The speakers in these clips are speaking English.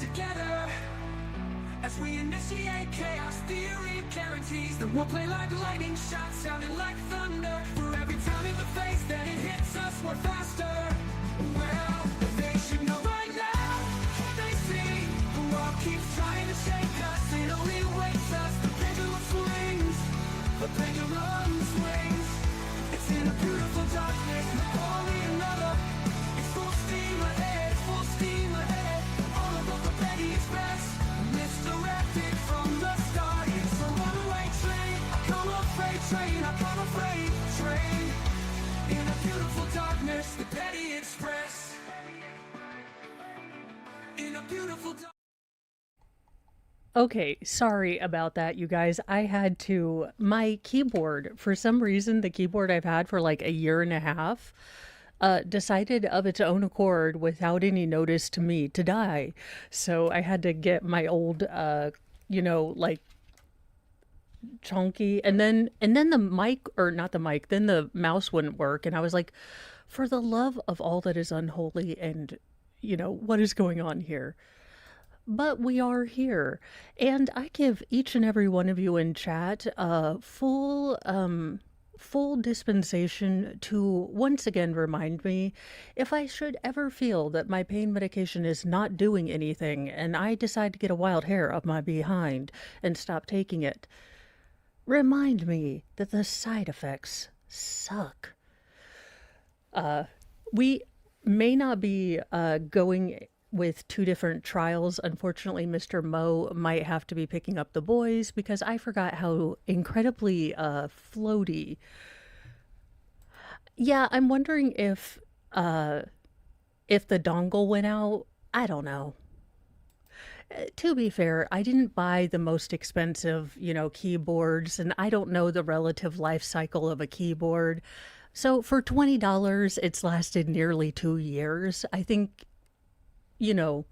Together, as we initiate chaos theory guarantees that we'll play like lightning shots, sounding like thunder. For every time in the face that it hits us, we're faster. Well, they should know by now. They see the world keeps trying to shake us. It only waits us. The pendulum swings. The pendulum swings. It's in a beautiful darkness. Only another. It's full steam ahead. Full steam ahead. All about the Betty Express. Misdirected from the start. It's a runaway train. I come a freight train. I come a freight train. In a beautiful darkness, the Betty Express. In a beautiful darkness. Okay, sorry about that, you guys. I had to, my keyboard, for some reason, the keyboard I've had for like a year and a half, decided of its own accord, without any notice to me, to die. So I had to get my old, like chunky, and then the mic, or not the mic, then the mouse wouldn't work, and I was like, for the love of all that is unholy, and what is going on here? But we are here, and I give each and every one of you in chat full dispensation to once again remind me, if I should ever feel that my pain medication is not doing anything and I decide to get a wild hair up my behind and stop taking it, remind me that the side effects suck. We may not be going with two different trials. Unfortunately, Mr. Mo might have to be picking up the boys because I forgot how incredibly floaty. Yeah, I'm wondering if the dongle went out. I don't know. To be fair, I didn't buy the most expensive, keyboards, and I don't know the relative life cycle of a keyboard. So for $20, it's lasted nearly 2 years. I think, you know,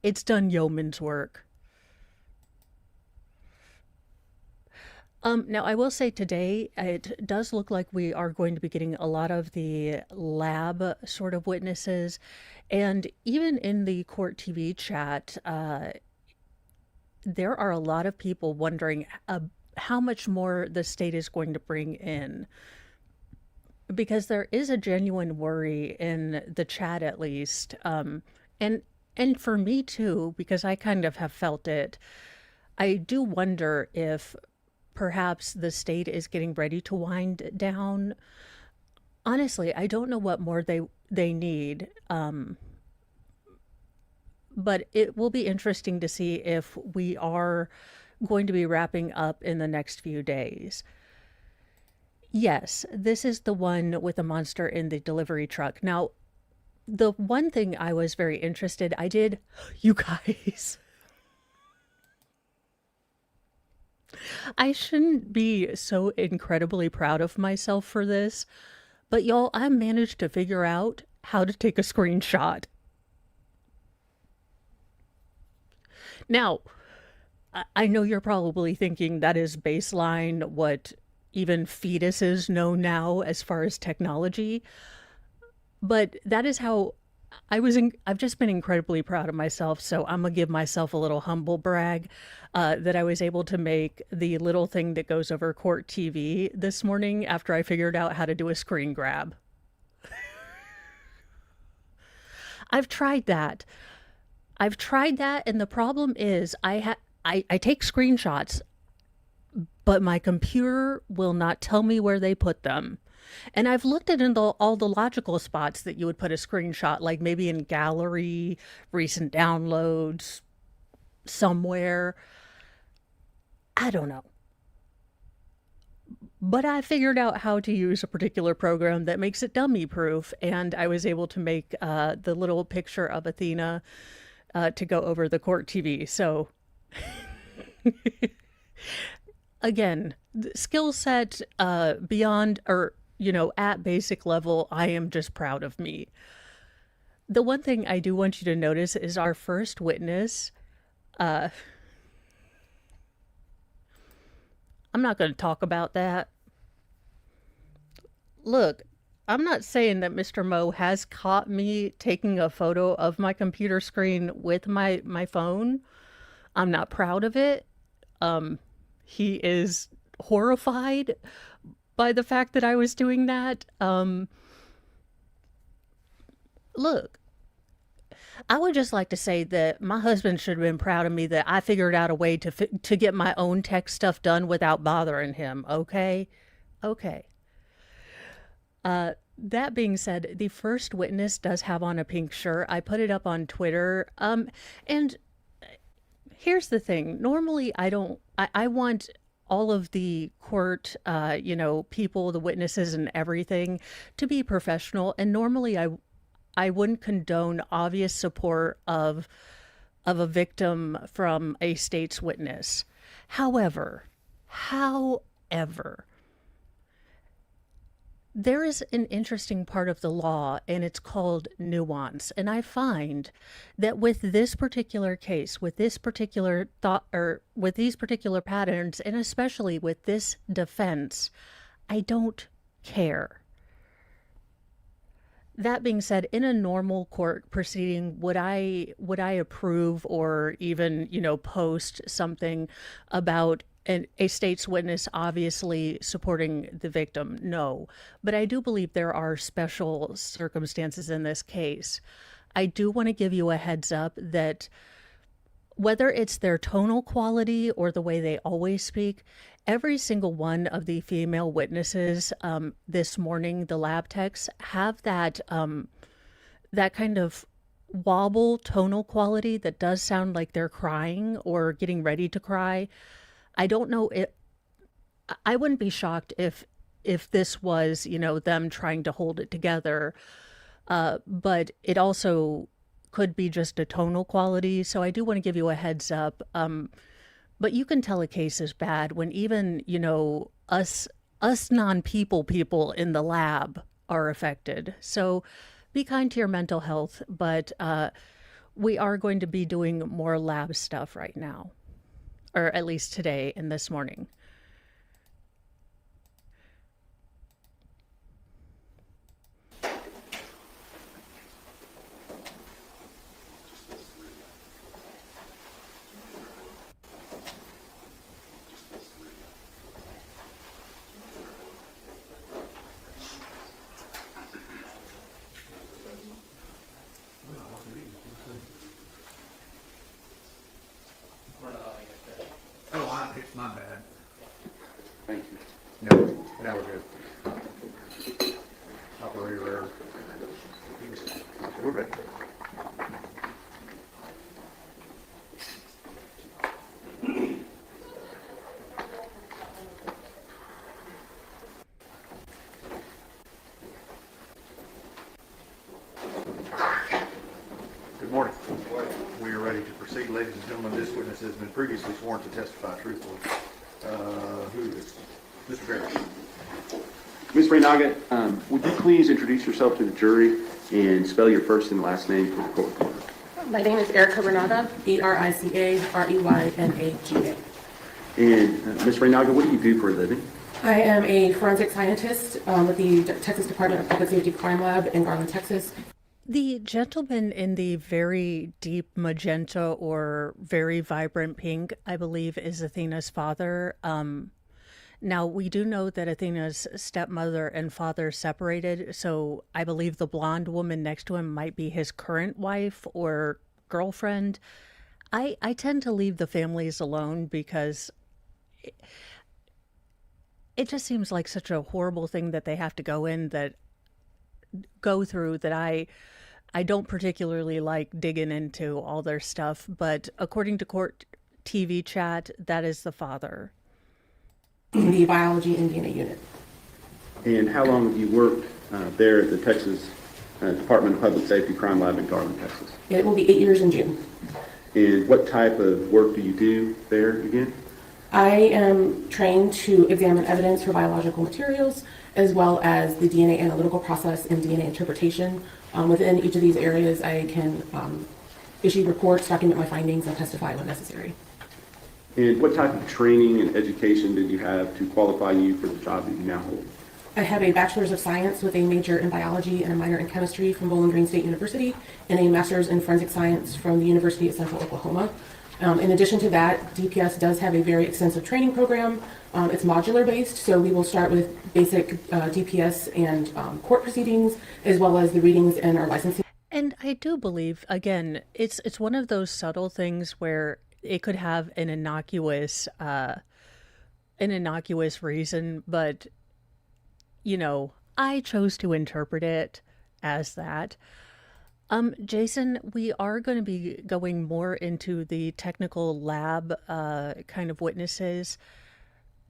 it's done yeoman's work. Now, I will say today, it does look like we are going to be getting a lot of the lab sort of witnesses. And even in the court TV chat, there are a lot of people wondering how much more the state is going to bring in. Because there is a genuine worry in the chat, at least. And and for me too, because I kind of have felt it. I do wonder if perhaps the state is getting ready to wind down. Honestly, I don't know what more they need. But it will be interesting to see if we are going to be wrapping up in the next few days. Yes, this is the one with the monster in the delivery truck. Now, the one thing I was very interested, I did, you guys, I shouldn't be so incredibly proud of myself for this, but y'all, I managed to figure out how to take a screenshot. Now, I know you're probably thinking that is baseline what even fetuses know now as far as technology, but that is how I've just been incredibly proud of myself, so I'm gonna give myself a little humble brag that I was able to make the little thing that goes over court TV this morning after I figured out how to do a screen grab. I've tried that. I've tried that, and the problem is I take screenshots, but my computer will not tell me where they put them. And I've looked at all the logical spots that you would put a screenshot, like maybe in gallery, recent downloads, somewhere. I don't know. But I figured out how to use a particular program that makes it dummy proof, and I was able to make the little picture of Athena to go over the court TV. So, again, skill set beyond, or at basic level, I am just proud of me. The one thing I do want you to notice is our first witness. I'm not going to talk about that. Look, I'm not saying that Mr. Mo has caught me taking a photo of my computer screen with my phone. I'm not proud of it. He is horrified by the fact that I was doing that. Look, I would just like to say that my husband should have been proud of me that I figured out a way to get my own tech stuff done without bothering him. Okay, okay. That being said, the first witness does have on a pink shirt. I put it up on Twitter. And here's the thing. Normally, I don't. I want all of the court, people, the witnesses, and everything to be professional. And normally, I wouldn't condone obvious support of a victim from a state's witness. However, there is an interesting part of the law, and it's called nuance. And I find that with this particular case, with this particular thought, or with these particular patterns, and especially with this defense, I don't care. That being said, in a normal court proceeding, would I approve or even, post something about a state's witness obviously supporting the victim? No. But I do believe there are special circumstances in this case. I do want to give you a heads up that whether it's their tonal quality or the way they always speak, every single one of the female witnesses this morning, the lab techs, have that kind of wobble tonal quality that does sound like they're crying or getting ready to cry. I don't know if I wouldn't be shocked if this was, them trying to hold it together. But it also could be just a tonal quality. So I do want to give you a heads up. But you can tell a case is bad when even, us non-people in the lab are affected. So be kind to your mental health, but we are going to be doing more lab stuff right now, or at least today and this morning. It's my bad. Thank you. No, now we're good. Operator error. We're ready. Good morning. We are ready to proceed, ladies and gentlemen. This witness has been previously sworn to testify truthfully. Who is Mr. Barrett? Ms. Reynaga, would you please introduce yourself to the jury and spell your first and last name for the court reporter? My name is Erica Renaga, Ericareynaga. And Ms. Reynaga, what do you do for a living? I am a forensic scientist with the Texas Department of Public Safety Crime Lab in Garland, Texas. The gentleman in the very deep magenta or very vibrant pink, I believe, is Athena's father. Now, we do know that Athena's stepmother and father separated, so I believe the blonde woman next to him might be his current wife or girlfriend. I tend to leave the families alone because it just seems like such a horrible thing that they have to go through that I don't particularly like digging into all their stuff, but according to court TV chat, that is the father. In the biology and DNA unit. And how long have you worked there at the Texas Department of Public Safety Crime Lab in Garland, Texas? It will be 8 years in June. And what type of work do you do there again? I am trained to examine evidence for biological materials, as well as the DNA analytical process and DNA interpretation. Within each of these areas, I can issue reports, document my findings, and testify when necessary. And what type of training and education did you have to qualify you for the job that you now hold? I have a Bachelor's of Science with a major in biology and a minor in chemistry from Bowling Green State University, and a Master's in Forensic Science from the University of Central Oklahoma. In addition to that, DPS does have a very extensive training program. It's modular based, so we will start with basic DPS and court proceedings, as well as the readings and our licensing. And I do believe, again, it's one of those subtle things where it could have an innocuous reason, but I chose to interpret it as that. Jason, we are going to be going more into the technical lab kind of witnesses.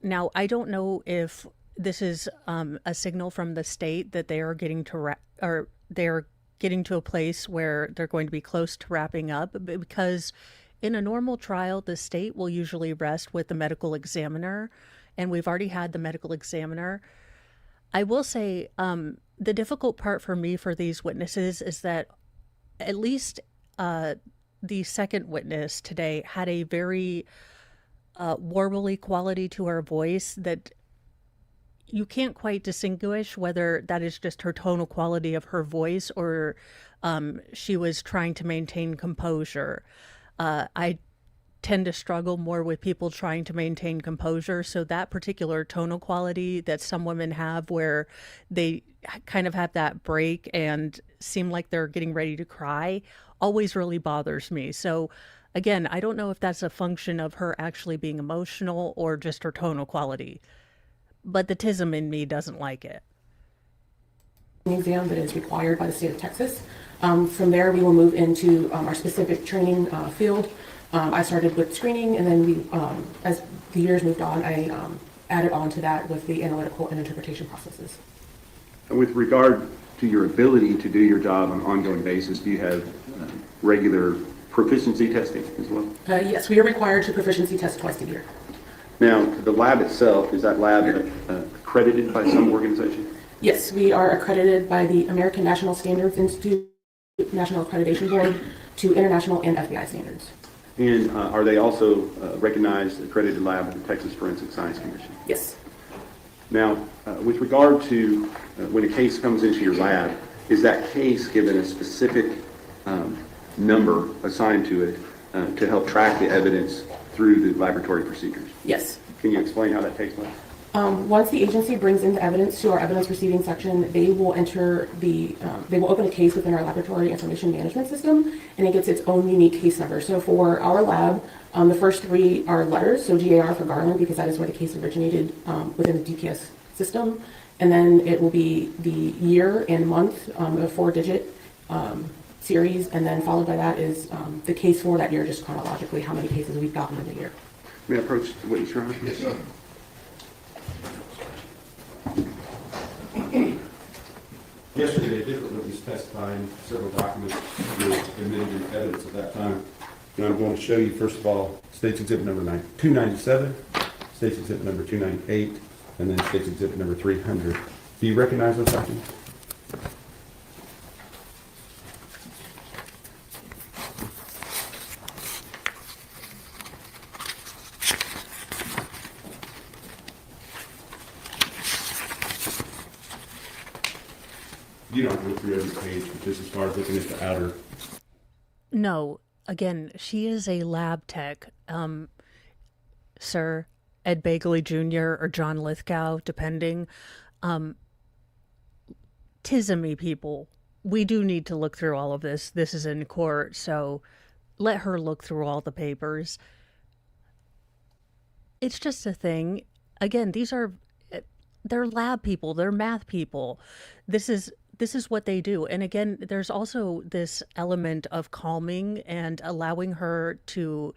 Now, I don't know if this is a signal from the state that they are getting to or they're getting to a place where they're going to be close to wrapping up, because in a normal trial, the state will usually rest with the medical examiner, and we've already had the medical examiner. I will say the difficult part for me for these witnesses is that at least the second witness today had a very warbly quality to her voice that you can't quite distinguish whether that is just her tonal quality of her voice or she was trying to maintain composure. I tend to struggle more with people trying to maintain composure. So that particular tonal quality that some women have where they kind of have that break and seem like they're getting ready to cry always really bothers me. So again, I don't know if that's a function of her actually being emotional or just her tonal quality, but the TISM in me doesn't like it. Exam that is required by the state of Texas. From there, we will move into our specific training field. I started with screening, and then as the years moved on, I added on to that with the analytical and interpretation processes. And with regard to your ability to do your job on an ongoing basis, do you have regular proficiency testing as well? Yes, we are required to proficiency test twice a year. Now, the lab itself, is that lab accredited by some organization? Yes, we are accredited by the American National Standards Institute, National Accreditation Board, to international and FBI standards. And are they also recognized accredited lab of the Texas Forensic Science Commission? Yes. Now, with regard to when a case comes into your lab, is that case given a specific number assigned to it to help track the evidence through the laboratory procedures? Yes. Can you explain how that takes place? Once the agency brings in the evidence to our evidence receiving section, they will open a case within our laboratory information management system, and it gets its own unique case number. So for our lab, the first three are letters, so GAR for Garland, because that is where the case originated within the DPS system. And then it will be the year and month, a 4-digit series, and then followed by that is the case for that year, just chronologically, how many cases we've gotten in the year. May I approach the witness, Your Honor? Yes, sir. Yesterday, a different witness testifying, several documents were admitted into evidence at that time. And I'm going to show you, first of all, State's Exhibit number 297, State's Exhibit number 298, and then State's Exhibit number 300. Do you recognize those documents? You don't go through every page, but just as far as looking at the outer. No, again, she is a lab tech. Sir Ed Bagley Jr. or John Lithgow, depending. TISM-y people, we do need to look through all of this. This is in court, so let her look through all the papers. It's just a thing. Again, they're lab people, they're math people. This is what they do. And again, there's also this element of calming and allowing her to,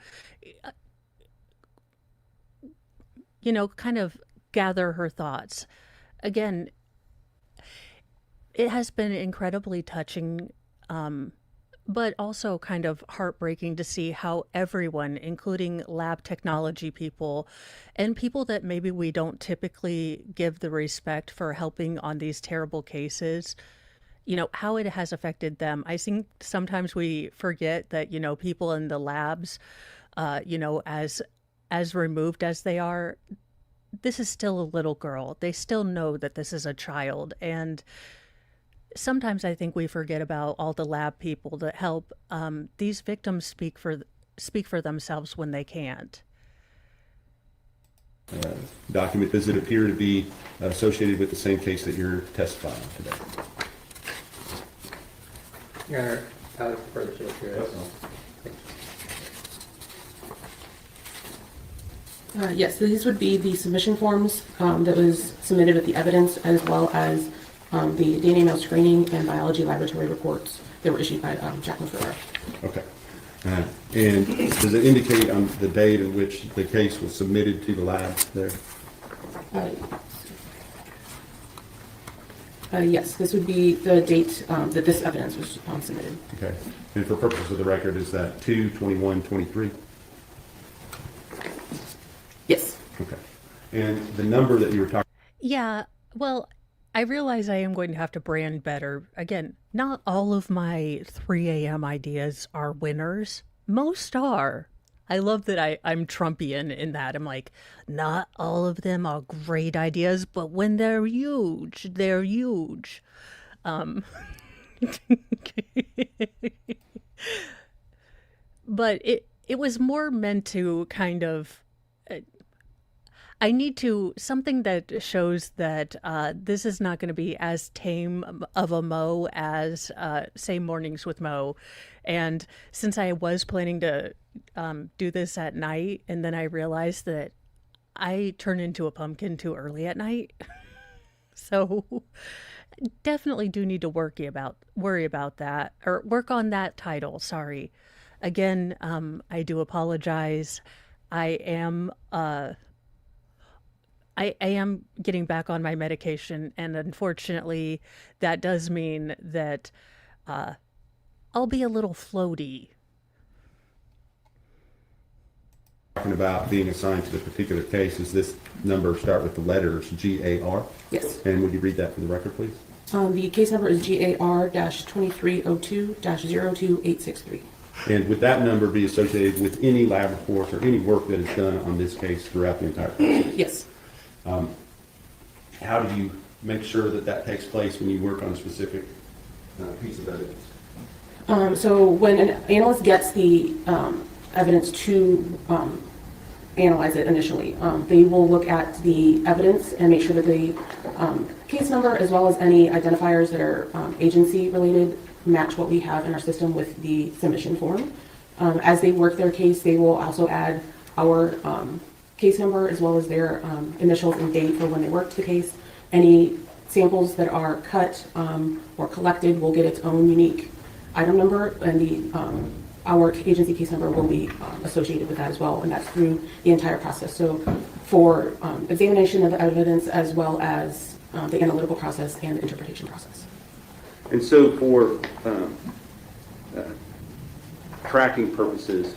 kind of gather her thoughts. Again, it has been incredibly touching, but also kind of heartbreaking to see how everyone, including lab technology people and people that maybe we don't typically give the respect for helping on these terrible cases, how it has affected them. I think sometimes we forget that, people in the labs, as removed as they are, this is still a little girl. They still know that this is a child. And sometimes I think we forget about all the lab people that help these victims speak for themselves when they can't. Document, does it appear to be associated with the same case that you're testifying today? Your Honor, I would prefer the field here. Yes, so these would be the submission forms that was submitted with the evidence, as well as the DNA mail screening and biology laboratory reports that were issued by Jack Ferrer. Okay. And does it indicate on the date in which the case was submitted to the lab there? Yes, this would be the date that this evidence was submitted. Okay. And for purposes of the record, is that 2/21/23? Yes. Okay. And the number that you were talking, Yeah, well, I realize I am going to have to brand better. Again, not all of my 3 a.m. ideas are winners. Most are. I love that I'm Trumpian in that. I'm like, not all of them are great ideas, but when they're huge, they're huge. But it was more meant to kind of I need to something that shows that this is not going to be as tame of a Mo as say Mornings with Mo, and since I was planning to do this at night, and then I realized that I turn into a pumpkin too early at night, so definitely do need to worry about that, or work on that title. Sorry, again, I do apologize. I am getting back on my medication, and unfortunately, that does mean that I'll be a little floaty. talking about being assigned to the particular case, does this number start with the letters GAR? Yes. And would you read that for the record, please? The case number is GAR-2302-02863. And would that number be associated with any lab reports or any work that is done on this case throughout the entire process? Yes. How do you make sure that that takes place when you work on a specific piece of evidence? So when an analyst gets the evidence to analyze it initially, they will look at the evidence and make sure that the case number, as well as any identifiers that are agency related, match what we have in our system with the submission form. As they work their case, they will also add our case number, as well as their initials and date for when they worked the case. Any samples that are cut or collected will get its own unique item number, and our agency case number will be associated with that as well, and that's through the entire process. So for examination of the evidence, as well as the analytical process and the interpretation process. And so for tracking purposes,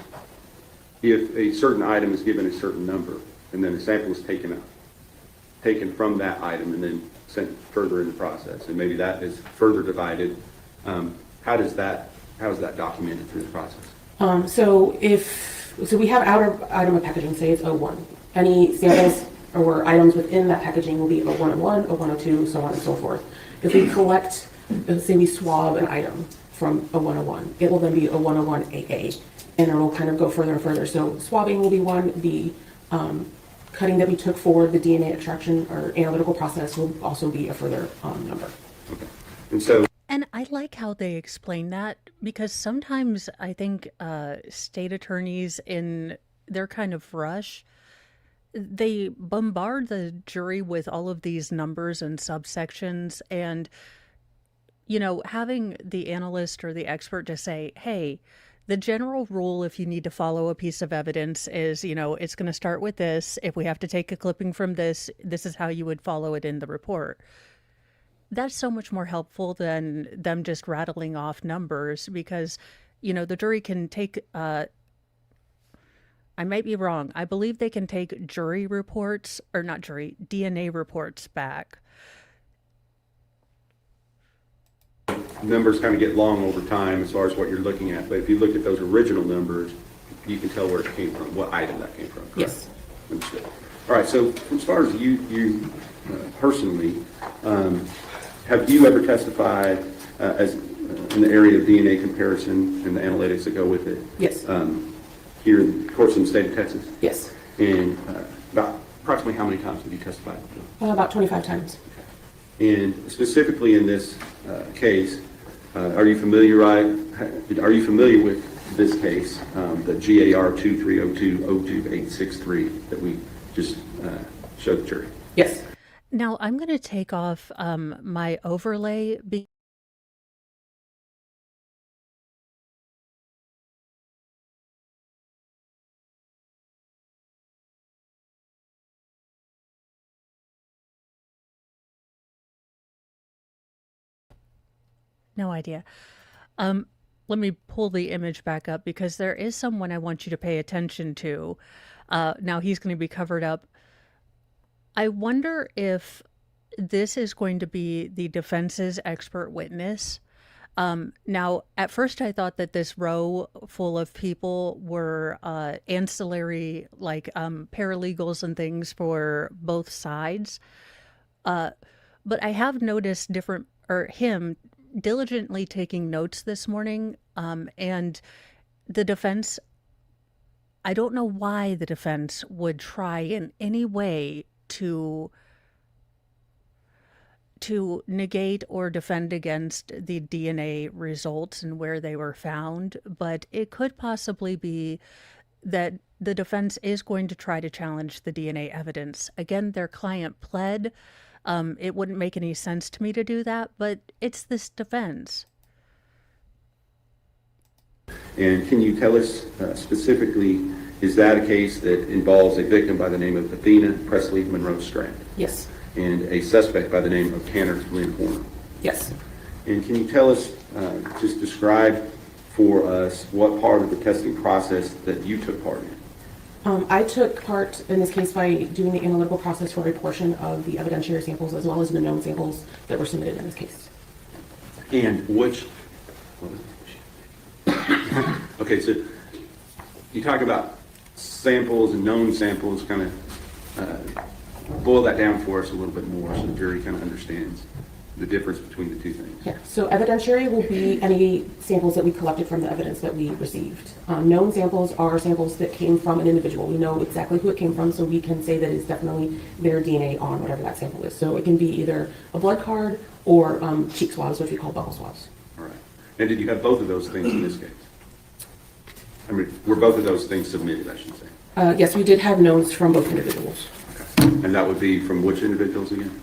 if a certain item is given a certain number, and then a sample is taken from that item and then sent further in the process, and maybe that is further divided, how is that documented through the process? So we have outer item of packaging, say it's O1. Any samples or items within that packaging will be O101, O102, so on and so forth. If we collect, let's say we swab an item from O101, it will then be O101AA, and it will kind of go further and further. So swabbing will be one, the cutting that we took for the DNA extraction or analytical process will also be a further number. Okay. And so And I like how they explain that, because sometimes I think state attorneys, in their kind of rush, they bombard the jury with all of these numbers and subsections, and having the analyst or the expert just say, hey, the general rule, if you need to follow a piece of evidence, is, it's going to start with this. If we have to take a clipping from this, this is how you would follow it in the report. That's so much more helpful than them just rattling off numbers, because, the jury can take, I might be wrong. I believe they can take jury reports, or not jury, DNA reports back. numbers kind of get long over time as far as what you're looking at, but if you look at those original numbers, you can tell where it came from, what item that came from. Correct? Yes. Understood. All right, so as far as you personally, have you ever testified as in the area of DNA comparison and the analytics that go with it? Yes. Here, of course, in the state of Texas? Yes. And about approximately how many times have you testified? About 25 times. And specifically in this case, are you familiar with this case, the GAR 2302-02863 that we just showed the jury? Yes. Now I'm going to take off my overlay. No idea. Let me pull the image back up because there is someone I want you to pay attention to. Now he's going to be covered up. I wonder if this is going to be the defense's expert witness. Now, at first I thought that this row full of people were ancillary, like paralegals and things for both sides. But I have noticed him diligently taking notes this morning, and the defense, I don't know why the defense would try in any way to negate or defend against the DNA results and where they were found, but it could possibly be that the defense is going to try to challenge the DNA evidence. Again, their client pled. It wouldn't make any sense to me to do that, but it's this defense. And can you tell us specifically, is that a case that involves a victim by the name of Athena Presley Monroe Strand Yes. and a suspect by the name of Tanner Lynn Horner? Yes. And can you tell us, just describe for us what part of the testing process that you took part in? I took part in this case by doing the analytical process for a portion of the evidentiary samples as well as the known samples that were submitted in this case. And which, okay, so you talk about samples and known samples, kind of boil that down for us a little bit more so the jury kind of understands the difference between the two things. Yeah, so evidentiary will be any samples that we collected from the evidence that we received. Known samples are samples that came from an individual. We know exactly who it came from, so we can say that it's definitely their DNA on whatever that sample is. So it can be either a blood card or cheek swabs, which we call buccal swabs. All right. And did you have both of those things in this case? I mean, were both of those things submitted, I should say? Yes, we did have knowns from both individuals. Okay. And that would be from which individuals again?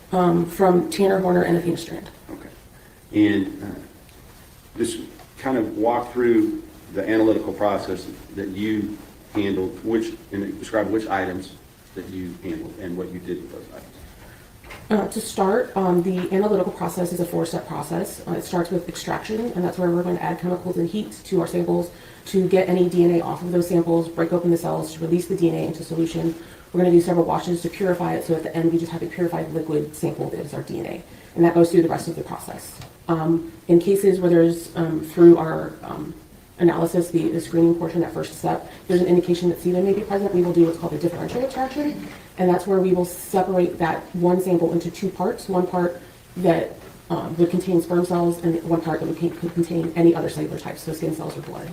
From Tanner Horner and Athena Strand. Okay. And just kind of walk through the analytical process that you handled, and describe which items that you handled and what you did with those items. To start, the analytical process is a 4-step process. It starts with extraction, and that's where we're going to add chemicals and heat to our samples to get any DNA off of those samples, break open the cells to release the DNA into solution. We're going to do several washes to purify it, so at the end we just have a purified liquid sample that is our DNA, and that goes through the rest of the process. In cases where there's, through our analysis, the screening portion, that first step, there's an indication that sebum may be present, we will do what's called a differential extraction, and that's where we will separate that one sample into 2 parts, one part that would contain sperm cells and one part that could contain any other cellular types, so skin cells or blood.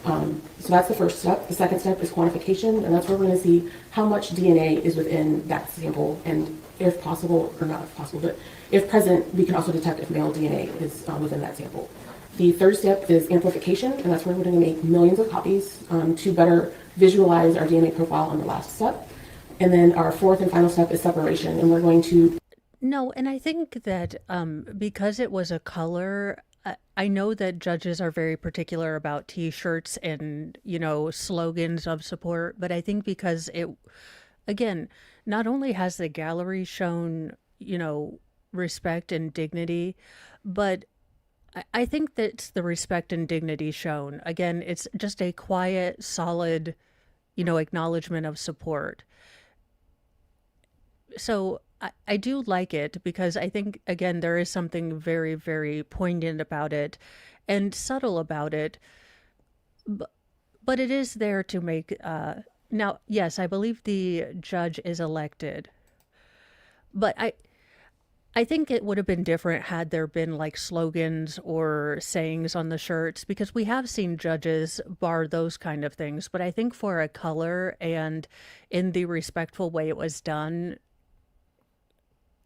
So that's the first step. The second step is quantification, and that's where we're going to see how much DNA is within that sample, and if possible, or not if possible, but if present, we can also detect if male DNA is within that sample. The third step is amplification, and that's where we're going to make millions of copies to better visualize our DNA profile on the last step. And then our fourth and final step is separation, and we're going to... No, and I think that because it was a color, I know that judges are very particular about T-shirts and, slogans of support, but I think because it, again, not only has the gallery shown, respect and dignity, but I think that's the respect and dignity shown. Again, it's just a quiet, solid, acknowledgement of support. So I do like it because I think, again, there is something very, very poignant about it and subtle about it. But it is there to make Now, yes, I believe the judge is elected, but I think it would have been different had there been like slogans or sayings on the shirts because we have seen judges bar those kind of things. But I think for a color and in the respectful way it was done,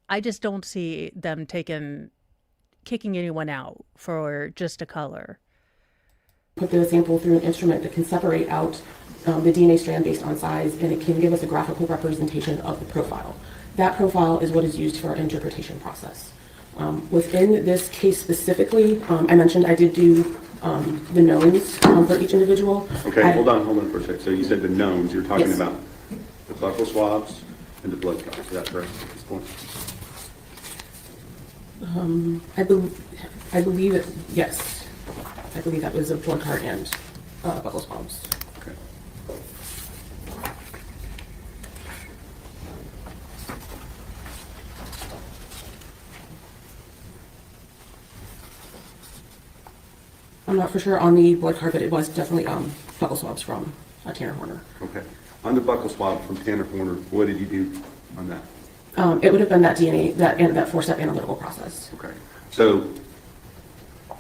I just don't see them kicking anyone out for just a color. Put the sample through an instrument that can separate out the DNA strand based on size, and it can give us a graphical representation of the profile. That profile is what is used for our interpretation process. Within this case specifically, I mentioned I did do the knowns for each individual. Okay, hold on for a second. So you said the knowns, you're talking Yes. about the buccal swabs and the blood counts, is that correct at this point? I believe it, yes. I believe that was a blood card and buccal swabs. Okay. I'm not for sure on the blood card, but it was definitely buccal swabs from Tanner Horner. Okay. On the buccal swab from Tanner Horner, what did you do on that? It would have been that DNA, that four-step analytical process. Okay. So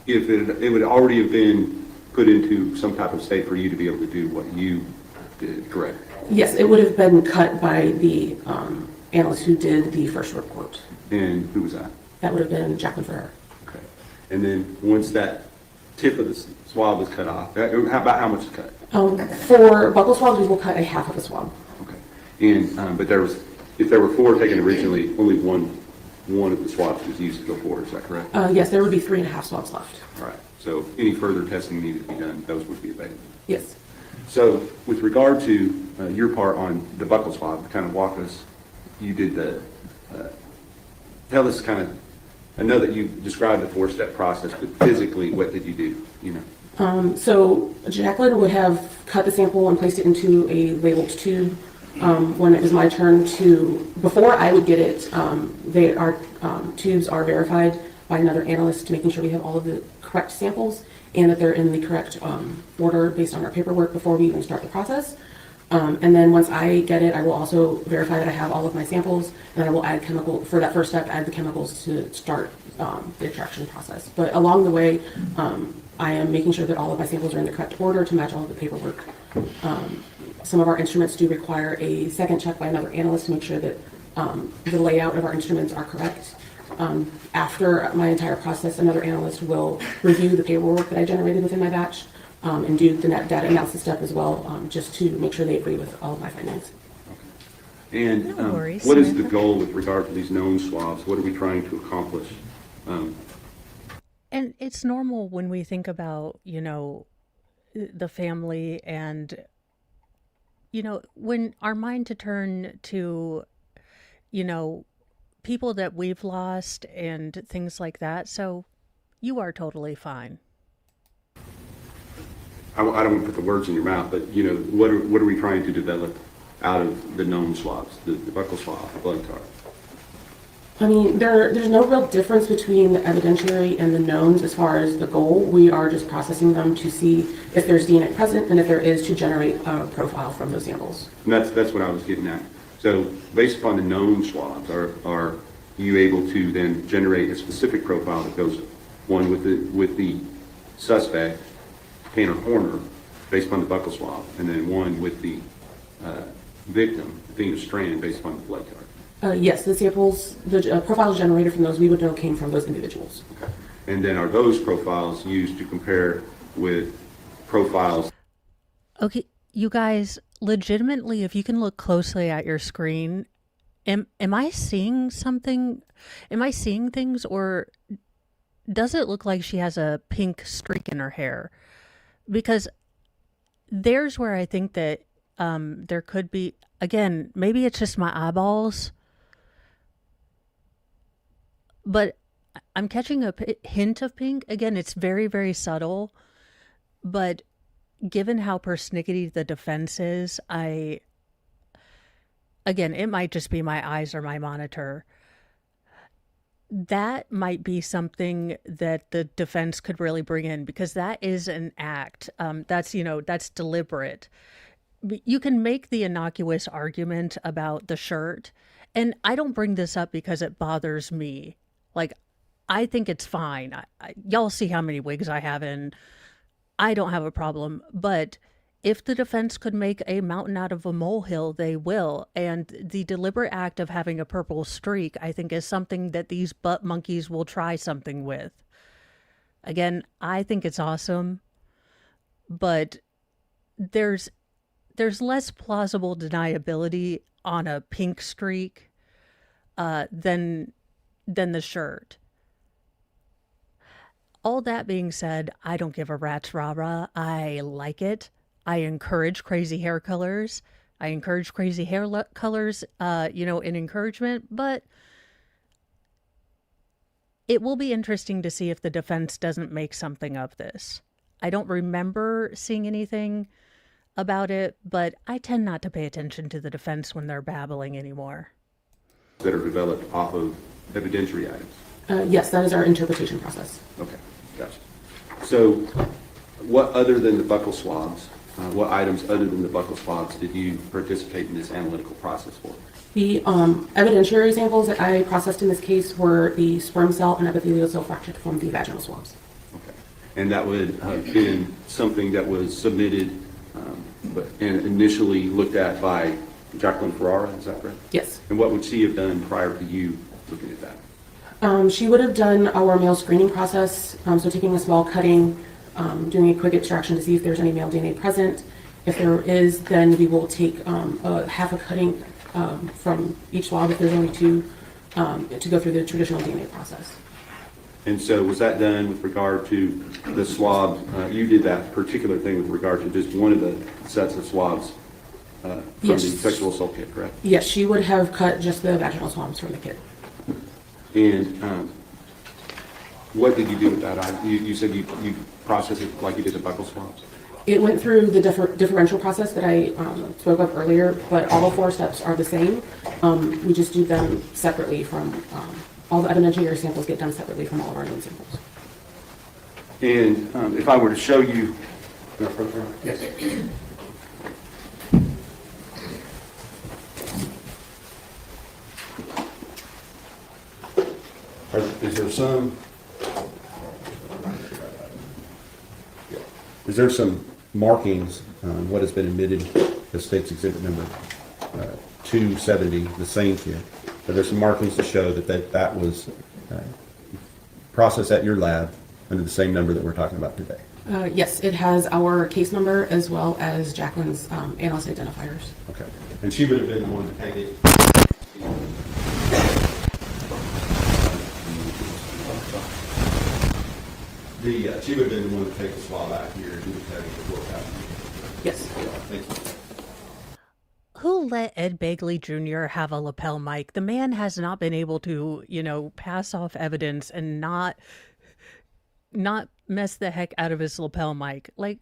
if it would already have been put into some type of state for you to be able to do what you did, correct? Yes, it would have been cut by the analyst who did the first report. And who was that? That would have been Jacqueline Ferrer. Okay. And then once that tip of the swab was cut off, how much is cut? For buccal swabs, we will cut a half of a swab. Okay. And but if there were 4 taken originally, only one of the swabs was used to go forward. Is that correct? Yes, there would be 3.5 swabs left. All right. So any further testing needed to be done, those would be available. Yes. So with regard to your part on the buccal swab, kind of walk us, you did tell us kind of, I know that you described the 4-step process, but physically, what did you do? You know? So Jacqueline would have cut the sample and placed it into a labeled tube. When it was my turn before I would get it, our tubes are verified by another analyst, making sure we have all of the correct samples and that they're in the correct order based on our paperwork before we even start the process. And then once I get it, I will also verify that I have all of my samples, and I will add for that first step, add the chemicals to start the extraction process. But along the way, I am making sure that all of my samples are in the correct order to match all of the paperwork. Some of our instruments do require a second check by another analyst to make sure that the layout of our instruments are correct. After my entire process, another analyst will review the paperwork that I generated within my batch and do the net data analysis step as well, just to make sure they agree with all of my findings. And No worries, what is the Samantha. goal with regard to these known swabs? What are we trying to accomplish? And it's normal when we think about, the family and, when our mind to turn to, people that we've lost and things like that. So you are totally fine. I don't want to put the words in your mouth, but what are we trying to develop out of the known swabs, the buccal swab, the blood card? I mean, there's no real difference between the evidentiary and the knowns as far as the goal. We are just processing them to see if there's DNA present, and if there is, to generate a profile from those samples. And that's what I was getting at. So based upon the known swabs, are you able to then generate a specific profile that goes one with the suspect, Tanner Horner, based upon the buccal swab, and then one with the victim, Athena Strand, based upon the blood card? Yes, the samples, the profiles generated from those, we would know came from those individuals. Okay. And then are those profiles used to compare with profiles? Okay, you guys, legitimately, if you can look closely at your screen, am I seeing something? Am I seeing things, or does it look like she has a pink streak in her hair? Because there's where I think that there could be, again, maybe it's just my eyeballs, but I'm catching a hint of pink. Again, it's very, very subtle, but given how persnickety the defense is, again, it might just be my eyes or my monitor. That might be something that the defense could really bring in, because that is an act. That's deliberate. you can make the innocuous argument about the shirt, and I don't bring this up because it bothers me. Like, I think it's fine. Y'all see how many wigs I have in. I don't have a problem. But if the defense could make a mountain out of a molehill, they will. And the deliberate act of having a purple streak, I think, is something that these butt monkeys will try something with. Again, I think it's awesome, but there's less plausible deniability on a pink streak than the shirt. All that being said, I don't give a rat's rah-rah. I like it. I encourage crazy hair colors. I encourage crazy hair colors, in encouragement, but it will be interesting to see if the defense doesn't make something of this. I don't remember seeing anything about it, but I tend not to pay attention to the defense when they're babbling anymore. That are developed off of evidentiary items? Yes, that is our interpretation process. Okay, gotcha. So what other than the buccal swabs, what items other than the buccal swabs did you participate in this analytical process for? The evidentiary samples that I processed in this case were the sperm cell and epithelial cell fracture from the vaginal swabs. Okay. And that would have been something that was submitted and initially looked at by Jacqueline Ferrara, is that correct? Yes. And what would she have done prior to you looking at that? She would have done our male screening process, so taking a small cutting, doing a quick extraction to see if there's any male DNA present. If there is, then we will take half a cutting from each swab, if there's only two, to go through the traditional DNA process. And so was that done with regard to the swab? You did that particular thing with regard to just one of the sets of swabs from Yes. the sexual assault kit, correct? Yes, she would have cut just the vaginal swabs from the kid. And what did you do with that? You said you processed it like you did the buccal swabs? It went through the differential process that I spoke of earlier, but all 4 steps are the same. We just do them separately from, all the evidentiary samples get done separately from all of our known samples. And if I were to show you, Yes. Is there some markings on what has been admitted as State's Exhibit number 270, the same kit? Are there some markings to show that was processed at your lab under the same number that we're talking about today? Yes, it has our case number as well as Jacqueline's analyst identifiers. Okay. And she would have been the one to take it. She would have been the one to take the swab out here and do the tag report out. Yes. Thank you. Who let Ed Begley Jr. have a lapel mic? The man has not been able to, pass off evidence and not mess the heck out of his lapel mic. Like,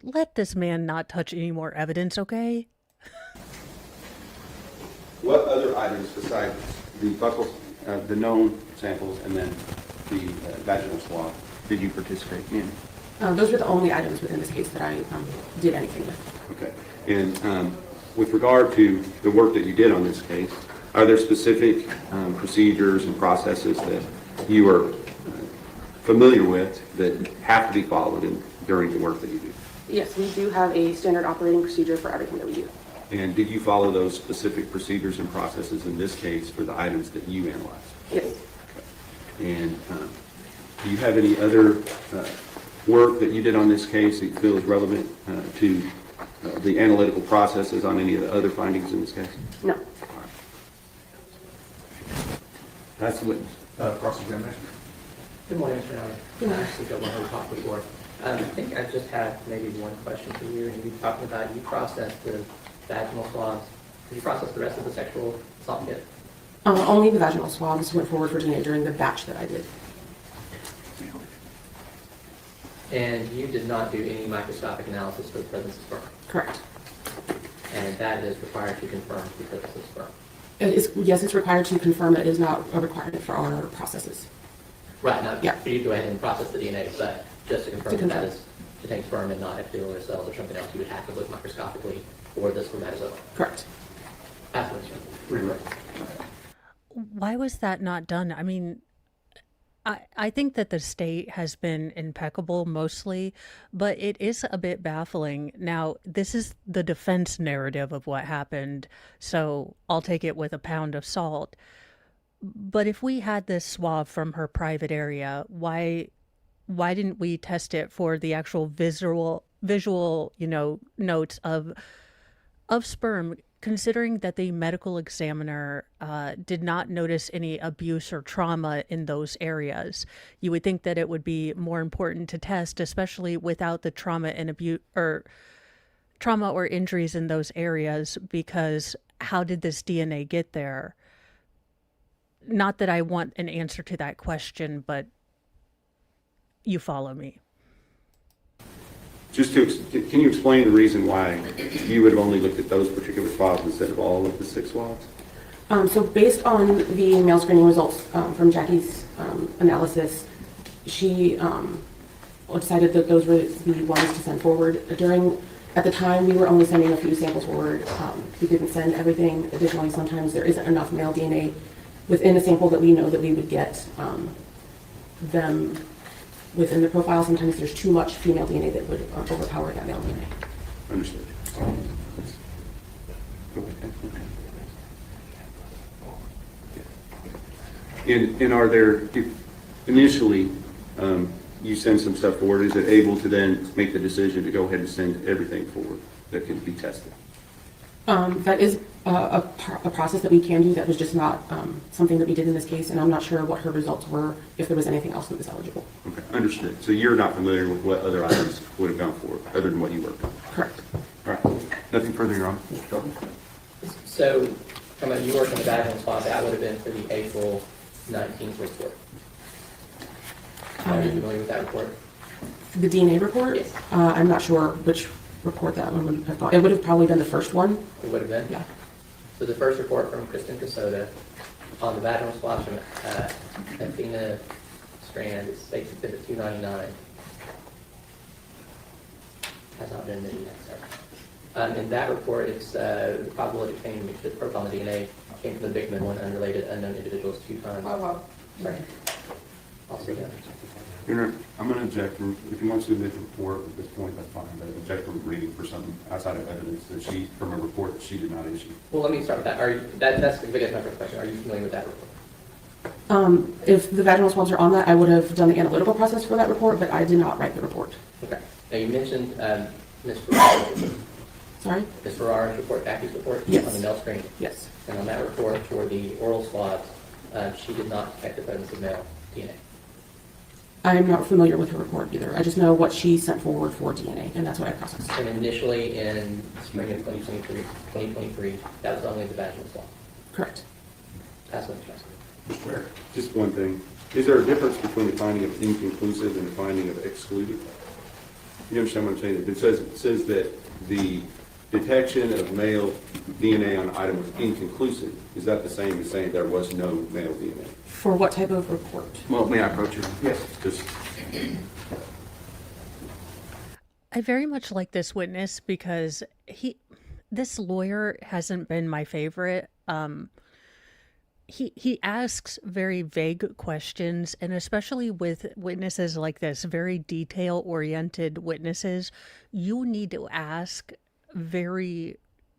let this man not touch any more evidence, okay? what other items besides the buccal, the known samples and then the vaginal swab did you participate in? Those were the only items within this case that I did anything with. Okay. And with regard to the work that you did on this case, are there specific procedures and processes that you are familiar with that have to be followed during the work that you do? Yes, we do have a standard operating procedure for everything that we do. And did you follow those specific procedures and processes in this case for the items that you analyzed? Yes. Okay. And do you have any other work that you did on this case that you feel is relevant to the analytical processes on any of the other findings in this case? No. That's the witness. Cross-examination. Good morning, Mr. Allen. Good morning. I think I've talked before. I think I just had maybe one question for you. And you were talking about you processed the vaginal swabs. Did you process the rest of the sexual assault kit? Only the vaginal swabs went forward for DNA during the batch that I did. And you did not do any microscopic analysis for the presence of sperm. Correct. And that is required to confirm the presence of sperm. Yes, it's required to confirm. It is not a requirement for our processes. Right, now, Yeah. for you to go ahead and process the DNA, but just to confirm that is contain sperm and not epithelial cells or something else, you would have to look microscopically for the spermatozoa. Correct. That's what it's Why was that not done? I mean, I think that the state has been impeccable mostly, but it is a bit baffling. Now, this is the defense narrative of what happened, so I'll take it with a pound of salt. But if we had this swab from her private area, why didn't we test it for the actual visual, notes of sperm, considering that the medical examiner did not notice any abuse or trauma in those areas? You would think that it would be more important to test, especially without the trauma and abuse or trauma or injuries in those areas, because how did this DNA get there? Not that I want an answer to that question, but you follow me. Can you explain the reason why you would have only looked at those particular swabs instead of all of the 6 swabs? So based on the male screening results from Jackie's analysis, she decided that those were the ones to send forward. At the time, we were only sending a few samples forward. We didn't send everything. Additionally, sometimes there isn't enough male DNA within a sample that we know that we would get them within the profile. Sometimes there's too much female DNA that would overpower that male DNA. Understood. And are there, initially, you send some stuff forward, is it able to then make the decision to go ahead and send everything forward that can be tested? That is a process that we can do. That was just not something that we did in this case, and I'm not sure what her results were, if there was anything else that was eligible. Okay, understood. So you're not familiar with what other items would have gone forward, other than what you worked on? Correct. All right. Nothing further, Your Honor. So, you worked on the vaginal swab, that would have been for the April 19th report. Are you familiar with that report? The DNA report? Yes. I'm not sure which report that one would have gone. It would have probably been the first one. It would have been? Yeah. So the first report from Kristen Casoda on the vaginal swab from Athena strand, it states exhibit 299. Has not been admitted yet, sorry. In that report, it's the probability of obtaining mixed profile on the DNA came from the victim and one unrelated unknown individuals 2 times. Oh, wow. Sorry. I'll see you. Your Honor, I'm going to object from, if he wants to admit the report at this point, that's fine, but object from reading for something outside of evidence that she, from a report that she did not issue. Well, let me start with that. That's my first question. Are you familiar with that report? If the vaginal swabs are on that, I would have done the analytical process for that report, but I did not write the report. Okay. Now you mentioned Ms. Ferrara's Sorry? Ms. Ferrara's report, Jackie's report Yes. on the male screen. Yes. And on that report for the oral swabs, she did not detect the presence of male DNA. I'm not familiar with her report either. I just know what she sent forward for DNA, and that's what I processed. And initially in spring of 2023, that was only the vaginal swab. Correct. That's what I'm asking. Just one thing. Is there a difference between the finding of inconclusive and the finding of excluded? You understand what I'm saying? It says that the detection of male DNA on the item was inconclusive. Is that the same as saying there was no male DNA? For what type of report? Well, may I approach you? Yes. Just I very much like this witness because this lawyer hasn't been my favorite. He asks very vague questions, and especially with witnesses like this, very detail-oriented witnesses, you need to ask very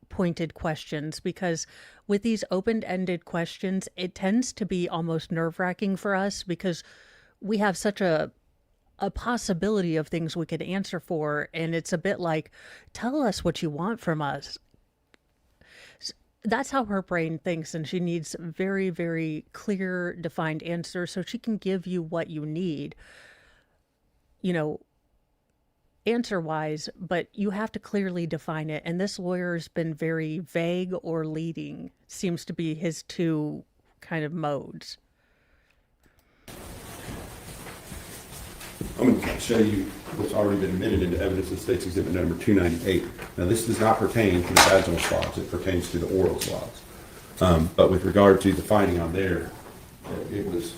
pointed questions, because with these open-ended questions, it tends to be almost nerve-wracking for us because we have such a possibility of things we could answer for, and it's a bit like, tell us what you want from us. That's how her brain thinks, and she needs very, very clear, defined answers so she can give you what you need, answer-wise, but you have to clearly define it. And this lawyer's been very vague or leading, seems to be his two kind of modes. I'm going to show you what's already been admitted into evidence in State's Exhibit number 298. Now, this does not pertain to the vaginal swabs. It pertains to the oral swabs. But with regard to the finding on there, it was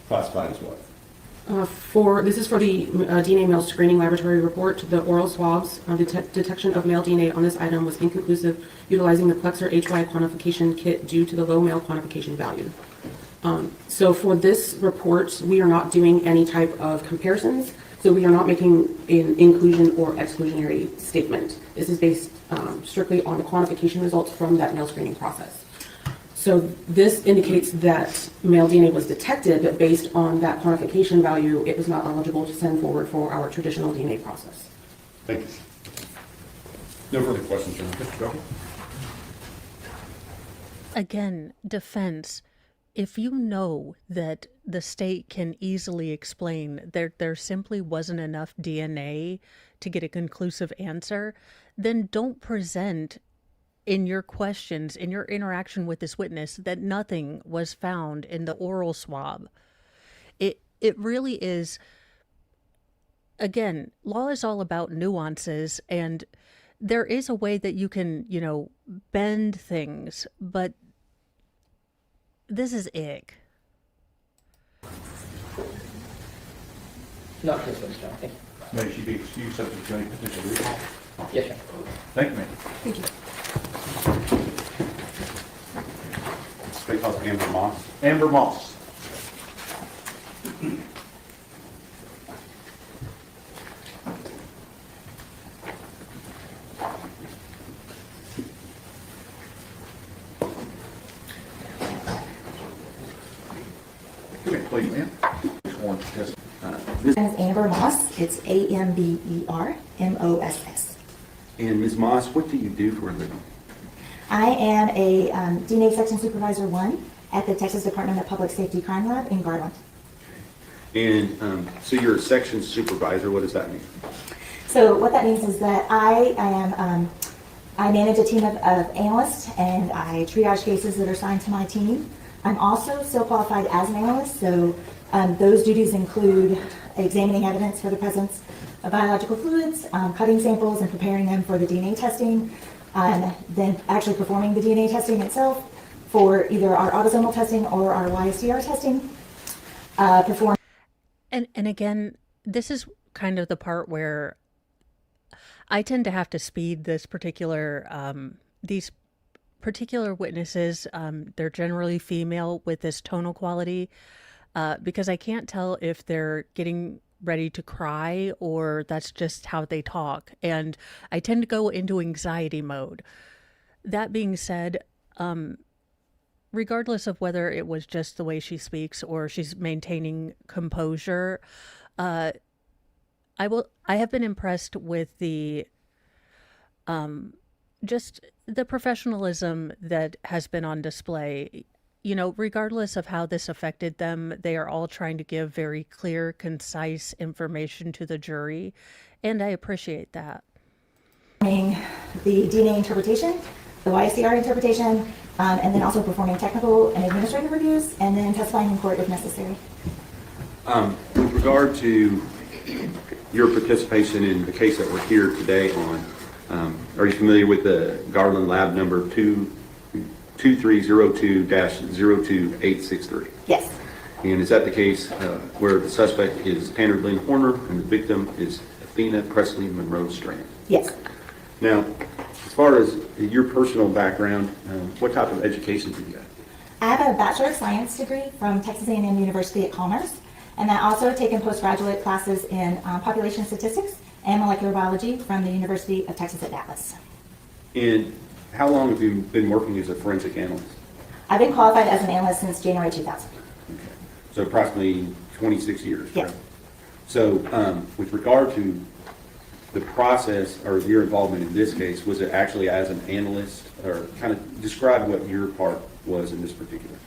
classified as what? This is for the DNA male screening laboratory report. The oral swabs detection of male DNA on this item was inconclusive, utilizing the Plexer HY quantification kit due to the low male quantification value. So for this report, we are not doing any type of comparisons. So we are not making an inclusion or exclusionary statement. This is based strictly on the quantification results from that male screening process. So this indicates that male DNA was detected, but based on that quantification value, it was not eligible to send forward for our traditional DNA process. Thank you. No further questions, John. Mr. Darkish? Again, defense, if you know that the state can easily explain there simply wasn't enough DNA to get a conclusive answer, then don't present in your questions, in your interaction with this witness, that nothing was found in the oral swab. It really is, again, law is all about nuances, and there is a way that you can, bend things, but this is ick. No, this one's John. Thank you. May she be excused subject to any potential recall? Yes, sir. Thank you, ma'am. Thank you. State House Amber Moss. Amber Moss. Come here, please, ma'am. Sworn to testify. My name is Amber Moss. It's AMBERMOSS. And Ms. Moss, what do you do for a living? I am a DNA Section Supervisor 1 at the Texas Department of Public Safety Crime Lab in Garland. And so you're a section supervisor. What does that mean? So what that means is that I manage a team of analysts, and I triage cases that are assigned to my team. I'm also still qualified as an analyst, so those duties include examining evidence for the presence of biological fluids, cutting samples and preparing them for the DNA testing, then actually performing the DNA testing itself for either our autosomal testing or our YSDR testing. And again, this is kind of the part where I tend to have to speed this these particular witnesses. They're generally female with this tonal quality, because I can't tell if they're getting ready to cry or that's just how they talk. And I tend to go into anxiety mode. That being said, regardless of whether it was just the way she speaks or she's maintaining composure, I have been impressed with the just the professionalism that has been on display. Regardless of how this affected them, they are all trying to give very clear, concise information to the jury, and I appreciate that. Performing the DNA interpretation, the YSDR interpretation, and then also performing technical and administrative reviews, and then testifying in court if necessary. With regard to your participation in the case that we're here today on, are you familiar with the Garland Lab number 2302-02863? Yes. And is that the case where the suspect is Tanner Glenn Horner and the victim is Athena Presley Monroe Strand? Yes. Now, as far as your personal background, what type of education did you have? I have a Bachelor of Science degree from Texas A&M University at Commerce, and I also have taken postgraduate classes in population statistics and molecular biology from the University of Texas at Dallas. And how long have you been working as a forensic analyst? I've been qualified as an analyst since January 2000. Okay. So approximately 26 years, Yes. right? So with regard to the process or your involvement in this case, was it actually as an analyst, or kind of describe what your part was in this particular case?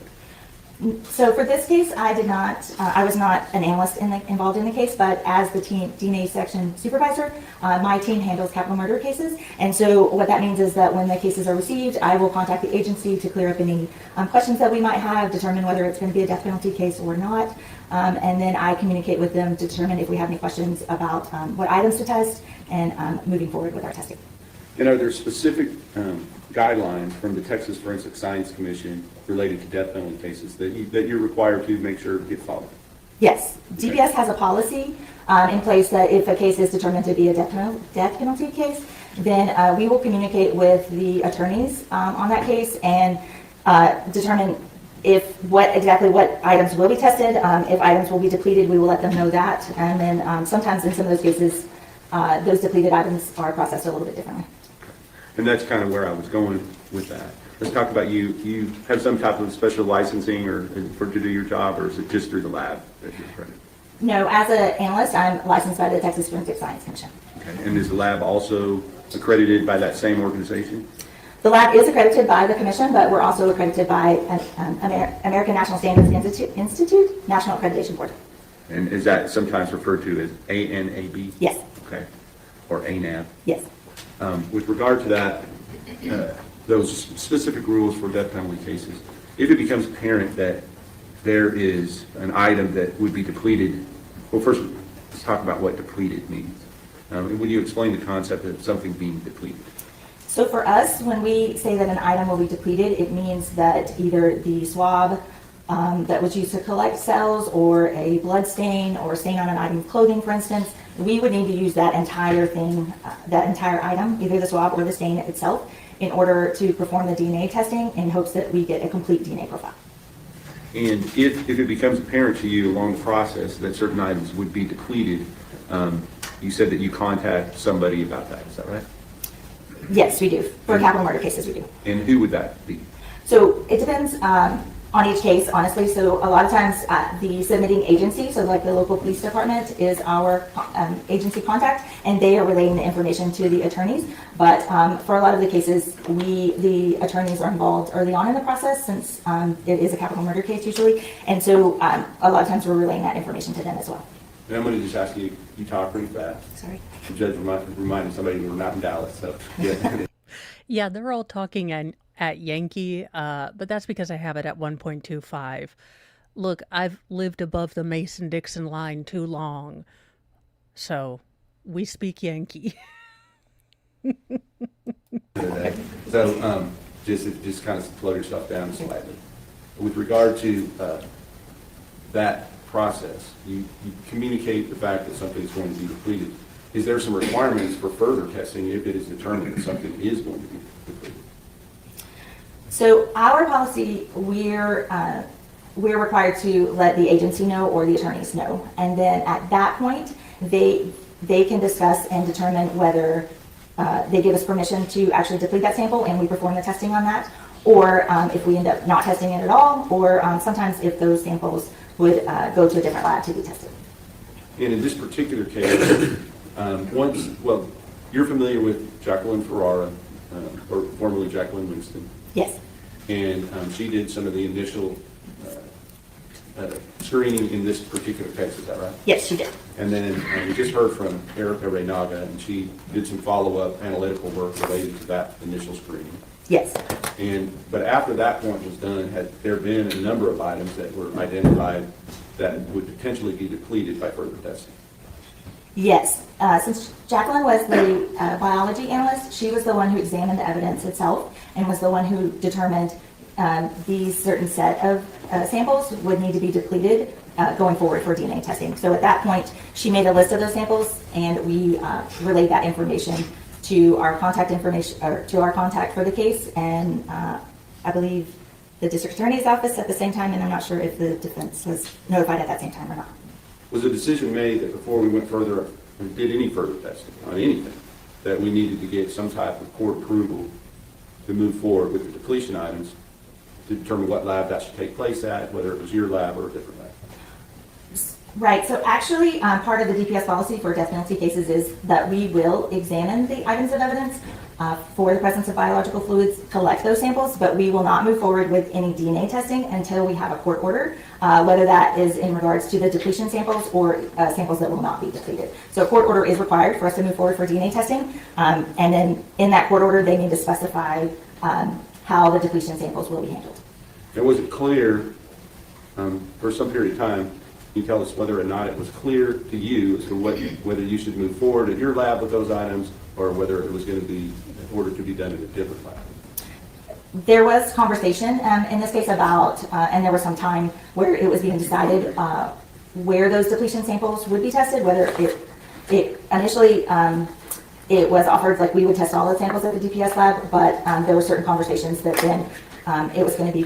So for this case, I was not an analyst involved in the case, but as the DNA section supervisor, my team handles capital murder cases. And so what that means is that when the cases are received, I will contact the agency to clear up any questions that we might have, determine whether it's going to be a death penalty case or not. And then I communicate with them to determine if we have any questions about what items to test and moving forward with our testing. And are there specific guidelines from the Texas Forensic Science Commission related to death penalty cases that you're required to make sure get followed? Yes, DPS has a policy in place that if a case is determined to be a death penalty case, then we will communicate with the attorneys on that case and determine what items will be tested. If items will be depleted, we will let them know that. And then sometimes in some of those cases, those depleted items are processed a little bit differently. And that's kind of where I was going with that. Let's talk about you. You have some type of special licensing or to do your job, or is it just through the lab that you're accredited? No, as an analyst, I'm licensed by the Texas Forensic Science Commission. Okay. And is the lab also accredited by that same organization? The lab is accredited by the commission, but we're also accredited by American National Standards Institute, National Accreditation Board. And is that sometimes referred to as ANAB? Yes, Okay. Or ANAB? yes. With regard to that, those specific rules for death penalty cases, if it becomes apparent that there is an item that would be depleted, well, first, let's talk about what depleted means. Would you explain the concept of something being depleted? So for us, when we say that an item will be depleted, it means that either the swab that was used to collect cells, or a blood stain, or a stain on an item of clothing, for instance, we would need to use that entire thing, that entire item, either the swab or the stain itself, in order to perform the DNA testing in hopes that we get a complete DNA profile. And if it becomes apparent to you along the process that certain items would be depleted, you said that you contact somebody about that, is that right? Yes, we do. For capital murder cases, we do. And who would that be? So it depends on each case, honestly. So a lot of times the submitting agency, so like the local police department, is our agency contact, and they are relaying the information to the attorneys. But for a lot of the cases, the attorneys are involved early on in the process, since it is a capital murder case usually. And so a lot of times we're relaying that information to them as well. And I'm going to just ask you, you talk pretty fast. Sorry. The judge reminded somebody we're not in Dallas, so yeah. Yeah, they're all talking at Yankee, but that's because I have it at 1.25. Look, I've lived above the Mason-Dixon line too long, so we speak Yankee. So just kind of slow yourself down slightly. With regard to that process, you communicate the fact that something is going to be depleted. Is there some requirements for further testing if it is determined that something is going to be depleted? So our policy, we're required to let the agency know or the attorneys know, and then at that point, they can discuss and determine whether they give us permission to actually deplete that sample, and we perform the testing on that, or if we end up not testing it at all, or sometimes if those samples would go to a different lab to be tested. And in this particular case, you're familiar with Jacqueline Ferrara, or formerly Jacqueline Winston. Yes. And she did some of the initial screening in this particular case, is that right? Yes, she did. And then we just heard from Erica Reynaga, and she did some follow-up analytical work related to that initial screening. Yes. But after that point was done, had there been a number of items that were identified that would potentially be depleted by further testing? Yes. Since Jacqueline was the biology analyst, she was the one who examined the evidence itself and was the one who determined these certain set of samples would need to be depleted going forward for DNA testing. So at that point, she made a list of those samples, and we relayed that information to our contact for the case, and I believe the district attorney's office at the same time, and I'm not sure if the defense was notified at that same time or not. Was a decision made that before we went further and did any further testing on anything, that we needed to get some type of court approval to move forward with the depletion items to determine what lab that should take place at, whether it was your lab or a different lab? Right, so actually part of the DPS policy for death penalty cases is that we will examine the items of evidence for the presence of biological fluids, collect those samples, but we will not move forward with any DNA testing until we have a court order, whether that is in regards to the depletion samples or samples that will not be depleted. So a court order is required for us to move forward for DNA testing, and then in that court order, they need to specify how the depletion samples will be handled. And was it clear for some period of time, can you tell us whether or not it was clear to you as to whether you should move forward at your lab with those items, or whether it was going to be ordered to be done at a different lab? There was conversation in this case about, and there was some time where it was being decided where those depletion samples would be tested, whether it initially, it was offered like we would test all the samples at the DPS lab, but there were certain conversations that then it was going to be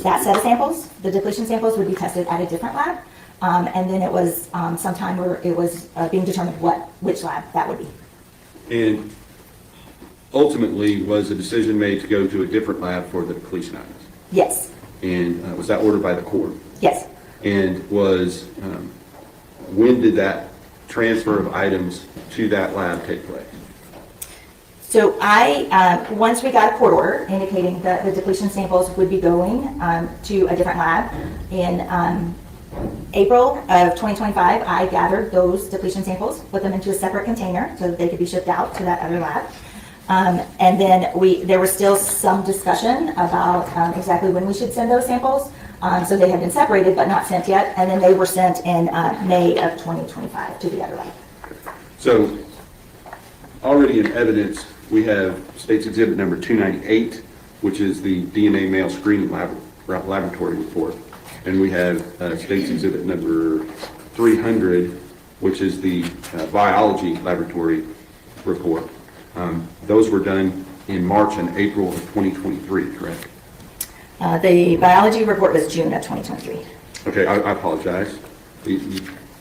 that set of samples, the depletion samples would be tested at a different lab. And then it was sometime where it was being determined which lab that would be. And ultimately, was a decision made to go to a different lab for the depletion items? Yes, And was that ordered by the court? yes. And was, when did that transfer of items to that lab take place? So once we got a court order indicating that the depletion samples would be going to a different lab, in April of 2025, I gathered those depletion samples, put them into a separate container so that they could be shipped out to that other lab. And then there was still some discussion about exactly when we should send those samples. So they had been separated but not sent yet, and then they were sent in May of 2025 to the other lab. So already in evidence, we have State's Exhibit number 298, which is the DNA male screening laboratory report. And we have State's Exhibit number 300, which is the biology laboratory report. Those were done in March and April of 2023, correct? The biology report was June of 2023. Okay, I apologize.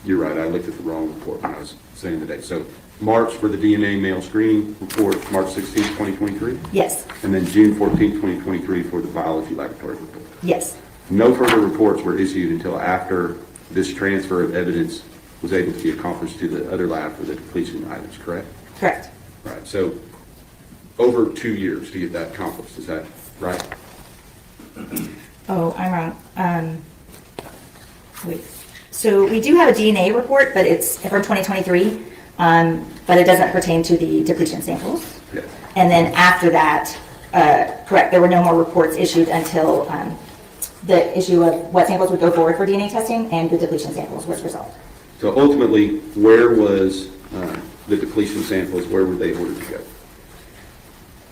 You're right, I looked at the wrong report when I was saying the date. So March for the DNA male screening report, March 16, 2023? Yes, And then June 14, 2023 for the biology laboratory report. yes, No further reports were issued until after this transfer of evidence was able to be accomplished to the other lab for the depletion items, correct? correct. Right, so over 2 years to get that accomplished, is that right? Oh, I'm wrong. Wait. So we do have a DNA report, but it's from 2023, but it doesn't pertain to the depletion samples. Yes. And then after that, correct, there were no more reports issued until the issue of what samples would go forward for DNA testing and the depletion samples was resolved. So ultimately, where was the depletion samples, where were they ordered to go?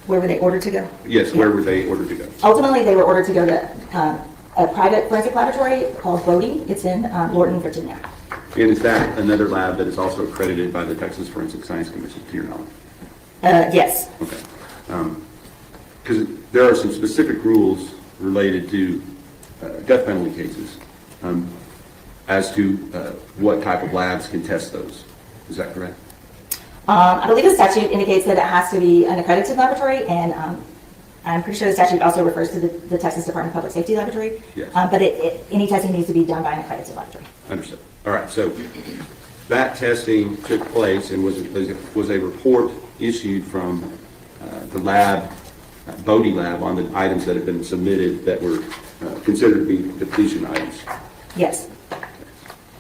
Where were they ordered to go? Yes, where were they ordered to go? Ultimately, they were ordered to go to a private forensic laboratory called Bodie. It's in Lorton, Virginia. And is that another lab that is also accredited by the Texas Forensic Science Commission, to your knowledge? Yes, Okay. Because there are some specific rules related to death penalty cases as to what type of labs can test those. Is that correct? I believe the statute indicates that it has to be an accredited laboratory, and I'm pretty sure the statute also refers to the Texas Department of Public Safety laboratory. Yes. But any testing needs to be done by an accredited laboratory. Understood. All right, so that testing took place, and was a report issued from the lab, Bodie lab, on the items that had been submitted that were considered to be depletion items. Yes,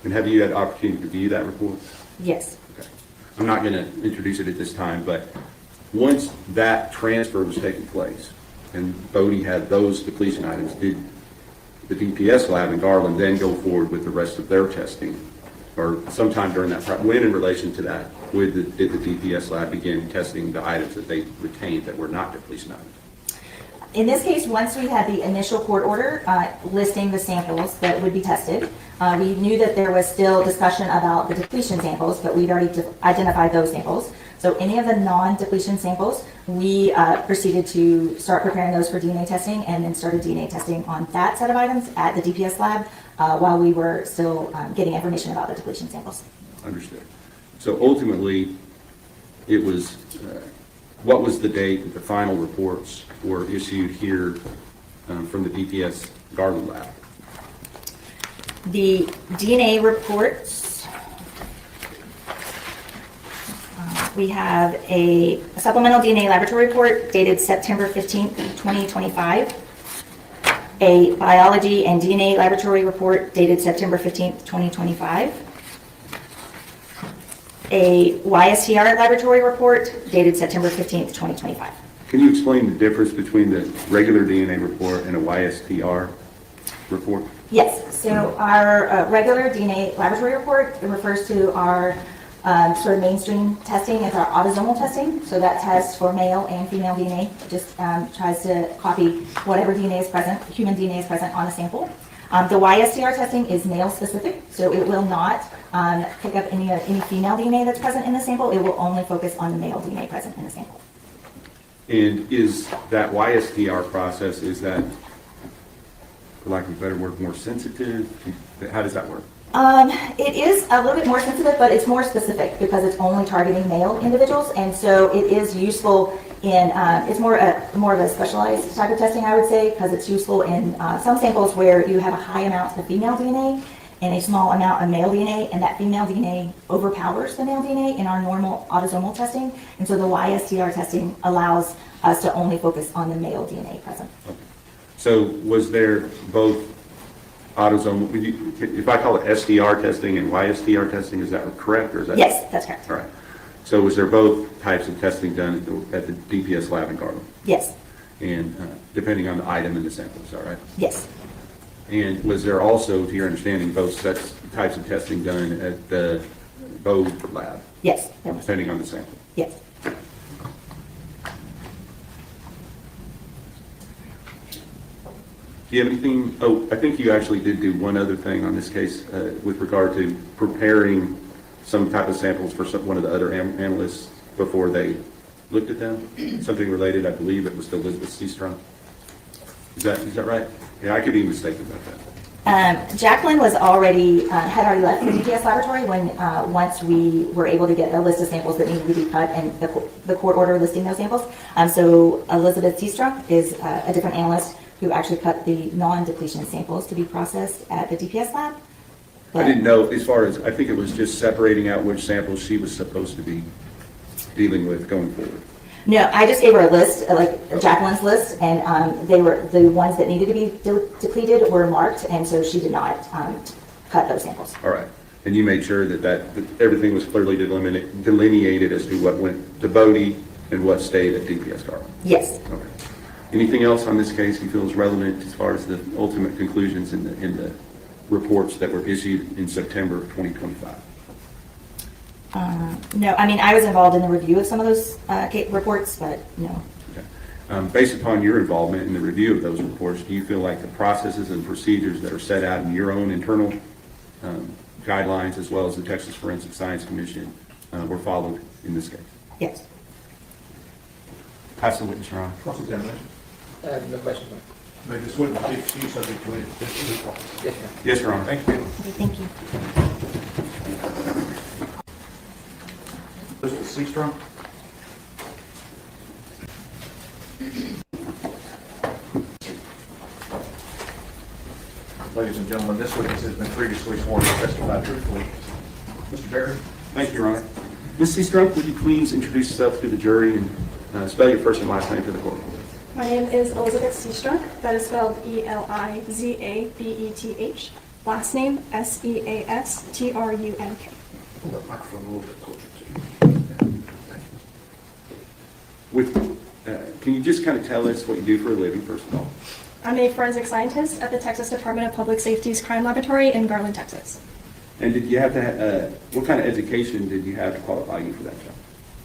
And have you had the opportunity to view that report? yes. Okay. I'm not going to introduce it at this time, but once that transfer was taking place and Bodie had those depletion items, did the DPS lab in Garland then go forward with the rest of their testing? Or sometime during that, when in relation to that, did the DPS lab begin testing the items that they retained that were not depletion items? In this case, once we had the initial court order listing the samples that would be tested, we knew that there was still discussion about the depletion samples, but we'd already identified those samples. So any of the non-depletion samples, we proceeded to start preparing those for DNA testing, and then started DNA testing on that set of items at the DPS lab while we were still getting information about the depletion samples. Understood. So ultimately, it was, what was the date that the final reports were issued here from the DPS Garland lab? The DNA reports, we have a supplemental DNA laboratory report dated September 15th, 2025, a biology and DNA laboratory report dated September 15th, 2025, a YSTR laboratory report dated September 15th, 2025. Can you explain the difference between the regular DNA report and a YSTR report? Yes, so our regular DNA laboratory report, it refers to our sort of mainstream testing. It's our autosomal testing, so that tests for male and female DNA. It just tries to copy whatever DNA is present, human DNA is present on a sample. The YSTR testing is male specific, so it will not pick up any female DNA that's present in the sample. It will only focus on the male DNA present in the sample. And is that YSTR process, is that, for lack of a better word, more sensitive? How does that work? It is a little bit more sensitive, but it's more specific because it's only targeting male individuals, and so it is useful in, it's more of a specialized type of testing, I would say, because it's useful in some samples where you have a high amount of female DNA and a small amount of male DNA, and that female DNA overpowers the male DNA in our normal autosomal testing, and so the YSTR testing allows us to only focus on the male DNA present. Okay. So was there both autosomal, if I call it STR testing and YSTR testing, is that correct, or is that? Yes, that's correct. All right. So was there both types of testing done at the DPS lab in Garland? Yes, And depending on the item in the sample, is that right? yes, And was there also, to your understanding, both types of testing done at the Bow lab, yes, there was. depending on the sample? Yes. Do you have anything, oh, I think you actually did do one other thing on this case with regard to preparing some type of samples for one of the other analysts before they looked at them? Something related, I believe it was to Elizabeth Seastrunk. Is that right? Yeah, I could be mistaken about that. Jacqueline was already, had already left the DPS laboratory when, once we were able to get a list of samples that needed to be cut and the court order listing those samples. So Elizabeth Seastrunk is a different analyst who actually cut the non-depletion samples to be processed at the DPS lab. I didn't know, as far as, I think it was just separating out which samples she was supposed to be dealing with going forward. No, I just gave her a list, like Jacqueline's list, and they were, the ones that needed to be depleted were marked, and so she did not cut those samples. All right. And you made sure that everything was clearly delineated as to what went to Bodie and what stayed at DPS Garland? Yes. Okay. Anything else on this case you feel is relevant as far as the ultimate conclusions in the reports that were issued in September of 2025? No, I mean, I was involved in the review of some of those reports, but no. Okay. Based upon your involvement in the review of those reports, do you feel like the processes and procedures that are set out in your own internal guidelines, as well as the Texas Forensic Science Commission, were followed in this case? Yes. Pass the witness, Your Honor. Cross-examination. No questions. May this witness be excused subject to any additional. Yes, sir. Yes, Your Honor. Thank you. Okay, thank you. Elizabeth Seastrunk. Ladies and gentlemen, this witness has been previously sworn to testify truthfully. Mr. Barry. Thank you, Your Honor. Ms. Seastrunk, would you please introduce yourself to the jury and spell your first and last name for the court? My name is Elizabeth Seastrunk. That is spelled Elizabeth. Last name Seastrunk. Hold that microphone a little bit closer to you. Can you just kind of tell us what you do for a living, first of all? I'm a forensic scientist at the Texas Department of Public Safety's Crime Laboratory in Garland, Texas. And did you have to, what kind of education did you have to qualify you for that job?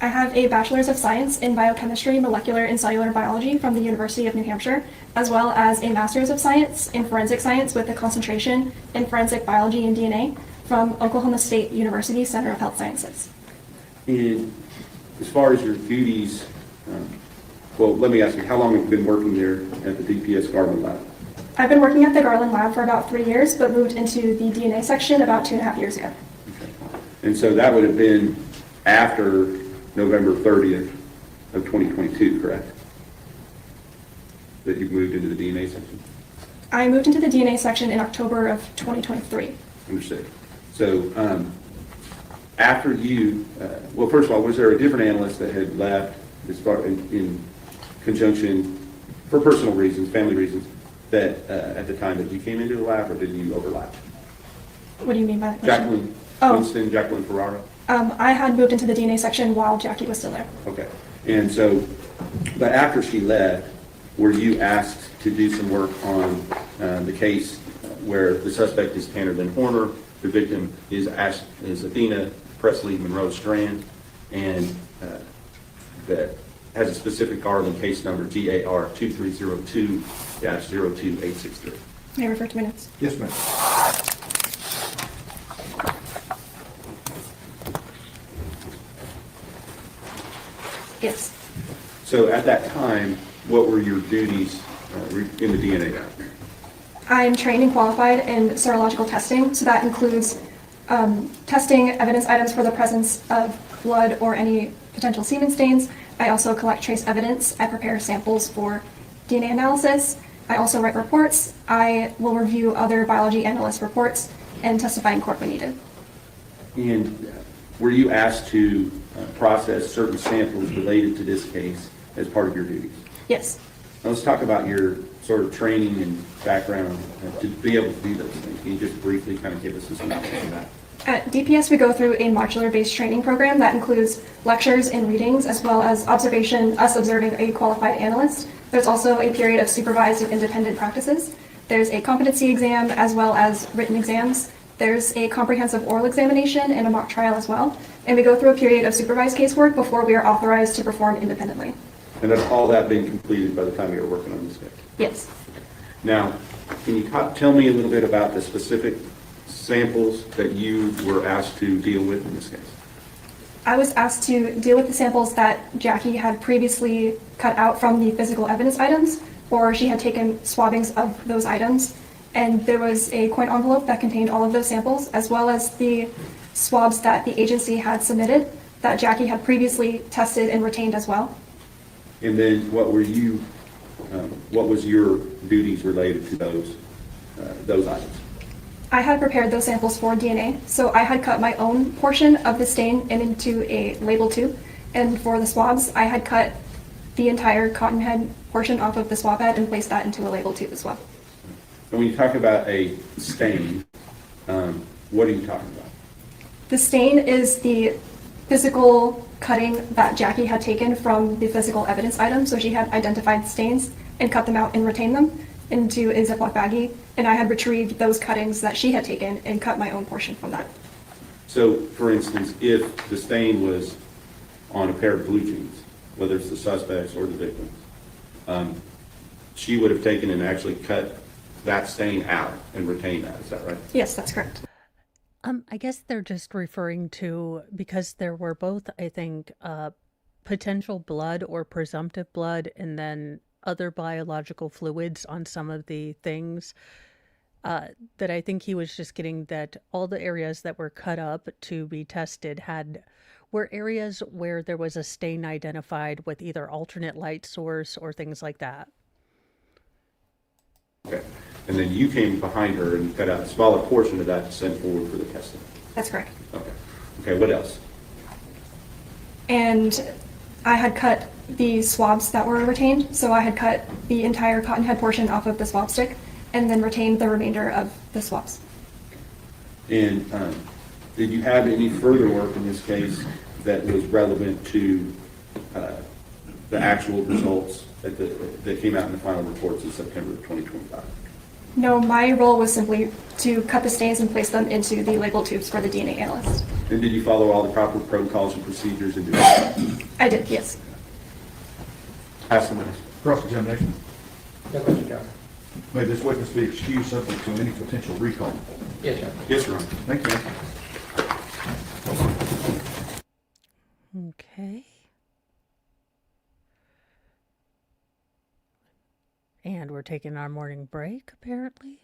I have a Bachelor's of Science in Biochemistry, Molecular, and Cellular Biology from the University of New Hampshire, as well as a Master's of Science in Forensic Science with a concentration in Forensic Biology and DNA from Oklahoma State University Center of Health Sciences. And as far as your duties, well, let me ask you, how long have you been working there at the DPS Garland Lab? I've been working at the Garland Lab for about 3 years, but moved into the DNA section about 2.5 years ago. Okay. And so that would have been after November 30th of 2022, correct? That you moved into the DNA section? I moved into the DNA section in October of 2023. Understood. So after you, well, first of all, was there a different analyst that had left as far in conjunction for personal reasons, family reasons, that at the time that you came into the lab, or did you overlap? What do you mean by that question? Jacqueline Winston, Jacqueline Ferrara? I had moved into the DNA section while Jackie was still there. Okay. And so, but after she left, were you asked to do some work on the case where the suspect is Tanner Lynn Horner, the victim is Athena Presley Monroe Strand, and that has a specific Garland case number GAR 2302-02863? May I refer to minutes? Yes, ma'am. Yes. So at that time, what were your duties in the DNA lab? I'm trained and qualified in serological testing, so that includes testing evidence items for the presence of blood or any potential semen stains. I also collect trace evidence. I prepare samples for DNA analysis. I also write reports. I will review other biology analyst reports and testify in court when needed. And were you asked to process certain samples related to this case as part of your duties? Yes. Now let's talk about your sort of training and background to be able to do those things. Can you just briefly kind of give us a synopsis of that? At DPS, we go through a modular-based training program that includes lectures and readings, as well as us observing a qualified analyst. There's also a period of supervised and independent practices. There's a competency exam, as well as written exams. There's a comprehensive oral examination and a mock trial as well. And we go through a period of supervised casework before we are authorized to perform independently. And that's all that being completed by the time you were working on this case? Yes. Now, can you tell me a little bit about the specific samples that you were asked to deal with in this case? I was asked to deal with the samples that Jackie had previously cut out from the physical evidence items, or she had taken swabbings of those items. And there was a coin envelope that contained all of those samples, as well as the swabs that the agency had submitted that Jackie had previously tested and retained as well. And then what was your duties related to those items? I had prepared those samples for DNA, so I had cut my own portion of the stain into a label tube. And for the swabs, I had cut the entire cotton head portion off of the swab head and placed that into a label tube as well. And when you talk about a stain, what are you talking about? The stain is the physical cutting that Jackie had taken from the physical evidence item. So she had identified stains and cut them out and retained them into a Ziploc baggie. And I had retrieved those cuttings that she had taken and cut my own portion from that. So, for instance, if the stain was on a pair of blue jeans, whether it's the suspects or the victims, she would have taken and actually cut that stain out and retained that. Is that right? Yes, that's correct. I guess they're just referring to, because there were both, I think, potential blood or presumptive blood and then other biological fluids on some of the things, that I think he was just getting that all the areas that were cut up to be tested were areas where there was a stain identified with either alternate light source or things like that. Okay. And then you came behind her and cut out a smaller portion of that to send forward for the testing. That's correct. Okay. Okay, what else? And I had cut the swabs that were retained. So I had cut the entire cotton head portion off of the swab stick and then retained the remainder of the swabs. And did you have any further work in this case that was relevant to the actual results that came out in the final reports in September of 2025? No, my role was simply to cut the stains and place them into the label tubes for the DNA analyst. And did you follow all the proper protocols and procedures in doing that? I did, yes. Ask the witness. Cross-examination. No question, Your Honor. May this witness be excused subject to any potential recall. Yes, Your Honor. Yes, Your Honor. Thank you. Okay. And we're taking our morning break, apparently.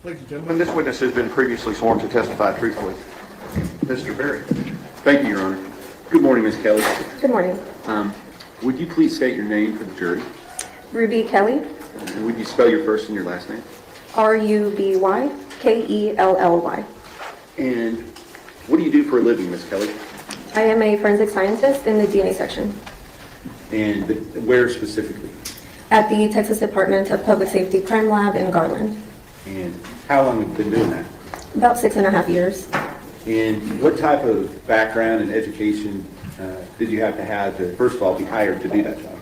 Ladies and gentlemen, this witness has been previously sworn to testify truthfully. Mr. Berry. Thank you, Your Honor. Good morning, Ms. Kelly. Good morning. Would you please state your name for the jury? Ruby Kelly, And would you spell your first and your last name? RUBY-KELLY. And what do you do for a living, Ms. Kelly? I am a forensic scientist in the DNA section And where specifically? at the Texas Department of Public Safety Crime Lab in Garland. And how long have you been doing that? About 6.5 years. And what type of background and education did you have to, first of all, be hired to do that job?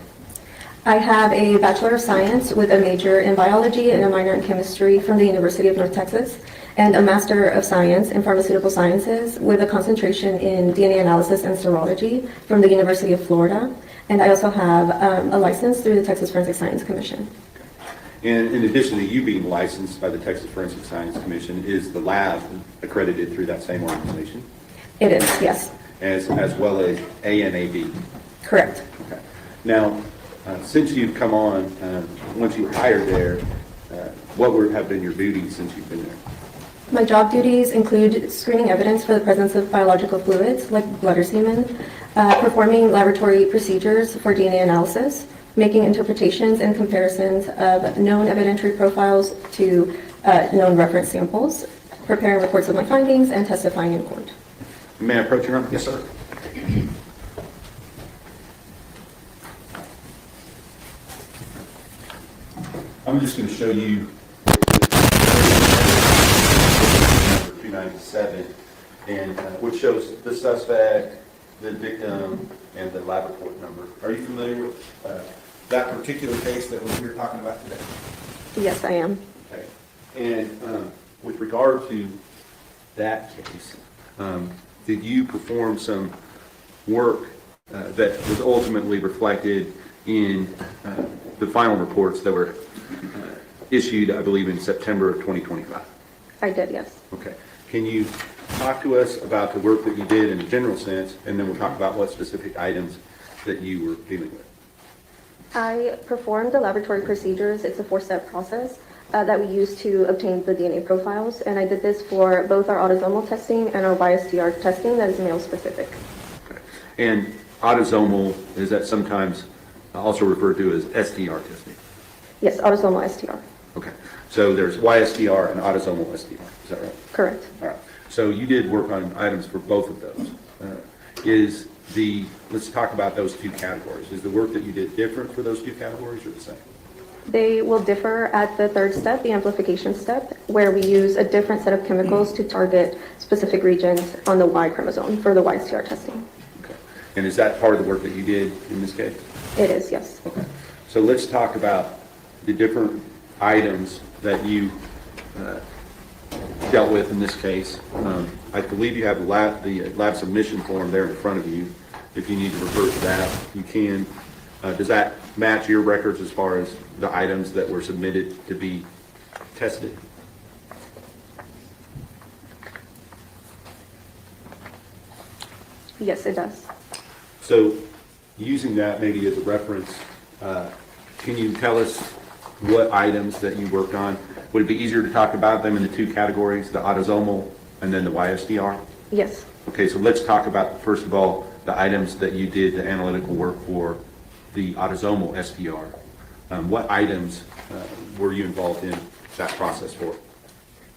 I have a Bachelor of Science with a major in biology and a minor in chemistry from the University of North Texas. and a Master of Science in Pharmaceutical Sciences with a concentration in DNA analysis and serology from the University of Florida. And I also have a license through the Texas Forensic Science Commission. And in addition to you being licensed by the Texas Forensic Science Commission, is the lab accredited through that same organization? It is, yes. As well as ANAB? Correct. Okay. Now, since you've come on, once you were hired there, what have been your duties since you've been there? My job duties include screening evidence for the presence of biological fluids like blood or semen, performing laboratory procedures for DNA analysis, making interpretations and comparisons of known evidentiary profiles to known reference samples, preparing reports of my findings, and testifying in court. May I approach your honor? Yes, sir. I'm just going to show you number 297, and which shows the suspect, the victim, and the lab report number. Are you familiar with that particular case that we're talking about today? Yes, I am. Okay. And with regard to that case, did you perform some work that was ultimately reflected in the final reports that were issued, I believe, in September of 2025? I did, yes. Okay. Can you talk to us about the work that you did in a general sense, and then we'll talk about what specific items that you were dealing with? I performed the laboratory procedures. It's a 4-step process that we use to obtain the DNA profiles, and I did this for both our autosomal testing and our YSDR testing that is male-specific. Okay. And autosomal, is that sometimes also referred to as STR testing? Yes, autosomal STR. Okay. So there's YSDR and autosomal STR, is that right? Correct. All right. So you did work on items for both of those. Let's talk about those two categories. Is the work that you did different for those two categories or the same? They will differ at the 3rd step, the amplification step, where we use a different set of chemicals to target specific regions on the Y chromosome for the YSTR testing. Okay. And is that part of the work that you did in this case? It is, yes. Okay. So let's talk about the different items that you dealt with in this case. I believe you have the lab submission form there in front of you. If you need to refer to that, you can. Does that match your records as far as the items that were submitted to be tested? Yes, it does. So using that maybe as a reference, can you tell us what items that you worked on? Would it be easier to talk about them in the two categories, the autosomal and then the YSDR? Yes. Okay, so let's talk about, first of all, the items that you did the analytical work for the autosomal STR. What items were you involved in that process for?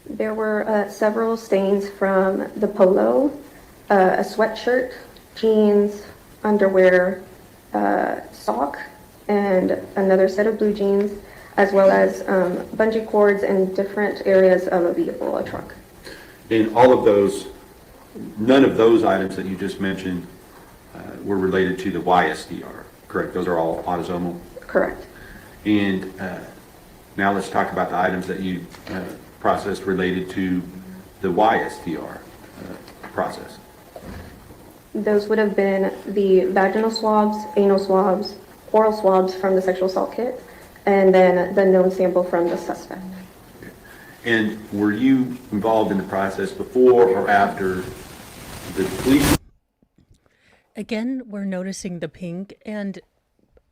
There were several stains from the polo, a sweatshirt, jeans, underwear, sock, and another set of blue jeans, as well as bungee cords in different areas of a vehicle, a truck. In all of those, none of those items that you just mentioned were related to the YSDR, correct? Those are all autosomal? Correct. And now let's talk about the items that you processed related to the YSDR process. Those would have been the vaginal swabs, anal swabs, oral swabs from the sexual assault kit, and then the known sample from the suspect. And were you involved in the process before or after the police? Again, we're noticing the pink, and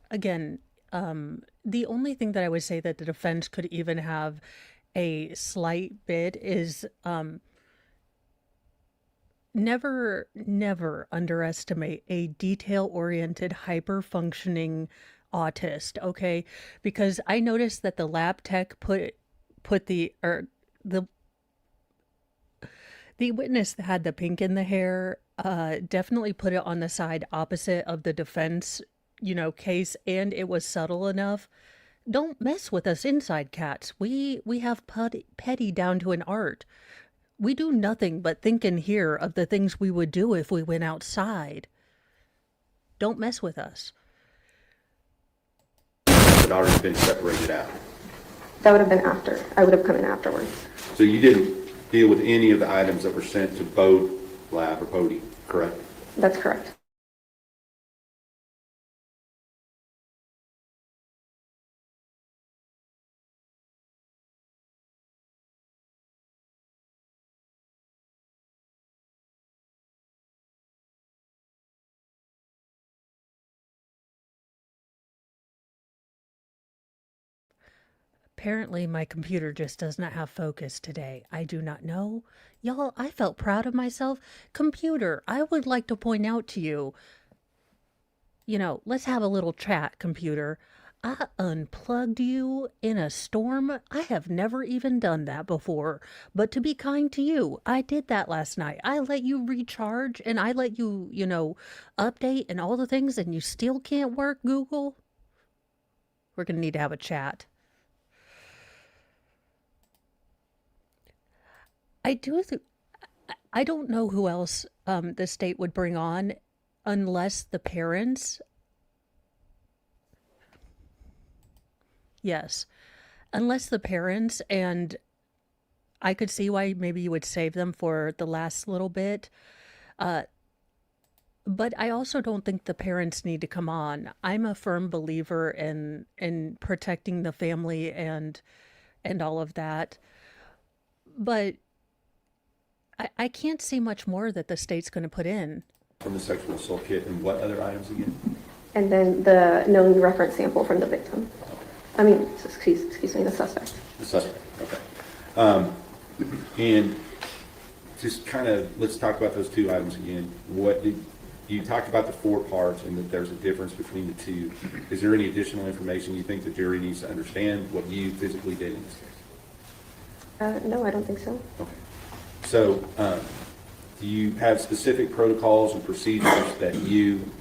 again, the only thing that I would say that the defense could even have a slight bit is never underestimate a detail-oriented, hyper-functioning autist, okay? Because I noticed that the lab tech put the witness that had the pink in the hair definitely put it on the side opposite of the defense, case, and it was subtle enough. Don't mess with us inside cats. We have petty down to an art. We do nothing but think in here of the things we would do if we went outside. Don't mess with us. Had already been separated out. That would have been after. I would have come in afterwards. So you didn't deal with any of the items that were sent to Bode Lab or Bode, correct? That's correct. Apparently, my computer just does not have focus today. I do not know. Y'all, I felt proud of myself. Computer, I would like to point out to you, let's have a little chat, computer. I unplugged you in a storm. I have never even done that before. But to be kind to you, I did that last night. I let you recharge and I let you, update and all the things, and you still can't work, Google? We're going to need to have a chat. I don't know who else the state would bring on unless the parents. Yes, unless the parents, and I could see why maybe you would save them for the last little bit. But I also don't think the parents need to come on. I'm a firm believer in protecting the family and all of that. But I can't see much more that the state's going to put in. From the sexual assault kit, and what other items again? And then the known reference sample from the victim. I mean, excuse me, the suspect. The suspect, okay. And just kind of, let's talk about those two items again. You talked about the 4 parts and that there's a difference between the two. Is there any additional information you think the jury needs to understand what you physically did in this case? No, I don't think so. Okay. So, do you have specific protocols and procedures that you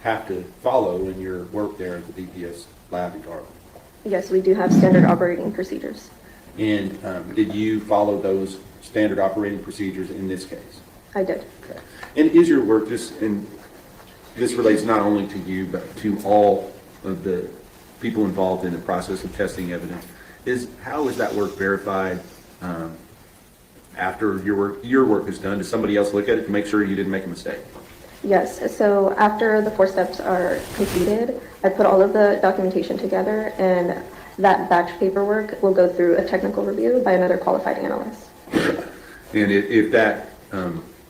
have to follow in your work there at the DPS lab department? Yes, we do have standard operating procedures. And did you follow those standard operating procedures in this case? I did. Okay. And is your work, this relates not only to you, but to all of the people involved in the process of testing evidence, how is that work verified after your work is done? Does somebody else look at it to make sure you didn't make a mistake? Yes, so after the 4 steps are completed, I put all of the documentation together, and that batch paperwork will go through a technical review by another qualified analyst. And if that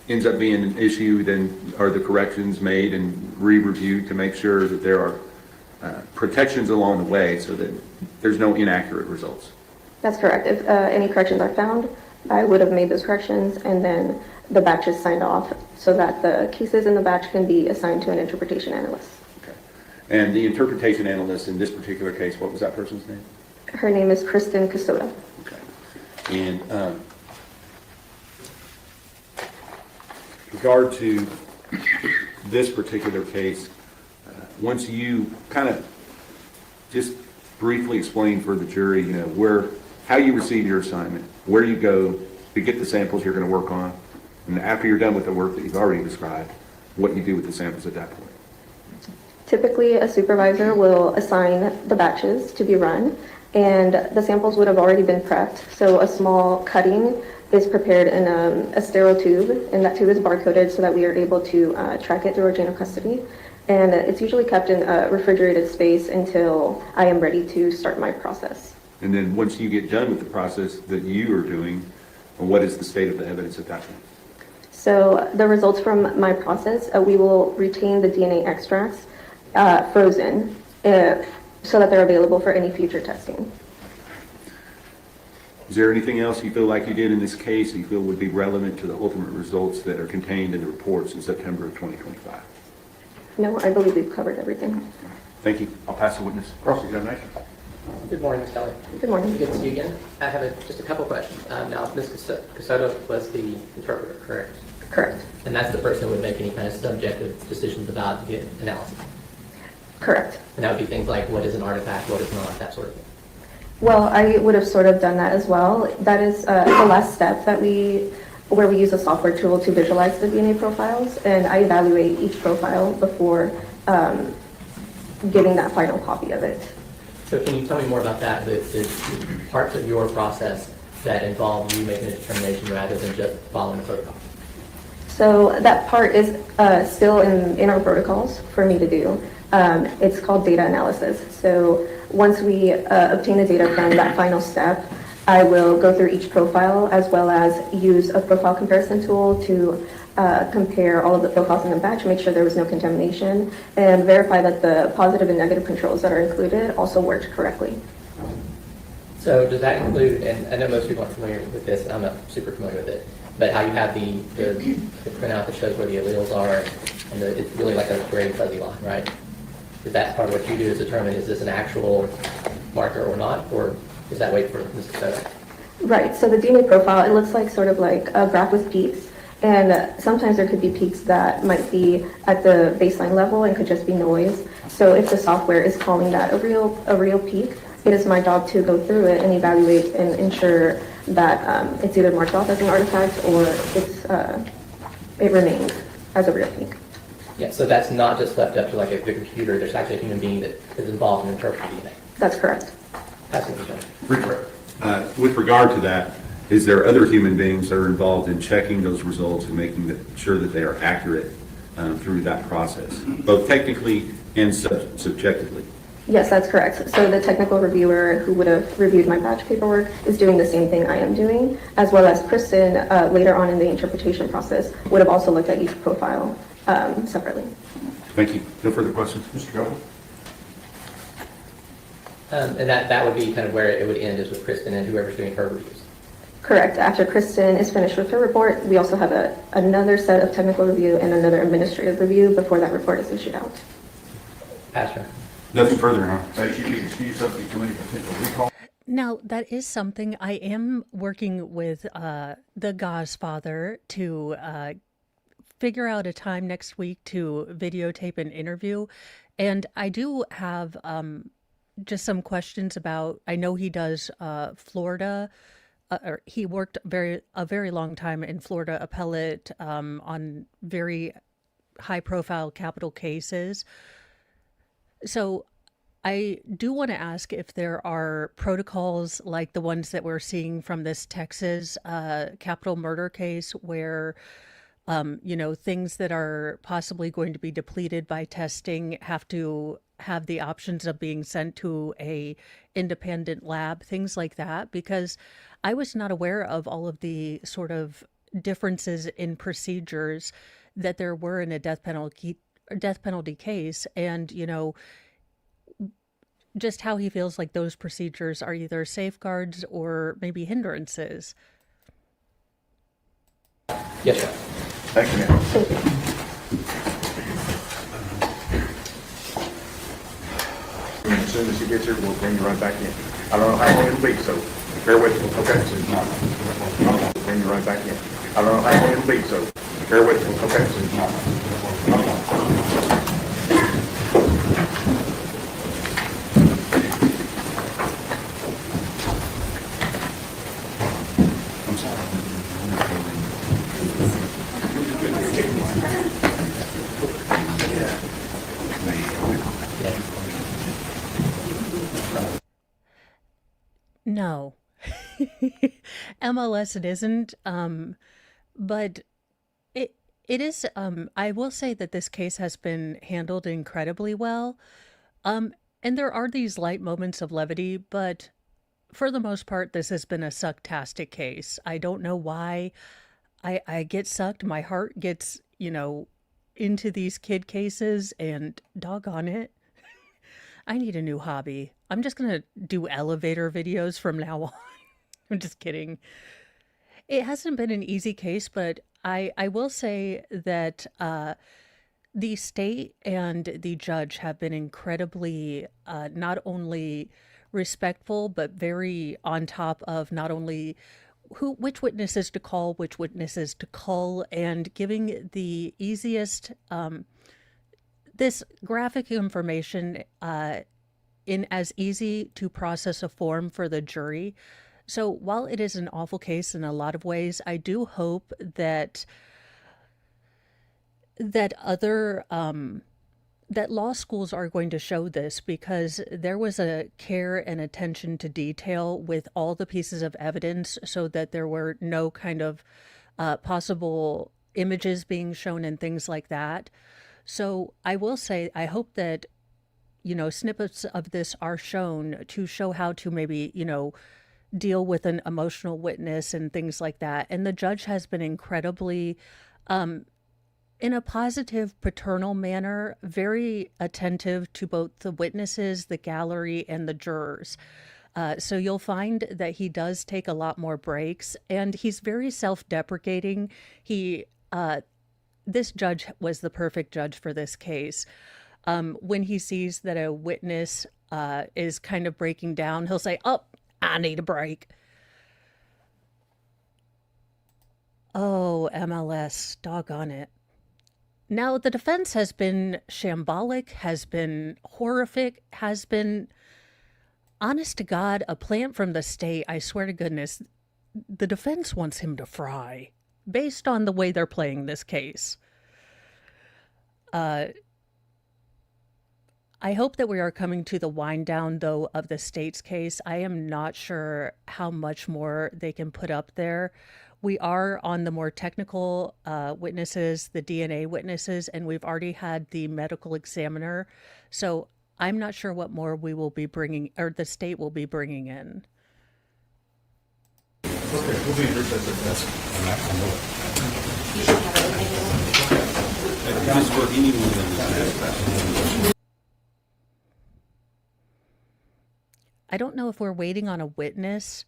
ends up being an issue, then are the corrections made and re-reviewed to make sure that there are protections along the way so that there's no inaccurate results? That's correct. If any corrections are found, I would have made those corrections, and then the batch is signed off so that the cases in the batch can be assigned to an interpretation analyst. Okay. And the interpretation analyst in this particular case, what was that person's name? Her name is Kristen Casoda. Okay. And regard to this particular case, once you kind of just briefly explain for the jury, how you receive your assignment, where you go to get the samples you're going to work on, and after you're done with the work that you've already described, what you do with the samples at that point. Typically, a supervisor will assign the batches to be run, and the samples would have already been prepped. So a small cutting is prepared in a sterile tube, and that tube is barcoded so that we are able to track it through our chain of custody. And it's usually kept in a refrigerated space until I am ready to start my process. And then once you get done with the process that you are doing, what is the state of the evidence at that point? So the results from my process, we will retain the DNA extracts frozen so that they're available for any future testing. Is there anything else you feel like you did in this case you feel would be relevant to the ultimate results that are contained in the reports in September of 2025? No, I believe we've covered everything. Thank you. I'll pass the witness. Cross-examination. Good morning, Ms. Kelly. Good morning. Good to see you again. I have just a couple questions. Now, Ms. Casoda was the interpreter, correct? Correct. And that's the person who would make any kind of subjective decisions about the analysis? Correct. And that would be things like what is an artifact, what is not, that sort of thing? Well, I would have sort of done that as well. That is the last step where we use a software tool to visualize the DNA profiles, and I evaluate each profile before getting that final copy of it. So can you tell me more about that, the parts of your process that involve you making a determination rather than just following the protocol? So that part is still in our protocols for me to do. It's called data analysis. So once we obtain the data from that final step, I will go through each profile as well as use a profile comparison tool to compare all of the profiles in the batch, make sure there was no contamination, and verify that the positive and negative controls that are included also worked correctly. So does that include, and I know most people aren't familiar with this, I'm not super familiar with it, but how you have the printout that shows where the alleles are, and it's really like a gray fuzzy line, right? Is that part of what you do is determine is this an actual marker or not, or is that wait for this to set up? Right, so the DNA profile, it looks like sort of like a graph with peaks, and sometimes there could be peaks that might be at the baseline level and could just be noise. So if the software is calling that a real peak, it is my job to go through it and evaluate and ensure that it's either marked off as an artifact or it remains as a real peak. Yeah, so that's not just left up to like a computer, there's actually a human being that is involved in interpreting DNA. That's correct. That's what you're saying. With regard to that, is there other human beings that are involved in checking those results and making sure that they are accurate through that process, both technically and subjectively? Yes, that's correct. So the technical reviewer who would have reviewed my batch paperwork is doing the same thing I am doing, as well as Kristen later on in the interpretation process would have also looked at each profile separately. Thank you. No further questions? Mr. Goble? And that would be kind of where it would end, is with Kristen and whoever's doing her reviews. Correct. After Kristen is finished with her report, we also have another set of technical review and another administrative review before that report is issued out. Pastor. Nothing further, Your Honor. HEP subject to any potential recall. Now, that is something I am working with the Godfather to figure out a time next week to videotape an interview. And I do have just some questions about, I know he does Florida, or he worked a very long time in Florida appellate on very high profile capital cases. So I do want to ask if there are protocols like the ones that we're seeing from this Texas capital murder case where, things that are possibly going to be depleted by testing have to have the options of being sent to a independent lab, things like that, because I was not aware of all of the sort of differences in procedures that there were in a death penalty case, and just how he feels like those procedures are either safeguards or maybe hindrances. Yes, sir. Thank you, ma'am. And as soon as he gets here, we'll bring you right back in. I don't know how long it'll be, so bear with me, okay? We'll bring you right back in. I don't know how long it'll be, so bear with me, okay? No. MLS it isn't, but it is, I will say that this case has been handled incredibly well, and there are these light moments of levity, but for the most part, this has been a sucktastic case. I don't know why I get sucked. My heart gets, into these kid cases, and doggone it, I need a new hobby. I'm just going to do elevator videos from now on. I'm just kidding. It hasn't been an easy case, but I will say that the state and the judge have been incredibly not only respectful, but very on top of not only which witnesses to call, which witnesses to cull, and giving the easiest this graphic information in as easy to process a form for the jury. So while it is an awful case in a lot of ways, I do hope that other that law schools are going to show this because there was a care and attention to detail with all the pieces of evidence so that there were no kind of possible images being shown and things like that. So I will say, I hope that, snippets of this are shown to show how to maybe, deal with an emotional witness and things like that. And the judge has been incredibly, in a positive, paternal manner, very attentive to both the witnesses, the gallery, and the jurors. So you'll find that he does take a lot more breaks, and he's very self-deprecating. This judge was the perfect judge for this case. When he sees that a witness is kind of breaking down, he'll say, "Oh, I need a break." Oh, MLS, doggone it. Now, the defense has been shambolic, has been horrific, has been, honest to God, a plant from the state. I swear to goodness, the defense wants him to fry based on the way they're playing this case. I hope that we are coming to the wind down, though, of the state's case. I am not sure how much more they can put up there. We are on the more technical witnesses, the DNA witnesses, and we've already had the medical examiner. So I'm not sure what more we will be bringing, or the state will be bringing in. Okay, we'll be in recess at that. Just for anyone. I don't know if we're waiting on a witness.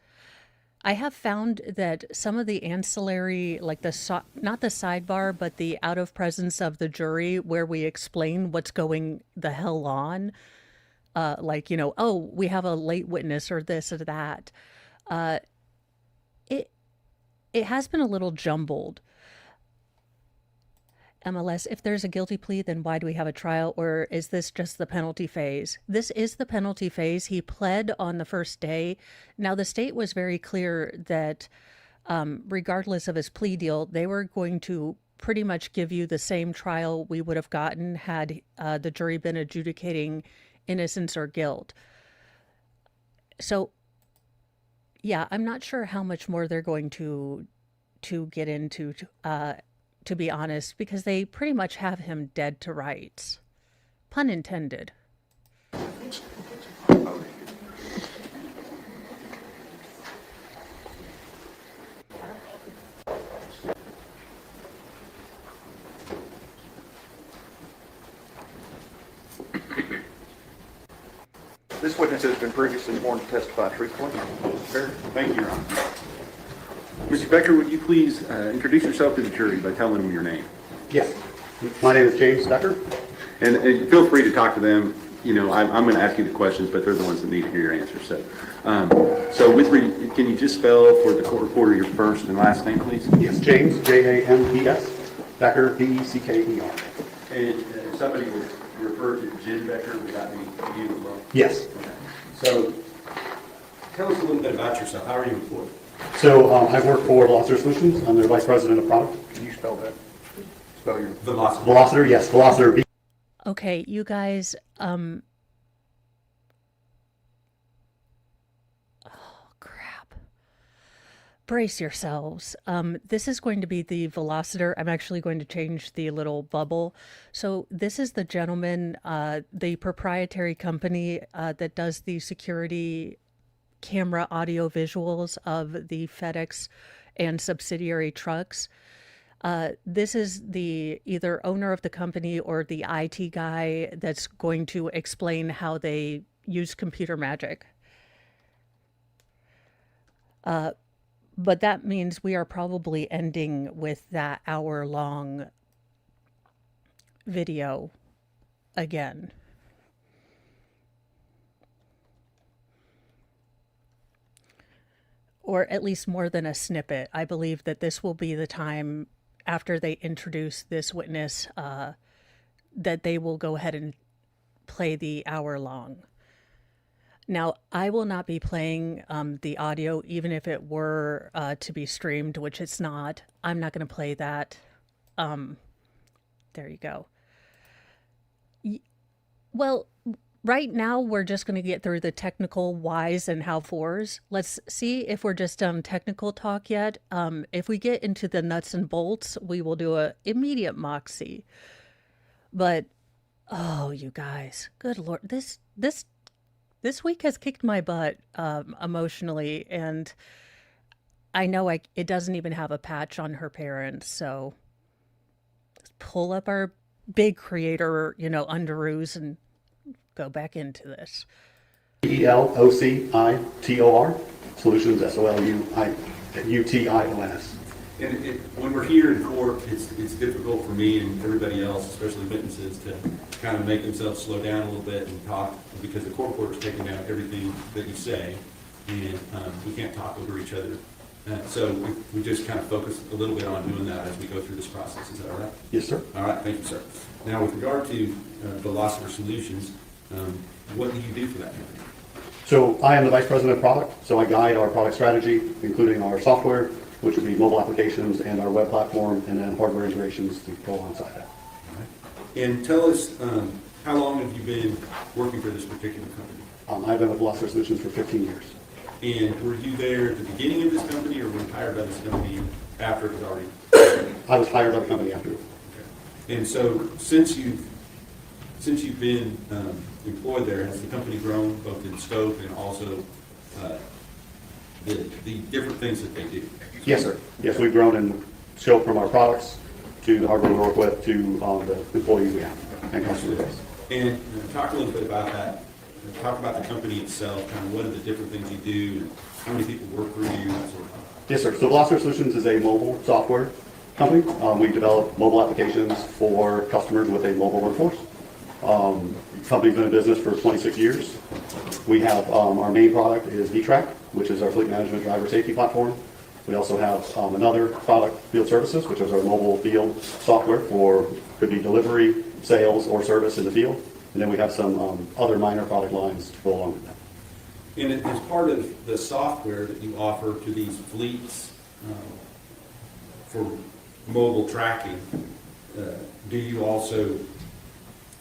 I have found that some of the ancillary, like not the sidebar, but the out of presence of the jury, where we explain what's going the hell on, like, oh, we have a late witness or this or that. It has been a little jumbled. MLS, if there's a guilty plea, then why do we have a trial? Or is this just the penalty phase? This is the penalty phase. He pled on the first day. Now, the state was very clear that regardless of his plea deal, they were going to pretty much give you the same trial we would have gotten had the jury been adjudicating innocence or guilt. So, yeah, I'm not sure how much more they're going to get into, to be honest, because they pretty much have him dead to rights. Pun intended. This witness has been previously sworn to testify truthfully. Thank you, Your Honor. Mr. Becker, would you please introduce yourself to the jury by telling them your name? Yes. My name is James Becker. And feel free to talk to them. I'm going to ask you the questions, but they're the ones that need to hear your answers. Can you just spell for the court reporter your first and last name, please? Yes, James, James, Becker, Becker. And somebody would refer to Jim Becker without me you as well? Yes. Okay. So tell us a little bit about yourself. How are you employed? So I work for Velociter Solutions. I'm their Vice President of Product. Can you spell that? Spell your Velocity. Velociter, yes, Velociter. Okay, you guys, oh, crap. Brace yourselves. This is going to be the Velociter. I'm actually going to change the little bubble. So this is the gentleman, the proprietary company that does the security camera audio visuals of the FedEx and subsidiary trucks. This is the either owner of the company or the IT guy that's going to explain how they use computer magic. But that means we are probably ending with that hour-long video again. Or at least more than a snippet. I believe that this will be the time after they introduce this witness that they will go ahead and play the hour long. Now, I will not be playing the audio, even if it were to be streamed, which it's not. I'm not going to play that. There you go. Well, right now we're just going to get through the technical whys and how fors. Let's see if we're just done technical talk yet. If we get into the nuts and bolts, we will do a immediate moxie. But oh, you guys, good lord, this week has kicked my butt emotionally, and I know it doesn't even have a patch on her parents, so let's pull up our big creator, underoos and go back into this. ELOCITOR, Solutions, SOLUTIONS. And when we're here in court, it's difficult for me and everybody else, especially witnesses, to kind of make themselves slow down a little bit and talk, because the court reporter's taking down everything that you say, and we can't talk over each other. So we just kind of focus a little bit on doing that as we go through this process. Is that all right? Yes, sir. All right, thank you, sir. Now, with regard to Velocity Solutions, what do you do for that company? So I am the Vice President of Product, so I guide our product strategy, including our software, which would be mobile applications and our web platform, and then hardware integrations to go alongside that. All right. And tell us, how long have you been working for this particular company? I've been with Velocity Solutions for 15 years. And were you there at the beginning of this company, or were you hired by this company after it was already? I was hired by the company after. Okay. And so since you've been employed there, has the company grown both in scope and also the different things that they do? Yes, sir. Yes, we've grown in scope from our products to the hardware we work with to the employees we have and customer base. And talk a little bit about that. Talk about the company itself, kind of what are the different things you do, and how many people work for you, that sort of thing. Yes, sir. So Velocity Solutions is a mobile software company. We develop mobile applications for customers with a mobile workforce. The company's been in business for 26 years. We have our main product is VTrack, which is our fleet management driver safety platform. We also have another product, Field Services, which is our mobile field software for, could be delivery, sales, or service in the field. And then we have some other minor product lines to go along with that. And as part of the software that you offer to these fleets for mobile tracking, do you also,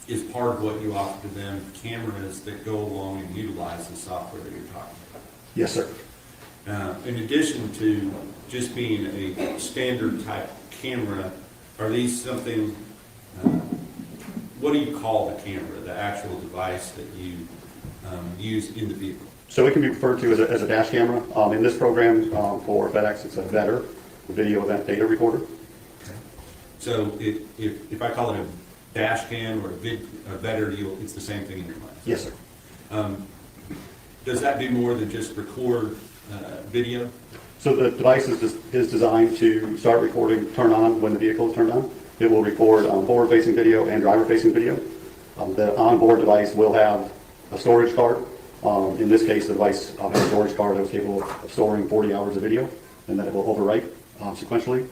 is part of what you offer to them, cameras that go along and utilize the software that you're talking about? Yes, sir. In addition to just being a standard type camera, are these something, what do you call the camera, the actual device that you use in the vehicle? So it can be referred to as a dash camera. In this program for FedEx, it's a VEDR, video event data recorder. Okay. So if I call it a dash cam or a VEDR, it's the same thing in your mind? Yes, sir. Does that do more than just record video? So the device is designed to start recording, turn on when the vehicle is turned on. It will record forward-facing video and driver-facing video. The onboard device will have a storage card. In this case, the device has a storage card that is capable of storing 40 hours of video, and then it will overwrite sequentially.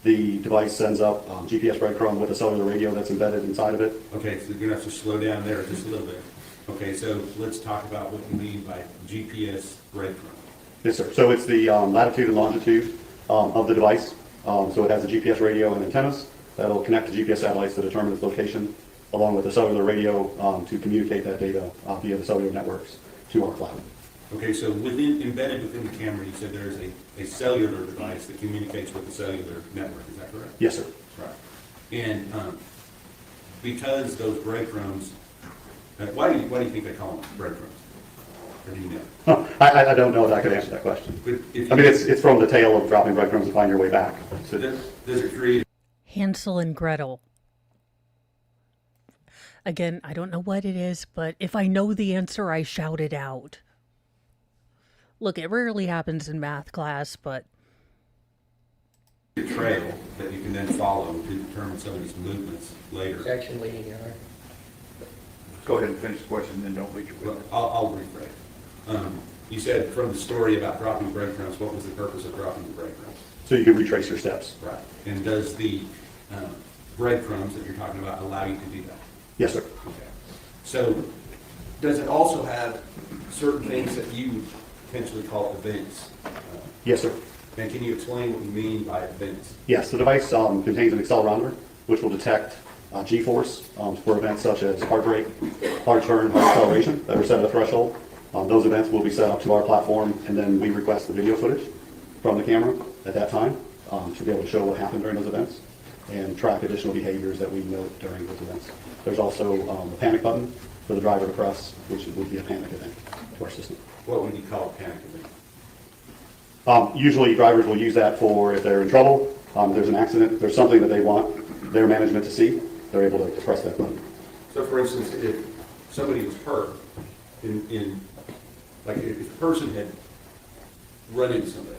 The device sends up GPS breadcrumb with a cellular radio that's embedded inside of it. Okay, so you're going to have to slow down there just a little bit. Okay, so let's talk about what you mean by GPS breadcrumb. Yes, sir. So it's the latitude and longitude of the device. So it has a GPS radio and antennas that will connect to GPS satellites to determine its location, along with a cellular radio to communicate that data via the cellular networks to our cloud. Okay, so embedded within the camera, you said there is a cellular device that communicates with the cellular network. Is that correct? Yes, sir. Right. And because those breadcrumbs, why do you think they call them breadcrumbs? Or do you know? I don't know that I could answer that question. I mean, it's from the tale of dropping breadcrumbs to find your way back. So does it create Hansel and Gretel. Again, I don't know what it is, but if I know the answer, I shout it out. Look, it rarely happens in math class, but a trail that you can then follow to determine somebody's movements later? Section leading yard. Go ahead and finish the question, and then don't leave your Well, witness. I'll rephrase. You said from the story about dropping breadcrumbs, what was the purpose of dropping the breadcrumbs? so you can retrace your steps. Right. And does the breadcrumbs that you're talking about allow you to do that? Yes, sir. Okay. So does it also have certain things that you potentially call events? Yes, sir. And can you explain what you mean by events? Yes, the device contains an accelerometer, which will detect G-force for events such as heart rate, heart turn, heart acceleration that are set at a threshold. Those events will be set up to our platform, and then we request the video footage from the camera at that time to be able to show what happened during those events and track additional behaviors that we note during those events. There's also a panic button for the driver to press, which would be a panic event to our system. What would you call a panic event? Usually drivers will use that for if they're in trouble, there's an accident, there's something that they want their management to see, they're able to press that button. So for instance, if somebody was hurt like if a person had run into somebody,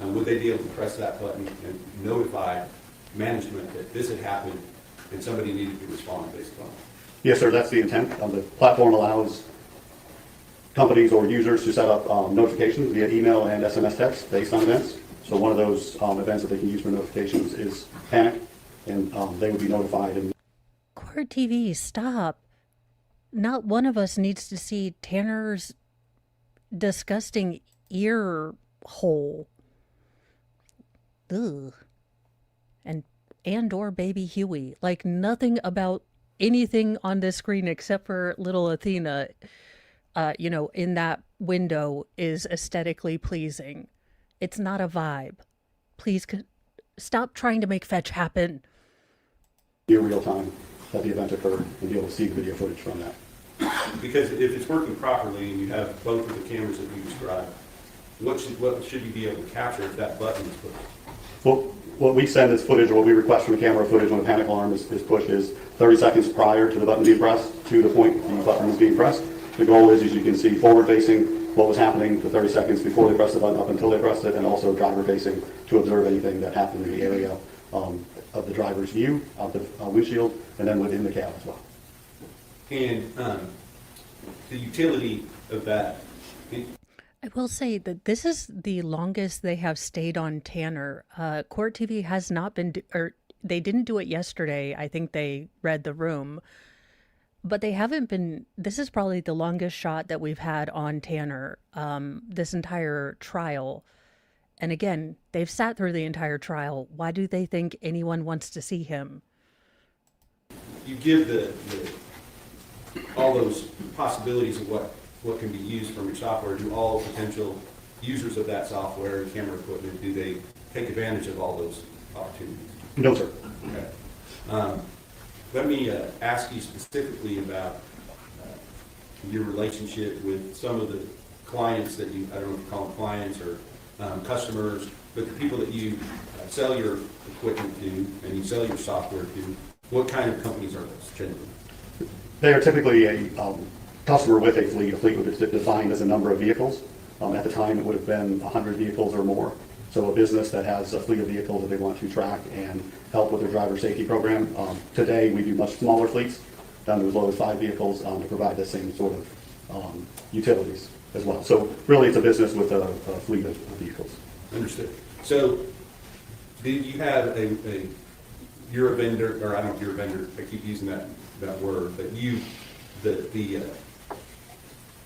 would they be able to press that button and notify management that this had happened and somebody needed to respond based on it? Yes, sir, that's the intent. The platform allows companies or users to set up notifications via email and SMS text based on events. So one of those events that they can use for notifications is panic, and they would be notified. And Court TV, stop. Not one of us needs to see Tanner's disgusting ear hole. Ugh. And or baby Huey. Like, nothing about anything on this screen except for little Athena, in that window is aesthetically pleasing. It's not a vibe. Please stop trying to make fetch happen. near real time that the event occurred and be able to see the video footage from that. Because if it's working properly and you have both of the cameras that you described, what should you be able to capture if that button is pushed? Well, what we send as footage, or what we request from the camera footage when the panic alarm is pushed, is 30 seconds prior to the button being pressed to the point the button is being pressed. The goal is, as you can see, forward facing what was happening for 30 seconds before they pressed the button up until they pressed it, and also driver facing to observe anything that happened in the area of the driver's view, of the windshield, and then within the cab as well. And the utility of that. I will say that this is the longest they have stayed on Tanner. Court TV has not been, or they didn't do it yesterday. I think they read the room. But they haven't been, this is probably the longest shot that we've had on Tanner this entire trial. And again, they've sat through the entire trial. Why do they think anyone wants to see him? You give all those possibilities of what can be used from your software. Do all potential users of that software and camera equipment, do they take advantage of all those opportunities? No, sir. Okay. Let me ask you specifically about your relationship with some of the clients that you, I don't know if you call them clients or customers, but the people that you sell your equipment to and you sell your software to. What kind of companies are those generally? They are typically a customer with a fleet. A fleet would be defined as a number of vehicles. At the time, it would have been 100 vehicles or more. So a business that has a fleet of vehicles that they want to track and help with their driver safety program. Today, we do much smaller fleets, down to as low as 5 vehicles, to provide the same sort of utilities as well. So really, it's a business with a fleet of vehicles. Understood. So do you have you're a vendor, or I don't know if you're a vendor, I keep using that word, but you,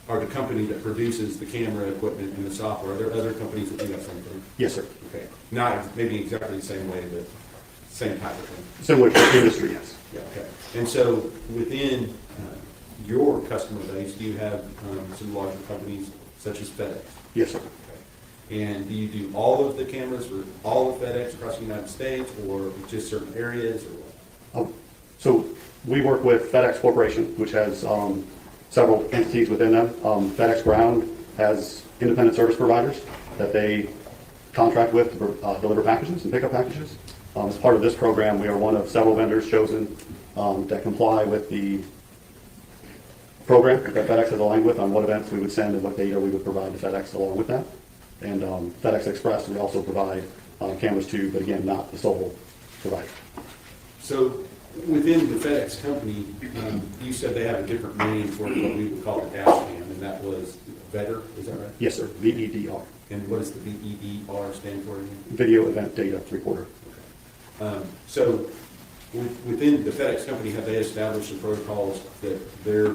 are the company that produces the camera equipment and the software. Are there other companies that do that same thing? Yes, sir. Okay. Not maybe exactly the same way, but same type of thing. Similar to industry, yes. Yeah, okay. And so within your customer base, do you have some larger companies such as FedEx? Yes, sir. Okay. And do you do all of the cameras for all of FedEx across the United States, or just certain areas, or what? So we work with FedEx Corporation, which has several entities within them. FedEx Ground has independent service providers that they contract with to deliver packages and pick up packages. As part of this program, we are one of several vendors chosen that comply with the program that FedEx has aligned with on what events we would send and what data we would provide to FedEx along with that. And FedEx Express, we also provide cameras to, but again, not the sole provider. So within the FedEx company, you said they have a different name for what we would call a dash cam, and that was VEDR, is that right? Yes, sir. VEDR. And what does the VEDR stand for again? Video Event Data Recorder. Okay. So within the FedEx company, have they established the protocols that their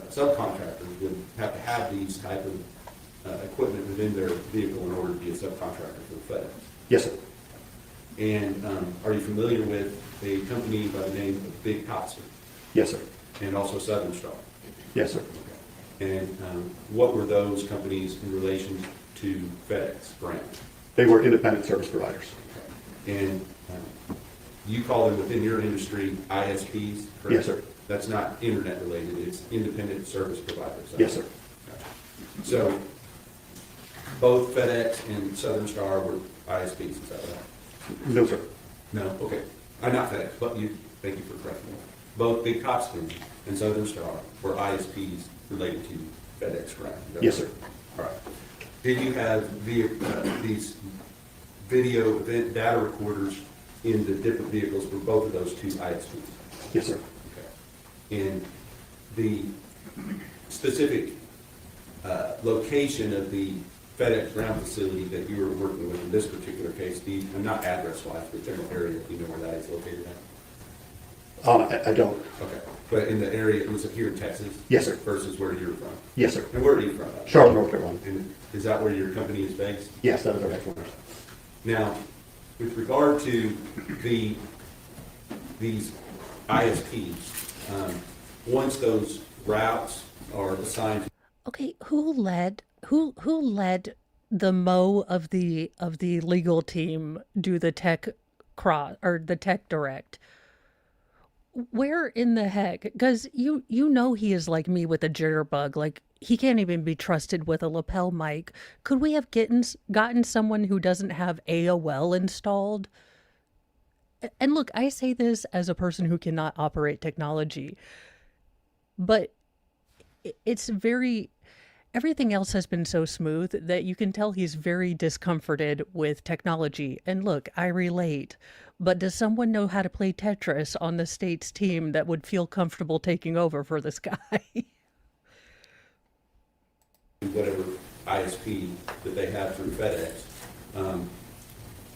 subcontractors would have to have these type of equipment within their vehicle in order to be a subcontractor for FedEx? Yes, sir. And are you familiar with a company by the name of Big Copster Yes, sir. and also Southern Star? Yes, sir. And what were those companies in relation to FedEx brand? They were independent service providers. And you call them within your industry ISPs, correct? Yes, sir. That's not internet related, it's independent service providers. Yes, sir. So both FedEx and Southern Star were ISPs, is that right? No, sir. No, okay. Not FedEx, but you, thank you for correcting me. Both Big Copster and Southern Star were ISPs related to FedEx, correct? Yes, sir. All right. Did you have these video event data recorders in the different vehicles for both of those two ISPs? Yes, sir. Okay. And the specific location of the FedEx ground facility that you were working with in this particular case, not address-wise, but general area, do you know where that is located at? I don't. Okay. But in the area, was it here in Texas? Yes, sir. Versus where you're from? Yes, sir. And where are you from? Charlotte, North Carolina. And is that where your company is based? Yes, that is our headquarters. Now, with regard to these ISPs, once those routes are assigned to Okay, who led the Mo of the legal team do the tech cross or the tech direct? Where in the heck? Because you know he is like me with a jitterbug. Like he can't even be trusted with a lapel mic. Could we have gotten someone who doesn't have AOL installed? And look, I say this as a person who cannot operate technology, but it's everything else has been so smooth that you can tell he's very discomforted with technology. And look, I relate. But does someone know how to play Tetris on the state's team that would feel comfortable taking over for this guy? whatever ISP that they have through FedEx,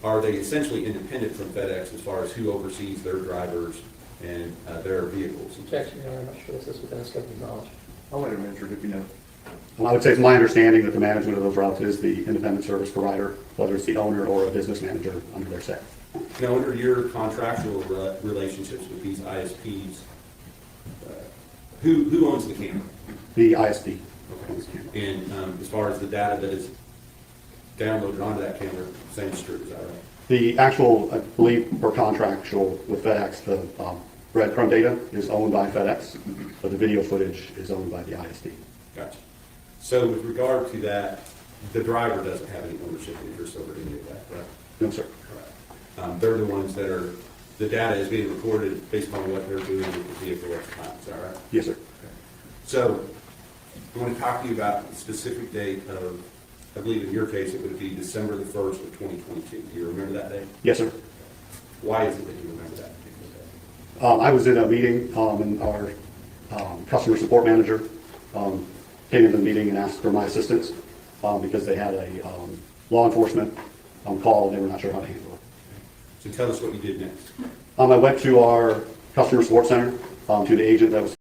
are they essentially independent from FedEx as far as who oversees their drivers and their vehicles? Objection, Your Honor, I'm not sure this is within the scope of knowledge. I'll let him answer it if you know. Well, I would say it's my understanding that the management of those routes is the independent service provider, whether it's the owner or a business manager under their say. Now, under your contractual relationships with these ISPs, who owns the camera? The ISP. Okay. And as far as the data that is downloaded onto that camera, same as true, is that right? The actual, I believe, per contractual with FedEx, the breadcrumb data is owned by FedEx, but the video footage is owned by the ISP. Gotcha. So with regard to that, the driver doesn't have any ownership interest over any of that, right? No, sir. They're the ones that are, the data is being recorded based on what they're doing with the vehicle at the time, is that right? Yes, sir. Okay. So I want to talk to you about the specific date of, I believe in your case, it would be December the 1st of 2022. Do you remember that date? Yes, sir. Why is it that you remember that particular date? I was in a meeting, and our customer support manager came into the meeting and asked for my assistance because they had a law enforcement call and they were not sure how to handle it. So tell us what you did next. I went to our customer support center, to the agent that was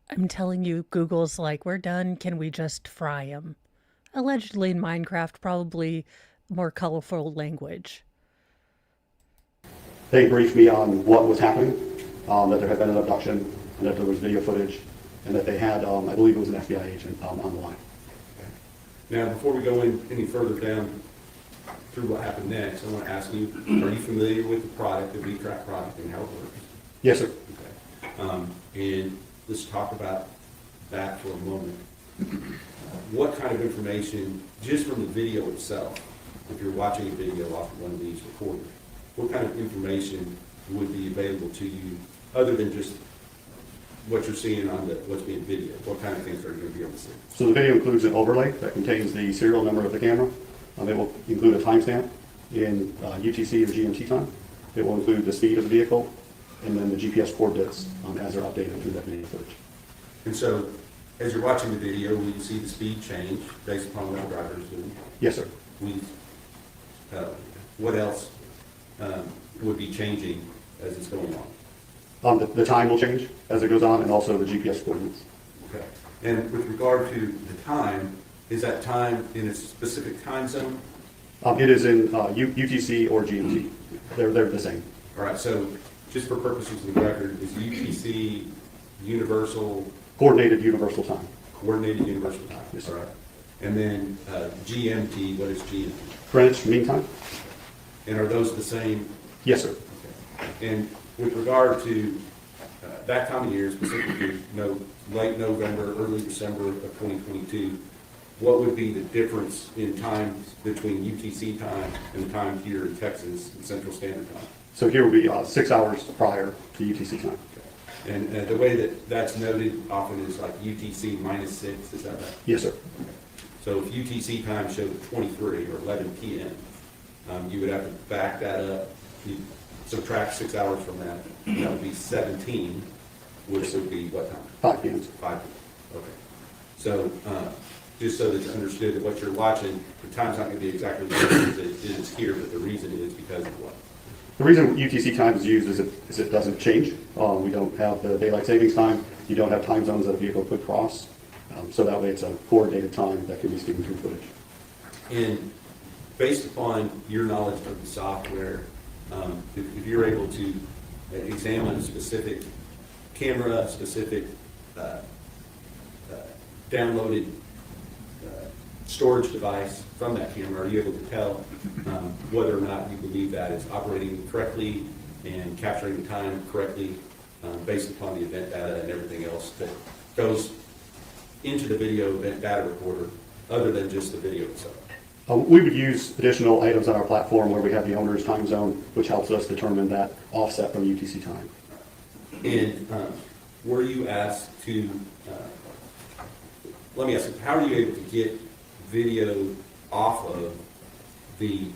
I'm telling you, Google's like, we're done. Can we just fry them? Allegedly in Minecraft, probably more colorful language. They briefed me on what was happening, that there had been an abduction, and that there was video footage, and that they had, I believe it was an FBI agent on the line. Now, before we go in any further down through what happened next, I want to ask you, are you familiar with the product, the V-Track product, and how it works? Yes, sir. Okay. And let's talk about that for a moment. What kind of information, just from the video itself, if you're watching a video off of one of these recorders, what kind of information would be available to you other than just what you're seeing on what's being videoed? What kind of things are you going to be able to see? So the video includes an overlay that contains the serial number of the camera. It will include a timestamp in UTC or GMT time. It will include the speed of the vehicle, and then the GPS coordinates as they're updated through that video footage. And so, as you're watching the video, we see the speed change based upon what the driver is doing. Yes, sir. What else would be changing as it's going on? The time will change as it goes on, and also the GPS coordinates. Okay. And with regard to the time, is that time in a specific time zone? It is in UTC or GMT. They're the same. All right, so just for purposes of the record, is UTC universal, Coordinated universal time. coordinated universal time? Yes, sir. All right. And then GMT, what is GMT? Greenwich Mean Time? And are those the same? Yes, sir. Okay. And with regard to that time of year, specifically, late November, early December of 2022, what would be the difference in time between UTC time and the time here in Texas, in Central Standard Time? So here will be 6 hours prior to UTC time. And the way that that's noted often is like UTC -6, is that right? Yes, sir. So if UTC time showed 23 or 11 p.m., you would have to back that up. You subtract 6 hours from that, that would be 17, which would be what time? 5 p.m. 5 p.m. Okay. So just so that it's understood that what you're watching, the time's not going to be exactly the same as it is here, but the reason is because of what? The reason UTC time is used is it doesn't change. We don't have the daylight savings time. You don't have time zones that a vehicle could cross. So that way it's a coordinated time that can be seen through footage. And based upon your knowledge of the software, if you're able to examine a specific camera, specific downloaded storage device from that camera, are you able to tell whether or not you believe that is operating correctly and capturing the time correctly based upon the event data and everything else that goes into the video event data recorder other than just the video itself? We would use additional items on our platform where we have the owner's time zone, which helps us determine that offset from UTC time. And were you asked to, let me ask you, how are you able to get video off of the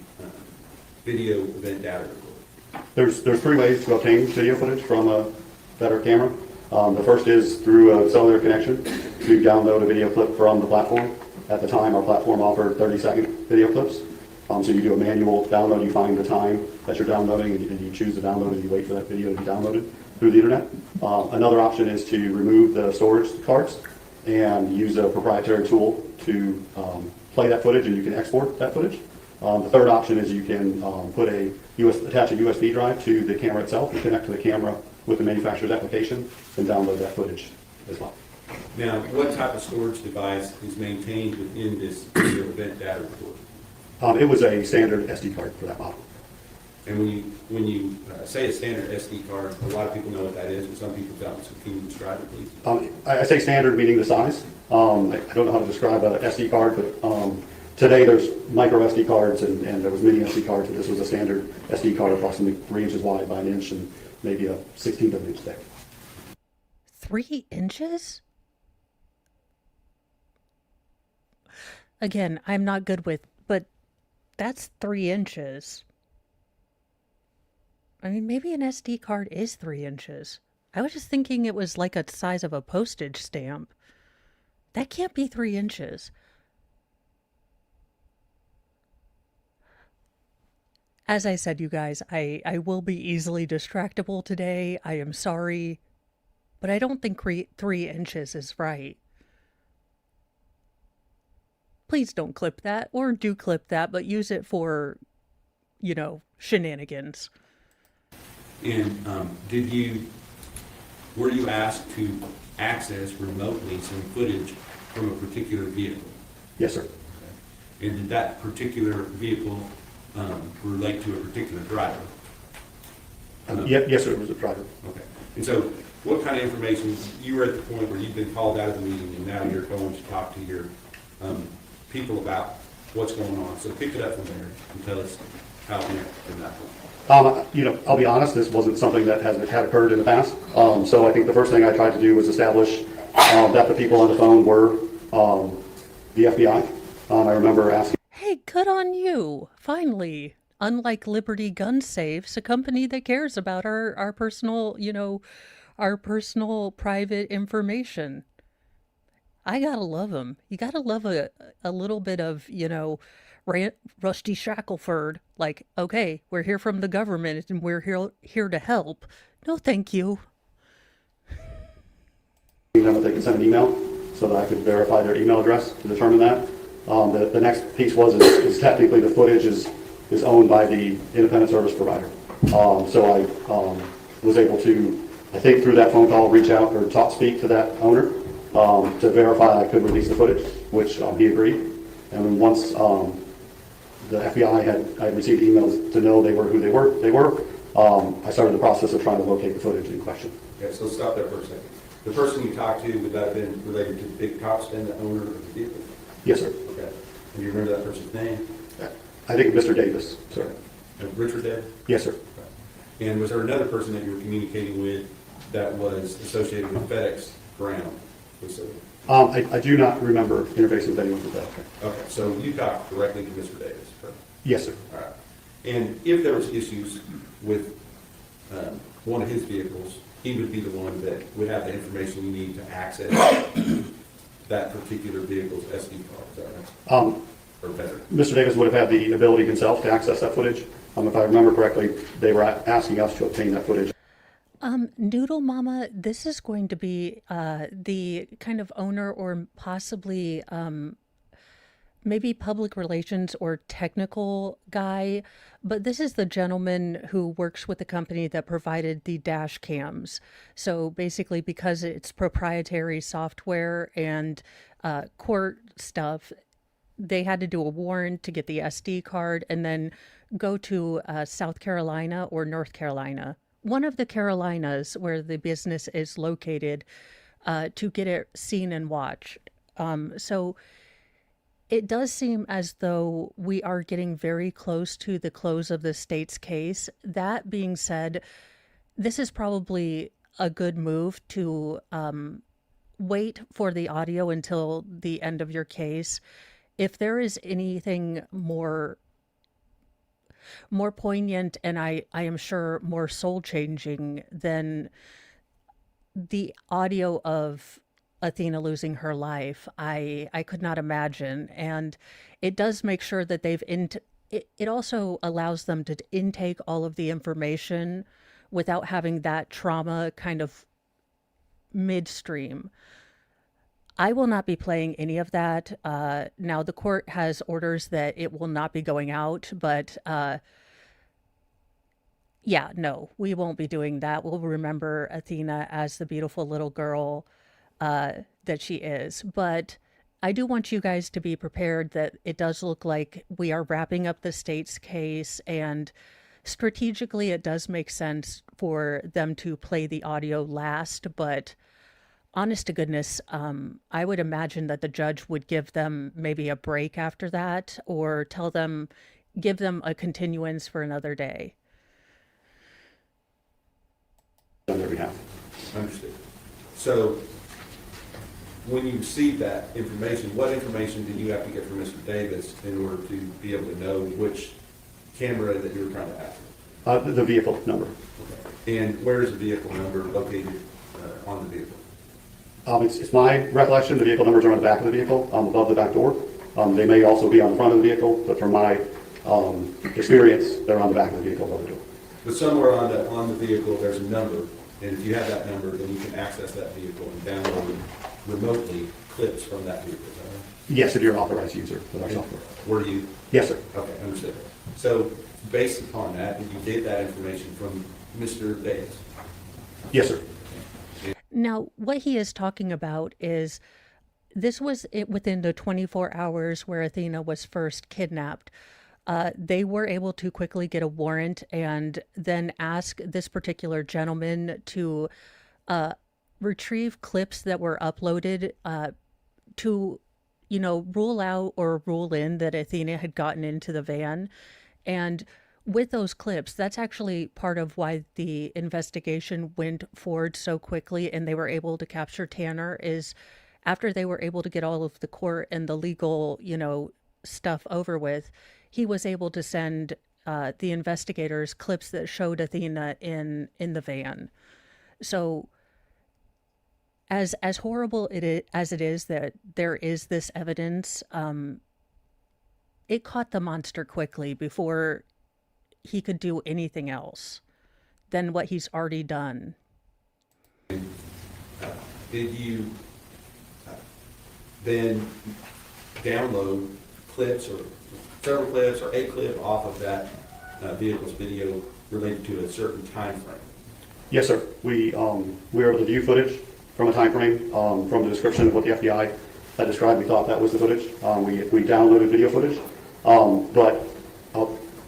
video event data recorder? There's 3 ways to obtain video footage from a better camera. The first is through a cellular connection to download a video clip from the platform. At the time, our platform offered 30-second video clips. So you do a manual download, you find the time that you're downloading, and you choose to download it, and you wait for that video to be downloaded through the internet. Another option is to remove the storage cards and use a proprietary tool to play that footage, and you can export that footage. The third option is you can attach a USB drive to the camera itself and connect to the camera with the manufacturer's application and download that footage as well. Now, what type of storage device is maintained within this video event data recorder? It was a standard SD card for that model. And when you say a standard SD card, a lot of people know what that is, but some people don't. So can you describe it, please? I say standard meaning the size. I don't know how to describe an SD card, but today there's micro SD cards and there was mini SD cards, and this was a standard SD card approximately 3 inches wide by 1 inch and maybe a 1/16 of an inch thick. 3 inches? Again, I'm not good with, but that's 3 inches. I mean, maybe an SD card is 3 inches. I was just thinking it was like a size of a postage stamp. That can't be 3 inches. As I said, you guys, I will be easily distractible today. I am sorry, but I don't think 3 inches is right. Please don't clip that, or do clip that, but use it for, shenanigans. And were you asked to access remotely some footage from a particular vehicle? Yes, sir. And did that particular vehicle relate to a particular driver? Yes, sir, it was a driver. Okay. And so what kind of information, you were at the point where you've been called out of the meeting and now you're going to talk to your people about what's going on. So pick it up from there and tell us how it went from that point. I'll be honest, this wasn't something that had occurred in the past. So I think the first thing I tried to do was establish that the people on the phone were the FBI. I remember asking. Hey, good on you. Finally, unlike Liberty Gun Safes, a company that cares about our personal, our personal private information. I gotta love them. You gotta love a little bit of, Rusty Shackelford, like, okay, we're here from the government and we're here to help. No, thank you. Them if they could send an email so that I could verify their email address to determine that. The next piece is technically the footage is owned by the independent service provider. So I was able to, I think through that phone call, reach out or speak to that owner to verify I could release the footage, which he agreed. And once the FBI had received emails to know they were who they were, I started the process of trying to locate the footage in question. Okay, so stop there for a second. The person you talked to, would that have been related to the big cops and the owner of the vehicle? Yes, sir. Okay. And you remember that person's name? I think Mr. Davis, sir. Richard Davis? Yes, sir. Okay. And was there another person that you were communicating with that was associated with FedEx ground facility? I do not remember interfacing with anyone with that. Okay, so you talked directly to Mr. Davis, correct? Yes, sir. All right. And if there was issues with one of his vehicles, he would be the one that would have the information you need to access that particular vehicle's SD card, is that right? Or better? Mr. Davis would have had the ability himself to access that footage. If I remember correctly, they were asking us to obtain that footage. Noodle Mama, this is going to be the kind of owner or possibly maybe public relations or technical guy, but this is the gentleman who works with the company that provided the dash cams. So basically, because it's proprietary software and court stuff, they had to do a warrant to get the SD card and then go to South Carolina or North Carolina, one of the Carolinas where the business is located, to get it seen and watched. So it does seem as though we are getting very close to the close of the state's case. That being said, this is probably a good move to wait for the audio until the end of your case. If there is anything more poignant and I am sure more soul-changing than the audio of Athena losing her life, I could not imagine. And it does make sure that it also allows them to intake all of the information without having that trauma kind of midstream. I will not be playing any of that. Now, the court has orders that it will not be going out, but yeah, no, we won't be doing that. We'll remember Athena as the beautiful little girl that she is. But I do want you guys to be prepared that it does look like we are wrapping up the state's case, and strategically it does make sense for them to play the audio last, but honest to goodness, I would imagine that the judge would give them maybe a break after that, or give them a continuance for another day. On their behalf. Understood. So when you received that information, what information did you have to get from Mr. Davis in order to be able to know which camera that you were trying to access? The vehicle number. Okay. And where is the vehicle number located on the vehicle? It's my recollection the vehicle numbers are on the back of the vehicle, above the back door. They may also be on the front of the vehicle, but from my experience, they're on the back of the vehicle above the door. But somewhere on the vehicle, there's a number, and if you have that number, then you can access that vehicle and download remotely clips from that vehicle. Is that right? Yes, if you're an authorized user of our software. Were you? Yes, sir. Okay, understood. So based upon that, did you get that information from Mr. Davis? Yes, sir. Now, what he is talking about is this was within the 24 hours where Athena was first kidnapped. They were able to quickly get a warrant and then ask this particular gentleman to retrieve clips that were uploaded to, rule out or rule in that Athena had gotten into the van. And with those clips, that's actually part of why the investigation went forward so quickly and they were able to capture Tanner, is after they were able to get all of the court and the legal, stuff over with, he was able to send the investigators clips that showed Athena in the van. So as horrible as it is that there is this evidence, it caught the monster quickly before he could do anything else than what he's already done. Did you then download clips or several clips or a clip off of that vehicle's video related to a certain time frame? Yes, sir. We were able to view footage from a time frame, from the description of what the FBI had described. We thought that was the footage. We downloaded video footage, but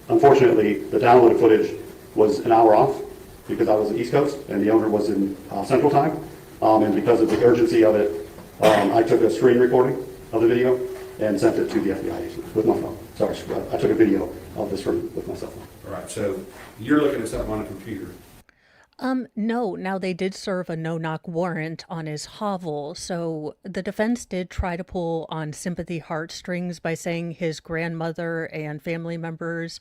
unfortunately, the downloaded footage was an hour off because I was in the East Coast and the owner was in Central Time. And because of the urgency of it, I took a screen recording of the video and sent it to the FBI agent with my phone. Sorry, I took a video of the screen with my cell phone. All right, so you're looking at something on a computer. No. Now, they did serve a no-knock warrant on his hovel, so the defense did try to pull on sympathy heartstrings by saying his grandmother and family members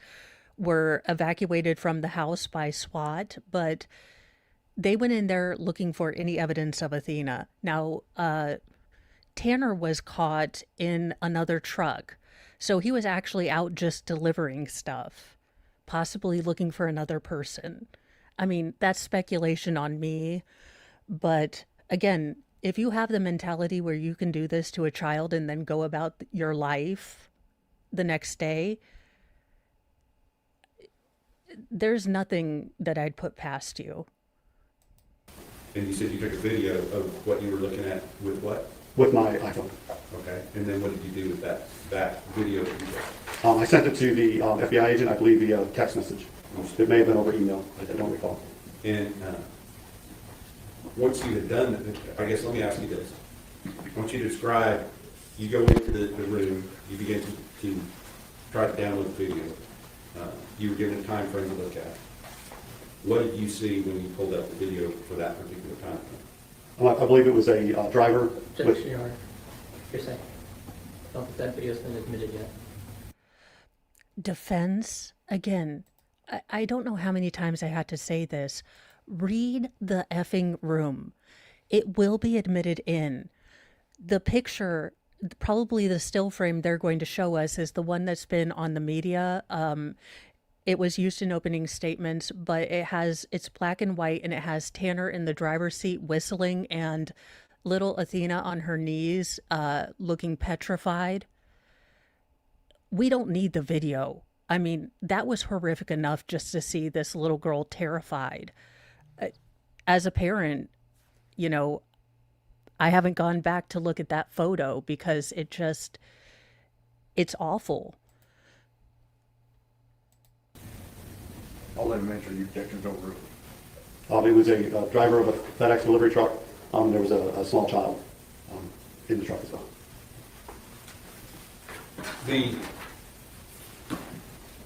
were evacuated from the house by SWAT, but they went in there looking for any evidence of Athena. Now, Tanner was caught in another truck, so he was actually out just delivering stuff, possibly looking for another person. I mean, that's speculation on me, but again, if you have the mentality where you can do this to a child and then go about your life the next day, there's nothing that I'd put past you. And you said you took a video of what you were looking at with what? With my iPhone. Okay, and then what did you do with that video that you took? I sent it to the FBI agent, I believe, via text message. It may have been over email, I don't recall. And once you had done it, I guess let me ask you this. Once you describe, you go into the room, you begin to try to download the video. You were given a time frame to look at. What did you see when you pulled up the video for that particular time frame? I believe it was a driver. Just you're saying. Don't think that video's been admitted yet. Defense, again, I don't know how many times I had to say this. Read the effing room. It will be admitted in. The picture, probably the still frame they're going to show us, is the one that's been on the media. It was used in opening statements, but it's black and white, and it has Tanner in the driver's seat whistling and little Athena on her knees, looking petrified. We don't need the video. I mean, that was horrific enough just to see this little girl terrified. As a parent, I haven't gone back to look at that photo because it's awful. I'll let him answer your objections over. It was a driver of a FedEx delivery truck. There was a small child in the truck as well.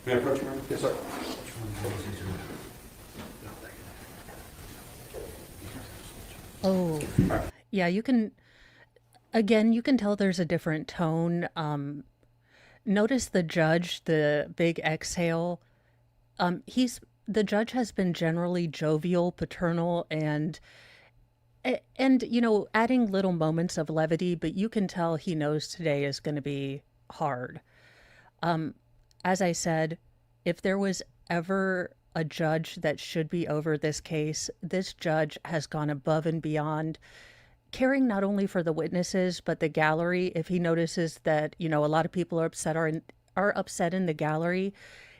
May I approach you, Ma'am? Yes, sir. Oh, yeah, you can tell there's a different tone. Notice the judge, the big exhale. The judge has been generally jovial, paternal, and adding little moments of levity, but you can tell he knows today is going to be hard. As I said, if there was ever a judge that should be over this case, this judge has gone above and beyond, caring not only for the witnesses, but the gallery. If he notices that, a lot of people are upset in the gallery,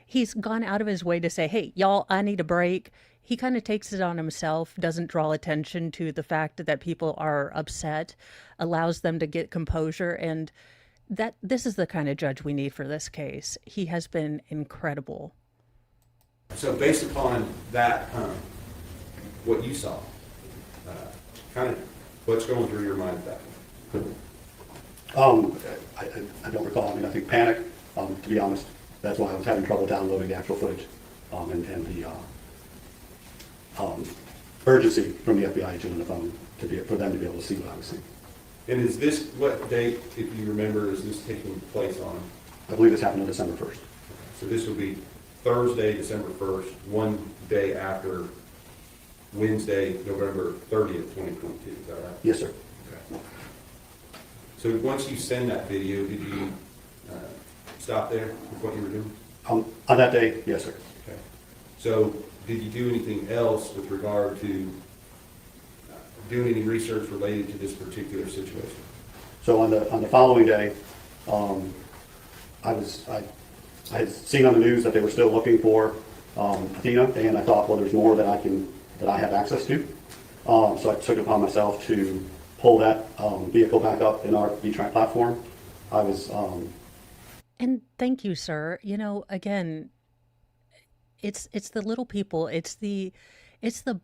he's gone out of his way to say, hey, y'all, I need a break. He kind of takes it on himself, doesn't draw attention to the fact that people are upset, allows them to get composure, and this is the kind of judge we need for this case. He has been incredible. So based upon that, what you saw, kind of what's going through your mind at that point? I don't recall. I think panic, to be honest. That's why I was having trouble downloading the actual footage, and the urgency from the FBI agent on the phone for them to be able to see what I was seeing. And is this, what date, if you remember, is this taking place on? I believe this happened on December 1st. So this will be Thursday, December 1st, one day after Wednesday, November 30th, 2022, is that right? Yes, sir. Okay. So once you send that video, did you stop there with what you were doing? On that day, yes, sir. Okay. So did you do anything else with regard to doing any research related to this particular situation? So on the following day, I had seen on the news that they were still looking for Athena, and I thought, well, there's more that I have access to. So I took it upon myself to pull that vehicle back up in our VTrack platform. I was And thank you, sir. You know, again, it's the little people. It's the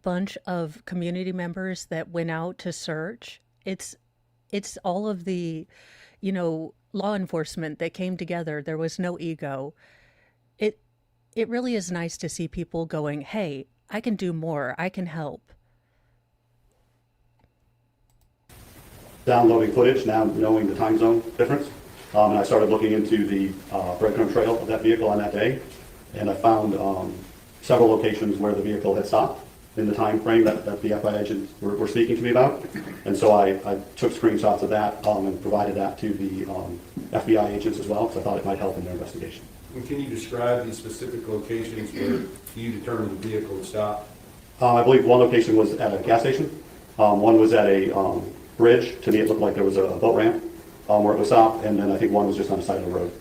bunch of community members that went out to search. It's all of the, law enforcement that came together. There was no ego. It really is nice to see people going, "Hey, I can do more. I can help." downloading footage, now knowing the time zone difference. And I started looking into the breadcrumb trail of that vehicle on that day, and I found several locations where the vehicle had stopped in the time frame that the FBI agents were speaking to me about. And so I took screenshots of that and provided that to the FBI agents as well, because I thought it might help in their investigation. And can you describe the specific locations where you determined the vehicle had stopped? I believe one location was at a gas station. One was at a bridge. To me, it looked like there was a boat ramp where it was stopped, and then I think one was just on the side of the road.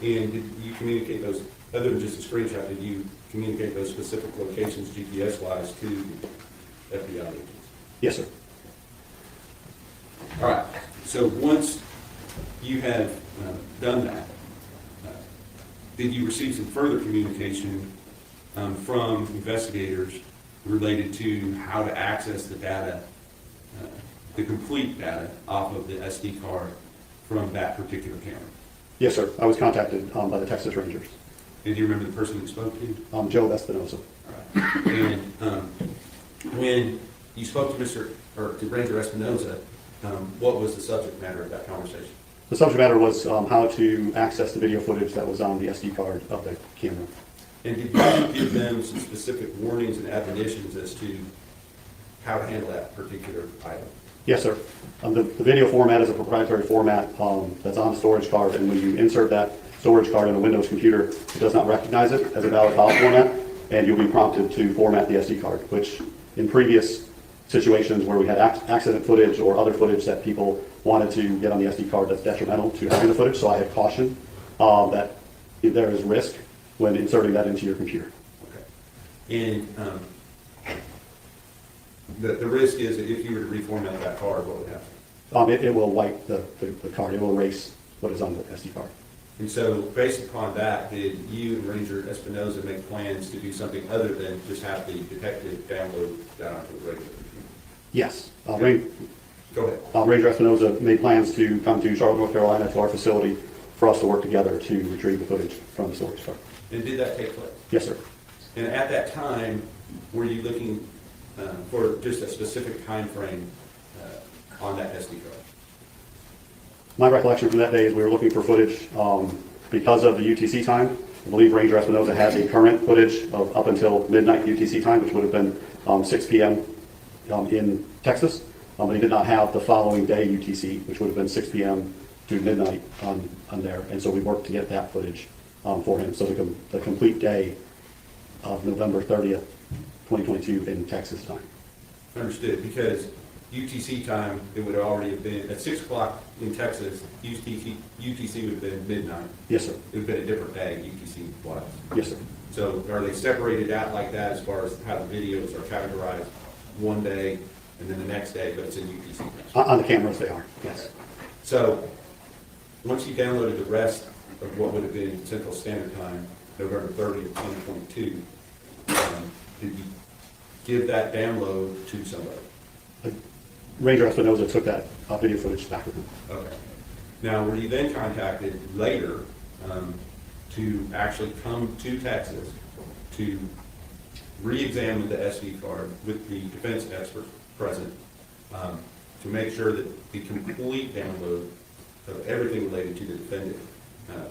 And did you communicate those, other than just a screenshot, did you communicate those specific locations GPS-wise to the FBI agents? Yes, sir. All right. So once you have done that, did you receive some further communication from investigators related to how to access the data, the complete data off of the SD card from that particular camera? Yes, sir. I was contacted by the Texas Rangers. And do you remember the person that spoke to you? Joe Espinosa. All right. And when you spoke to to Ranger Espinosa, what was the subject matter of that conversation? The subject matter was how to access the video footage that was on the SD card of the camera. And did you give them some specific warnings and admonitions as to how to handle that particular item? Yes, sir. The video format is a proprietary format that's on the storage card, and when you insert that storage card in a Windows computer, it does not recognize it as a valid file format, and you'll be prompted to format the SD card, which in previous situations where we had accident footage or other footage that people wanted to get on the SD card that's detrimental to having the footage, so I had cautioned that there is risk when inserting that into your computer. Okay. And the risk is that if you were to reformat that card, what would happen? It will wipe the card. It will erase what is on the SD card. And so based upon that, did you and Ranger Espinosa make plans to do something other than just have the detective download that onto the regular computer? Yes. Go ahead. Ranger Espinosa made plans to come to Charlotte, North Carolina to our facility for us to work together to retrieve the footage from the storage card. And did that take place? Yes, sir. And at that time, were you looking for just a specific time frame on that SD card? My recollection from that day is we were looking for footage because of the UTC time. I believe Ranger Espinosa had the current footage of up until midnight UTC time, which would have been 6 p.m. In Texas. But he did not have the following day UTC, which would have been 6 p.m. to midnight on there. And so we worked to get that footage for him. So the complete day of November 30th, 2022 in Texas time. Understood, because UTC time, it would already have been, at 6 o'clock in Texas, UTC would have been midnight. Yes, sir. It would have been a different day, UTC was. Yes, sir. So are they separated out like that as far as how the videos are categorized one day and then the next day, but it's in UTC time? On the cameras they are, yes. So once you downloaded the rest of what would have been Central Standard Time, November 30th, 2022, did you give that download to somebody? Ranger Espinosa took that video footage back with him. Okay. Now, were you then contacted later to actually come to Texas to re-examine the SD card with the defense experts present to make sure that the complete download of everything related to the defendant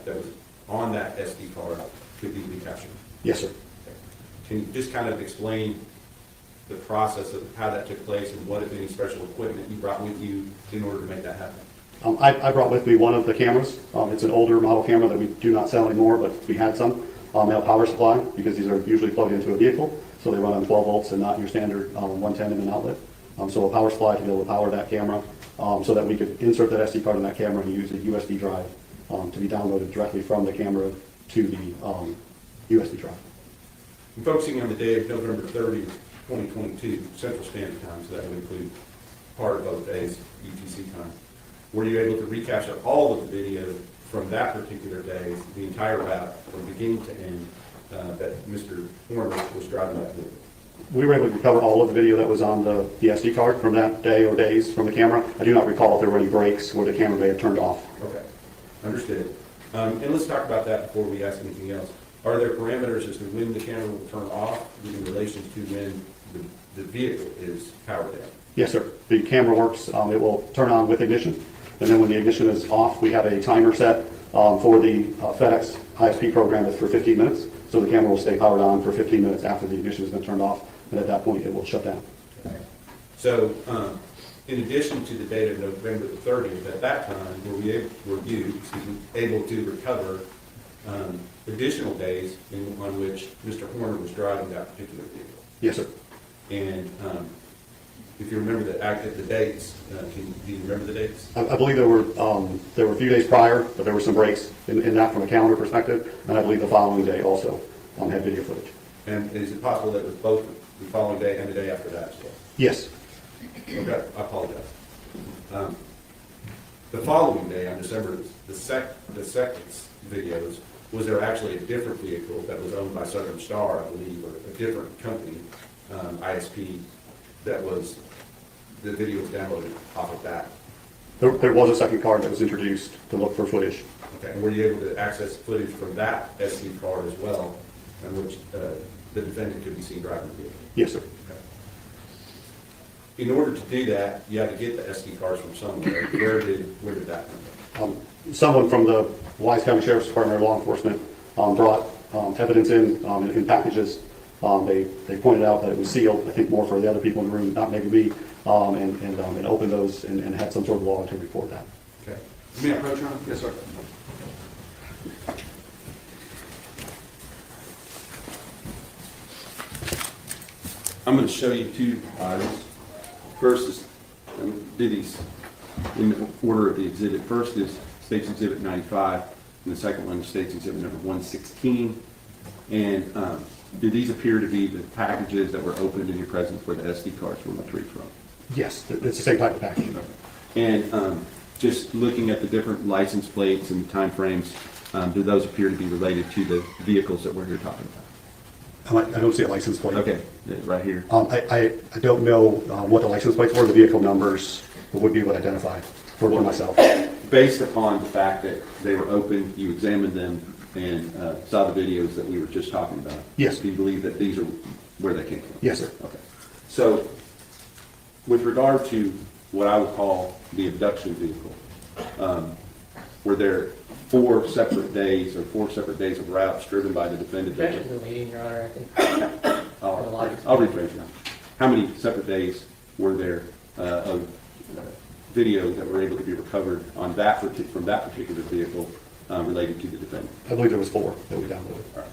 that was on that SD card could be recaptured? Yes, sir. Can you just kind of explain the process of how that took place and what, if any, special equipment you brought with you in order to make that happen? I brought with me one of the cameras. It's an older model camera that we do not sell anymore, but we had some. They have power supply because these are usually plugged into a vehicle, so they run on 12 volts and not your standard 110 in an outlet. So a power supply to be able to power that camera, so that we could insert that SD card in that camera and use a USB drive to be downloaded directly from the camera to the USB drive. I'm focusing on the day of November 30th, 2022, Central Standard Time, so that would include part of both days, UTC time. Were you able to recapture all of the video from that particular day, the entire route from beginning to end, that Mr. Horner was driving that vehicle? We were able to recover all of the video that was on the SD card from that day or days from the camera. I do not recall if there were any breaks where the camera may have turned off. Okay, understood. And let's talk about that before we ask anything else. Are there parameters as to when the camera will turn off in relation to when the vehicle is powered down? Yes, sir. The camera works. It will turn on with ignition. And then when the ignition is off, we have a timer set for the FedEx ISP program that's for 15 minutes. So the camera will stay powered on for 15 minutes after the ignition has been turned off. And at that point, it will shut down. Okay. So in addition to the date of November the 30th, at that time, were you able to recover additional days on which Mr. Horner was driving that particular vehicle? Yes, sir. And if you remember the dates, do you remember the dates? I believe there were a few days prior, but there were some breaks in that from a calendar perspective. And I believe the following day also had video footage. And is it possible that it was both the following day and the day after that as well? Yes. Okay, I apologize. The following day, on December the second videos, was there actually a different vehicle that was owned by Southern Star, I believe, or a different company, ISP, that was, the video was downloaded off of that? There was a second card that was introduced to look for footage. Okay, and were you able to access footage from that SD card as well, in which the defendant could be seen driving the vehicle? Yes, sir. Okay. In order to do that, you had to get the SD cards from somewhere. Where did that come from? Someone from the Wise County Sheriff's Department or law enforcement brought evidence in packages. They pointed out that it was sealed, I think more for the other people in the room, not maybe me, and opened those and had some sort of log to report that. Okay. May I approach, Ron? Yes, sir. I'm going to show you two items. First is, do these in the order of the exhibit. First is State's Exhibit 95, and the second one is State's Exhibit number 116. And do these appear to be the packages that were opened in your presence where the SD cards were retrieved from? Yes, it's the same type of package. And just looking at the different license plates and time frames, do those appear to be related to the vehicles that we're here talking about? I don't see a license plate. Okay, right here. I don't know what the license plates were. The vehicle numbers would be what identified for myself. Based upon the fact that they were open, you examined them and saw the videos that we were just talking about. Yes. Do you believe that these are where they came from? Yes, sir. Okay. So, with regard to what I would call the abduction vehicle, were there 4 separate days of routes driven by the defendant? Objection to the leading, Your Honor, I think. I'll rephrase it now. How many separate days were there of video that were able to be recovered on that from that particular vehicle related to the defendant? I believe there was 4 that we downloaded. All right.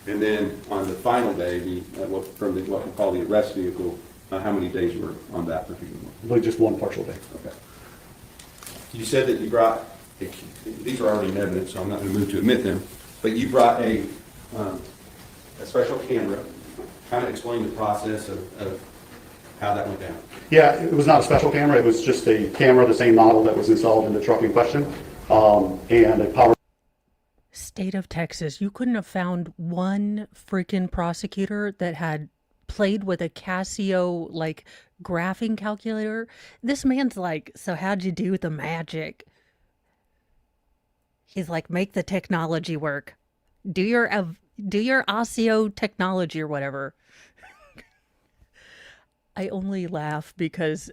And then on the final day, what we call the arrest vehicle, how many days were on that particular one? I believe just 1 partial day. Okay. You said that you brought, these are already in evidence, so I'm not going to move to admit them, but you brought a special camera. Kind of explain the process of how that went down. Yeah, it was not a special camera. It was just a camera, the same model that was installed in the truck in question, and a power. State of Texas, you couldn't have found one freaking prosecutor that had played with a Casio like graphing calculator. This man's like, so how'd you do the magic? He's like, make the technology work. Do your ASIO technology or whatever. I only laugh because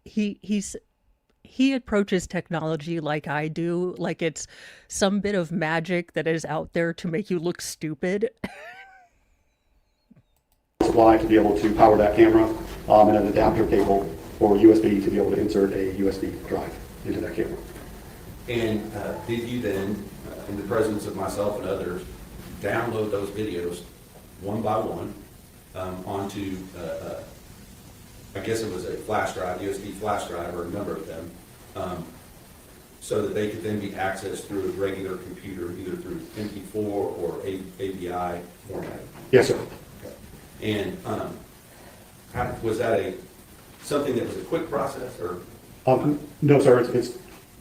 he approaches technology like I do, like it's some bit of magic that is out there to make you look stupid. Supply to be able to power that camera, and an adapter cable for USB to be able to insert a USB drive into that camera. And did you then, in the presence of myself and others, download those videos one by one onto, I guess it was a flash drive, USB flash drive, or a number of them, so that they could then be accessed through a regular computer, either through MP4 or AVI format? Yes, sir. And was that something that was a quick process, or? No, sir, it's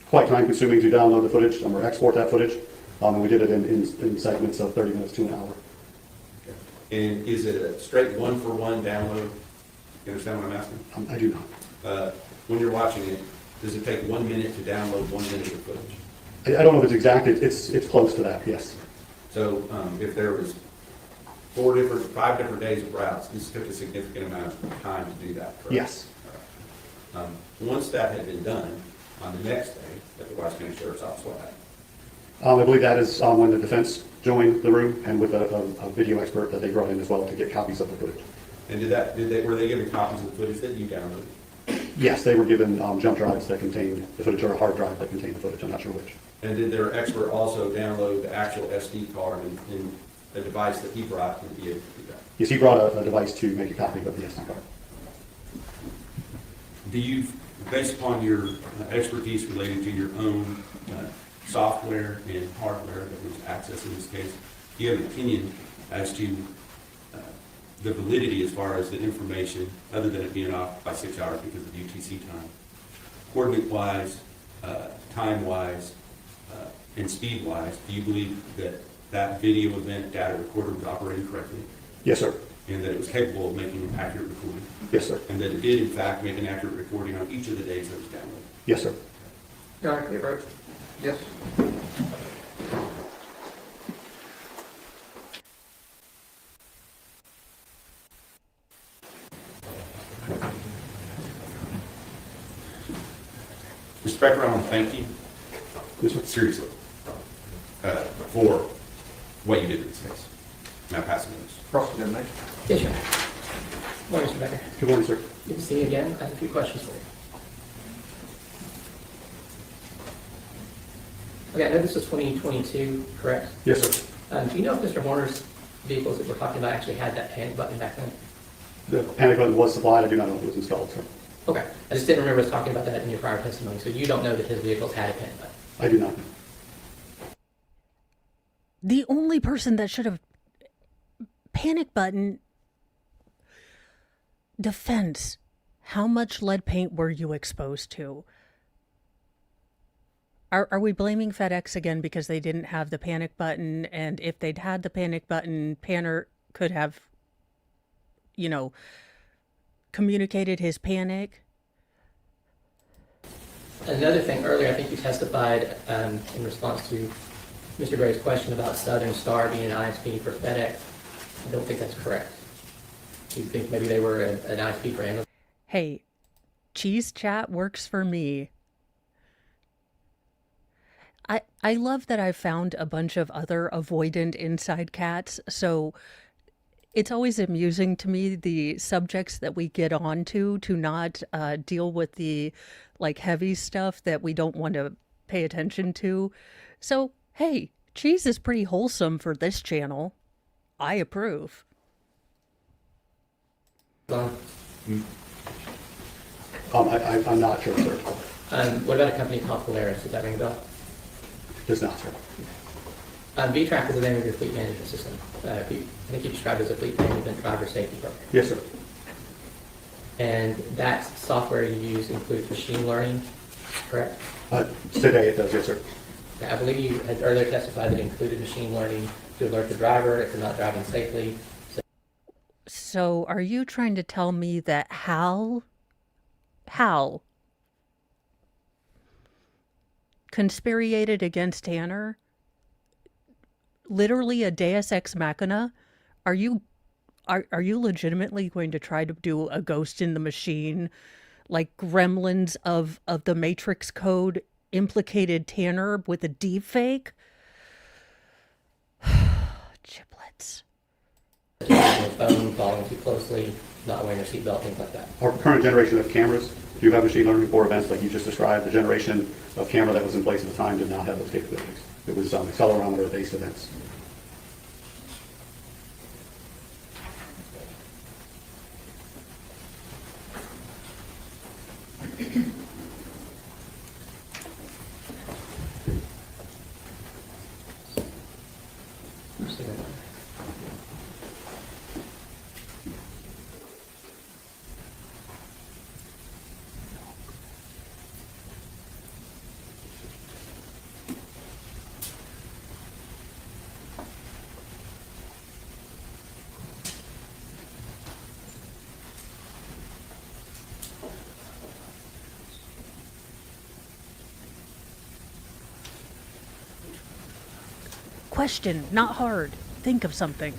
quite time consuming to download the footage or export that footage. And we did it in segments of 30 minutes to an hour. And is it a straight one-for-one download? You understand what I'm asking? I do not. When you're watching it, does it take 1 minute to download 1 minute of footage? I don't know if it's exact. It's close to that, yes. So if there was 5 different days of routes, this took a significant amount of time to do that, correct? Yes. Once that had been done, on the next day, at the Wise County Sheriff's Office, what happened? I believe that is when the defense joined the room and with a video expert that they brought in as well to get copies of the footage. And were they given copies of the footage that you downloaded? Yes, they were given jump drives that contained the footage, or a hard drive that contained the footage. I'm not sure which. And did their expert also download the actual SD card in the device that he brought to be able to do that? Yes, he brought a device to make a copy of the SD card. Do you, based upon your expertise relating to your own software and hardware that was accessed in this case, do you have an opinion as to the validity as far as the information, other than it being off by 6 hours because of UTC time, coordinate-wise, time-wise, and speed-wise? Do you believe that that video event data recorder was operating correctly? Yes, sir. And that it was capable of making an accurate recording? Yes, sir. And that it did, in fact, make an accurate recording on each of the days that it was downloaded? Yes, sir. Your Honor, can we approach? Yes. Mr. Becker, I want to thank you, seriously, for what you did in this case. Now pass it on. Cross-examination. Yes, Your Honor. Morning, Mr. Becker. Good morning, sir. Good to see you again. I have a few questions for you. Okay, I know this was 2022, correct? Yes, sir. Do you know if Mr. Horner's vehicles that we're talking about actually had that panic button back then? The panic button was supplied. I do not know if it was installed, sir. Okay, I just didn't remember us talking about that in your prior testimony, so you don't know that his vehicles had a panic button? I do not know. The only person that should have panic button defense. How much lead paint were you exposed to? Are we blaming FedEx again because they didn't have the panic button? And if they'd had the panic button, Panner could have, communicated his panic? Another thing, earlier I think you testified in response to Mr. Gray's question about Southern Star being an ISP for FedEx. I don't think that's correct. Do you think maybe they were an ISP for Amazon? Hey, cheese chat works for me. I love that I've found a bunch of other avoidant inside cats, so it's always amusing to me the subjects that we get onto to not deal with the heavy stuff that we don't want to pay attention to. So, hey, cheese is pretty wholesome for this channel. I approve. I'm not sure, sir. What about a company called Polaris? Does that ring a bell? Does not, sir. VTrack is the name of your fleet management system. I think you described it as a fleet management driver safety program. Yes, sir. And that software you use includes machine learning, correct? Today it does, yes, sir. I believe you had earlier testified that it included machine learning to alert the driver if they're not driving safely. So are you trying to tell me that Hal conspirated against Tanner? Literally a Deus Ex Machina? Are you legitimately going to try to do a Ghost in the Machine, like Gremlins of the Matrix Code implicated Tanner with a deepfake? Chiplets. On the phone, following too closely, not wearing their seatbelt, things like that. Our current generation of cameras do have machine learning for events like you just described. The generation of camera that was in place at the time did not have those capabilities. It was accelerometer-based events. Question, not hard. Think of something.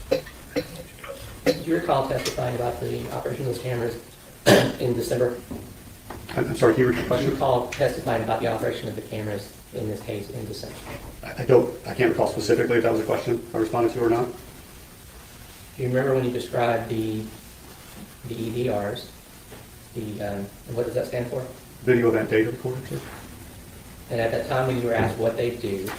Do you recall testifying about the operation of those cameras in December? I'm sorry, can you repeat the Do you question? recall testifying about the operation of the cameras in this case in December? I can't recall specifically if that was a question I responded to or not. Do you remember when you described the EDRs, what does that stand for? Video event data recorder, sir? And at that time when you were asked what they do,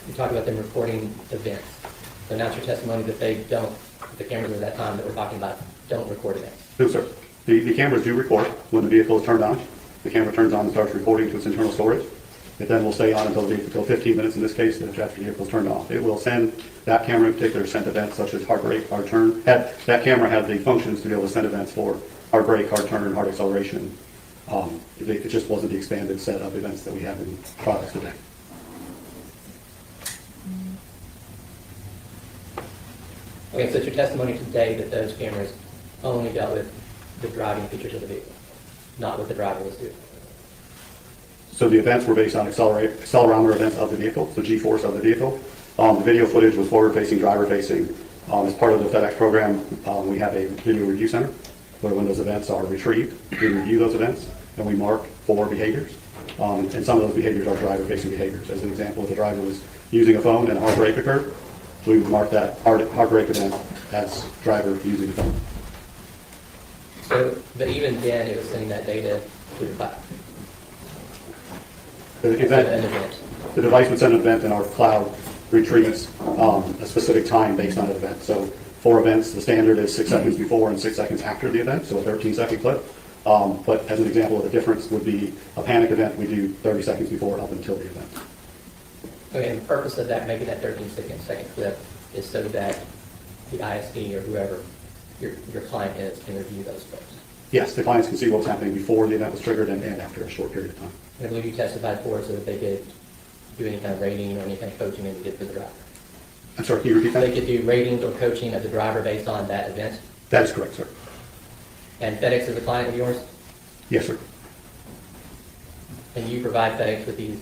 you talked about them recording events. So now it's your testimony that they don't, the cameras at that time that we're talking about don't record events. No, sir. The cameras do record when the vehicle is turned on. The camera turns on and starts recording to its internal storage. It then will stay on until 15 minutes in this case after the vehicle is turned off. It will send, that camera in particular, send events such as hard brake, hard turn. That camera had the functions to be able to send events for hard brake, hard turn, hard acceleration. It just wasn't the expanded set of events that we have in products today. Okay, so it's your testimony today that those cameras only dealt with the driving features of the vehicle, not what the driver was doing. So the events were based on accelerometer events of the vehicle, so G-force of the vehicle. The video footage was forward-facing, driver-facing. As part of the FedEx program, we have a video review center where when those events are retrieved, we review those events and we mark for behaviors. And some of those behaviors are driver-facing behaviors. As an example, if the driver was using a phone and a hard brake occurred, we would mark that hard brake event as driver using the phone. So, but even then, it was sending that data to the cloud. The device would send an event and our cloud retrieves a specific time based on an event. So for events, the standard is 6 seconds before and 6 seconds after the event, so a 13-second clip. But as an example, the difference would be a panic event, we do 30 seconds before up until the event. Okay, and the purpose of that, making that 13-second clip, is so that the ISP or whoever your client is can review those clips. Yes, the clients can see what was happening before the event was triggered and after a short period of time. And I believe you testified for so that they could do any kind of rating or any kind of coaching and get for the driver. I'm sorry, can you repeat They that? could do ratings or coaching of the driver based on that event. That is correct, sir. And FedEx is a client of yours, Yes, sir. and you provide FedEx with these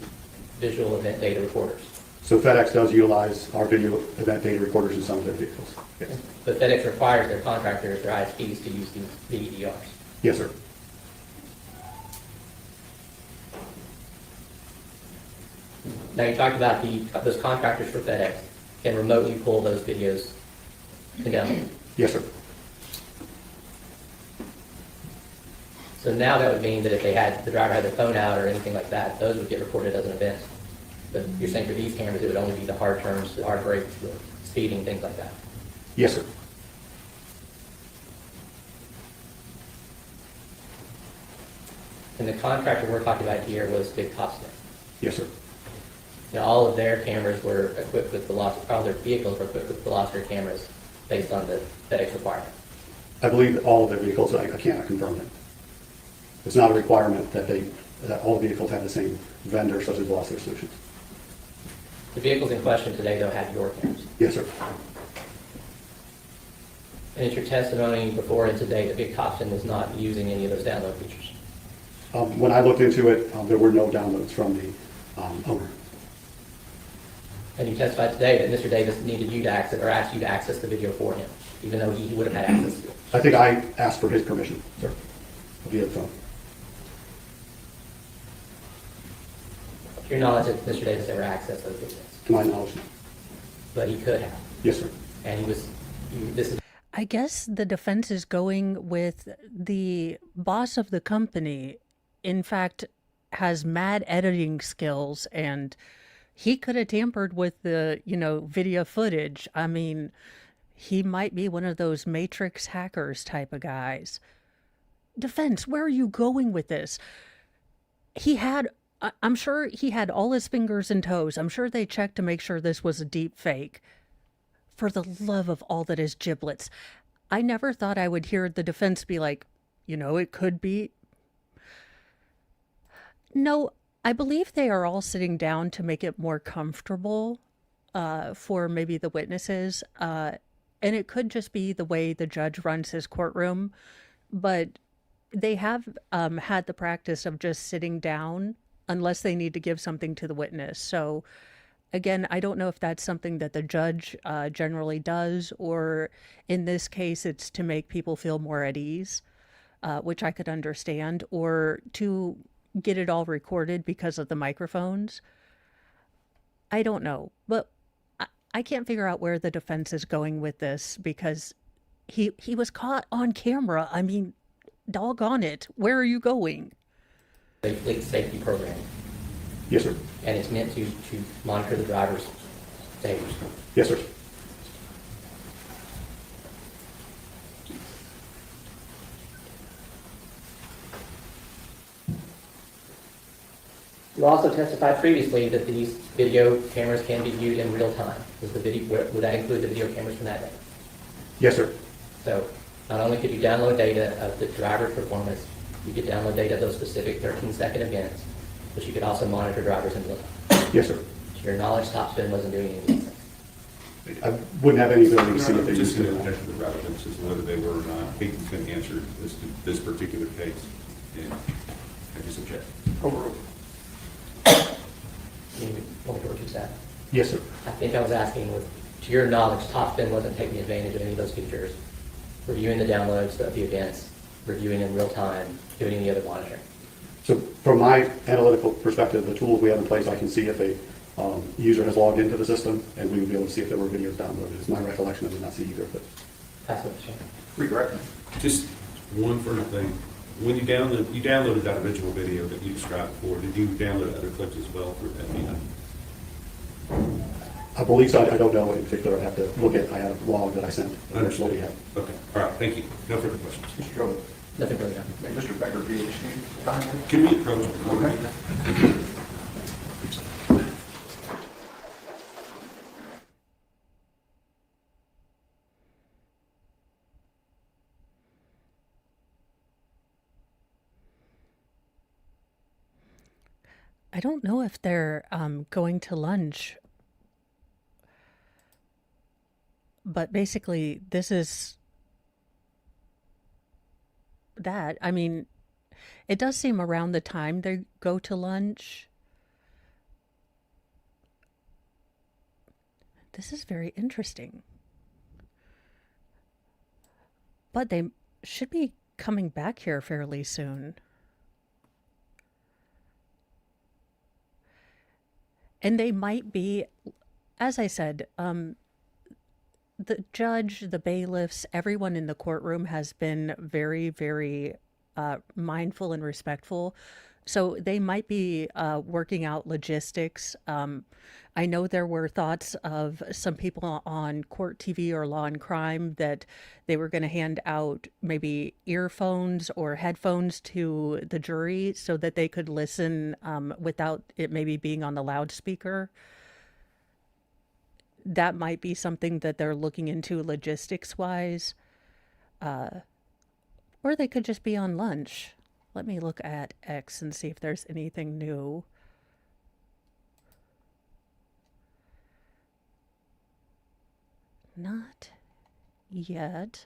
visual event data recorders. So FedEx does utilize our video event data recorders in some of their vehicles. Yes, But FedEx requires their contractors, their ISPs, to use these VEDRs. yes, sir. Now, you talked about those contractors for FedEx can remotely pull those videos and download them. Yes, sir. So now that would mean that if the driver had their phone out or anything like that, those would get recorded as an event. But you're saying for these cameras, it would only be the hard turns, the hard brakes, the speeding, things like that. Yes, sir. And the contractor we're talking about here was Big Costco. Yes, sir. Now, all of their cameras were equipped with all their vehicles were equipped with Veloster cameras based on the FedEx requirement. I believe that all of their vehicles, I cannot confirm it. It's not a requirement that all vehicles have the same vendor such as Veloster Solutions. The vehicles in question today, though, had your cameras. Yes, sir. And it's your testimony before and today that Big Costco is not using any of those download features. When I looked into it, there were no downloads from the owner. And you testified today that Mr. Davis needed you to access, or asked you to access the video for him, even though he would have had access to it. I think I asked for his permission, sir, via the phone. To your knowledge, that Mr. Davis ever accessed those videos, To my knowledge, no. but he could have. Yes, sir. And this is I guess the defense is going with the boss of the company, in fact, has mad editing skills, and he could have tampered with the, video footage. I mean, he might be one of those Matrix hackers type of guys. Defense, where are you going with this? I'm sure he had all his fingers and toes. I'm sure they checked to make sure this was a deep fake. For the love of all that is giblets, I never thought I would hear the defense be like, it could be. No, I believe they are all sitting down to make it more comfortable for maybe the witnesses. And it could just be the way the judge runs his courtroom. But they have had the practice of just sitting down unless they need to give something to the witness. So again, I don't know if that's something that the judge generally does, or in this case, it's to make people feel more at ease, which I could understand, or to get it all recorded because of the microphones. I don't know, but I can't figure out where the defense is going with this, because he was caught on camera. I mean, doggone it. Where are you going? a fleet safety program, Yes, sir. and it's meant to monitor the driver's behaviors. Yes, sir. You also testified previously that these video cameras can be viewed in real time. Would that include the video cameras from that day? Yes, sir. So not only could you download data of the driver's performance, you could download data of those specific 13-second events, but you could also monitor drivers in real time. Yes, sir. To your knowledge, Top Spin wasn't doing any of these things. I wouldn't have any ability to see if they Just used an it or not. objection to relevance is whether they were or not. Peyton's going to answer this particular case, and I just object. Overruled. You want to repeat that? Yes, sir. I think I was asking, to your knowledge, Top Spin wasn't taking advantage of any of those features, reviewing the downloads of the events, reviewing in real time, doing any other monitoring. So from my analytical perspective, the tools we have in place, I can see if a user has logged into the system, and we would be able to see if there were videos downloaded. It's my recollection I did not see either of it. That's what it's showing. Redirect me. Just one further thing. When you downloaded that original video that you described before, did you download other clips as well through Athena? I believe so. I don't know in particular. I'd have to look at, I had a log that I sent. That's what we have. Okay, all right, thank you. No further questions. Mr. Jones. Nothing further. Mr. Becker, PhD. Can we approach? Okay. I don't know if they're going to lunch, but basically this is that. I mean, it does seem around the time they go to lunch. This is very interesting. But they should be coming back here fairly soon. And they might be, as I said, the judge, the bailiffs, everyone in the courtroom has been very, very mindful and respectful. So they might be working out logistics. I know there were thoughts of some people on Court TV or Law and Crime that they were going to hand out maybe earphones or headphones to the jury so that they could listen without it maybe being on the loudspeaker. That might be something that they're looking into logistics-wise. Or they could just be on lunch. Let me look at X and see if there's anything new. Not yet.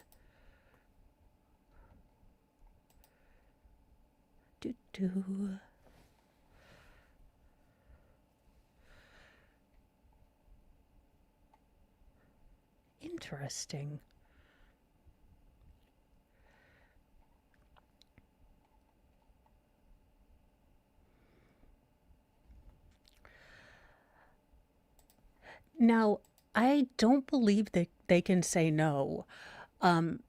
Interesting. Now, I don't believe that they can say no. Um,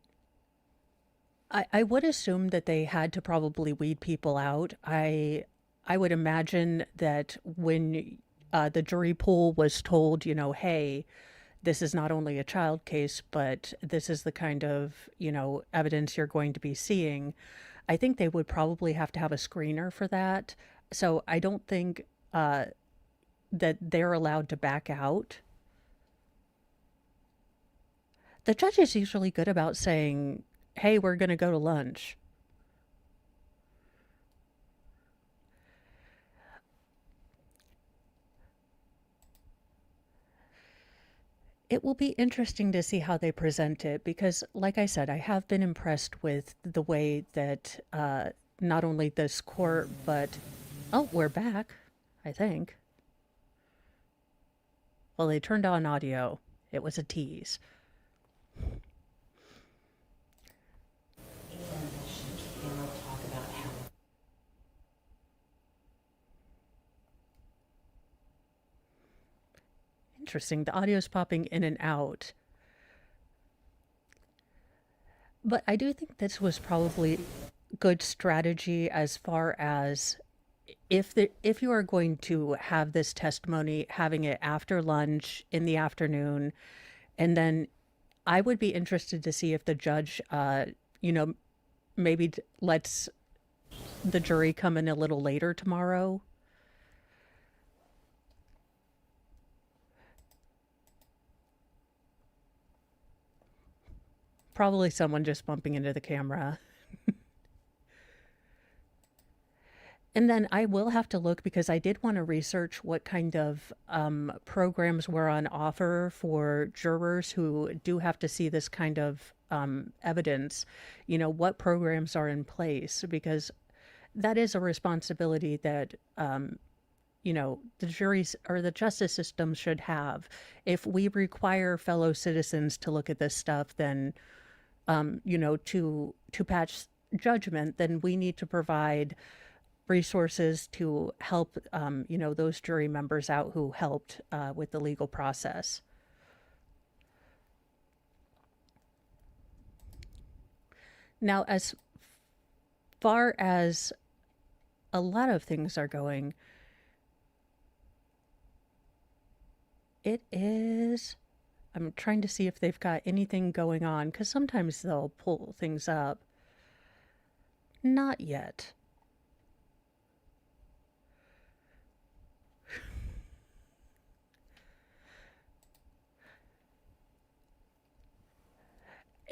I would assume that they had to probably weed people out. I would imagine that when the jury pool was told, hey, this is not only a child case, but this is the kind of, evidence you're going to be seeing. I think they would probably have to have a screener for that. So I don't think that they're allowed to back out. The judge is usually good about saying, hey, we're going to go to lunch. It will be interesting to see how they present it because, like I said, I have been impressed with the way that not only this court, but. Oh, we're back, I think. Well, they turned on audio. It was a tease. Interesting. The audio's popping in and out. But I do think this was probably good strategy as far as if you are going to have this testimony, having it after lunch in the afternoon, and then I would be interested to see if the judge, maybe lets the jury come in a little later tomorrow. Probably someone just bumping into the camera. And then I will have to look because I did want to research what kind of programs were on offer for jurors who do have to see this kind of evidence. What programs are in place because that is a responsibility that, the juries or the justice system should have. If we require fellow citizens to look at this stuff, then, to pass judgment, then we need to provide resources to help, those jury members out who helped with the legal process. Now, as far as a lot of things are going, I'm trying to see if they've got anything going on, because sometimes they'll pull things up. Not yet.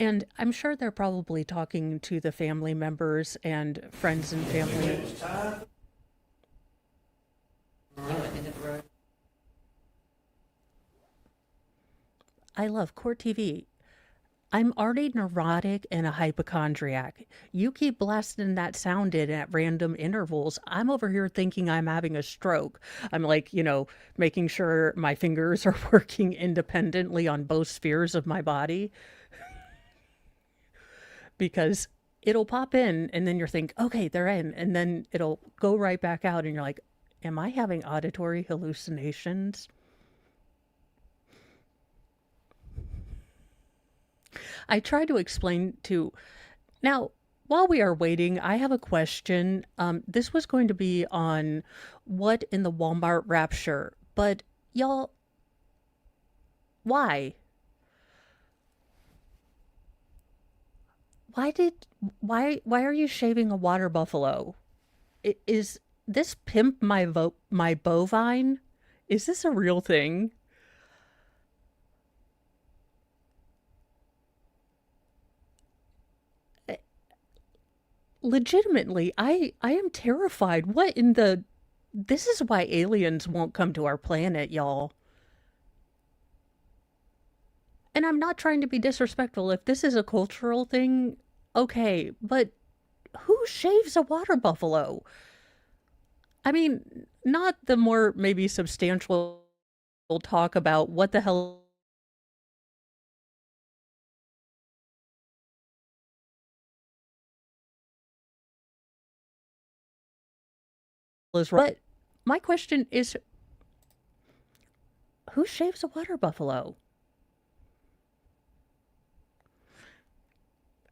And I'm sure they're probably talking to the family members and friends and family. I love court TV. I'm already neurotic and a hypochondriac. You keep blasting that sound in at random intervals. I'm over here thinking I'm having a stroke. I'm like, making sure my fingers are working independently on both spheres of my body. Because it'll pop in and then you're think, okay, they're in. And then it'll go right back out and you're like, am I having auditory hallucinations? I try to explain to... Now, while we are waiting, I have a question. This was going to be on what in the Walmart rapture, but y'all, why? Why are you shaving a water buffalo? Is this pimp my bovine? Is this a real thing? Legitimately, I am terrified. What in the... This is why aliens won't come to our planet, y'all. And I'm not trying to be disrespectful. If this is a cultural thing, okay, but who shaves a water buffalo? I mean, not the more maybe substantial talk about what the hell is right. But my question is, who shaves a water buffalo?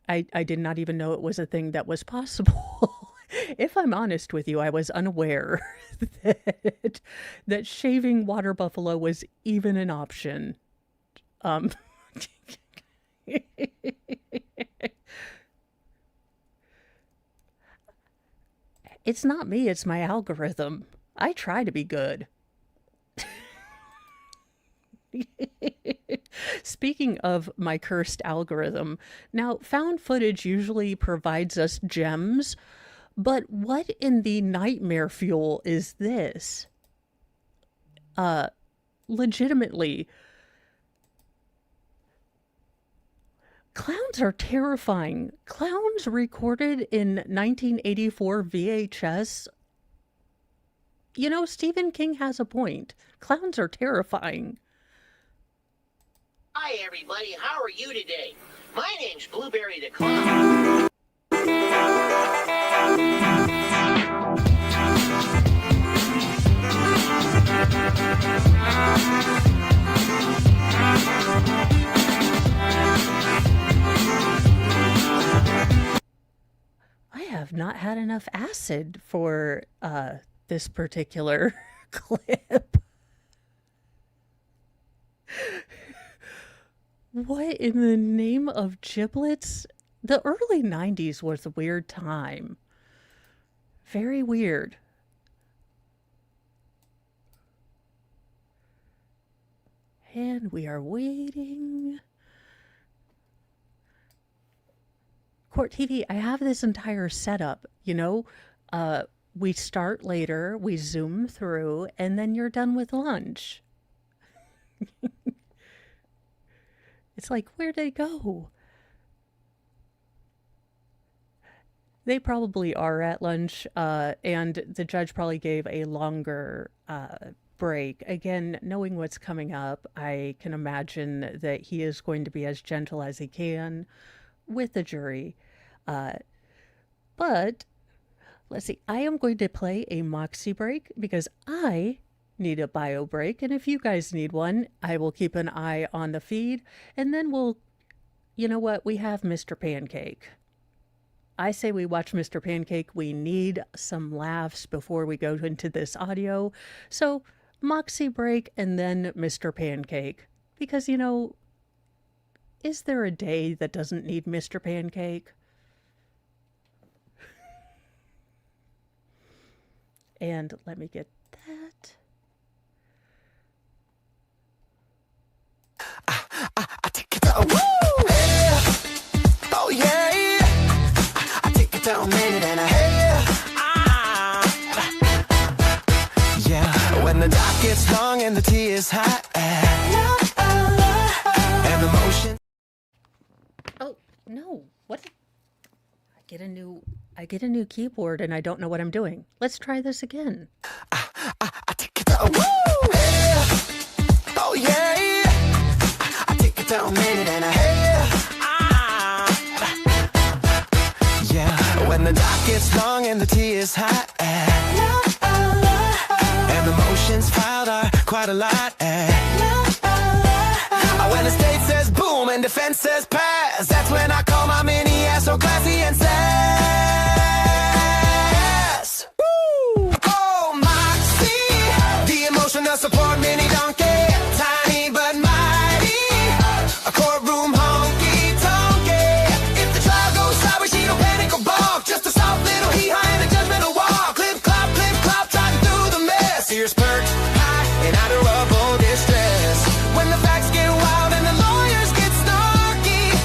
I did not even know it was a thing that was possible. If I'm honest with you, I was unaware that shaving water buffalo was even an option. It's not me, it's my algorithm. I try to be good. Speaking of my cursed algorithm, now found footage usually provides us gems, but what in the nightmare fuel is this? Legitimately, clowns are terrifying. Clowns recorded in 1984 VHS. You know, Stephen King has a point. Clowns are terrifying. Hi, everybody. How are you today? My name's Blueberry the Clown. I have not had enough acid for this particular clip. What in the name of giblets? The early 90s was a weird time. Very weird. And we are waiting. Court TV, I have this entire setup, you know? We start later, we zoom through, and then you're done with lunch. It's like, where'd they go? They probably are at lunch, and the judge probably gave a longer break. Again, knowing what's coming up, I can imagine that he is going to be as gentle as he can with the jury. But let's see, I am going to play a Moxie break because I need a bio break, and if you guys need one, I will keep an eye on the feed, and then we'll, you know what, we have Mr. Pancake. I say we watch Mr. Pancake. We need some laughs before we go into this audio. So Moxie break and then Mr. Pancake, because, you know, is there a day that doesn't need Mr. Pancake? And let me get that. I take it down, woo! Yeah. Oh yeah, yeah. I take it down, minute and a half. Yeah, when the dock gets long and the tea is hot, and the motion. Oh no! What? I get a new keyboard and I don't know what I'm doing. Let's try this again. I take it down, woo! Yeah. Oh yeah, yeah. I take it down, minute and a half. Yeah, when the dock gets long and the tea is hot, and the motions filed are quite a lot. When the state says boom and defense says pass, that's when I call my mini ass so classy and sass. Woo! Oh, Moxie, the emotional support mini donkey, tiny but mighty, a courtroom honky tonky. If the trial goes sideways, she don't panic or balk, just a soft little hee-haw and a judgmental walk. Clip clop, trotting through the mess. Ears perked high and adorable distress. When the facts get wild and the lawyers get snarky,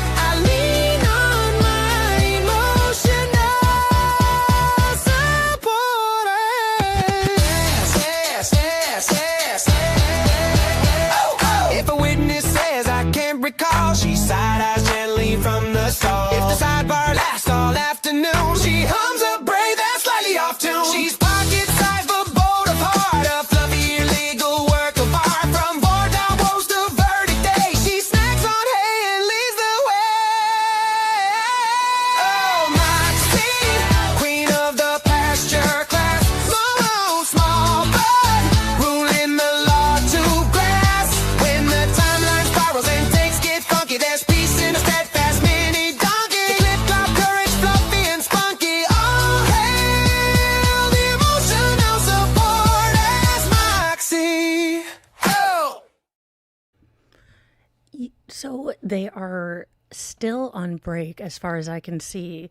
So they are still on break as far as I can see.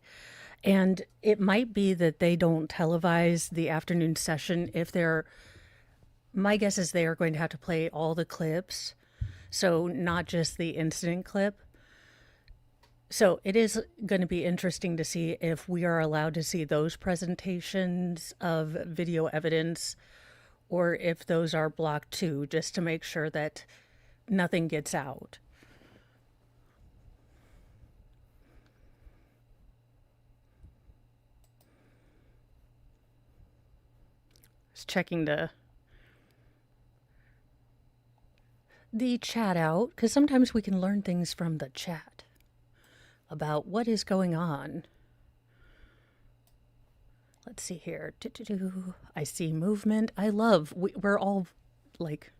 And it might be that they don't televise the afternoon session if they're, my guess is they are going to have to play all the clips. So not just the incident clip. So it is going to be interesting to see if we are allowed to see those presentations of video evidence or if those are blocked too, just to make sure that nothing gets out. Just checking the chat out, because sometimes we can learn things from the chat about what is going on. Let's see here. I see movement. I love, we're all like...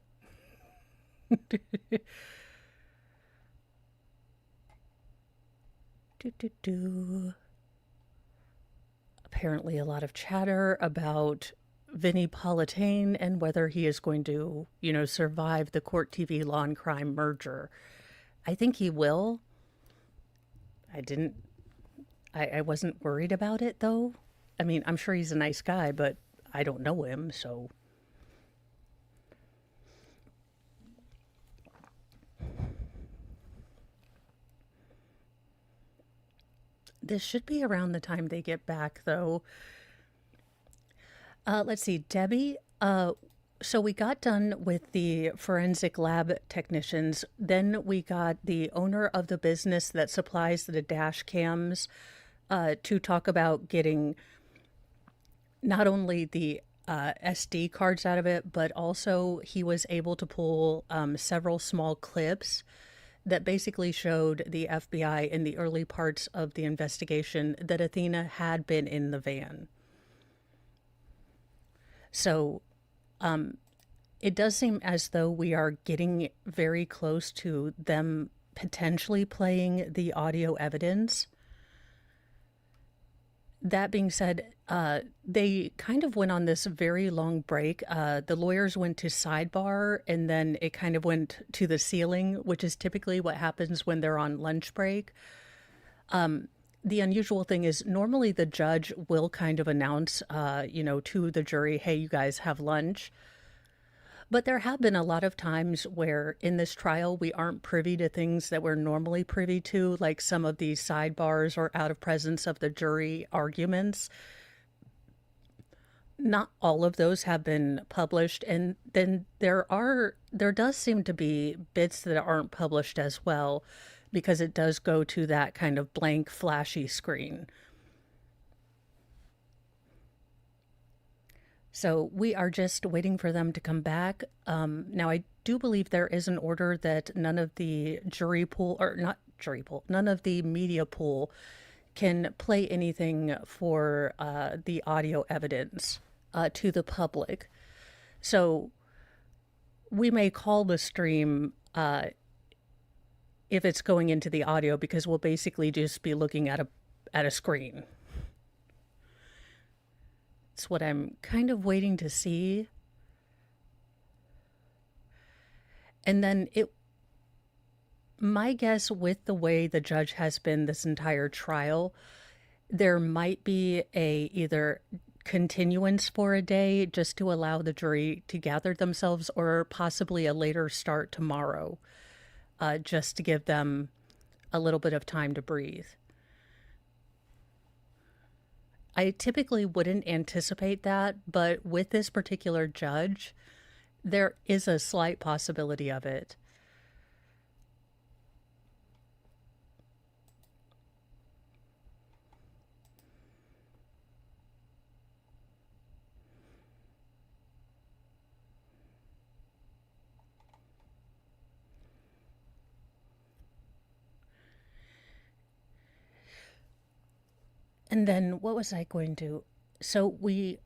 Apparently a lot of chatter about Vinnie Politain and whether he is going to, survive the Court TV Law and Crime merger. I think he will. I wasn't worried about it, though. I mean, I'm sure he's a nice guy, but I don't know him, so... This should be around the time they get back, though. Let's see, Debbie. So we got done with the forensic lab technicians. Then we got the owner of the business that supplies the dash cams to talk about getting not only the SD cards out of it, but also he was able to pull several small clips that basically showed the FBI in the early parts of the investigation that Athena had been in the van. So it does seem as though we are getting very close to them potentially playing the audio evidence. That being said, they kind of went on this very long break. The lawyers went to sidebar and then it kind of went to the ceiling, which is typically what happens when they're on lunch break. The unusual thing is normally the judge will kind of announce, to the jury, hey, you guys have lunch. But there have been a lot of times where in this trial we aren't privy to things that we're normally privy to, like some of these sidebars or out of presence of the jury arguments. Not all of those have been published, and then there does seem to be bits that aren't published as well, because it does go to that kind of blank, flashy screen. So we are just waiting for them to come back. Now, I do believe there is an order that none of the none of the media pool can play anything for the audio evidence to the public. So we may call the stream if it's going into the audio, because we'll basically just be looking at a screen. It's what I'm kind of waiting to see. And then my guess with the way the judge has been this entire trial, there might be either continuance for a day just to allow the jury to gather themselves, or possibly a later start tomorrow, just to give them a little bit of time to breathe. I typically wouldn't anticipate that, but with this particular judge, there is a slight possibility of it. And then what was I going to... So we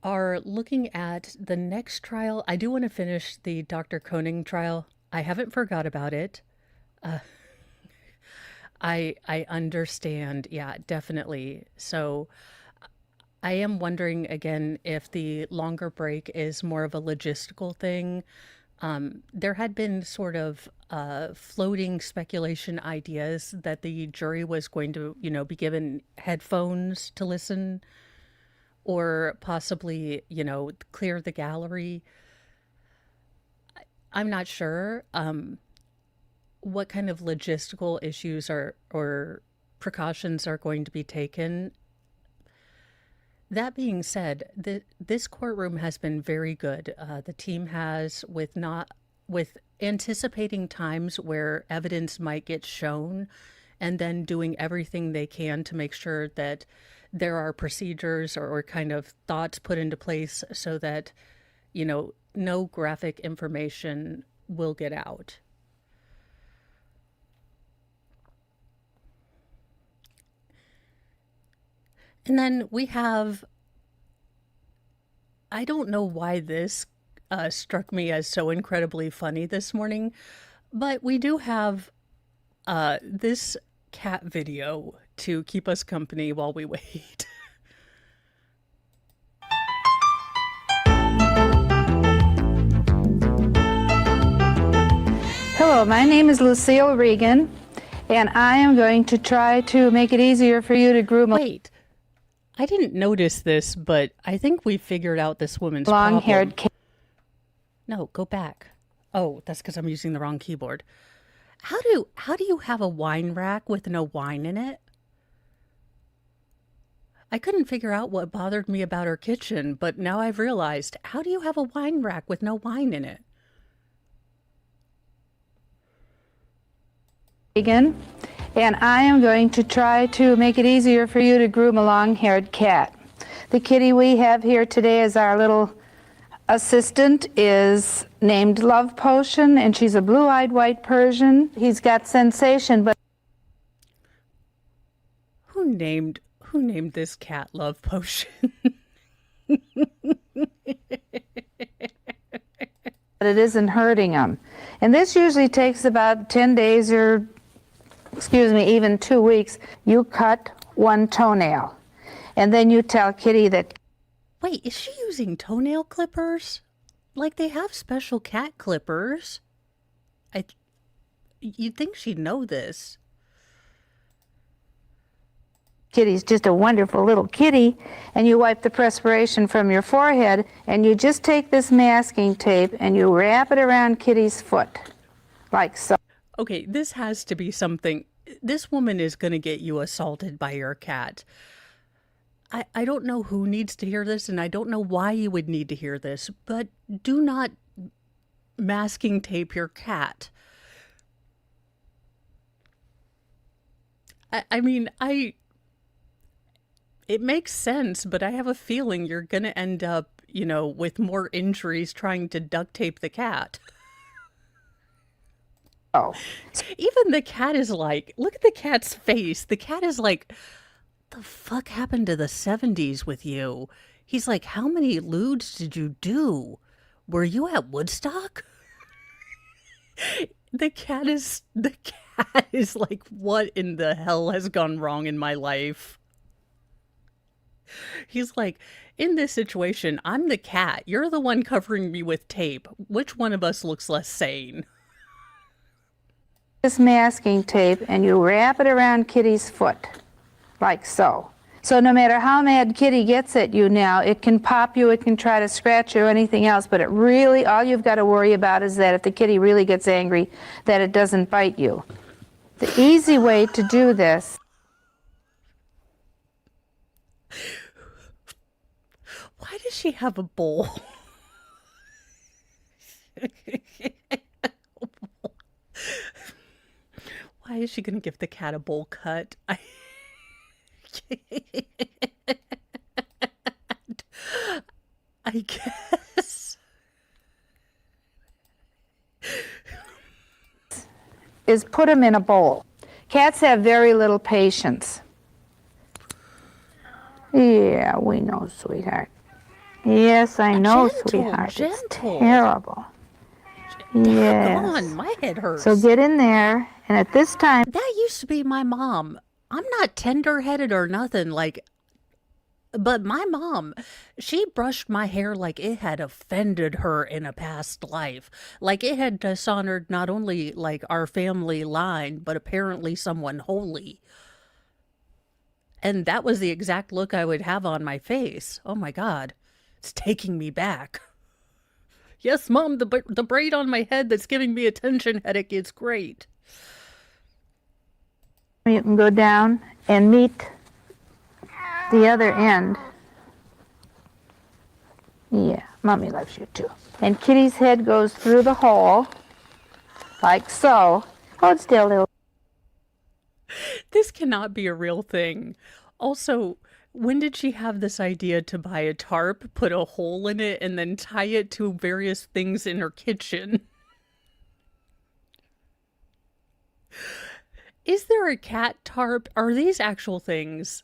are looking at the next trial. I do want to finish the Dr. Koenig trial. I haven't forgot about it. I understand. Yeah, definitely. So I am wondering again if the longer break is more of a logistical thing, There had been sort of floating speculation ideas that the jury was going to, be given headphones to listen, or possibly, clear the gallery. I'm not sure what kind of logistical issues or precautions are going to be taken. That being said, this courtroom has been very good. The team has, with anticipating times where evidence might get shown, and then doing everything they can to make sure that there are procedures or kind of thoughts put into place so that, no graphic information will get out. And then we have, I don't know why this struck me as so incredibly funny this morning, but we do have this cat video to keep us company while we wait. Hello, my name is Lucille Regan, and I am going to try to make it easier for you to groom a Wait, I didn't notice this, but I think we figured out this woman's long-haired problem. No, go back. Oh, that's because I'm using the wrong keyboard. How do you have a wine rack with no wine in it? I couldn't figure out what bothered me about her kitchen, but now I've realized, how do you have a wine rack with no wine in it? Regan, and I am going to try to make it easier for you to groom a long-haired cat. The kitty we have here today is our little assistant, is named Love Potion, and she's a blue-eyed white Persian. He's got sensation, but Who named this cat Love Potion? it isn't hurting him. And this usually takes about 10 days or, even 2 weeks. You cut one toenail, and then you tell Kitty that. Wait, is she using toenail clippers? Like, they have special cat clippers. You'd think she'd know this. Kitty's just a wonderful little kitty, and you wipe the perspiration from your forehead, and you just take this masking tape and you wrap it around Kitty's foot, like so. Okay, this has to be something. This woman is going to get you assaulted by your cat. I don't know who needs to hear this, and I don't know why you would need to hear this, but do not masking tape your cat. It makes sense, but I have a feeling you're going to end up, with more injuries trying to duct tape the cat. Oh. Even the cat is like, look at the cat's face. The cat is like, the fuck happened to the 70s with you? He's like, how many lewds did you do? Were you at Woodstock? The cat is like, what in the hell has gone wrong in my life? He's like, in this situation, I'm the cat. You're the one covering me with tape. Which one of us looks less sane? This masking tape, and you wrap it around Kitty's foot, like so. So no matter how mad Kitty gets at you now, it can pop you, it can try to scratch you or anything else, but it really, all you've got to worry about is that if the kitty really gets angry, that it doesn't bite you. The easy way to do this. Why does she have a bowl? Why is she going to give the cat a bowl cut? I guess. Is put them in a bowl. Cats have very little patience. Yeah, we know, sweetheart. Yes, I know, sweetheart. Gentle. It's terrible. Yes. Come on, my head hurts. So get in there, and at this time. That used to be my mom. I'm not tender-headed or nothing. Like, But my mom, she brushed my hair like it had offended her in a past life. Like it had dishonored not only like our family line, but apparently someone holy. And that was the exact look I would have on my face. Oh my God. It's taking me back. Yes, Mom, the braid on my head that's giving me a tension headache is great. You can go down and meet the other end. Yeah, Mommy loves you too. And Kitty's head goes through the hole, like so. Hold still, little. This cannot be a real thing. Also, when did she have this idea to buy a tarp, put a hole in it, and then tie it to various things in her kitchen? Is there a cat tarp? Are these actual things?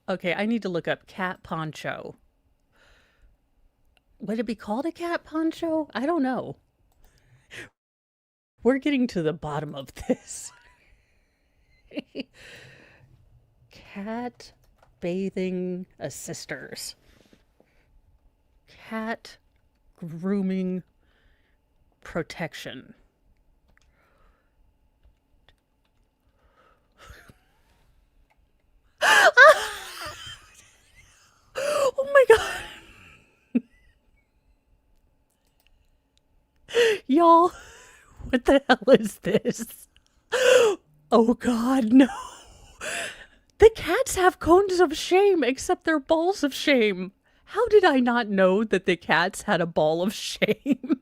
Okay, I need to look up cat poncho. Would it be called a cat poncho? I don't know. We're getting to the bottom of this. Cat bathing assisters. Cat grooming protection. Oh my God. Y'all, what the hell is this? Oh God, no. The cats have cones of shame, except they're balls of shame. How did I not know that the cats had a ball of shame?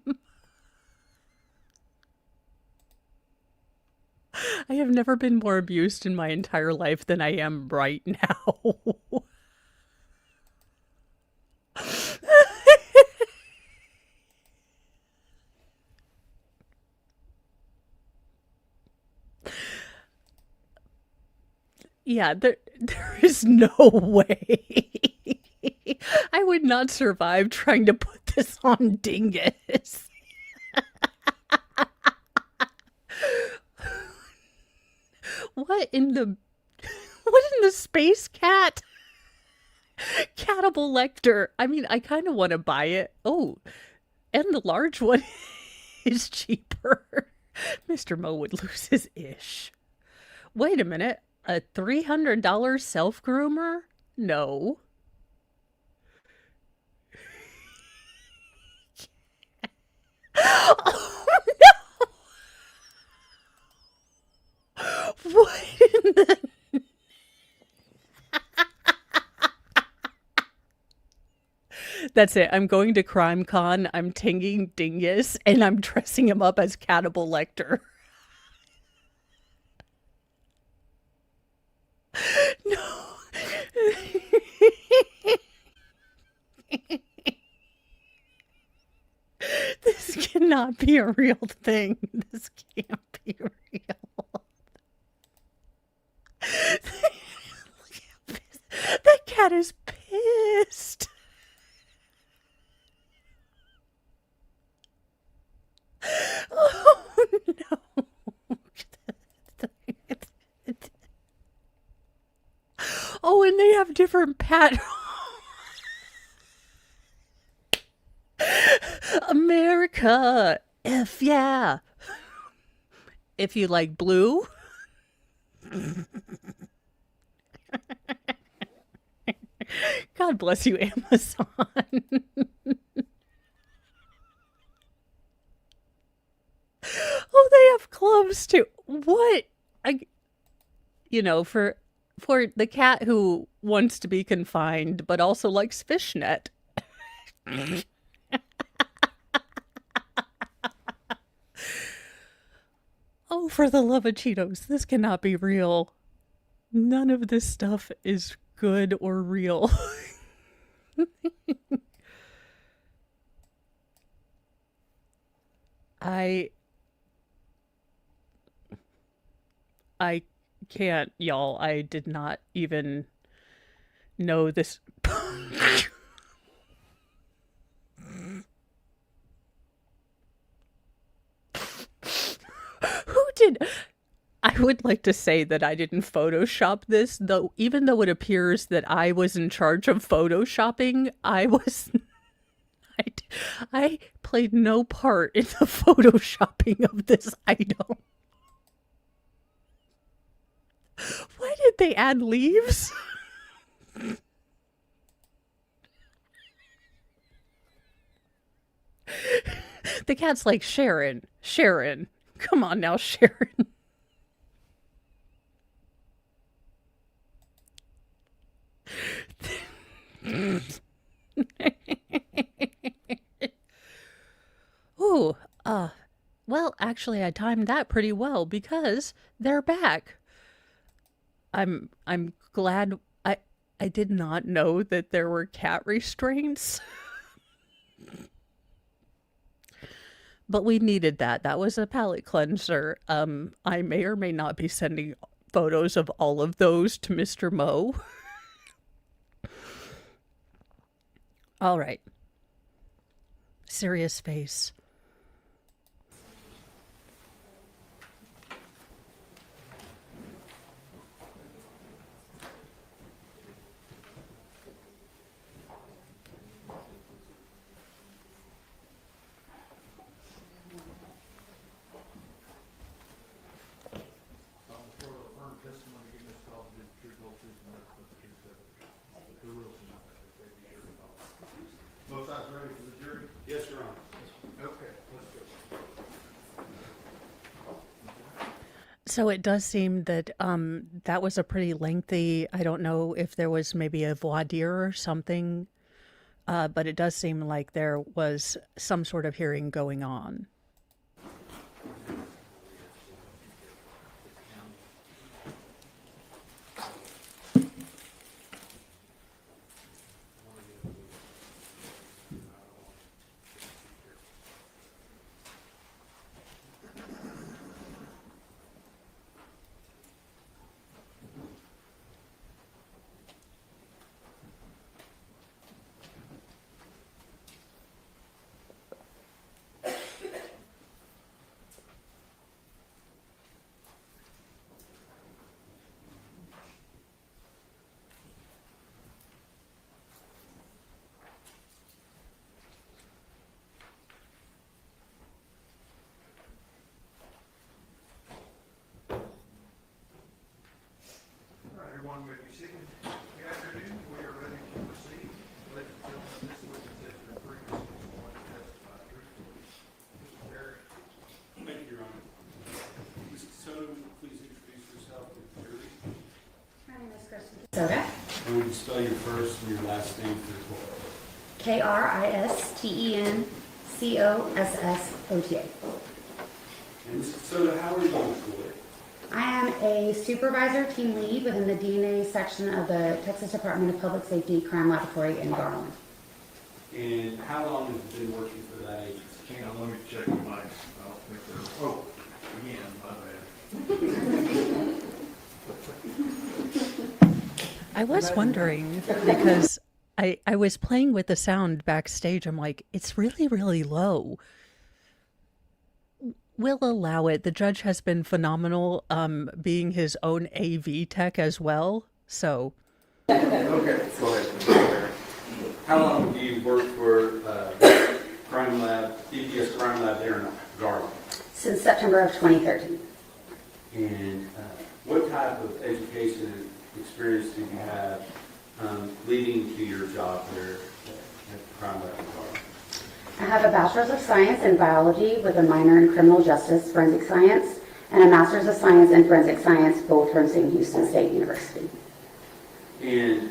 I have never been more abused in my entire life than I am right now. Yeah, there is no way. I would not survive trying to put this on Dingus. What in the space cat? Cannibal Lecter. I mean, I kind of want to buy it. Oh, and the large one is cheaper. Mr. Mo would lose his ish. Wait a minute. A $300 self-groomer? No. Oh, no! What in the... That's it. I'm going to Crime Con. I'm tinging Dingus, and I'm dressing him up as Cannibal Lecter. No. This cannot be a real thing. This can't be real. That cat is pissed. Oh no. Oh, and they have different America. F yeah. If you like blue. God bless you, Amazon. Oh, they have clubs too. What? For the cat who wants to be confined but also likes fishnet. Oh, for the love of Cheetos, this cannot be real. None of this stuff is good or real. I can't, y'all. I did not even know this. Who did? I I would like to say that I didn't Photoshop this, though, even though it appears that I was in charge of Photoshopping, I was. I played no part in the Photoshopping of this item. Why did they add leaves? The cat's like, Sharon, come on now, Sharon. Ooh, well, actually, I timed that pretty well because they're back. I'm glad I did not know that there were cat restraints. But we needed that. That was a palate cleanser. I may or may not be sending photos of all of those to Mr. Moe. All right. Serious face. Both sides ready for the jury? Yes, Your Honor. Okay, let's go. So it does seem that that was a pretty lengthy, I don't know if there was maybe a voir dire or something, but it does seem like there was some sort of hearing going on. Everyone may be seated. Good afternoon. We are ready to proceed. Ladies and gentlemen, this witness has been previously sworn to testify truthfully. Mr. Perry. Thank you, Your Honor. Ms. Soto, please introduce yourself to the jury. My name is Kristen Soda. And would you spell your first and your last name for the court? Kristencossota. And Ms. Soto, how are you employed? I am a supervisor team lead within the DNA section of the Texas Department of Public Safety Crime Laboratory in Garland. And how long have you been working for that agency? Hang on, let me check the mics. I don't think they're, oh, again, my bad. I was wondering because I was playing with the sound backstage. I'm like, it's really, really low. We'll allow it. The judge has been phenomenal, being his own AV tech as well. So, Okay, go ahead. How long have you worked for crime lab, DPS crime lab there in Garland? Since September of 2013. And what type of education and experience did you have leading to your job there at the crime lab in Garland? I have a Bachelor's of Science in Biology with a minor in Criminal Justice Forensic Science and a Master's of Science in Forensic Science, both from St. Houston State University. And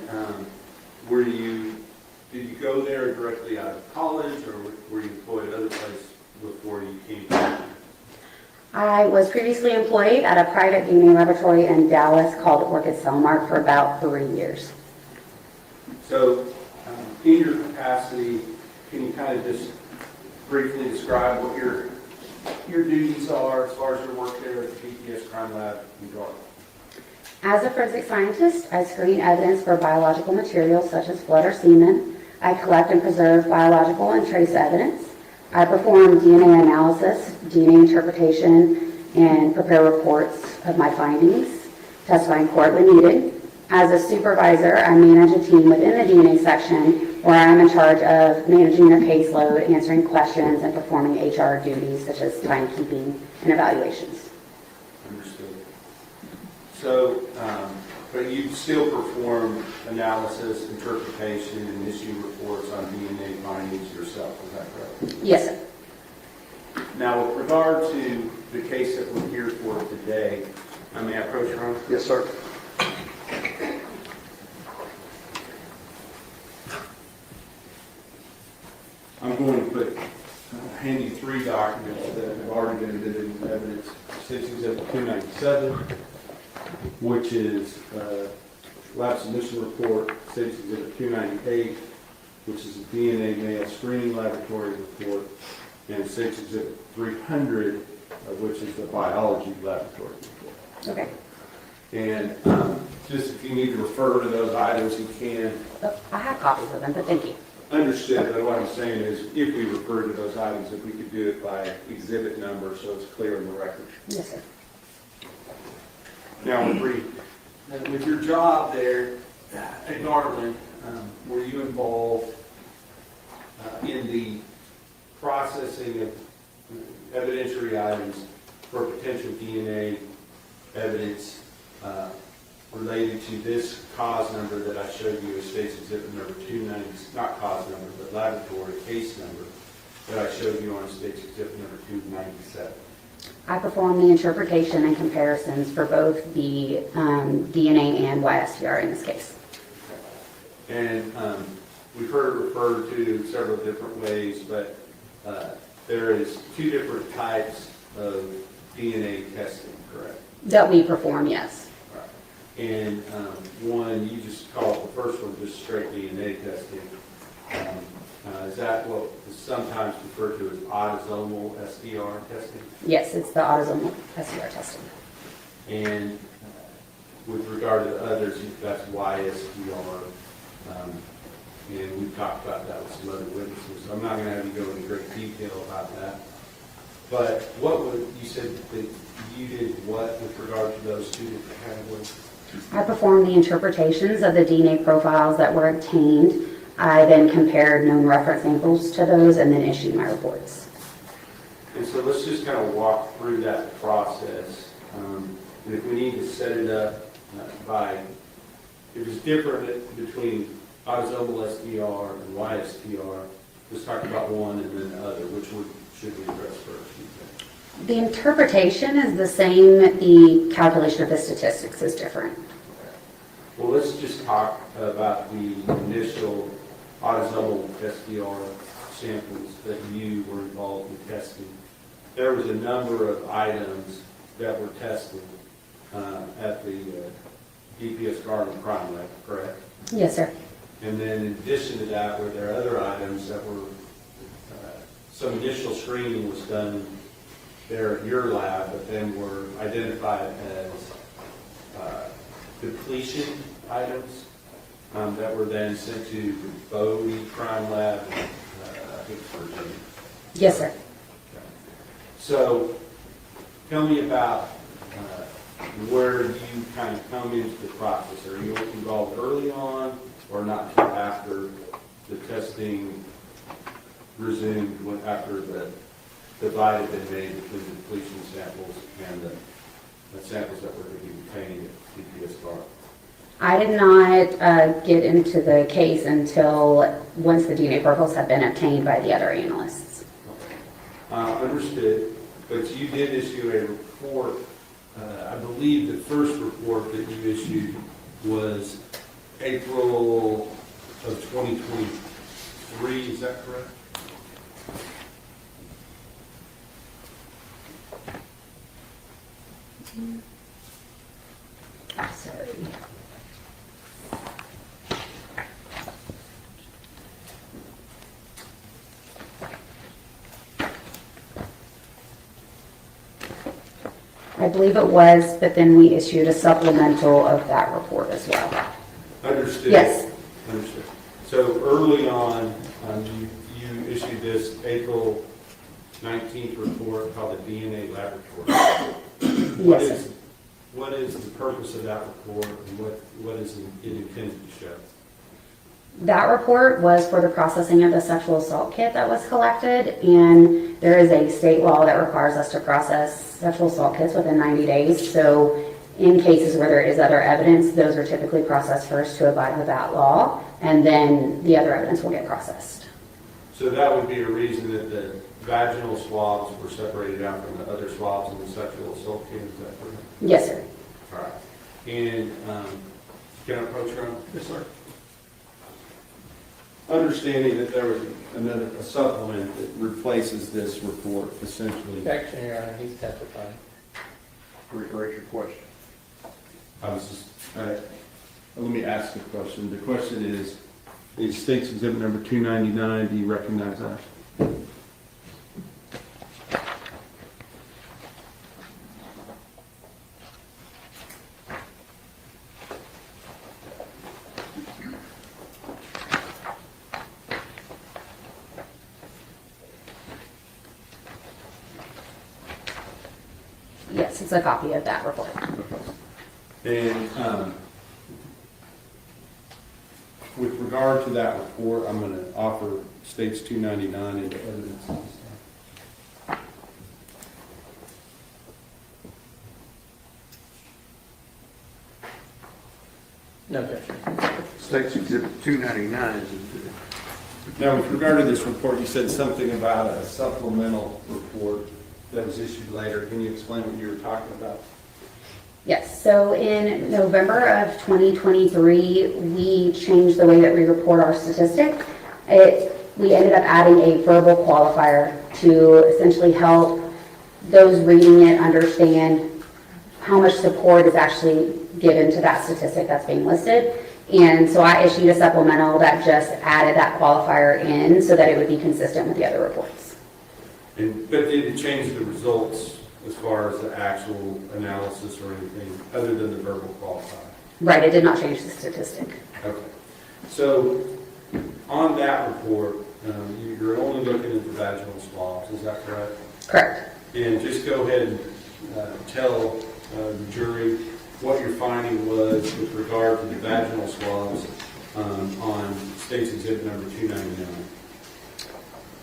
did you go there directly out of college, or were you employed at other places before you came back? I was previously employed at a private DNA laboratory in Dallas called Orchid Cellmark for about 3 years. So, in your capacity, can you kind of just briefly describe what your duties are as far as your work there at the DPS Crime Lab in Garland? As a forensic scientist, I screen evidence for biological materials such as blood or semen. I collect and preserve biological and trace evidence. I perform DNA analysis, DNA interpretation, and prepare reports of my findings, testify in court when needed. As a supervisor, I manage a team within the DNA section where I'm in charge of managing their caseload, answering questions, and performing HR duties such as timekeeping and evaluations. Understood. So, but you still perform analysis, interpretation, and issue reports on DNA findings yourself, is that correct? Yes, sir. Now, with regard to the case that we're here for today, may I approach your Honor? Yes, sir. I'm going to hand you 3 documents that have already been admitted into evidence. State Exhibit 297, which is lab submission report. State Exhibit 298, which is a DNA male screening laboratory report. And State Exhibit 300, which is the biology laboratory report. Okay. And just if you need to refer to those items, you can. I have copies of them, but thank you. Understood, but what I'm saying is, if we refer to those items, if we could do it by exhibit number, so it's clear in the record. Yes, sir. Now, with your job there at Garland, were you involved in the processing of evidentiary items for potential DNA evidence related to this cause number that I showed you as State's Exhibit number 290, not cause number, but laboratory case number that I showed you on State's Exhibit number 297? I perform the interpretation and comparisons for both the DNA and YSTR in this case. And we've heard it referred to several different ways, but there is 2 different types of DNA testing, correct? That we perform, yes. And one, you just call it, the first one, just straight DNA testing. Is that what is sometimes referred to as autosomal SDR testing? Yes, it's the autosomal SDR testing. And with regard to the others, that's YSDR. And we've talked about that with some other witnesses. I'm not going to have you go into great detail about that. But what would, you said that you did what with regard to those 2 different categories? I performed the interpretations of the DNA profiles that were obtained. I then compared known reference samples to those and then issued my reports. And so let's just kind of walk through that process. And if we need to set it up by, if it's different between autosomal SDR and YSTR, let's talk about one and then the other. Which one should we address first? The interpretation is the same. The calculation of the statistics is different. Well, let's just talk about the initial autosomal SDR samples that you were involved in testing. There was a number of items that were tested at the DPS Garland Crime Lab, correct? Yes, sir. And then in addition to that, were there other items that were, some initial screening was done there at your lab, but then were identified as depletion items that were then sent to Bodie Crime Lab, I think Virginia. Yes, sir. So tell me about where you kind of come into the process. Are you involved early on or not until after the testing resumed, after the divide had been made between the depletion samples and the samples that were to be obtained at DPS Garland? I did not get into the case until once the DNA profiles had been obtained by the other analysts. Understood, but you did issue a report. I believe the first report that you issued was April of 2023, is that correct? Sorry. I believe it was, but then we issued a supplemental of that report as well. Understood. Yes. Understood. So early on, you issued this April 19th report called the DNA laboratory. What Yes, is, what is the purpose of that report, and what is it intended to show? that report was for the processing of the sexual assault kit that was collected, and there is a state law that requires us to process sexual assault kits within 90 days. So in cases where there is other evidence, those are typically processed first to abide with that law, and then the other evidence will get processed. So that would be a reason that the vaginal swabs were separated out from the other swabs in the sexual assault kit, is that correct? Yes, sir. All right. And can I approach her? Yes, sir. Understanding that there was a supplement that replaces this report, essentially. Objection, Your Honor, he's testifying. Reiterate your question. I was just, let me ask the question. The question is State's Exhibit number 299, do you recognize that? Yes, it's a copy of that report. And with regard to that report, I'm going to offer States 299 into evidence. No objection. State's Exhibit 299 Now, with regard to this report, you said something about a supplemental report that was issued later. Can you explain what you were talking about? Yes, so in November of 2023, we changed the way that we report our statistic. We ended up adding a verbal qualifier to essentially help those reading it understand how much support is actually given to that statistic that's being listed. And so I issued a supplemental that just added that qualifier in so that it would be consistent with the other reports. But did it change the results as far as the actual analysis or anything other than the verbal qualifier? Right, it did not change the statistic. Okay. So on that report, you're only looking at the vaginal swabs, is that correct? Correct. And just go ahead and tell the jury what your finding was with regard to the vaginal swabs on State's Exhibit number 299.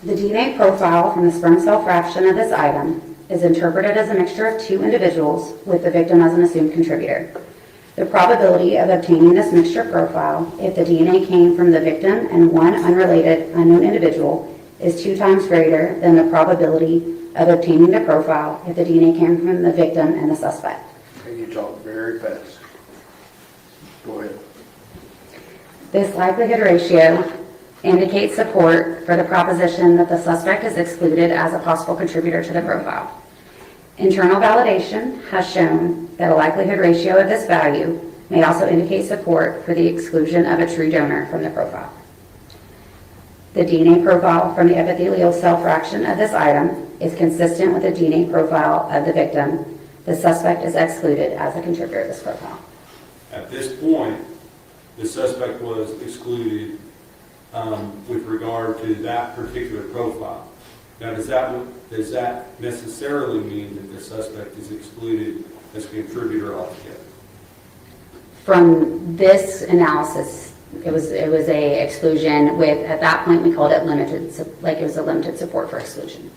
The DNA profile from the sperm cell fraction of this item is interpreted as a mixture of two individuals with the victim as an assumed contributor. The probability of obtaining this mixture profile if the DNA came from the victim and one unrelated unknown individual is 2 times greater than the probability of obtaining the profile if the DNA came from the victim and the suspect. And you talk very fast. Go ahead. This likelihood ratio indicates support for the proposition that the suspect is excluded as a possible contributor to the profile. Internal validation has shown that a likelihood ratio of this value may also indicate support for the exclusion of a true donor from the profile. The DNA profile from the epithelial cell fraction of this item is consistent with the DNA profile of the victim. The suspect is excluded as a contributor to this profile. At this point, the suspect was excluded with regard to that particular profile. Now, does that necessarily mean that the suspect is excluded as a contributor altogether? From this analysis, it was a exclusion with, at that point, we called it limited, like it was a limited support for exclusion,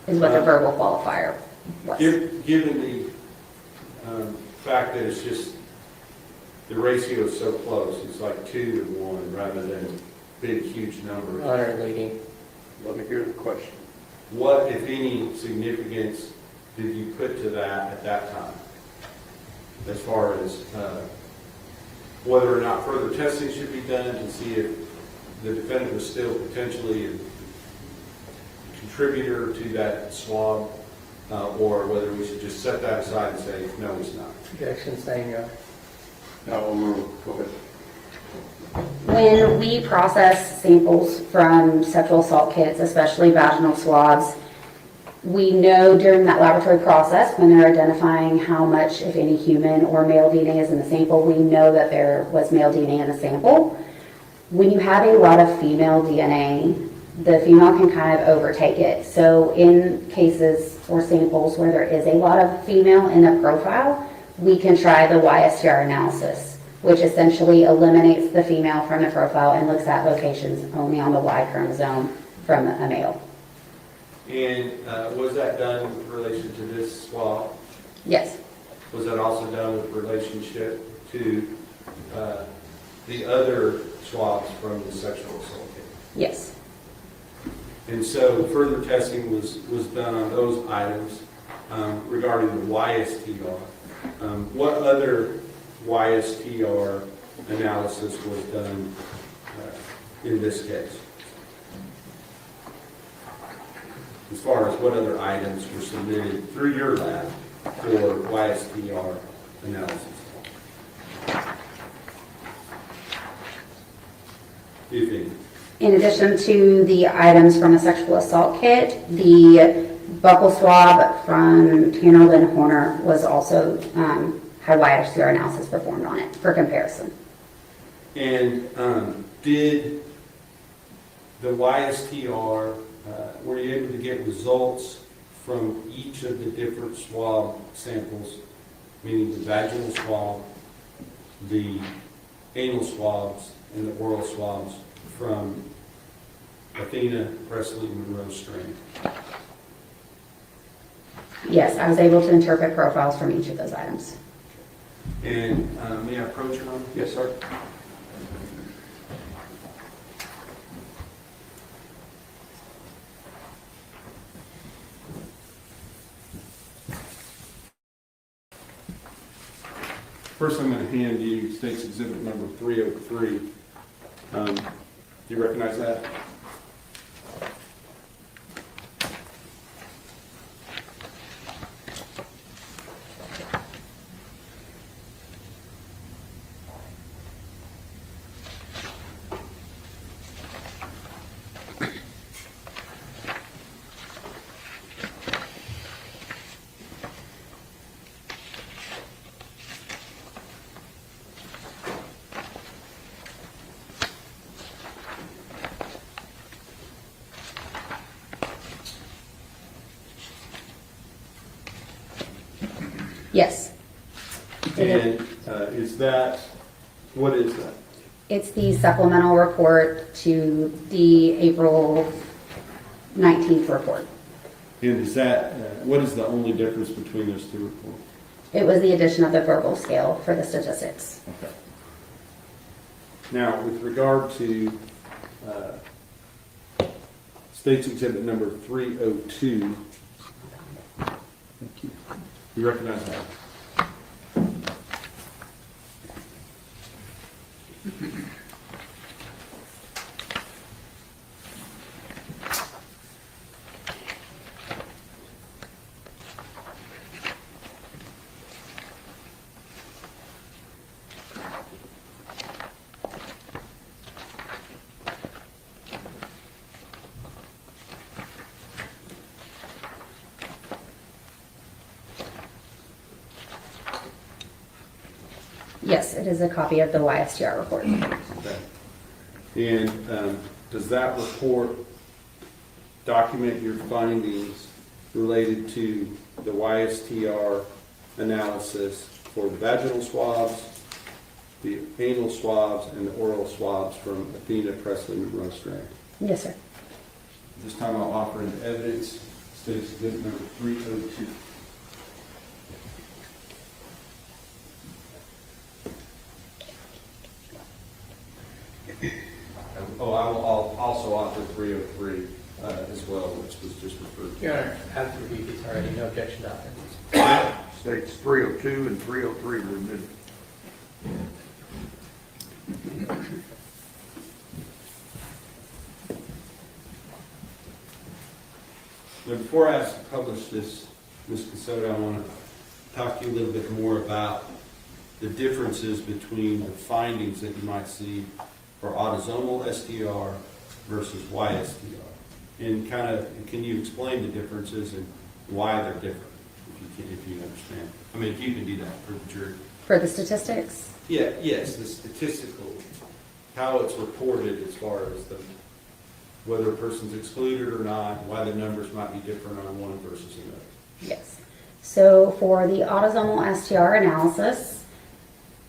is what the verbal qualifier was. Given the fact that it's just, the ratio is so close, it's like 2 to 1 rather than big, huge numbers. Honor leading. Let me hear the question. What, if any, significance did you put to that at that time? As far as whether or not further testing should be done to see if the defendant was still potentially a contributor to that swab, or whether we should just set that aside and say, no, he's not. Objection, staying your honor. No, go ahead. When we process samples from sexual assault kits, especially vaginal swabs, we know during that laboratory process, when they're identifying how much, if any, human or male DNA is in the sample, we know that there was male DNA in the sample. When you have a lot of female DNA, the female can kind of overtake it. So in cases or samples where there is a lot of female in the profile, we can try the YSTR analysis, which essentially eliminates the female from the profile and looks at locations only on the Y chromosome from a male. And was that done with relation to this swab? Yes. Was that also done with relationship to the other swabs from the sexual assault case? Yes. And so further testing was done on those items regarding the YSTR. What other YSTR analysis was done in this case? As far as what other items were submitted through your lab for YSTR analysis? If any. In addition to the items from the sexual assault kit, the buccal swab from Tanner Lynn Horner was also had YSTR analysis performed on it for comparison. And did the YSTR, were you able to get results from each of the different swab samples, meaning the vaginal swab, the anal swabs, and the oral swabs from Athena, Presley, Monroe strain? Yes, I was able to interpret profiles from each of those items. And may I approach her on? Yes, sir. First, I'm going to hand you State's Exhibit number 303. Do you recognize that? Yes. And is that, what is that? It's the supplemental report to the April 19th report. And is that, what is the only difference between those two reports? It was the addition of the verbal scale for the statistics. Okay. Now, with regard to State's Exhibit number 302, thank you. You recognize that? Yes, it is a copy of the YSTR report. Okay. And does that report document your findings related to the YSTR analysis for the vaginal swabs, the anal swabs, and the oral swabs from Athena, Presley, Monroe strain? Yes, sir. This time I'll offer into evidence State's Exhibit number 302. Oh, I will also offer 303 as well, which was just referred to. Your Honor, I've reviewed these already, no objection, Doctor. States 302 and 303 were admitted. Now, before I ask to publish this, Ms. Casoto, I want to talk to you a little bit more about the differences between the findings that you might see for autosomal STR versus YSTR. And can you explain the differences and why they're different, if you understand? I mean, if you can do that for the jury. For the statistics? Yeah, yes, the statistical, how it's reported as far as the whether a person's excluded or not, why the numbers might be different on one versus another. Yes. So for the autosomal STR analysis,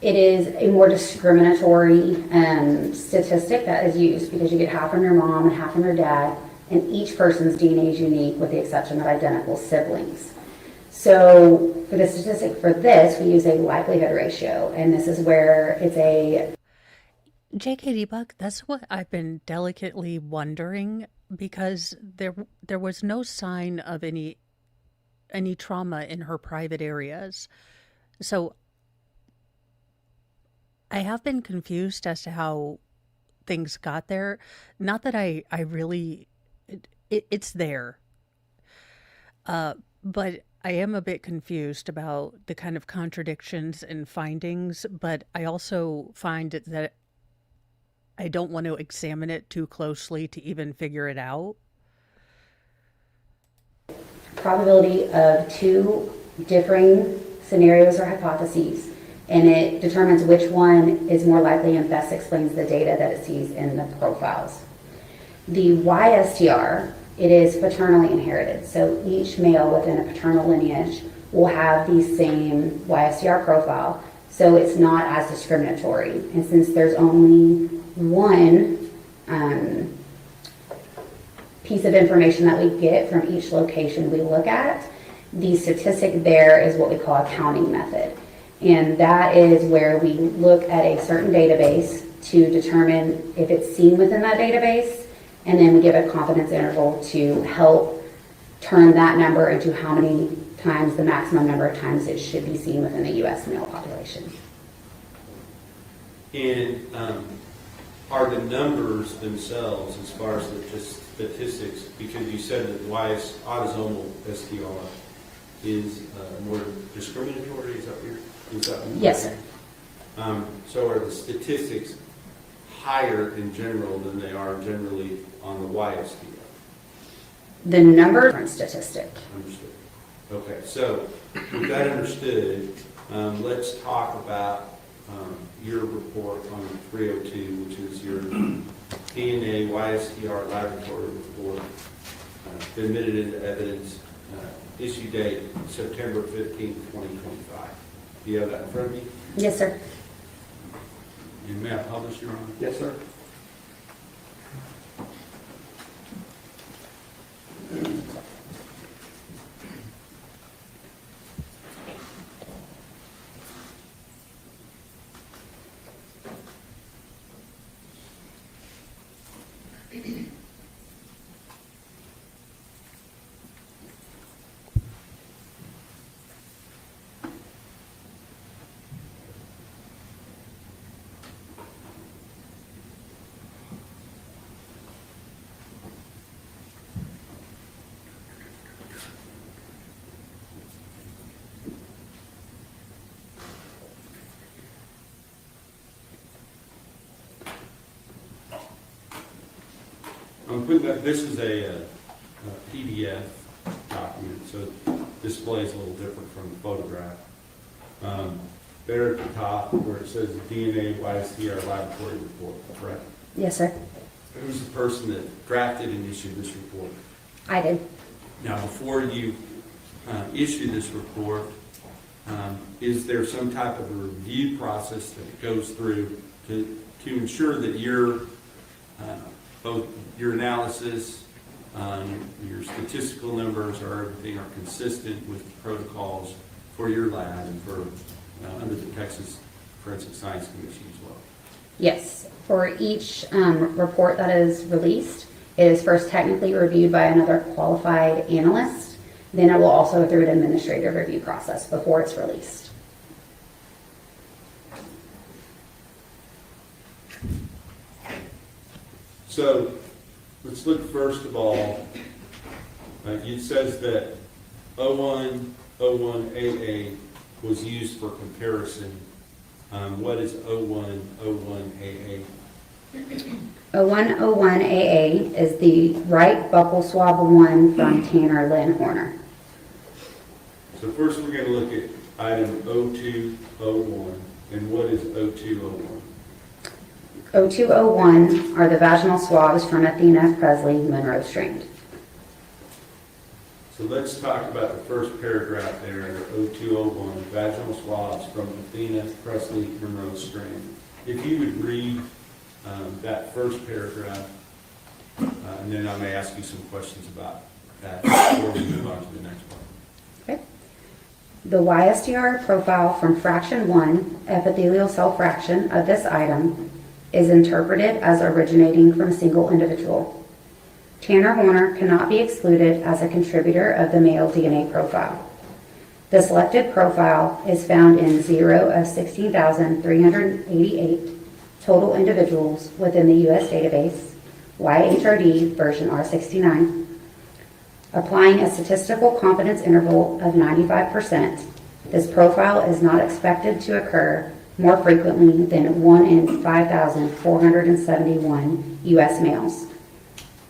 it is a more discriminatory statistic that is used because you get half from your mom and half from your dad, and each person's DNA is unique with the exception of identical siblings. So for the statistic for this, we use a likelihood ratio, and this is where it's a... JKD Buck, that's what I've been delicately wondering, because there was no sign of any trauma in her private areas. So I have been confused as to how things got there. Not that I really, it's there. But I am a bit confused about the kind of contradictions and findings, but I also find that I don't want to examine it too closely to even figure it out. Probability of two differing scenarios or hypotheses, and it determines which one is more likely and best explains the data that it sees in the profiles. The YSTR, it is paternally inherited, so each male within a paternal lineage will have the same YSTR profile, so it's not as discriminatory. And since there's only one piece of information that we get from each location we look at, the statistic there is what we call a counting method. And that is where we look at a certain database to determine if it's seen within that database, and then we give a confidence interval to help turn that number into how many times, the maximum number of times it should be seen within the U.S. male population. And are the numbers themselves, as far as the statistics, because you said that autosomal STR is more discriminatory, is that what Yes, sir. So are the statistics higher in general than they are generally on the YSTR? The number statistic. Understood. Okay, so with that understood, let's talk about your report on 302, which is your DNA YSTR laboratory report, admitted into evidence, issue date September 15th, 2025. Do you have that in front of you? Yes, sir. And may I publish, Your Honor? Yes, sir. This is a PDF document, so it displays a little different from the photograph. There at the top where it says DNA YSTR laboratory report, correct? Yes, sir. Who's the person that drafted and issued this report? I did. Now, before you issue this report, is there some type of a review process that it goes through to ensure that both your analysis, your statistical numbers, everything are consistent with the protocols for your lab and for under the Texas Forensic Science Commission as well? Yes. For each report that is released, it is first technically reviewed by another qualified analyst. Then it will also go through an administrative review process before it's released. So let's look first of all, it says that 0101AA was used for comparison. What is 0101AA? 0101AA is the right buccal swab 1 from Tanner Lynn Horner. So first we're going to look at item 0201. And what is 0201? 0201 are the vaginal swabs from Athena, Presley, Monroe strain. So let's talk about the first paragraph there under 0201, vaginal swabs from Athena, Presley, Monroe strain. If you would read that first paragraph, and then I may ask you some questions about that before we move on to the next one. Okay. The YSTR profile from fraction 1, epithelial cell fraction of this item, is interpreted as originating from a single individual. Tanner Horner cannot be excluded as a contributor of the male DNA profile. The selected profile is found in 0 of 16,388 total individuals within the U.S. database, YHRD version R69. Applying a statistical confidence interval of 95%, this profile is not expected to occur more frequently than 1 in 5,471 U.S. males.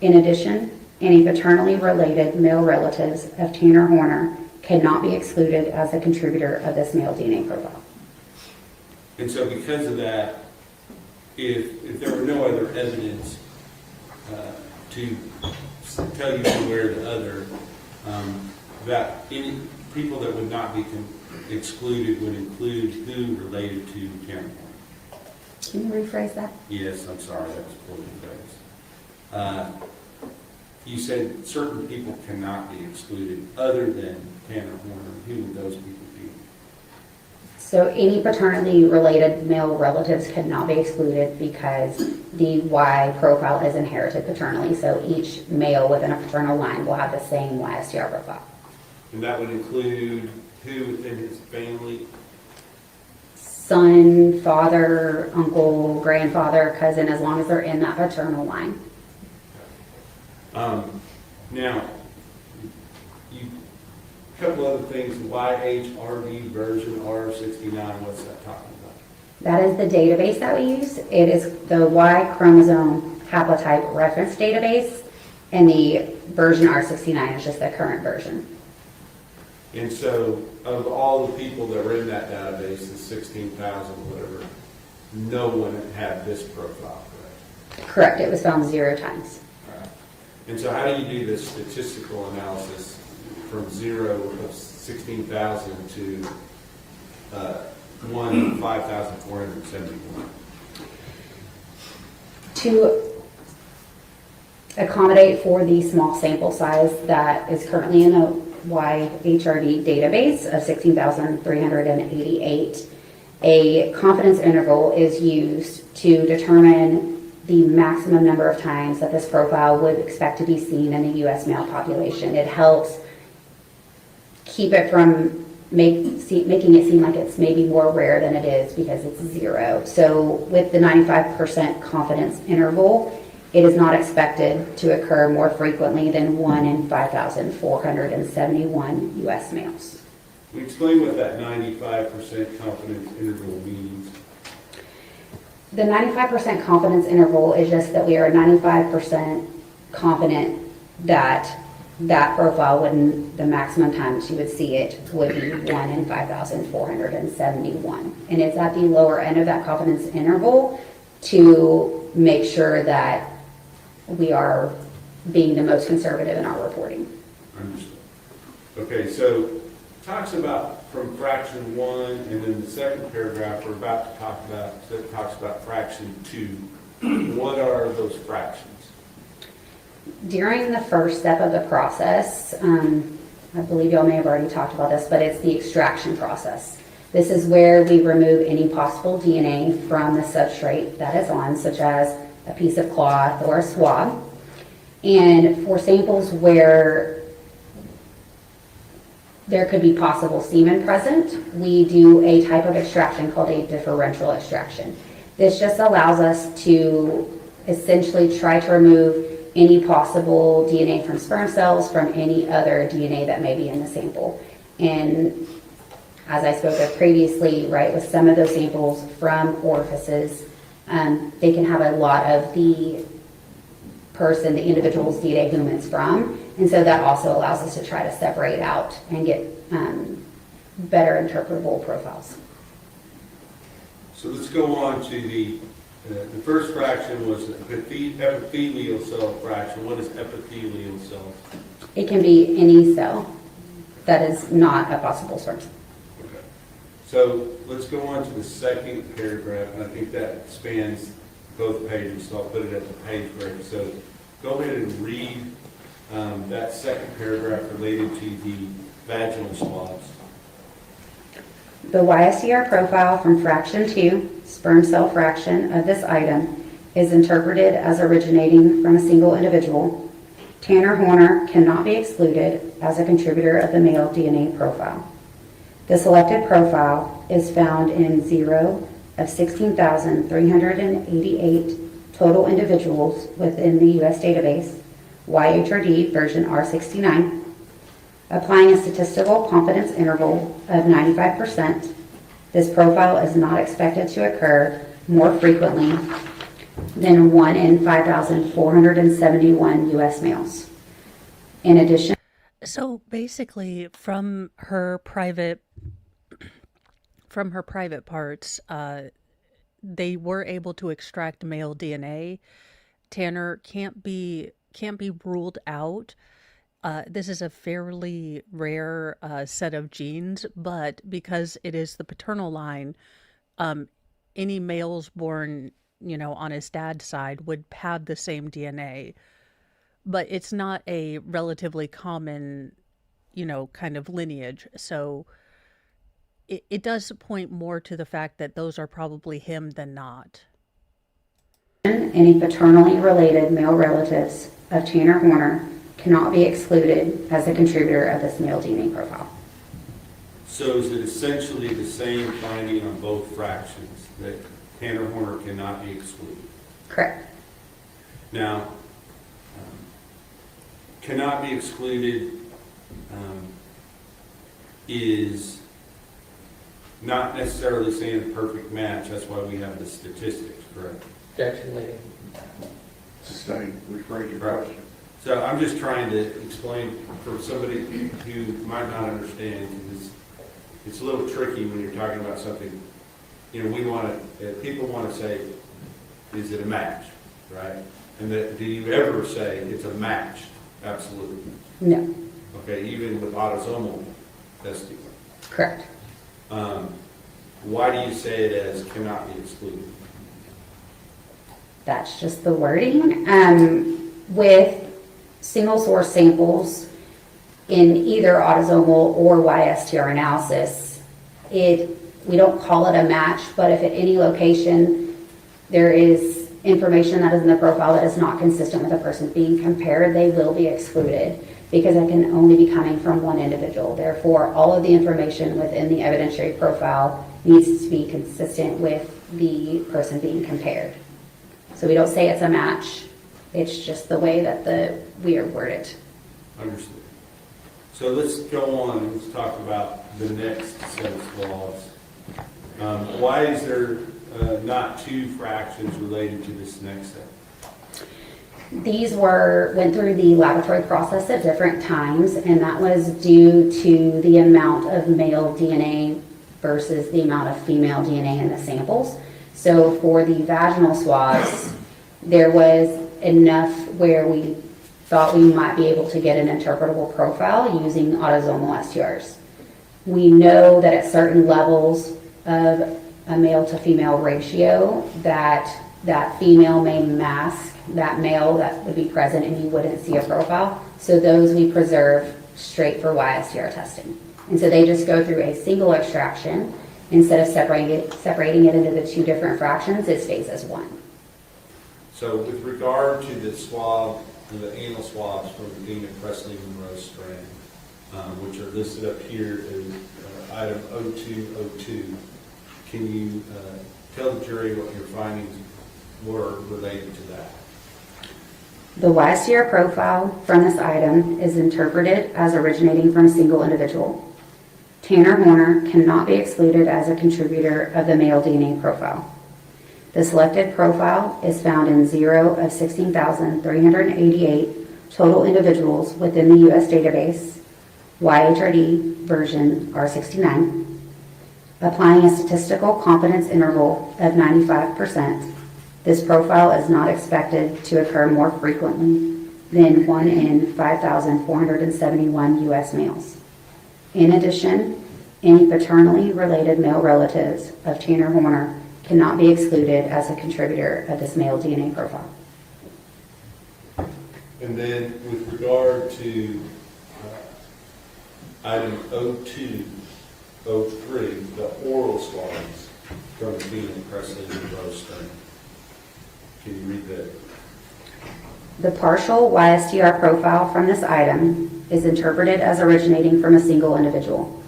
In addition, any paternally related male relatives of Tanner Horner cannot be excluded as a contributor of this male DNA profile. And so because of that, if there were no other evidence to tell you one way or the other, that any people that would not be excluded would include who related to Tanner Horner. Can you rephrase that? Yes, I'm sorry, that was poorly phrased. You said certain people cannot be excluded other than Tanner Horner. Who would those people be? So any paternally related male relatives cannot be excluded because the Y profile is inherited paternally. So each male within a paternal line will have the same YSTR profile. And that would include who within his family? Son, father, uncle, grandfather, cousin, as long as they're in that paternal line. Now, a couple other things, YHRD version R69, what's that talking about? That is the database that we use. It is the Y chromosome haplotype reference database, and the version R69 is just the current version. And so, of all the people that were in that database, the 16,000, whatever, no one had this profile, correct? Correct. It was found 0 times. And so how do you do this statistical analysis from 0 of 16,000 to 1 of 5,471? To accommodate for the small sample size that is currently in the YHRD database of 16,388, a confidence interval is used to determine the maximum number of times that this profile would expect to be seen in the U.S. male population. It helps keep it from making it seem like it's maybe more rare than it is because it's 0. So with the 95% confidence interval, it is not expected to occur more frequently than 1 in 5,471 U.S. males. Can you explain what that 95% confidence interval means? The 95% confidence interval is just that we are 95% confident that that profile wouldn't, the maximum times you would see it would be 1 in 5,471. And it's at the lower end of that confidence interval to make sure that we are being the most conservative in our reporting. Understood. Okay, so talks about from fraction 1, and then the second paragraph we're about to talk about, so it talks about fraction 2. What are those fractions? During the first step of the process, I believe y'all may have already talked about this, but it's the extraction process. This is where we remove any possible DNA from the substrate that is on, such as a piece of cloth or a swab. And for samples where there could be possible semen present, we do a type of extraction called a differential extraction. This just allows us to essentially try to remove any possible DNA from sperm cells from any other DNA that may be in the sample. And as I spoke of previously, right, with some of those samples from orifices, they can have a lot of the the individual's DNA whom it's from. And so that also allows us to try to separate out and get better interpretable profiles. So let's go on to the The first fraction was the epithelial cell fraction. What is epithelial cell? It can be any cell that is not a possible source. Okay. So let's go on to the second paragraph, and I think that spans both pages, so I'll put it at the page break. So go ahead and read that second paragraph related to the vaginal swabs. The YSDR profile from fraction 2, sperm cell fraction of this item is interpreted as originating from a single individual. Tanner Horner cannot be excluded as a contributor of the male DNA profile. The selected profile is found in 0 of 16,388 total individuals within the U.S. database, YHRD version R69. Applying a statistical confidence interval of 95%, this profile is not expected to occur more frequently than 1 in 5,471 U.S. males. In addition, So basically, from her private parts, they were able to extract male DNA. Tanner can't be ruled out. This is a fairly rare set of genes, but because it is the paternal line, any males born, on his dad's side would have the same DNA. But it's not a relatively common, kind of lineage. So it does point more to the fact that those are probably him than not. any paternally related male relatives of Tanner Horner cannot be excluded as a contributor of this male DNA profile. So is it essentially the same finding on both fractions, that Tanner Horner cannot be excluded? Correct. Now, cannot be excluded is not necessarily saying a perfect match. That's why we have the statistics, correct? Objection, leading. Sustain, rephrase your Right. question. So I'm just trying to explain for somebody who might not understand, because it's a little tricky when you're talking about something. We want to, people want to say, is it a match, right? And do you ever say it's a match? Absolutely. No. Okay, even with autosomal testing. Correct. Why do you say it as cannot be excluded? That's just the wording. With single source samples in either autosomal or YSTR analysis, we don't call it a match, but if at any location there is information that is in the profile that is not consistent with the person being compared, they will be excluded because it can only be coming from one individual. Therefore, all of the information within the evidentiary profile needs to be consistent with the person being compared. So we don't say it's a match. It's just the way that we are worded. Understood. So let's go on and let's talk about the next set of swabs. Why is there not two fractions related to this next set? These went through the laboratory process at different times, and that was due to the amount of male DNA versus the amount of female DNA in the samples. So for the vaginal swabs, there was enough where we thought we might be able to get an interpretable profile using autosomal STRs. We know that at certain levels of a male to female ratio that female may mask that male that would be present and you wouldn't see a profile. So those we preserve straight for YSTR testing. And so they just go through a single extraction. Instead of separating it into the two different fractions, it stays as one. So with regard to the swab, the anal swabs from the Dina Presley Monroe strand, which are listed up here as item 0202, can you tell the jury what your findings were related to that? The YSTR profile from this item is interpreted as originating from a single individual. Tanner Horner cannot be excluded as a contributor of the male DNA profile. The selected profile is found in 0 of 16,388 total individuals within the U.S. database, YHRD version R69. Applying a statistical confidence interval of 95%, This profile is not expected to occur more frequently than 1 in 5,471 U.S. males. In addition, any paternally related male relatives of Tanner Horner cannot be excluded as a contributor of this male DNA profile. And then with regard to item 02, 03, the oral swabs from Athena, Presley, and Rose-Stern. Can you read that? The partial YSTR profile from this item is interpreted as originating from a single individual.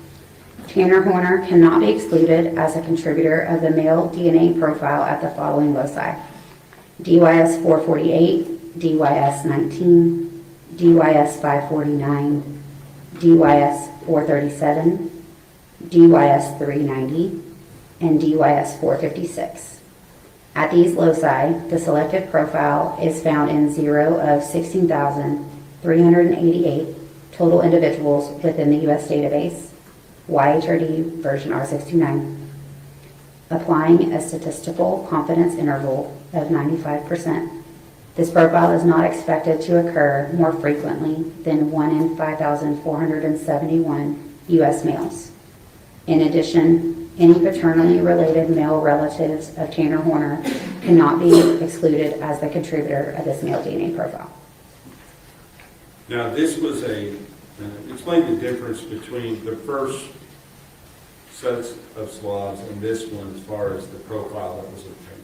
Tanner Horner cannot be excluded as a contributor of the male DNA profile at the following loci: DYS 448, DYS 19, DYS 549, DYS 437, DYS 390, and DYS 456. At these loci, the selected profile is found in 0 of 16,388 total individuals within the U.S. database, YHRD version R629, applying a statistical confidence interval of 95%. This profile is not expected to occur more frequently than 1 in 5,471 U.S. males. In addition, any paternally related male relatives of Tanner Horner cannot be excluded as the contributor of this male DNA profile. Now, this was explain the difference between the first sets of swabs and this one as far as the profile that was obtained.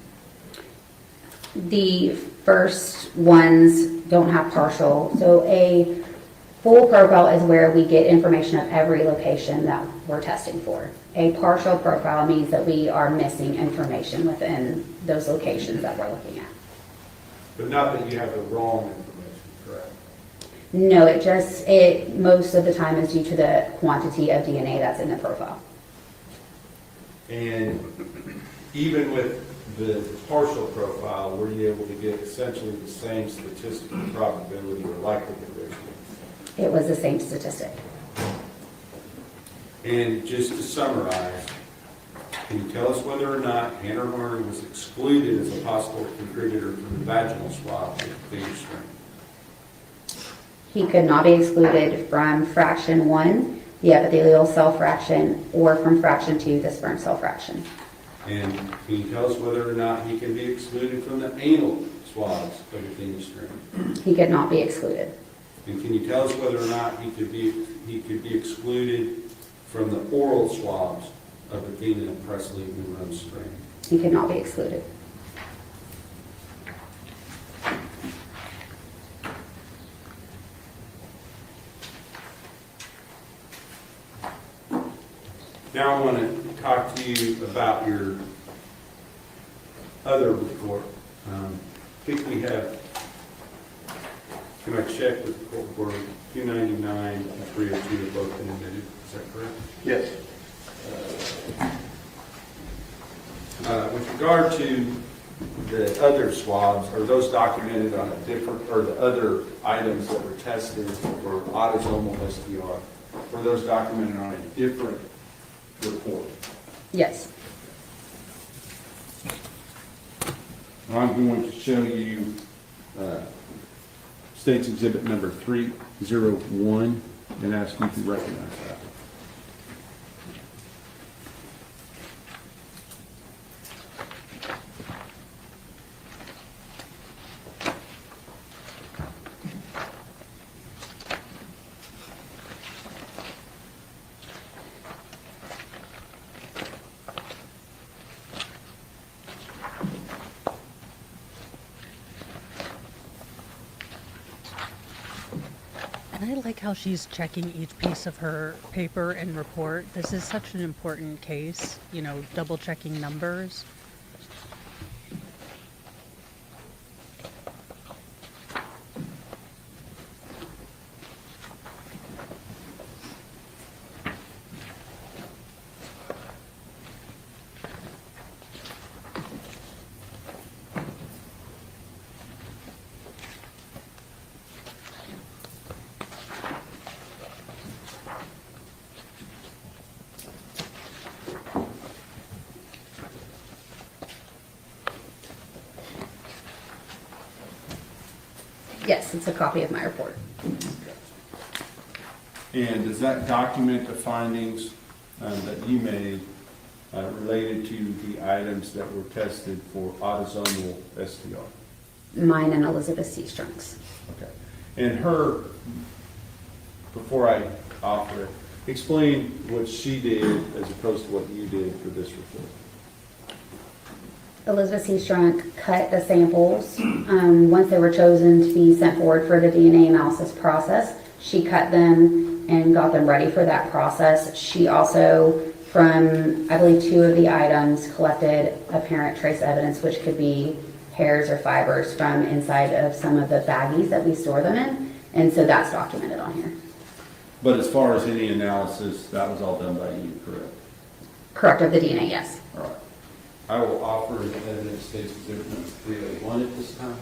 The first ones don't have partial, so a full profile is where we get information of every location that we're testing for. A partial profile means that we are missing information within those locations that we're looking at. But not that you have the wrong information, correct? No, it most of the time is due to the quantity of DNA that's in the profile. And even with the partial profile, were you able to get essentially the same statistical probability or likelihood ratio? It was the same statistic. And just to summarize, can you tell us whether or not Tanner Horner was excluded as a possible contributor from the vaginal swab with Athena strain? He could not be excluded from fraction 1, the epithelial cell fraction, or from fraction 2, the sperm cell fraction. And can you tell us whether or not he can be excluded from the anal swabs of Athena strain? He could not be excluded. And can you tell us whether or not he could be excluded from the oral swabs of Athena and Presley and Rose strain? He could not be excluded. Now I want to talk to you about your other report. I think we have, can I check with the court report, 299 and 302 have both been admitted, is that correct? Yes. With regard to the other swabs, are those documented on a different, or the other items that were tested for autosomal STR, were those documented on a different report? Yes. I'm going to show you State's Exhibit number 301 and ask you to recognize that. And I like how she's checking each piece of her paper and report. This is such an important case, you know, double checking numbers. Yes, it's a copy of my report. And does that document the findings that you made related to the items that were tested for autosomal STR? Mine and Elizabeth Seastrunk's. Okay. And her, before I offer it, explain what she did as opposed to what you did for this report. Elizabeth Seastrunk cut the samples. Once they were chosen to be sent forward for the DNA analysis process, she cut them and got them ready for that process. She also, from I believe 2 of the items, collected apparent trace evidence, which could be hairs or fibers from inside of some of the baggies that we store them in. And so that's documented on here. But as far as any analysis, that was all done by you, correct? Correct, of the DNA, yes. All right. I will offer an evidence State's Exhibit number 301 at this time.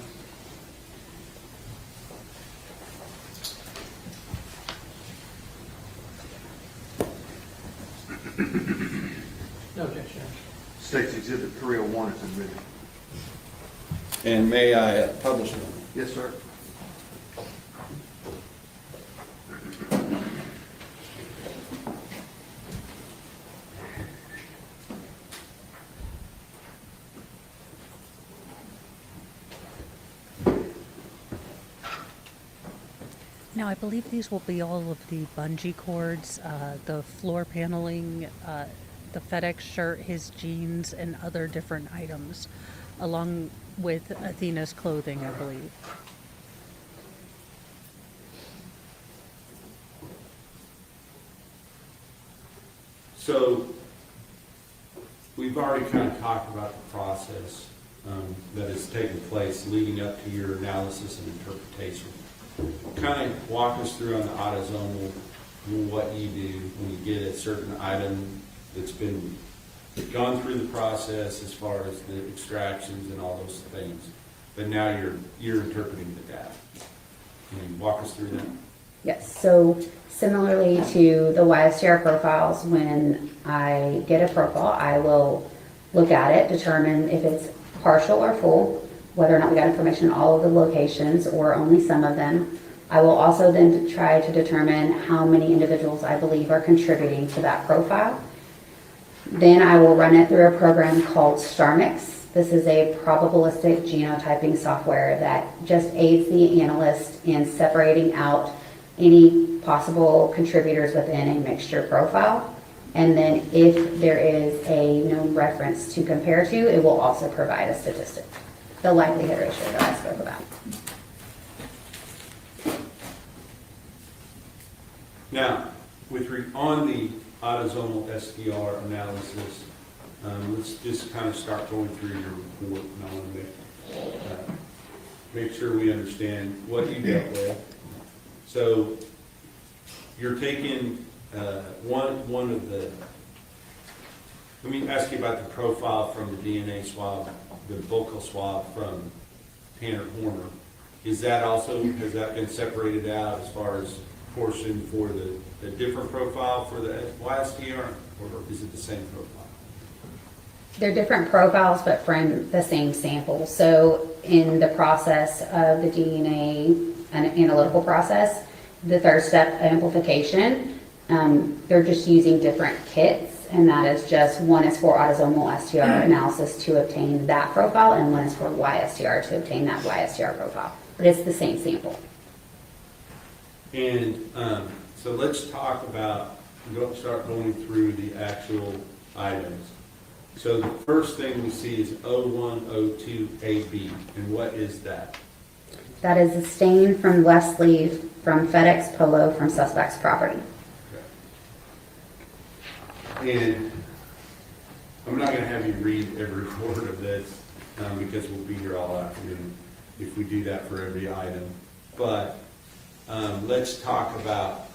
No objection. State's Exhibit 301 is admitted. And may I publish it? Yes, sir. Now, I believe these will be all of the bungee cords, the floor paneling, the FedEx shirt, his jeans, and other different items, along with Athena's clothing, I believe. So we've already kind of talked about the process that has taken place leading up to your analysis and interpretation. Kind of walk us through on the autosomal what you do when you get a certain item that's been gone through the process as far as the extractions and all those things, but now you're interpreting the data. Can you walk us through that? Yes, so similarly to the YSTR profiles, when I get a profile, I will look at it, determine if it's partial or full, whether or not we got information on all of the locations or only some of them. I will also then try to determine how many individuals I believe are contributing to that profile. Then I will run it through a program called StarMix. This is a probabilistic genotyping software that just aids the analyst in separating out any possible contributors within a mixture profile. And then if there is a known reference to compare to, it will also provide a statistic, the likelihood ratio that I spoke about. Now, on the autosomal STR analysis, let's just kind of start going through your report, and I want to make sure we understand what you dealt with. So you're taking one of the, let me ask you about the profile from the DNA swab, the buccal swab from Tanner Horner. Has that been separated out as far as portion for the different profile for the YSTR, or is it the same profile? They're different profiles, but from the same sample. So in the process of the DNA analytical process, the third step, amplification, they're just using different kits, and that is just one is for autosomal STR analysis to obtain that profile, and one is for YSTR to obtain that YSTR profile. But it's the same sample. And so let's talk about, start going through the actual items. So the first thing we see is 0102AB, and what is that? That is a stain from left sleeve from FedEx Polo from suspect's property. Okay. And I'm not going to have you read every word of this because we'll be here all afternoon if we do that for every item. But let's talk about,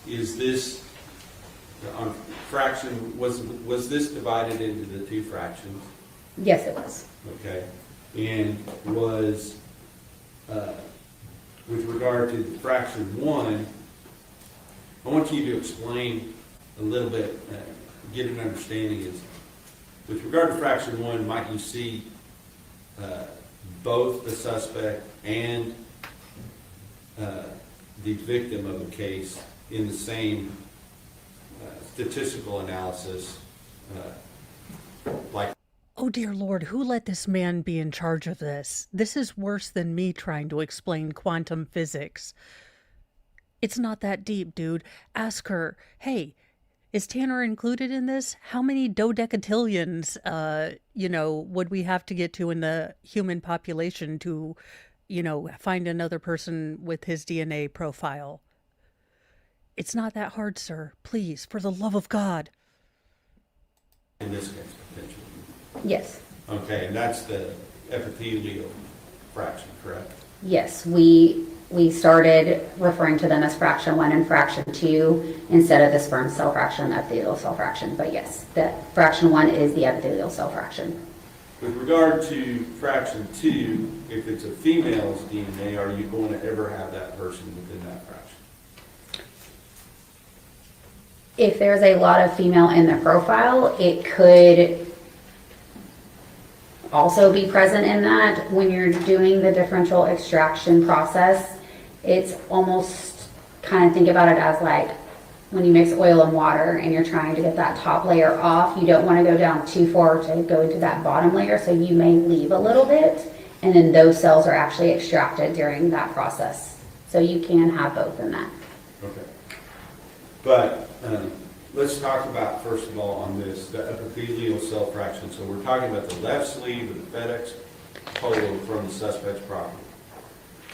is this on fraction, was this divided into the two fractions? Yes, it was. Okay. And was, with regard to fraction 1, I want you to explain a little bit, get an understanding is, with regard to fraction 1, might you see both the suspect and the victim of a case in the same statistical analysis like. Oh dear Lord, who let this man be in charge of this? This is worse than me trying to explain quantum physics. It's not that deep, dude. Ask her, hey, is Tanner included in this? How many dodecatillions, would we have to get to in the human population to, find another person with his DNA profile? It's not that hard, sir. Please, for the love of God. In this case, potentially. Yes. Okay, and that's the epithelial fraction, correct? Yes, we started referring to them as fraction 1 and fraction 2 instead of the sperm cell fraction, epithelial cell fraction. But yes, the fraction 1 is the epithelial cell fraction. With regard to fraction 2, if it's a female's DNA, are you going to ever have that person within that fraction? If there's a lot of female in the profile, it could also be present in that. When you're doing the differential extraction process, it's almost kind of think about it as like when you mix oil and water and you're trying to get that top layer off, you don't want to go down too far to go into that bottom layer, so you may leave a little bit, and then those cells are actually extracted during that process. So you can have both in that. Okay. But let's talk about, first of all, on this, the epithelial cell fraction. So we're talking about the left sleeve of the FedEx polo from the suspect's property.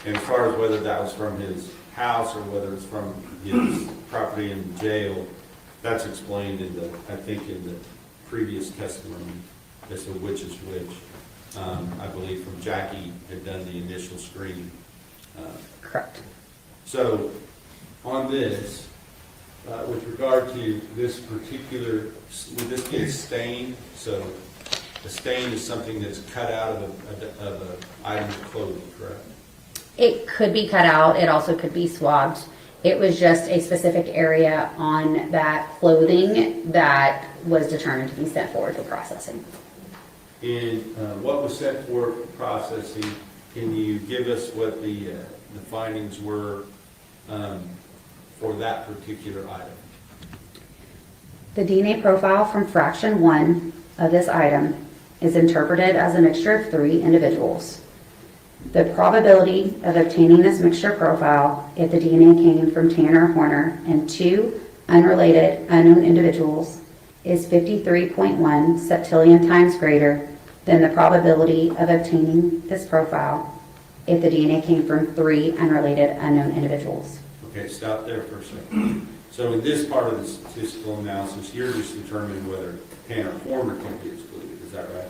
And as far as whether that was from his house or whether it's from his property in jail, that's explained in I think in the previous testimony as to which is which. I believe from Jackie had done the initial screening. Correct. So on this, with regard to this particular, would this be a stain? So a stain is something that's cut out of an item of clothing, correct? It could be cut out. It also could be swabbed. It was just a specific area on that clothing that was determined to be sent forward for processing. And what was sent forward for processing, can you give us what the findings were for that particular item? The DNA profile from fraction 1 of this item is interpreted as a mixture of 3 individuals. The probability of obtaining this mixture profile if the DNA came from Tanner Horner and 2 unrelated unknown individuals is 53.1 septillion times greater than the probability of obtaining this profile if the DNA came from 3 unrelated unknown individuals. Okay, stop there for a second. So in this part of the statistical analysis, you're just determining whether Tanner Horner can be excluded, is that right?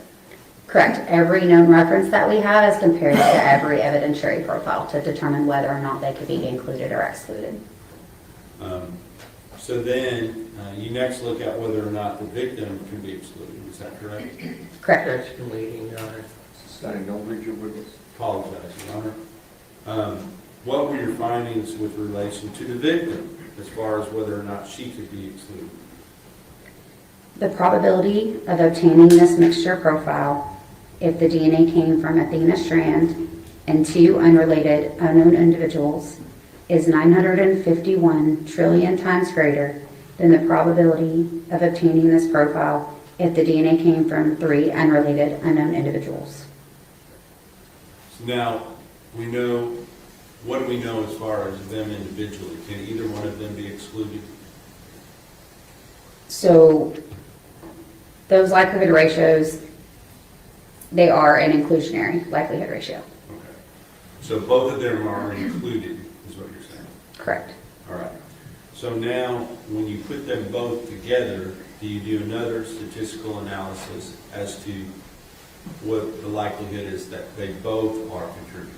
Correct. Every known reference that we have is compared to every evidentiary profile to determine whether or not they could be included or excluded. So then you next look at whether or not the victim can be excluded, is that correct? Correct. Judge can wait in, Your Honor. Sonny, don't read your witness. Apologize, Your Honor. What were your findings with relation to the victim as far as whether or not she could be excluded? The probability of obtaining this mixture profile if the DNA came from Athena strand and 2 unrelated unknown individuals is 951 trillion times greater than the probability of obtaining this profile if the DNA came from 3 unrelated unknown individuals. So now we know, what do we know as far as them individually? Can either one of them be excluded? So those likelihood ratios, they are an inclusionary likelihood ratio. Okay. So both of them are included, is what you're saying? Correct. All right. So now, when you put them both together, do you do another statistical analysis as to what the likelihood is that they both are contributors?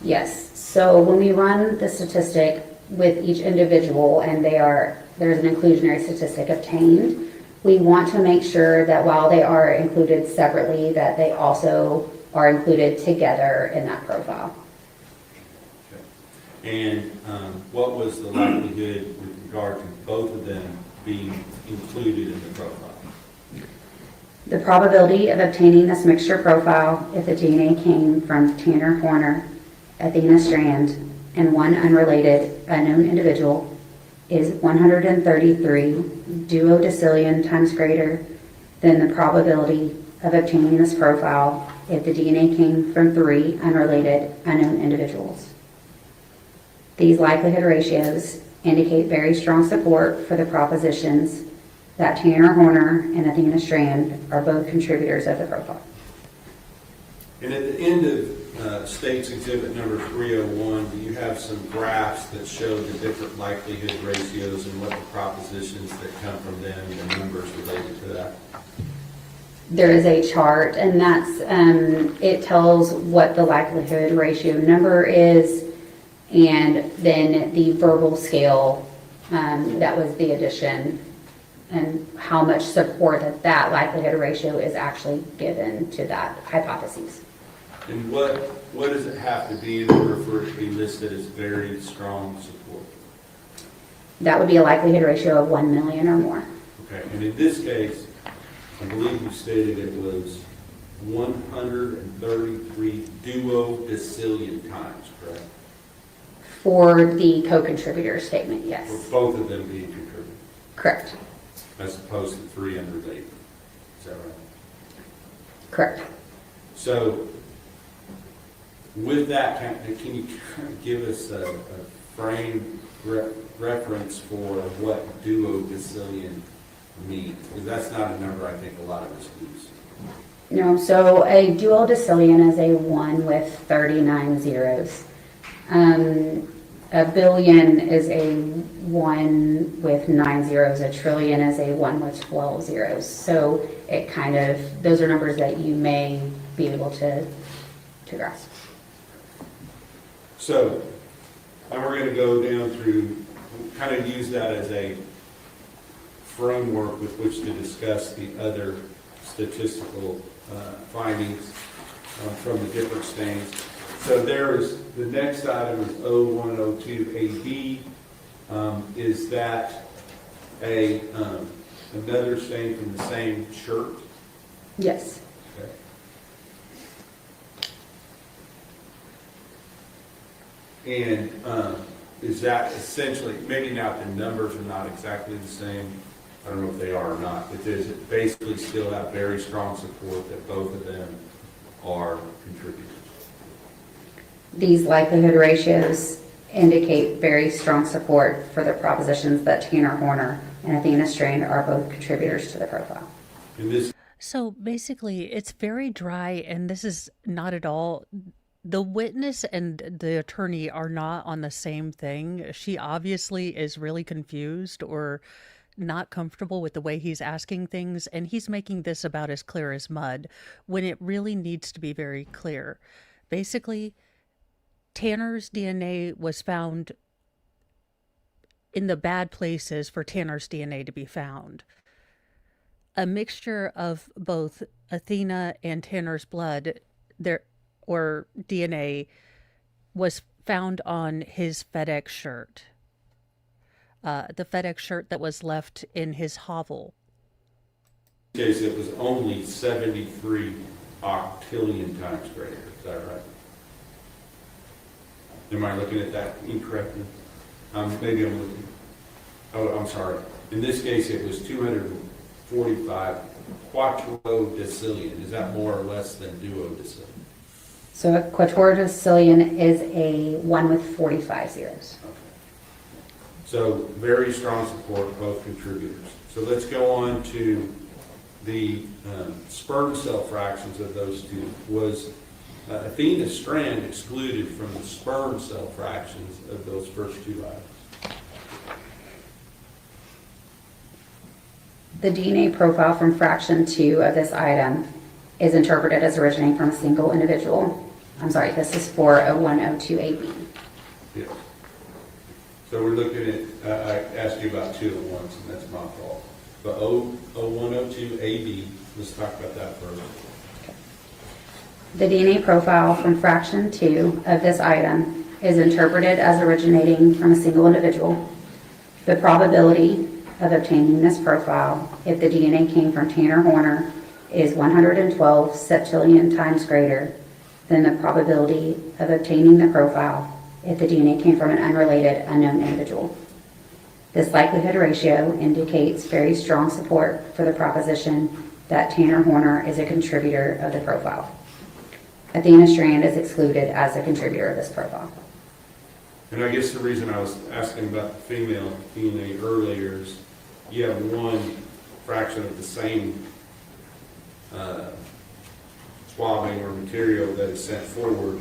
Yes. So when we run the statistic with each individual and there's an inclusionary statistic obtained, we want to make sure that while they are included separately, that they also are included together in that profile. Okay. And what was the likelihood with regard to both of them being included in the profile? The probability of obtaining this mixture profile if the DNA came from Tanner Horner, Athena strand, and one unrelated unknown individual is 133 duodecillion times greater than the probability of obtaining this profile if the DNA came from 3 unrelated unknown individuals. These likelihood ratios indicate very strong support for the propositions that Tanner Horner and Athena Strand are both contributors of the profile. And at the end of State's Exhibit number 301, you have some graphs that show the different likelihood ratios and what the propositions that come from them and the numbers related to that. There is a chart, and that's it tells what the likelihood ratio number is, and then the verbal scale, that was the addition, and how much support that likelihood ratio is actually given to that hypothesis. And what does it have to be in order for it to be listed as very strong support? That would be a likelihood ratio of 1 million or more. Okay, and in this case, I believe you stated it was 133 duodecillion times, correct? For the co-contributor statement, For yes. both of them being contributed, Correct. as opposed to 3 unrelated. Is that right? Correct. So, with that, can you kind of give us a frame reference for what duodecillion means? Because that's not a number I think a lot of us use. No, so a duodecillion is a 1 with 39 zeros. A billion is a 1 with 9 zeros. A trillion is a 1 with 12 zeros. So it kind of, those are numbers that you may be able to grasp. So, and we're going to go down through, kind of use that as a framework with which to discuss the other statistical findings from the different stains. So there is, the next item is 0102AB. Is that another stain from the same shirt? Yes. Okay. And is that essentially, maybe now the numbers are not exactly the same, I don't know if they are or not, but does it basically still have very strong support that both of them are contributors? These likelihood ratios indicate very strong support for the propositions that Tanner Horner and Athena Strand are both contributors to the profile. In this, So basically, it's very dry, and this is not at all. The witness and the attorney are not on the same thing. She obviously is really confused or not comfortable with the way he's asking things, and he's making this about as clear as mud when it really needs to be very clear. Basically, Tanner's DNA was found in the bad places for Tanner's DNA to be found. A mixture of both Athena and Tanner's blood, or DNA, was found on his FedEx shirt. The FedEx shirt that was left in his hovel. in this case, it was only 73 octillion times greater, is that right? Am I looking at that incorrectly? Maybe I'm looking, I'm sorry. In this case, it was 245 quattrodecillion. Is that more or less than duodecillion? So a quattrodecillion is a 1 with 45 zeros. Okay. So very strong support, both contributors. So let's go on to the sperm cell fractions of those two. Was Athena Strand excluded from the sperm cell fractions of those first two items? The DNA profile from fraction 2 of this item is interpreted as originating from a single individual. I'm sorry, this is for 0102AB. Yes. So we're looking at, I asked you about two at once, and that's my fault. But 0102AB, let's talk about that first. The DNA profile from fraction 2 of this item is interpreted as originating from a single individual. The probability of obtaining this profile, if the DNA came from Tanner Horner, is 112 septillion times greater than the probability of obtaining the profile if the DNA came from an unrelated, unknown individual. This likelihood ratio indicates very strong support for the proposition that Tanner Horner is a contributor of the profile. Athena Strand is excluded as a contributor of this profile. And I guess the reason I was asking about the female DNA earlier is you have one fraction of the same swabbing or material that is sent forward.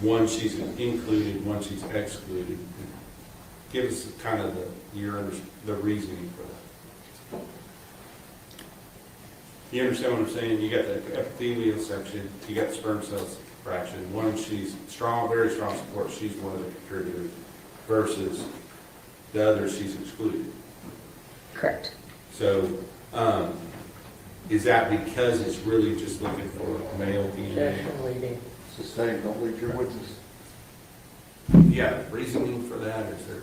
One she's included, one she's excluded. Give us kind of the reasoning for that. You understand what I'm saying? You got the epithelial section, you got the sperm cells fraction. One she's strong, very strong support, she's one of the contributors, versus the other she's excluded. Correct. So, is that because it's really just looking for male DNA? Sustain, don't leave your witness. Yeah, reasoning for that, is there?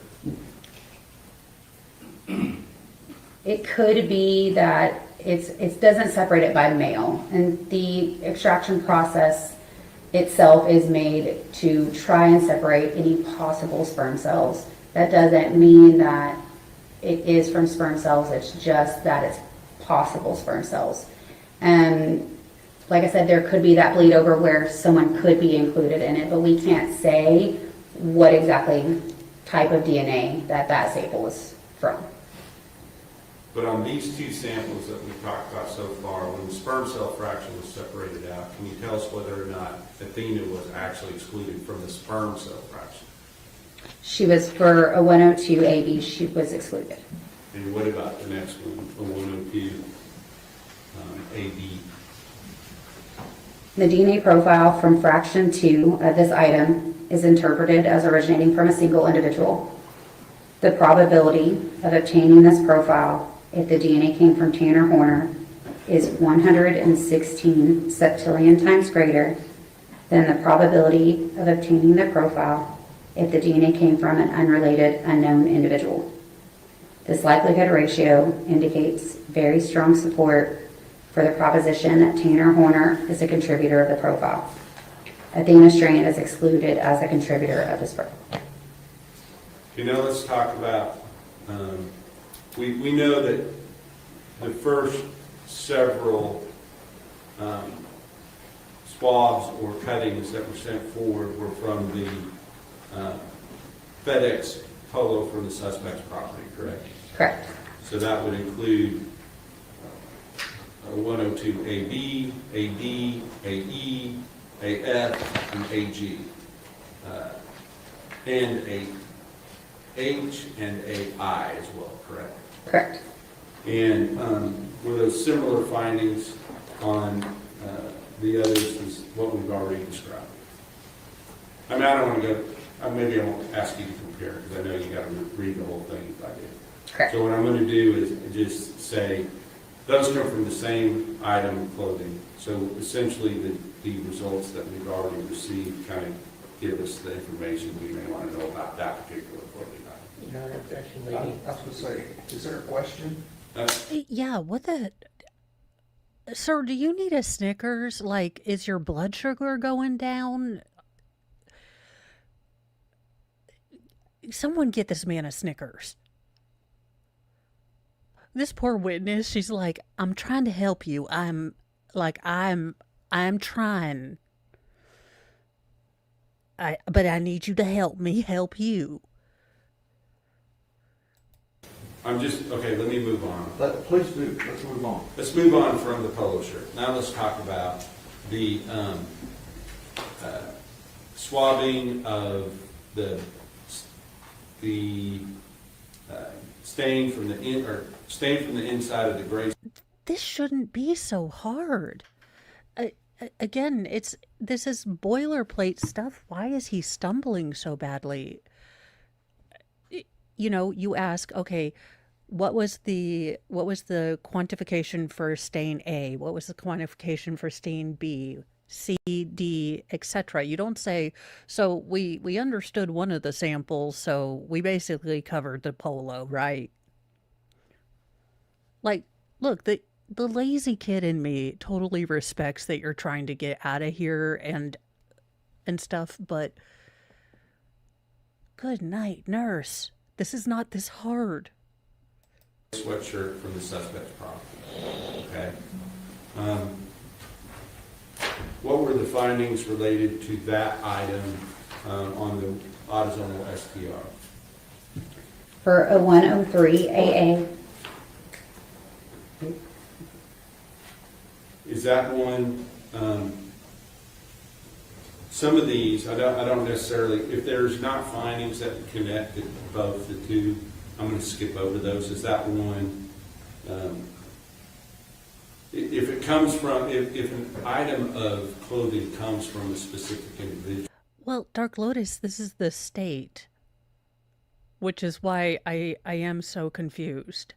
It could be that it doesn't separate it by male, and the extraction process itself is made to try and separate any possible sperm cells. That doesn't mean that it is from sperm cells, it's just that it's possible sperm cells. And like I said, there could be that bleed over where someone could be included in it, but we can't say what exactly type of DNA that sample is from. But on these two samples that we've talked about so far, when the sperm cell fraction was separated out, can you tell us whether or not Athena was actually excluded from the sperm cell fraction? She was for a 102 AB, she was excluded. And what about the next one, a 102 AB? The DNA profile from fraction 2 of this item is interpreted as originating from a single individual. The probability of obtaining this profile if the DNA came from Tanner Horner is 116 septillion times greater than the probability of obtaining the profile if the DNA came from an unrelated, unknown individual. This likelihood ratio indicates very strong support for the proposition that Tanner Horner is a contributor of the profile. Athena Strand is excluded as a contributor of this profile. You know, let's talk about, we know that the first several swabs or cuttings that were sent forward were from the FedEx polo from the suspect's property, correct? Correct. So that would include 102 AB, AD, AE, AF, and AG, and a H and a I as well, correct? Correct. And were those similar findings on the others as what we've already described? I mean, I don't want to go, maybe I won't ask you to compare, because I know you got to read the whole thing if I did. Correct. So what I'm going to do is just say, those come from the same item of clothing. So essentially, the results that we've already received kind of give us the information we may want to know about that particular clothing item. No objection, I lady. was going to say, is there a question? Yeah, what the... Sir, do you need a Snickers? Like, is your blood sugar going down? Someone get this man a Snickers. This poor witness, she's like, I'm trying to help you. I'm trying. But I need you to help me help you. Okay, let me move on. Please do, let's move on. Let's move on from the polo shirt. Now let's talk about the swabbing of the stain from the inside of the gray. This shouldn't be so hard. Again, this is boilerplate stuff. Why is he stumbling so badly? You know, you ask, okay, what was the quantification for stain A? What was the quantification for stain B, C, D, etc.? You don't say, so we understood one of the samples, so we basically covered the polo, right? Like, look, the lazy kid in me totally respects that you're trying to get out of here and stuff, but Good night, nurse. This is not this hard. Sweatshirt from the suspect's property. Okay. What were the findings related to that item on the autosomal STR? For 0103 AA, Is that one, some of these, I don't necessarily, if there's not findings that connect both the two, I'm going to skip over those. Is that one, if it comes from, if an item of clothing comes from a specific individual? Well, Dark Lotus, this is the state, which is why I am so confused.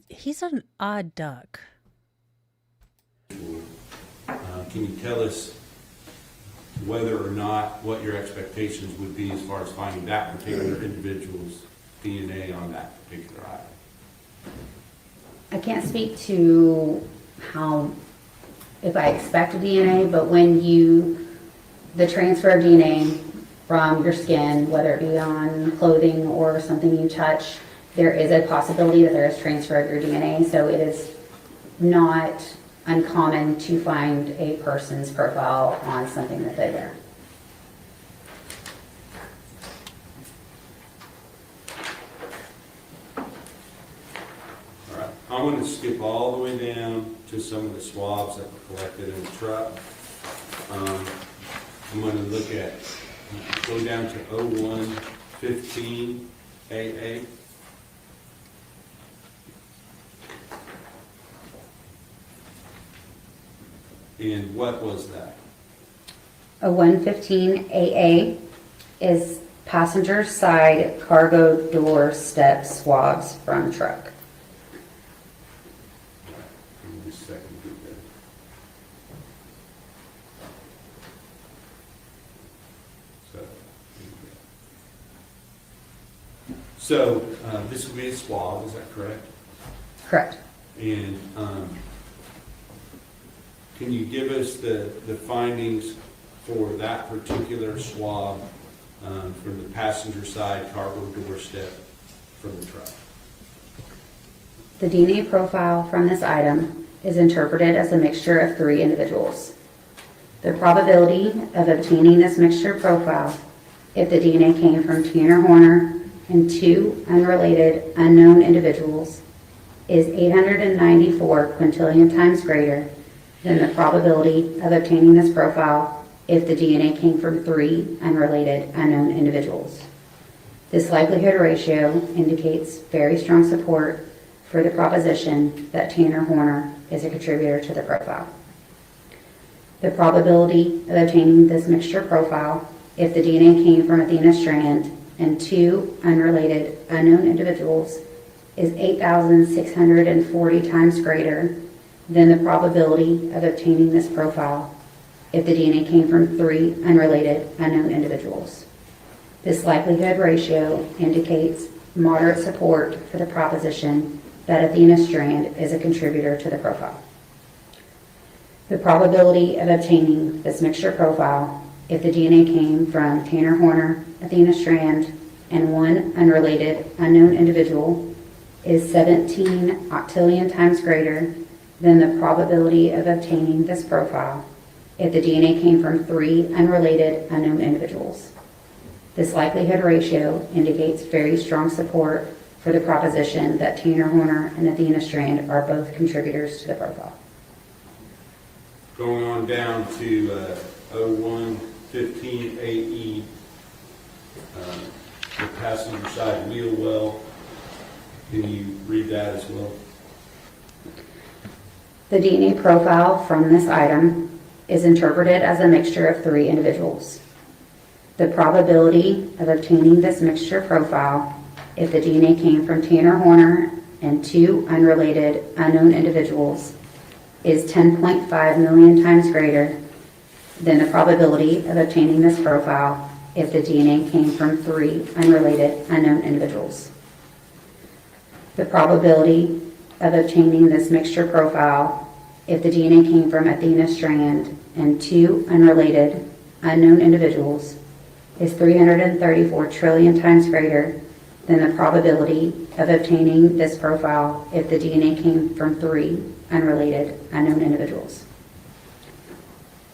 He's an odd duck. Can you tell us whether or not what your expectations would be as far as finding that particular individual's DNA on that particular item? I can't speak to how, if I expect DNA, but when the transfer of DNA from your skin, whether it be on clothing or something you touch, there is a possibility that there is transfer of your DNA, so it is not uncommon to find a person's profile on something that they wear. All right, I'm going to skip all the way down to some of the swabs that were collected in the truck. I'm going to look at, go down to 0115 AA. And what was that? A 115 AA is passenger side cargo door step swabs from truck. Give me a second to get that. So this would be a swab, is that correct? Correct. And can you give us the findings for that particular swab from the passenger side cargo door step from the truck? The DNA profile from this item is interpreted as a mixture of 3 individuals. The probability of obtaining this mixture profile, if the DNA came from Tanner Horner and 2 unrelated unknown individuals, is 894 quintillion times greater than the probability of obtaining this profile if the DNA came from 3 unrelated unknown individuals. This likelihood ratio indicates very strong support for the proposition that Tanner Horner is a contributor to the profile. The probability of obtaining this mixture profile if the DNA came from Athena strand and 2 unrelated unknown individuals is 8,640 times greater than the probability of obtaining this profile if the DNA came from 3 unrelated unknown individuals. This likelihood ratio indicates moderate support for the proposition that Athena strand is a contributor to the profile. The probability of obtaining this mixture profile if the DNA came from Tanner Horner, Athena strand, and 1 unrelated unknown individual is 17 octillion times greater than the probability of obtaining this profile if the DNA came from 3 unrelated unknown individuals. This likelihood ratio indicates very strong support for the proposition that Tanner Horner and Athena strand are both contributors to the profile. Going on down to 0115 AE, the passenger side wheel well. Can you read that as well? The DNA profile from this item is interpreted as a mixture of 3 individuals. The probability of obtaining this mixture profile if the DNA came from Tanner Horner and 2 unrelated unknown individuals is 10.5 million times greater than the probability of obtaining this profile if the DNA came from 3 unrelated unknown individuals. The probability of obtaining this mixture profile if the DNA came from Athena strand and 2 unrelated unknown individuals is 334 trillion times greater than the probability of obtaining this profile if the DNA came from 3 unrelated unknown individuals.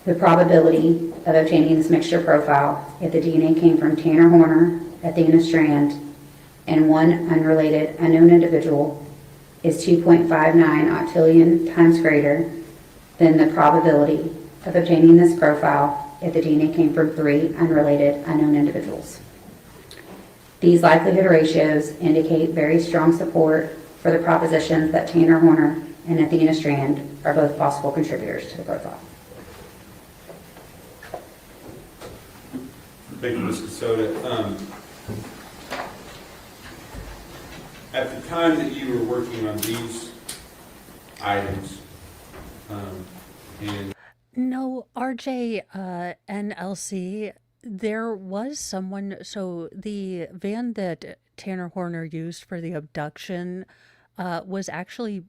The probability of obtaining this mixture profile if the DNA came from Tanner Horner, Athena strand, and 1 unrelated unknown individual is 2.59 octillion times greater than the probability of obtaining this profile if the DNA came from 3 unrelated unknown individuals. These likelihood ratios indicate very strong support for the propositions that Tanner Horner and Athena strand are both possible contributors to the profile. Thank you, Ms. Casoda. At the time that you were working on these items, and No, RJ, NLC, there was someone, so the van that Tanner Horner used for the abduction was actually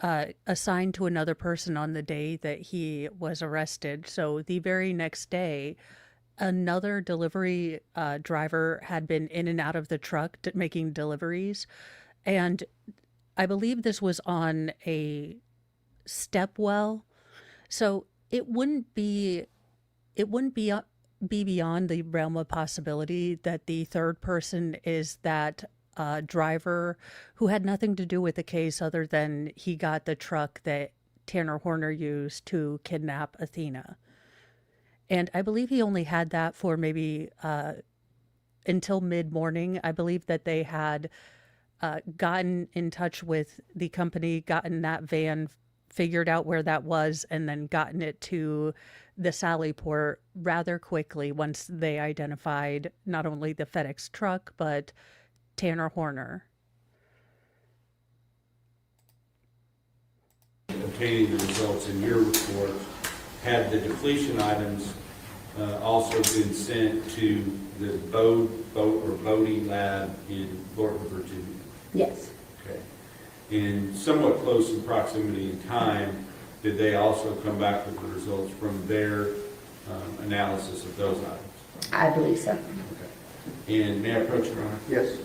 assigned to another person on the day that he was arrested. So the very next day, another delivery driver had been in and out of the truck making deliveries. And I believe this was on a step well. So it wouldn't be beyond the realm of possibility that the third person is that driver who had nothing to do with the case other than he got the truck that Tanner Horner used to kidnap Athena. And I believe he only had that for maybe until mid-morning. I believe that they had gotten in touch with the company, gotten that van, figured out where that was, and then gotten it to the Sally Port rather quickly once they identified not only the FedEx truck, but Tanner Horner. obtaining the results in your report, had the depletion items also been sent to the boating lab in Florida, Virginia? Yes. Okay. In somewhat close in proximity in time, did they also come back with the results from their analysis of those items? I believe so. Okay. And may I approach, Your Honor? Yes.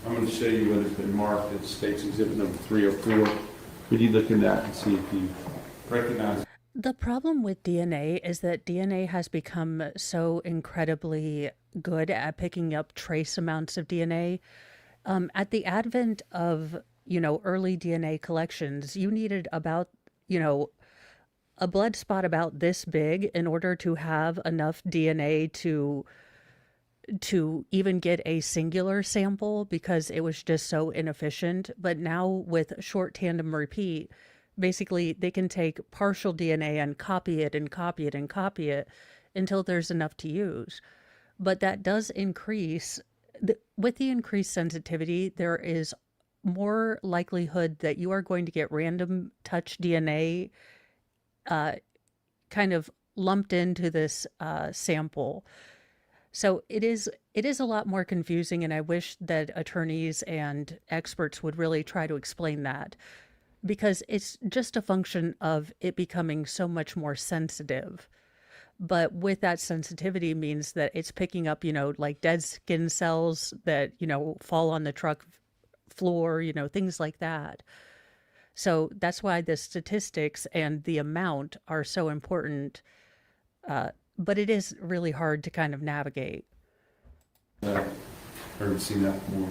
I'm going to show you what has been marked as State's Exhibit number 304. Could you look at that and see if you recognize it? The problem with DNA is that DNA has become so incredibly good at picking up trace amounts of DNA. At the advent of, early DNA collections, you needed about, a blood spot about this big in order to have enough DNA to even get a singular sample, because it was just so inefficient. But now with short tandem repeat, basically they can take partial DNA and copy it and copy it and copy it until there's enough to use. But that does increase, with the increased sensitivity, there is more likelihood that you are going to get random touch DNA kind of lumped into this sample. So it is a lot more confusing, and I wish that attorneys and experts would really try to explain that, because it's just a function of it becoming so much more sensitive. But with that sensitivity means that it's picking up, like dead skin cells that, fall on the truck floor, things like that. So that's why the statistics and the amount are so important. But it is really hard to kind of navigate. Heard seen that before.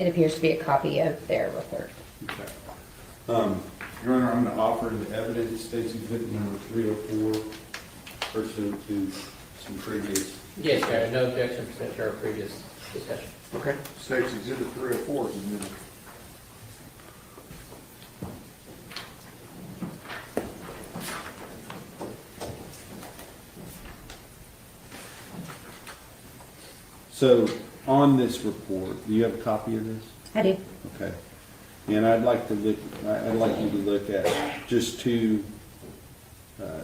It appears to be a copy of their report. Okay. Your Honor, I'm going to offer the evidence, State's Exhibit number 304, pursuant to some previous. Yes, Your Honor, no objection pursuant to our previous discussion. Okay. State's Exhibit 304 is admitted. So, on this report, do you have a copy of this? I do. Okay. And I'd like you to look at just two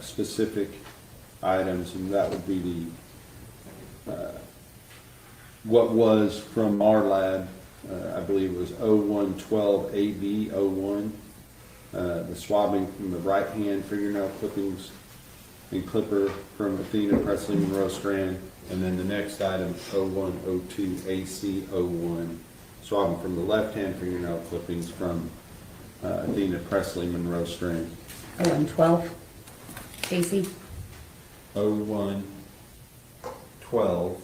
specific items, and that would be the, what was from our lab, I believe it was 0112 AB 01, the swabbing from the right hand fingernail clippings and clipper from Athena Presley Monroe Strand, and then the next item 0102 AC 01, swabbing from the left hand fingernail clippings from Athena Presley Monroe Strand. 0112 AC. 0112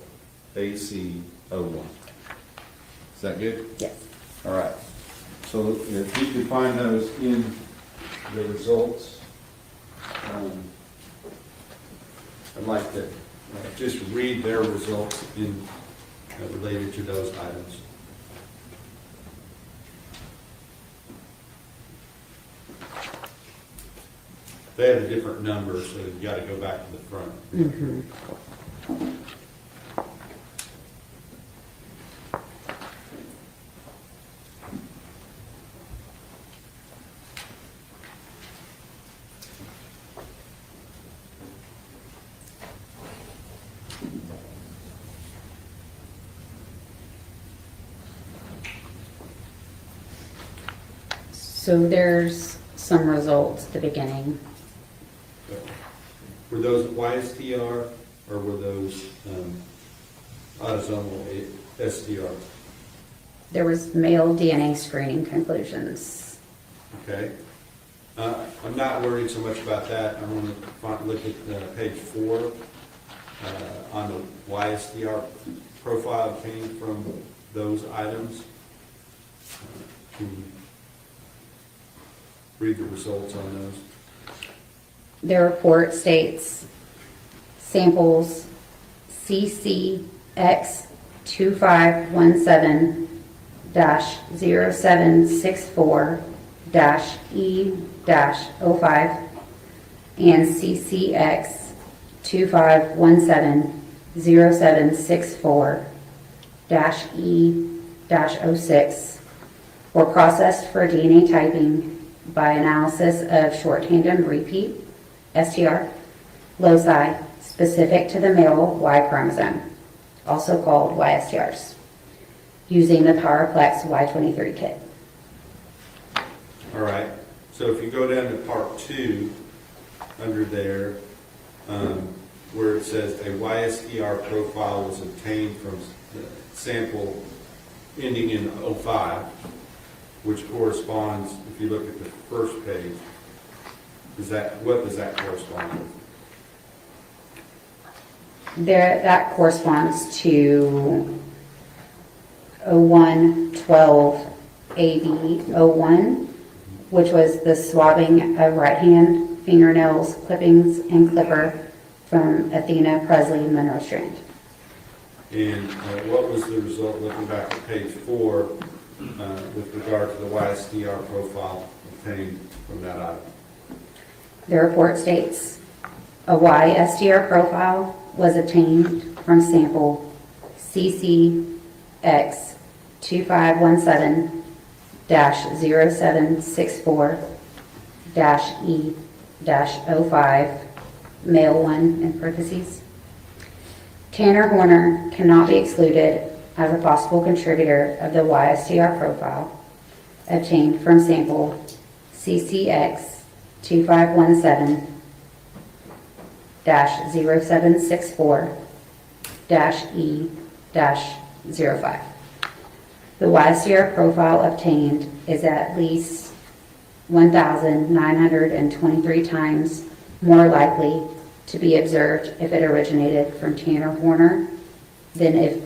AC 01. Is that good? Yes. All right. So if you can find those in the results, I'd like to just read their results in related to those items. They had a different number, so you've got to go back to the front. Mm-hmm. So there's some results at the beginning. Were those YSTR or were those autosomal STR? There was male DNA screening conclusions. Okay. I'm not worried so much about that. I'm going to look at page 4 on the YSTR profile obtained from those items. Can you read the results on those? Their report states samples CCX2517-0764-E-05 and CCX2517-0764-E-06 were processed for DNA typing by analysis of short tandem repeat STR loci specific to the male Y chromosome, also called YSTRs, using the PowerPlex Y23 kit. All right. So if you go down to part 2, under there, where it says a YSTR profile was obtained from the sample ending in 05, which corresponds, if you look at the first page, what does that correspond with? That corresponds to 0112 AB01, which was the swabbing of right hand fingernails, clippings, and clipper from Athena Presley Monroe Strand. And what was the result, looking back at page 4, with regard to the YSTR profile obtained from that item? The report states a YSTR profile was obtained from sample CCX2517-0764-E-05, male 1 in parentheses. Tanner Horner cannot be excluded as a possible contributor of the YSTR profile obtained from sample CCX2517-0764-E-05. The YSTR profile obtained is at least 1,923 times more likely to be observed if it originated from Tanner Horner than if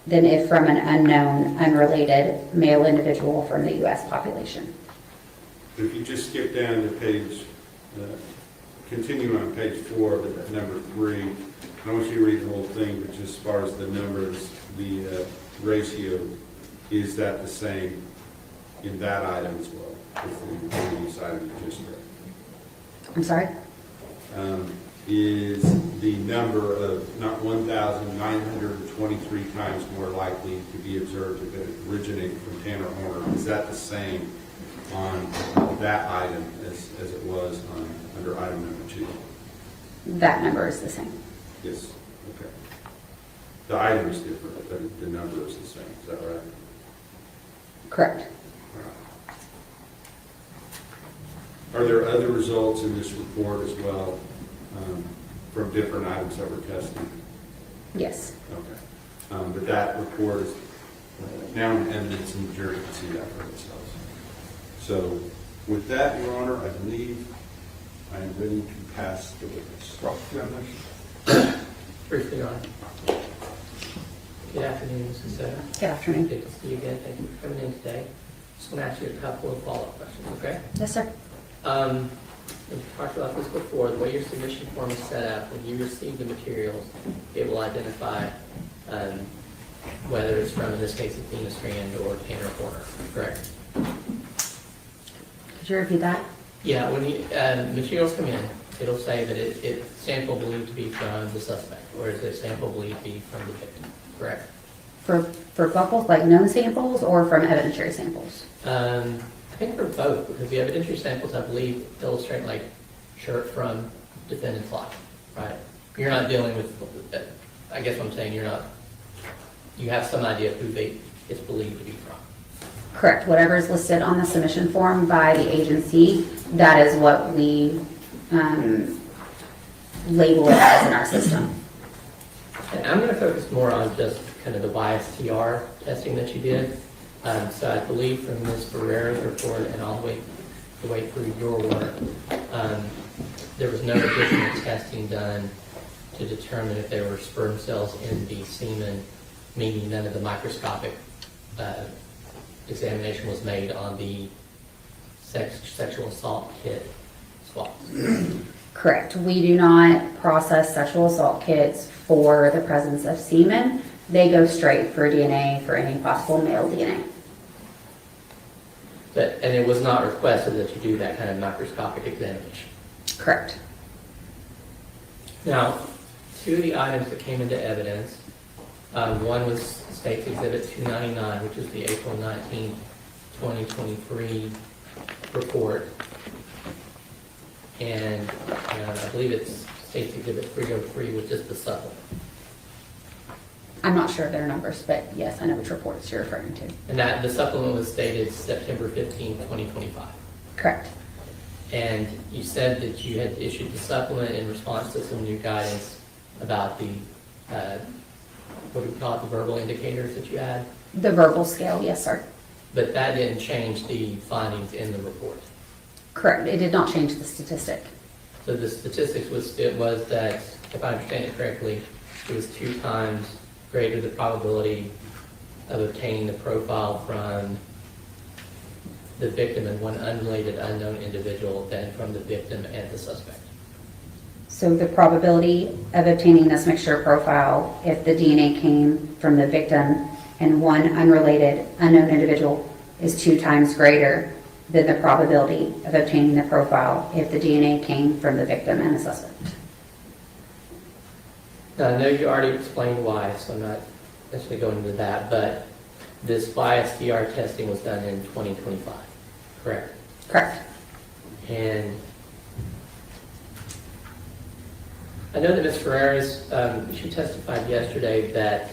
than if from an unknown, unrelated male individual from the U.S. population. If you just skip down to page, continue on page 4, but number 3, I want you to read the whole thing, but just as far as the numbers, the ratio, is that the same in that item as well, as the previous item you just read? I'm sorry? Is the number of not 1,923 times more likely to be observed if it originated from Tanner Horner, is that the same on that item as it was under item number 2? That number is the same. Yes, okay. The item is different, but the number is the same, is that right? Correct. Are there other results in this report as well from different items that were tested? Yes. Okay. But that report is now in evidence and the jury can see that for themselves. So with that, Your Honor, I believe I am ready to pass the witness. Briefly, Your Honor. Good afternoon, Mrs. Sarah. Good afternoon. Good to see you again. Thank you for coming in today. Just want to ask you a couple of follow-up questions, okay? Yes, sir. We've talked about this before. The way your submission form is set up, when you receive the materials, it will identify whether it's from, in this case, Athena Strand or Tanner Horner, correct? Could you repeat that? Yeah, when you, materials come in, it'll say that it's sample believed to be from the suspect, or is it sample believed to be from the victim, correct? For both, like known samples or from evidentiary samples? I think for both, because the evidentiary samples, I believe, illustrate like shirt from defendant's life, right? You're not dealing with, I guess what I'm saying, you have some idea of who it's believed to be from. Correct. Whatever is listed on the submission form by the agency, that is what we label it as in our system. And I'm going to focus more on just kind of the bias TR testing that you did. So I believe from Ms. Ferrera's report and all the way through your work, there was no additional testing done to determine if there were sperm cells in the semen, meaning none of the microscopic examination was made on the sexual assault kit swabs. Correct. We do not process sexual assault kits for the presence of semen. They go straight for DNA for any possible male DNA. And it was not requested that you do that kind of microscopic examination. Correct. Now, two of the items that came into evidence, one was State's Exhibit 299, which is the April 19, 2023 report. And I believe it's State's Exhibit 303, which is the supplement. I'm not sure of their numbers, but yes, I know which reports you're referring to. And that the supplement was dated September 15, 2025. Correct. And you said that you had issued the supplement in response to some new guidance about the, what do we call it, the verbal indicators that you had? The verbal scale, yes, sir. But that didn't change the findings in the report. Correct. It did not change the statistic. So the statistics was that, if I understand it correctly, it was 2 times greater the probability of obtaining the profile from the victim and one unrelated unknown individual than from the victim and the suspect. So the probability of obtaining this mixture profile if the DNA came from the victim and one unrelated unknown individual is 2 times greater than the probability of obtaining the profile if the DNA came from the victim and the suspect. Now, I know you already explained why, so I'm not necessarily going into that, but this bias TR testing was done in 2025, correct? Correct. And I know that Ms. Ferrera's, she testified yesterday that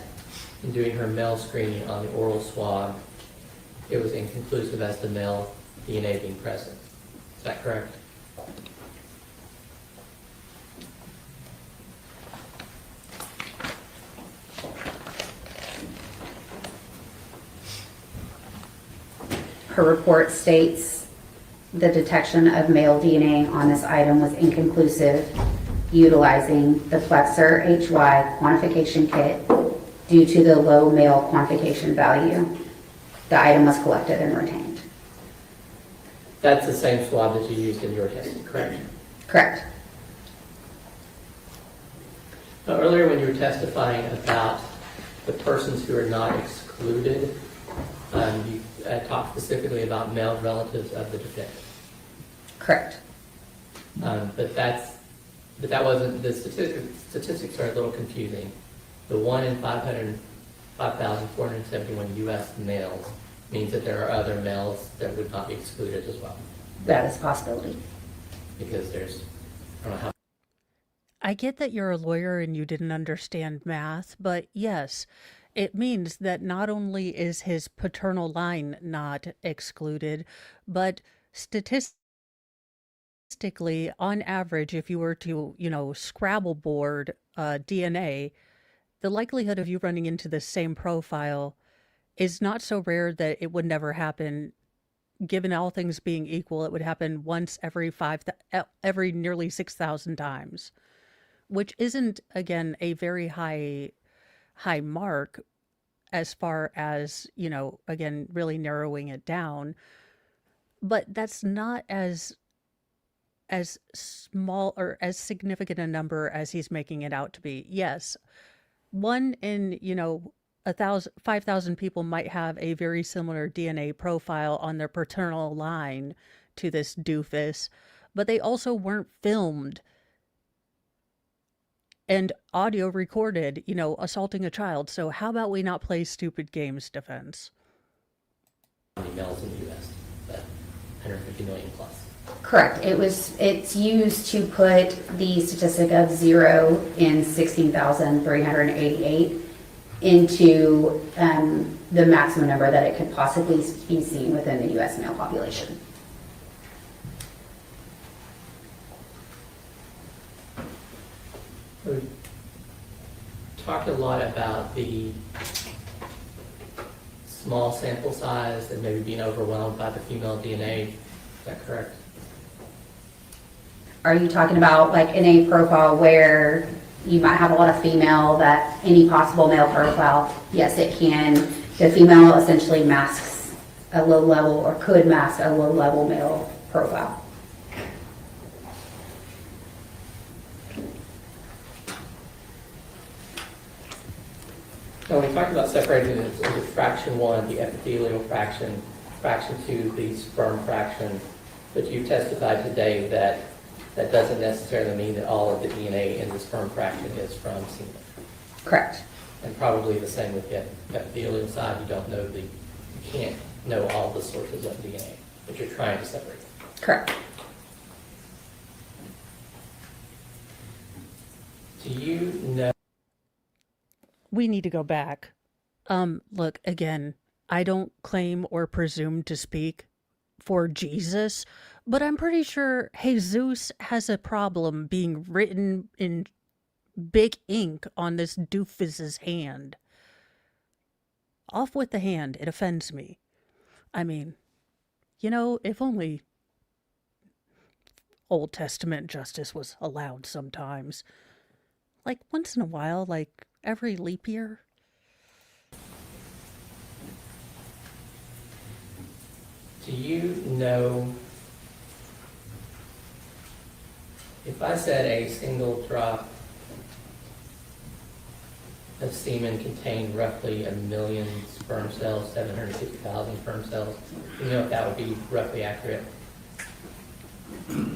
in doing her male screening on the oral swab, it was inconclusive as to male DNA being present. Is that correct? Her report states the detection of male DNA on this item was inconclusive utilizing the Plexer HY quantification kit due to the low male quantification value. The item was collected and retained. That's the same swab that you used in your testing, correct? Correct. Now, earlier when you were testifying about the persons who are not excluded, you talked specifically about male relatives of the defendant. Correct. But that wasn't, the statistics are a little confusing. The 1 in 5,471 U.S. males means that there are other males that would not be excluded as well. That is a possibility. Because there's, I don't know how. I get that you're a lawyer and you didn't understand math, but yes, it means that not only is his paternal line not excluded, but statistically, on average, if you were to, Scrabble board DNA, the likelihood of you running into the same profile is not so rare that it would never happen. Given all things being equal, it would happen once every nearly 6,000 times, which isn't, again, a very high mark as far as, again, really narrowing it down. But that's not as small or as significant a number as he's making it out to be. Yes, 1 in, 5,000 people might have a very similar DNA profile on their paternal line to this doofus, but they also weren't filmed and audio recorded, assaulting a child. So how about we not play stupid games, defense? Males in the U.S., but 150 million plus. Correct. It's used to put the statistic of 0 in 16,388 into the maximum number that it could possibly be seen within the U.S. male population. We talked a lot about the small sample size and maybe being overwhelmed by the female DNA. Is that correct? Are you talking about like in a profile where you might have a lot of female that any possible male profile? Yes, it can. The female essentially masks a low level or could mask a low level male profile. Now, we talked about separating it into fraction 1, the epithelial fraction, fraction 2, the sperm fraction, but you testified today that that doesn't necessarily mean that all of the DNA in the sperm fraction is from semen. Correct. And probably the same with the epithelial side. You can't know all the sources of DNA, but you're trying to separate them. Correct. Do you know? We need to go back. Look, again, I don't claim or presume to speak for Jesus, but I'm pretty sure Jesus has a problem being written in big ink on this doofus's hand. Off with the hand, it offends me. I mean, if only Old Testament justice was allowed sometimes. Like, once in a while, like every leap year. Do you know if I said a single drop of semen contained roughly 1 million sperm cells, 750,000 sperm cells, do you know if that would be roughly accurate?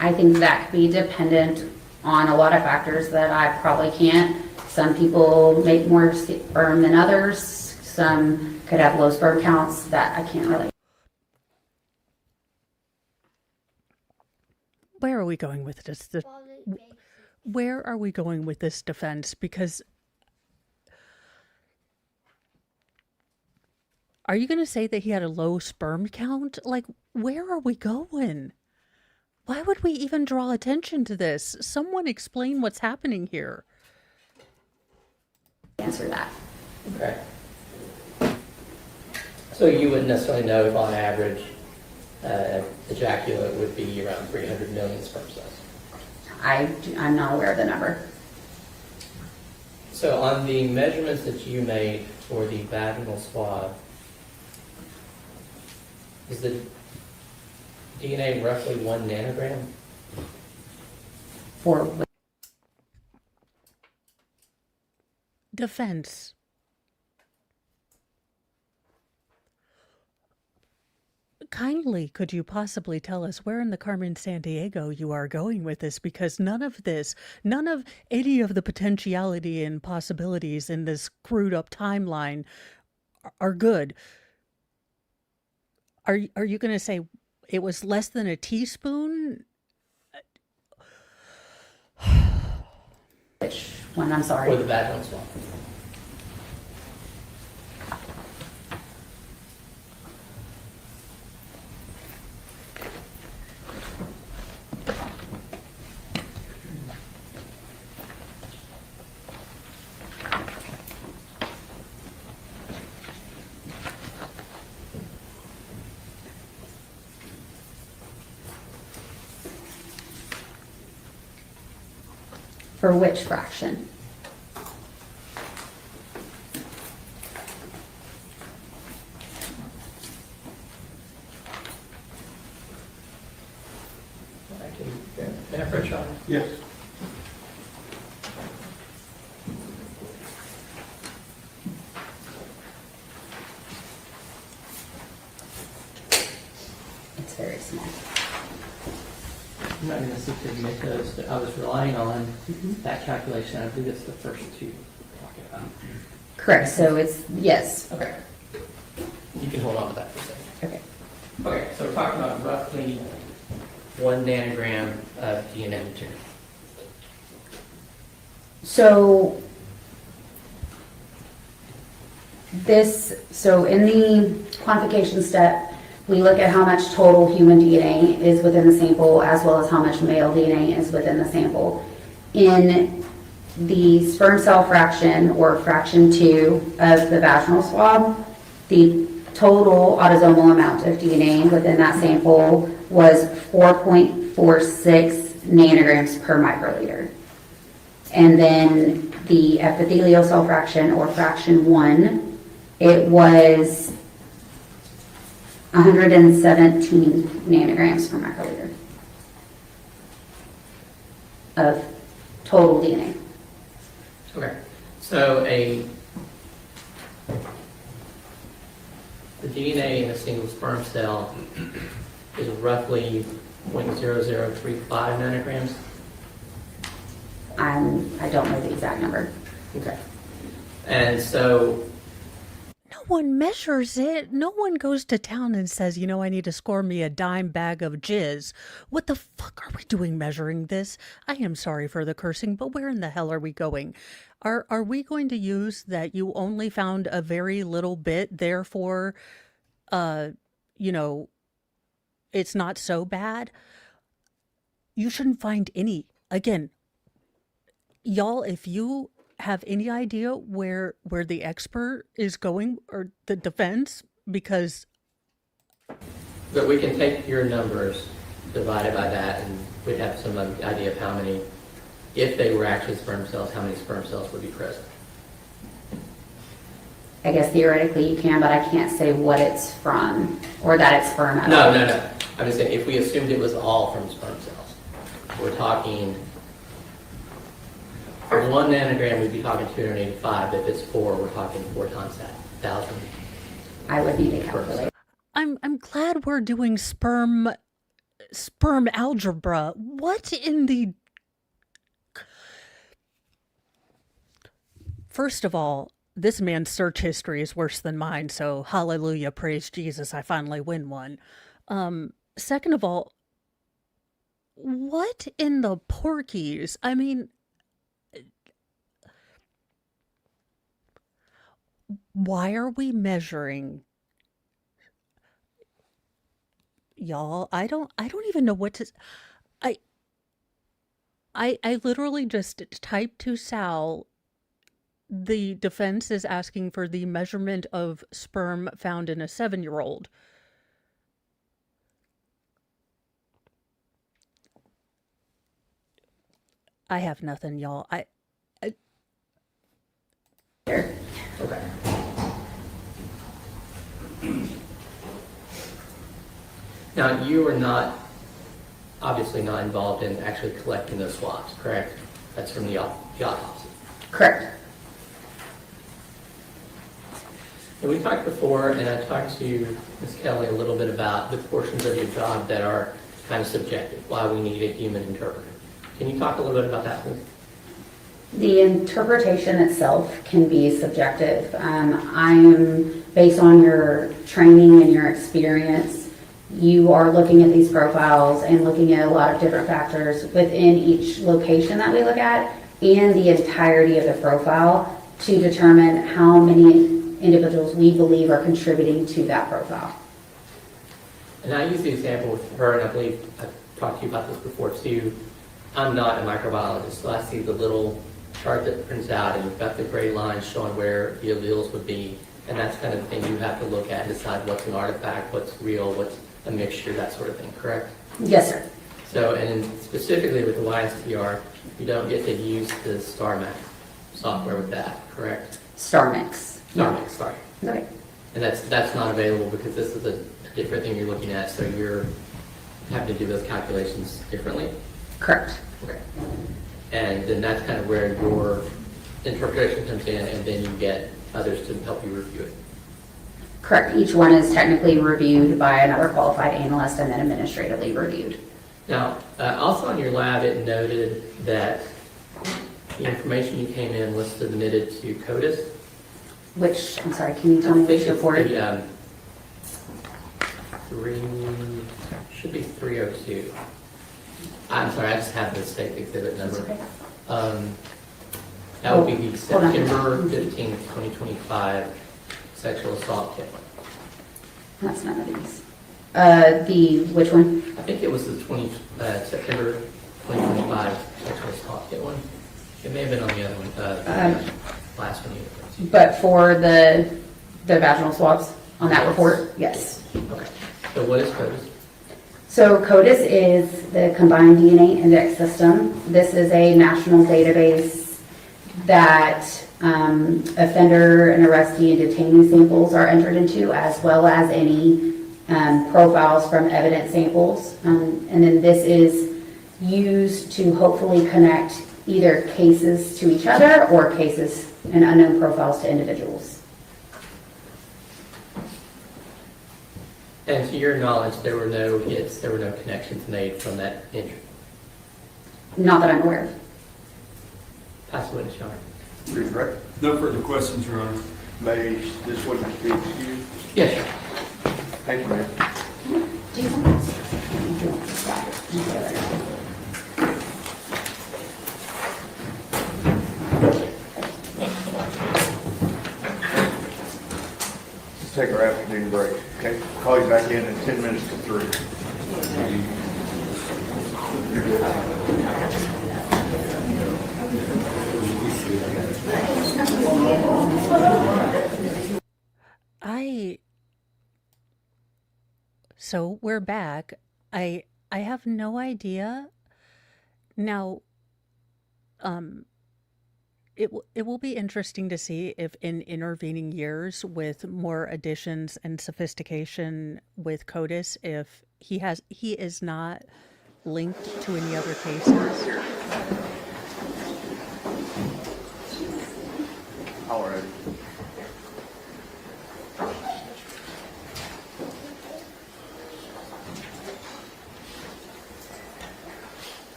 I think that could be dependent on a lot of factors that I probably can't. Some people make more sperm than others. Some could have low sperm counts that I can't really. Where are we going with this? Where are we going with this defense? Because are you going to say that he had a low sperm count? Like, where are we going? Why would we even draw attention to this? Someone explain what's happening here. Answer that. Okay. So you wouldn't necessarily know if on average ejaculate would be around 300 million sperm cells? I'm not aware of the number. So on the measurements that you made for the vaginal swab, is the DNA roughly 1 nanogram? For Defense. Kindly, could you possibly tell us where in the Carmen Sandiego you are going with this? Because none of any of the potentiality and possibilities in this screwed up timeline are good. Are you going to say it was less than a teaspoon? which one? I'm sorry. For the vaginal swab. For which fraction? Can I for a shot? Yes. It's very small. I'm not going to see if you make those, but I was relying on that calculation. I believe it's the first two we're talking about. Correct. So it's yes. Okay. You can hold on to that for a second. Okay. Okay, so we're talking about roughly 1 nanogram of DNA material. So in the quantification step, we look at how much total human DNA is within the sample as well as how much male DNA is within the sample. In the sperm cell fraction, or fraction 2 of the vaginal swab, the total autosomal amount of DNA within that sample was 4.46 nanograms per microliter. And then the epithelial cell fraction, or fraction 1, it was 117 nanograms per microliter of total DNA. Okay, so the DNA in a single sperm cell is roughly 0.0035 nanograms. I don't know the exact number. Okay. And so No one measures it. No one goes to town and says, I need to score me a dime bag of jizz. What the fuck are we doing measuring this? I am sorry for the cursing, but where in the hell are we going? Are we going to use that you only found a very little bit, therefore, it's not so bad? You shouldn't find any. Again, y'all, if you have any idea where the expert is going, or the defense, because but we can take your numbers divided by that, and we'd have some idea of how many, if they were actually sperm cells, how many sperm cells would be present. I guess theoretically you can, but I can't say what it's from or that it's sperm at all. No. I'm just saying, if we assumed it was all from sperm cells, we're talking, for 1 nanogram, we'd be talking 285. If it's 4, we're talking 4 times that, 1,000. I would need to calculate. I'm glad we're doing sperm algebra. What in the... First of all, this man's search history is worse than mine, so hallelujah, praise Jesus, I finally win one. Second of all, what in the porkies? I mean, why are we measuring? Y'all, I don't even know what to... I literally just typed to Sal, the defense is asking for the measurement of sperm found in a 7-year-old. I have nothing, y'all. Now, you are not, obviously not involved in actually collecting those swabs, correct? That's from the autopsy. Correct. And we talked before, and I talked to Ms. Kelly a little bit about the portions of your job that are kind of subjective, why we need a human interpreter. Can you talk a little bit about that, please? The interpretation itself can be subjective. I am, based on your training and your experience, you are looking at these profiles and looking at a lot of different factors within each location that we look at and the entirety of the profile to determine how many individuals we believe are contributing to that profile. And I use the example with her, and I believe I've talked to you about this before too. I'm not a microbiologist, so I see the little chart that prints out, and you've got the gray lines showing where the alleles would be, and that's kind of the thing you have to look at and decide what's an artifact, what's real, what's a mixture, that sort of thing, correct? Yes, sir. So, and specifically with the YSTR, you don't get to use the StarMax software with that, correct? StarMix. StarMix, sorry. Okay. And that's not available because this is a different thing you're looking at, so you're having to do those calculations differently? Correct. Okay. And then that's kind of where your interpretation comes in, and then you get others to help you review it. Correct. Each one is technically reviewed by another qualified analyst and then administratively reviewed. Now, also in your lab, it noted that the information you came in was submitted to CODIS. Which, I'm sorry, can you tell me which report? Should be 302. I'm sorry, I just have the state exhibit number. Okay. That would be the Hold on. September 15th, 2025 sexual assault kit one. That's none of these. Which one? I think it was the September 2025 sexual assault kit one. It may have been on the other one, last one. But for the vaginal swabs on that report? Yes. Okay. So what is CODIS? So CODIS is the Combined DNA Index System. This is a national database that offender and arrestee and detainee samples are entered into, as well as any profiles from evidence samples. And then this is used to hopefully connect either cases to each other or cases and unknown profiles to individuals. And to your knowledge, there were no hits, there were no connections made from that entry? Not that I'm aware of. Pass the witness, Your Honor. Please, correct. No further questions, Your Honor. May this witness be excused? Yes, sir. Thank you, ma'am. Do you want Let's take our afternoon break, okay? Call you back in 10 minutes to 3. So we're back. I have no idea. Now, it will be interesting to see if in intervening years with more additions and sophistication with CODIS, if he is not linked to any other cases. All right.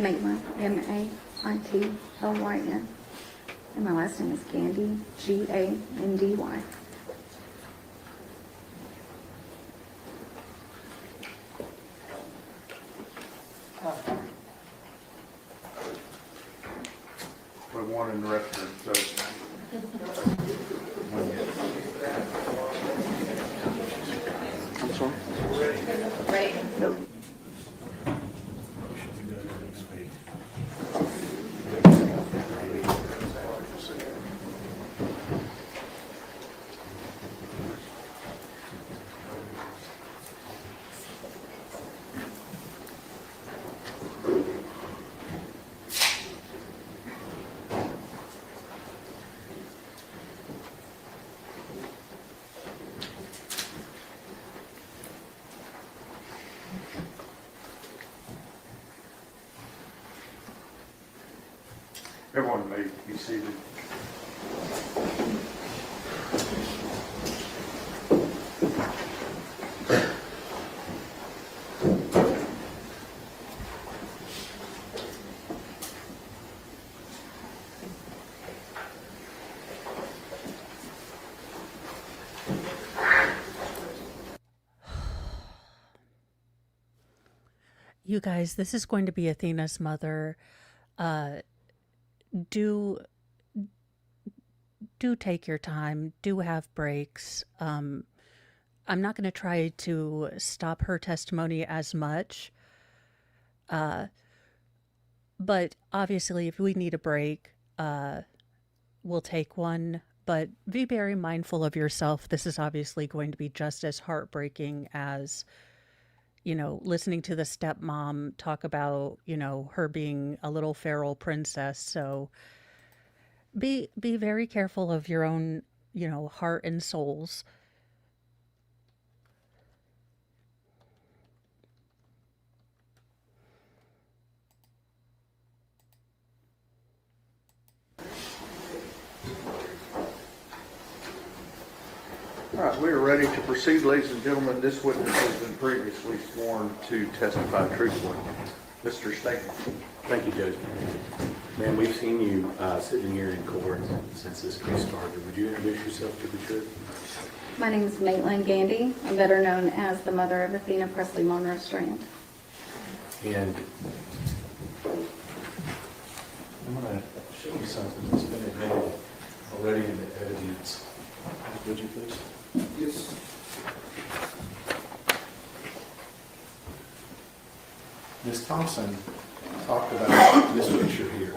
Maitland, M-A-I-T-L-Y-N. And my last name is Gandy, G-A-N-D-Y. Put one in the restroom, so. I'm sorry? Ready? Everyone may be seated. You guys, this is going to be Athena's mother. Do take your time. Do have breaks. I'm not going to try to stop her testimony as much. But obviously, if we need a break, we'll take one. But be very mindful of yourself. This is obviously going to be just as heartbreaking as, listening to the stepmom talk about, her being a little feral princess. So be very careful of your own, heart and souls. All right, we are ready to proceed, ladies and gentlemen. This witness has been previously sworn to testify truthfully. Mr. Statement. Thank you, Judge. Ma'am, we've seen you sitting here in court since this case started. Would you introduce yourself to the jury? My name is Maitland Gandy. I'm better known as the mother of Athena Presley Monroe Strand. And I'm going to show you something that's been admitted already in the evidence. Would you please? Yes. Ms. Thompson talked about this picture here,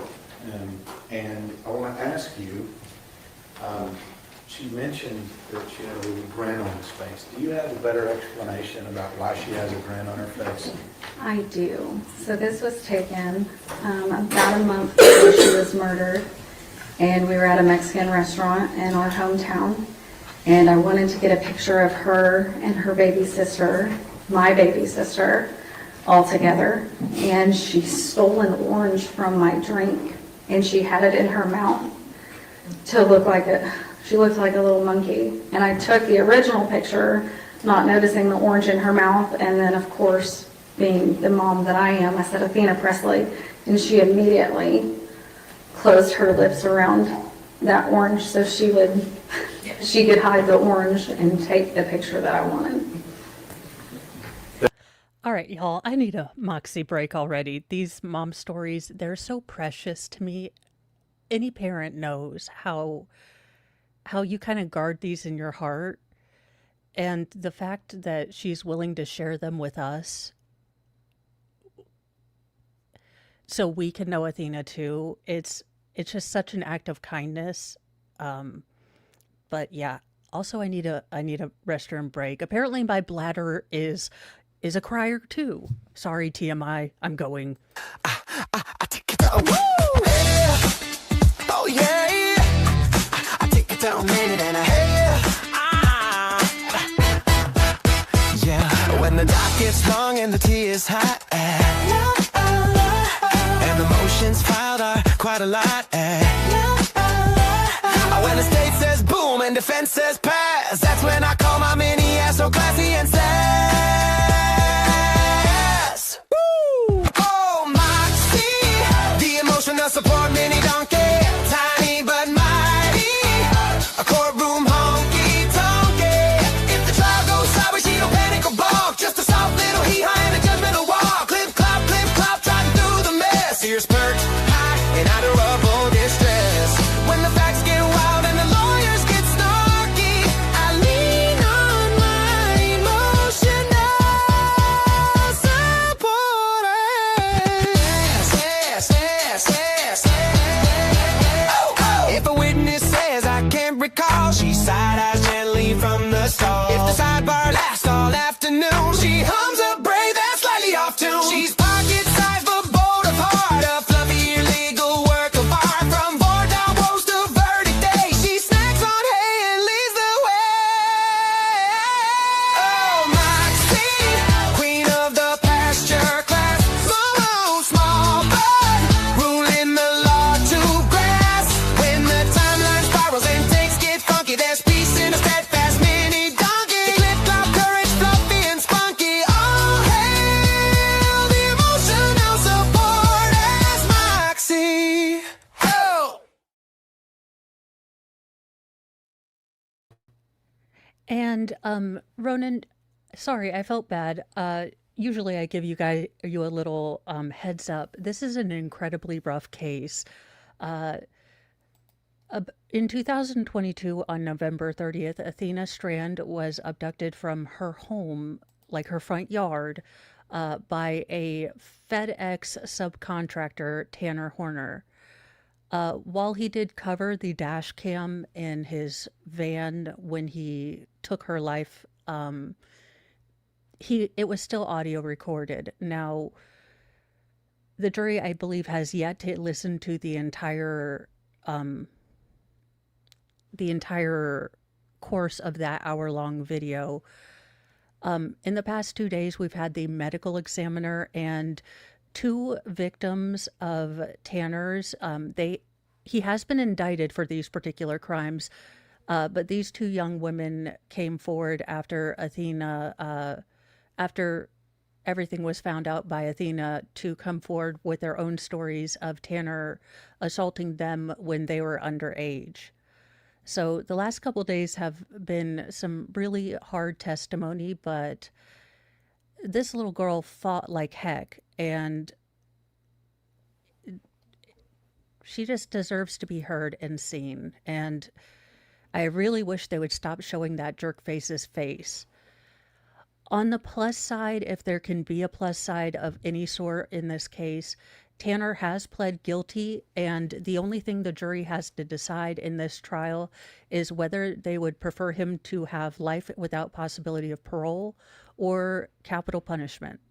and I want to ask you, she mentioned that she had a little grin on his face. Do you have a better explanation about why she has a grin on her face? I do. So this was taken about a month before she was murdered, and we were at a Mexican restaurant in our hometown, and I wanted to get a picture of her and her baby sister, my baby sister, all together, and she stole an orange from my drink, and she had it in her mouth to look like she looked like a little monkey. And I took the original picture, not noticing the orange in her mouth, and then of course, being the mom that I am, I said Athena Presley, and she immediately closed her lips around that orange so she could hide the orange and take the picture that I wanted. All right, y'all, I need a moxie break already. These mom stories, they're so precious to me. Any parent knows how you kind of guard these in your heart. And the fact that she's willing to share them with us so we can know Athena too, it's just such an act of kindness. But yeah, also I need a restroom break. Apparently my bladder is a crier too. Sorry, TMI, I'm going. I take it down. Woo! Yeah. Oh yeah, yeah. I take it down a minute and a half. Yeah. When the dark gets long and the tea is hot, and the motions filed are quite a lot. When the state says boom and defense says pass, that's when I call my mini ass so classy and sass. Woo! Oh, Moxie, the emotional support mini donkey, tiny but mighty, a courtroom honky tonky. If the trial goes sideways, she don't panic or balk, just a soft little hee-haw and a judgmental walk. Clip clop, trying through the mess. Ears perked high and out of rubble distress. When the facts get wild and the lawyers get snarky, I lean on my emotional supporters. If a witness says I can't recall, she side-eyes gently from the stall. If the sidebar lasts all afternoon, she hums a bray that's slightly off tune. She's pocket-sized but bold of heart, a fluffy illegal work of art. From board down woes to verdict day, she snacks on hay and leads the way. Oh, Moxie, queen of the And Ronan, sorry, I felt bad. Usually I give you a little heads up. This is an incredibly rough case. In 2022, on November 30th, Athena Strand was abducted from her home, like her front yard, by a FedEx subcontractor, Tanner Horner. While he did cover the dash cam in his van when he took her life, it was still audio recorded. Now, the jury, I believe, has yet to listen to the entire course of that hour-long video. In the past 2 days, we've had the medical examiner and two victims of Tanner's. He has been indicted for these particular crimes, but these two young women came forward after after everything was found out by Athena, to come forward with their own stories of Tanner assaulting them when they were underage. So the last couple days have been some really hard testimony, but this little girl fought like heck, and she just deserves to be heard and seen. And I really wish they would stop showing that jerk face's face. On the plus side, if there can be a plus side of any sort in this case, Tanner has pled guilty, and the only thing the jury has to decide in this trial is whether they would prefer him to have life without possibility of parole or capital punishment.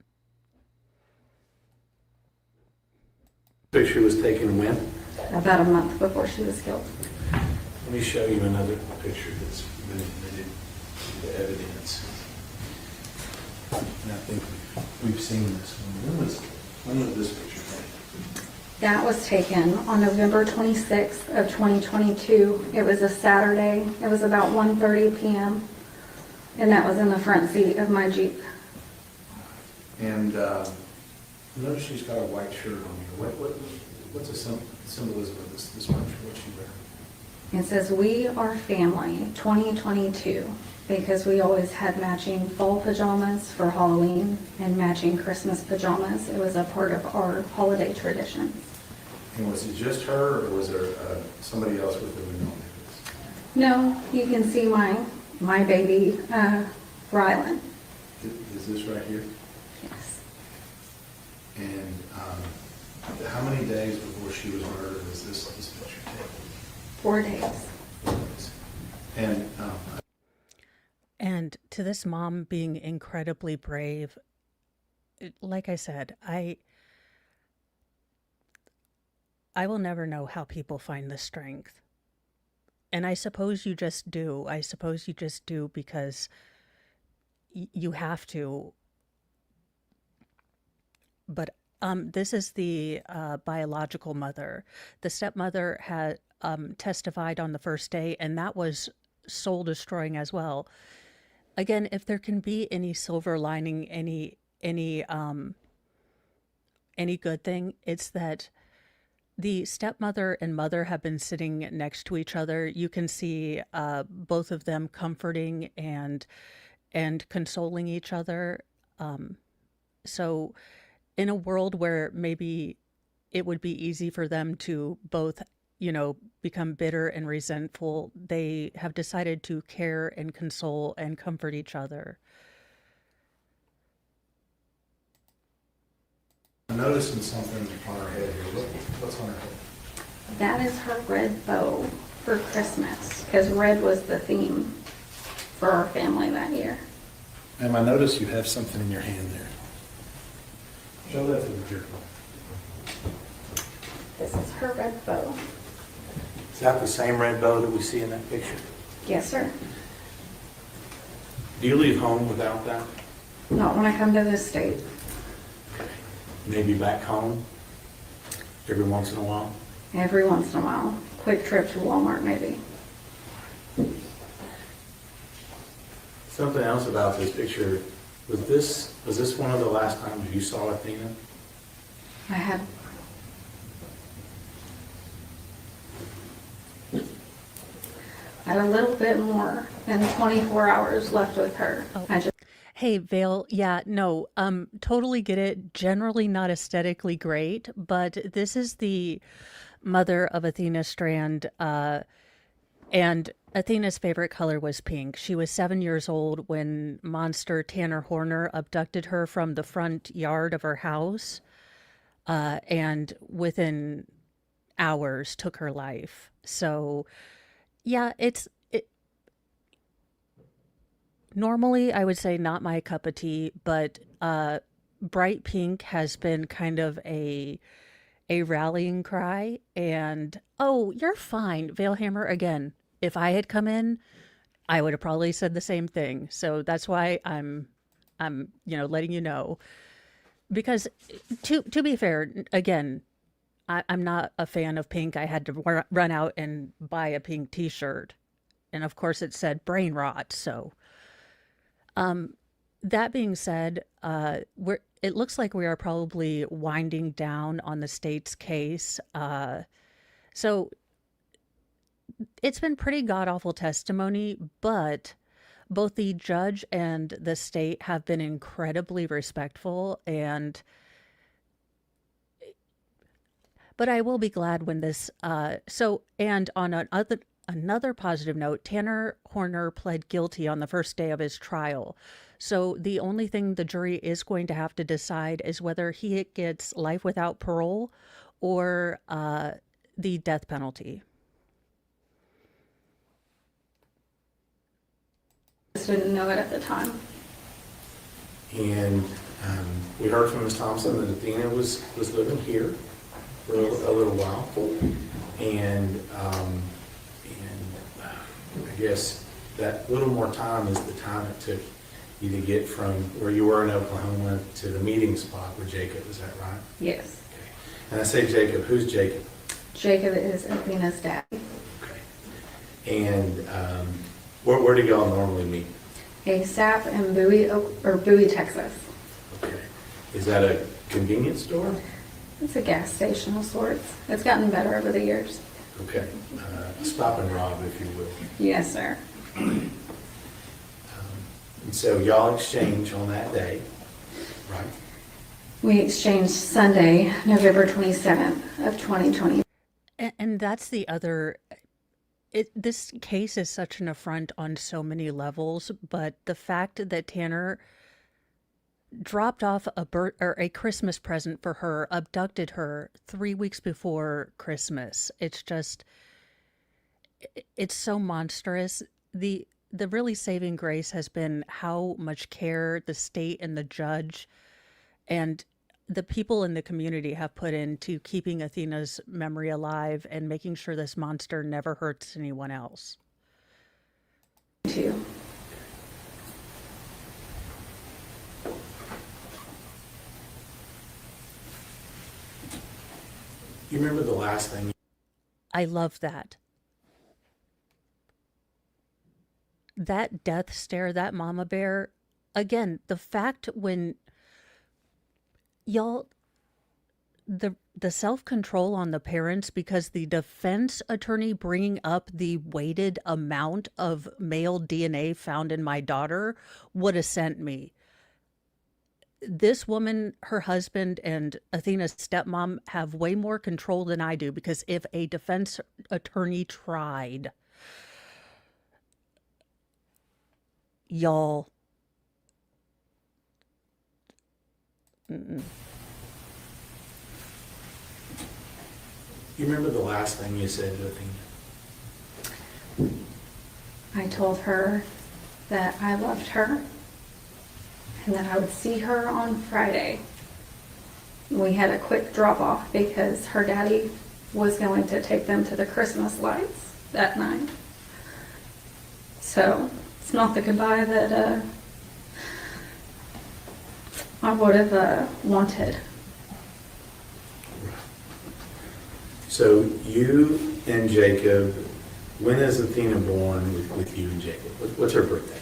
Picture was taken when? About a month before she was killed. Let me show you another picture that's been admitted to the evidence. And I think we've seen this one. When was this picture taken? That was taken on November 26th of 2022. It was a Saturday. It was about 1:30 p.m. And that was in the front seat of my Jeep. And notice she's got a white shirt on here. What's the symbolism of this picture? What's she wearing? It says, "We are family 2022," because we always had matching fall pajamas for Halloween and matching Christmas pajamas. It was a part of our holiday tradition. And was it just her, or was there somebody else with her? No, you can see my baby, Rylan. Is this right here? Yes. And how many days before she was murdered was this picture taken? 4 days. And to this mom being incredibly brave, like I said, I will never know how people find the strength. And I suppose you just do. I suppose you just do because you have to. But this is the biological mother. The stepmother had testified on the first day, and that was soul destroying as well. Again, if there can be any silver lining, any good thing, it's that the stepmother and mother have been sitting next to each other. You can see both of them comforting and consoling each other. So in a world where maybe it would be easy for them to both, become bitter and resentful, they have decided to care and console and comfort each other. I'm noticing something on her head here. What's on her head? That is her red bow for Christmas, because red was the theme for our family that year. Ma'am, I notice you have something in your hand there. Show that to the jury. This is her red bow. Is that the same red bow that we see in that picture? Yes, sir. Do you leave home without that? Not when I come to this state. Maybe back home every once in a while? Every once in a while. Quick trip to Walmart, maybe. Something else about this picture. Was this one of the last times you saw Athena? had a little bit more than 24 hours left with her. I just Hey, Vale, yeah, no, totally get it. Generally not aesthetically great, but this is the mother of Athena Strand, and Athena's favorite color was pink. She was 7 years old when monster Tanner Horner abducted her from the front yard of her house, and within hours took her life. So, yeah, normally I would say not my cup of tea, but bright pink has been kind of a rallying cry. And oh, you're fine, Veilhammer. Again, if I had come in, I would have probably said the same thing. So that's why I'm letting you know, because to be fair, again, I'm not a fan of pink. I had to run out and buy a pink T-shirt, and of course it said brain rot. So, that being said, it looks like we are probably winding down on the state's case. So it's been pretty god-awful testimony, but both the judge and the state have been incredibly respectful, but I will be glad when this, and on another positive note, Tanner Horner pled guilty on the first day of his trial. So the only thing the jury is going to have to decide is whether he gets life without parole or the death penalty. just didn't know it at the time. And we heard from Ms. Thompson that Athena was living here for a little while. And I guess that little more time is the time it took you to get from where you were in Oklahoma to the meeting spot with Jacob, is that right? Yes. Okay. And I say Jacob, who's Jacob? Jacob is Athena's dad. Okay. And where do y'all normally meet? ASAP in Bowie, Texas. Okay. Is that a convenience store? It's a gas station of sorts. It's gotten better over the years. Okay. Stop and rob, if you will. Yes, sir. And so y'all exchange on that day, right? We exchanged Sunday, November 27th of 2020. And that's the other. This case is such an affront on so many levels, but the fact that Tanner dropped off a Christmas present for her, abducted her 3 weeks before Christmas. It's so monstrous. The really saving grace has been how much care the state and the judge and the people in the community have put into keeping Athena's memory alive and making sure this monster never hurts anyone else. Too. You remember the last thing? I love that. That death stare, that mama bear. Again, the fact when y'all, the self-control on the parents, because the defense attorney bringing up the weighted amount of male DNA found in my daughter would have sent me. This woman, her husband, and Athena's stepmom have way more control than I do, because if a defense attorney tried, y'all. Mm-mm. You remember the last thing you said to Athena? I told her that I loved her and that I would see her on Friday. We had a quick drop off because her daddy was going to take them to the Christmas lights that night. So it's not the goodbye that I would have wanted. So you and Jacob, when is Athena born with you and Jacob? What's her birthday?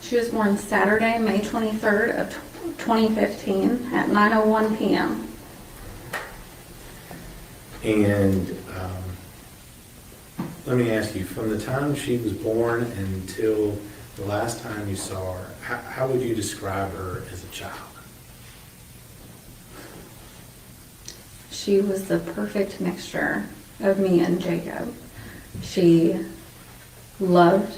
She was born Saturday, May 23rd of 2015 at 9:01 p.m. And let me ask you, from the time she was born until the last time you saw her, how would you describe her as a child? She was the perfect mixture of me and Jacob. She loved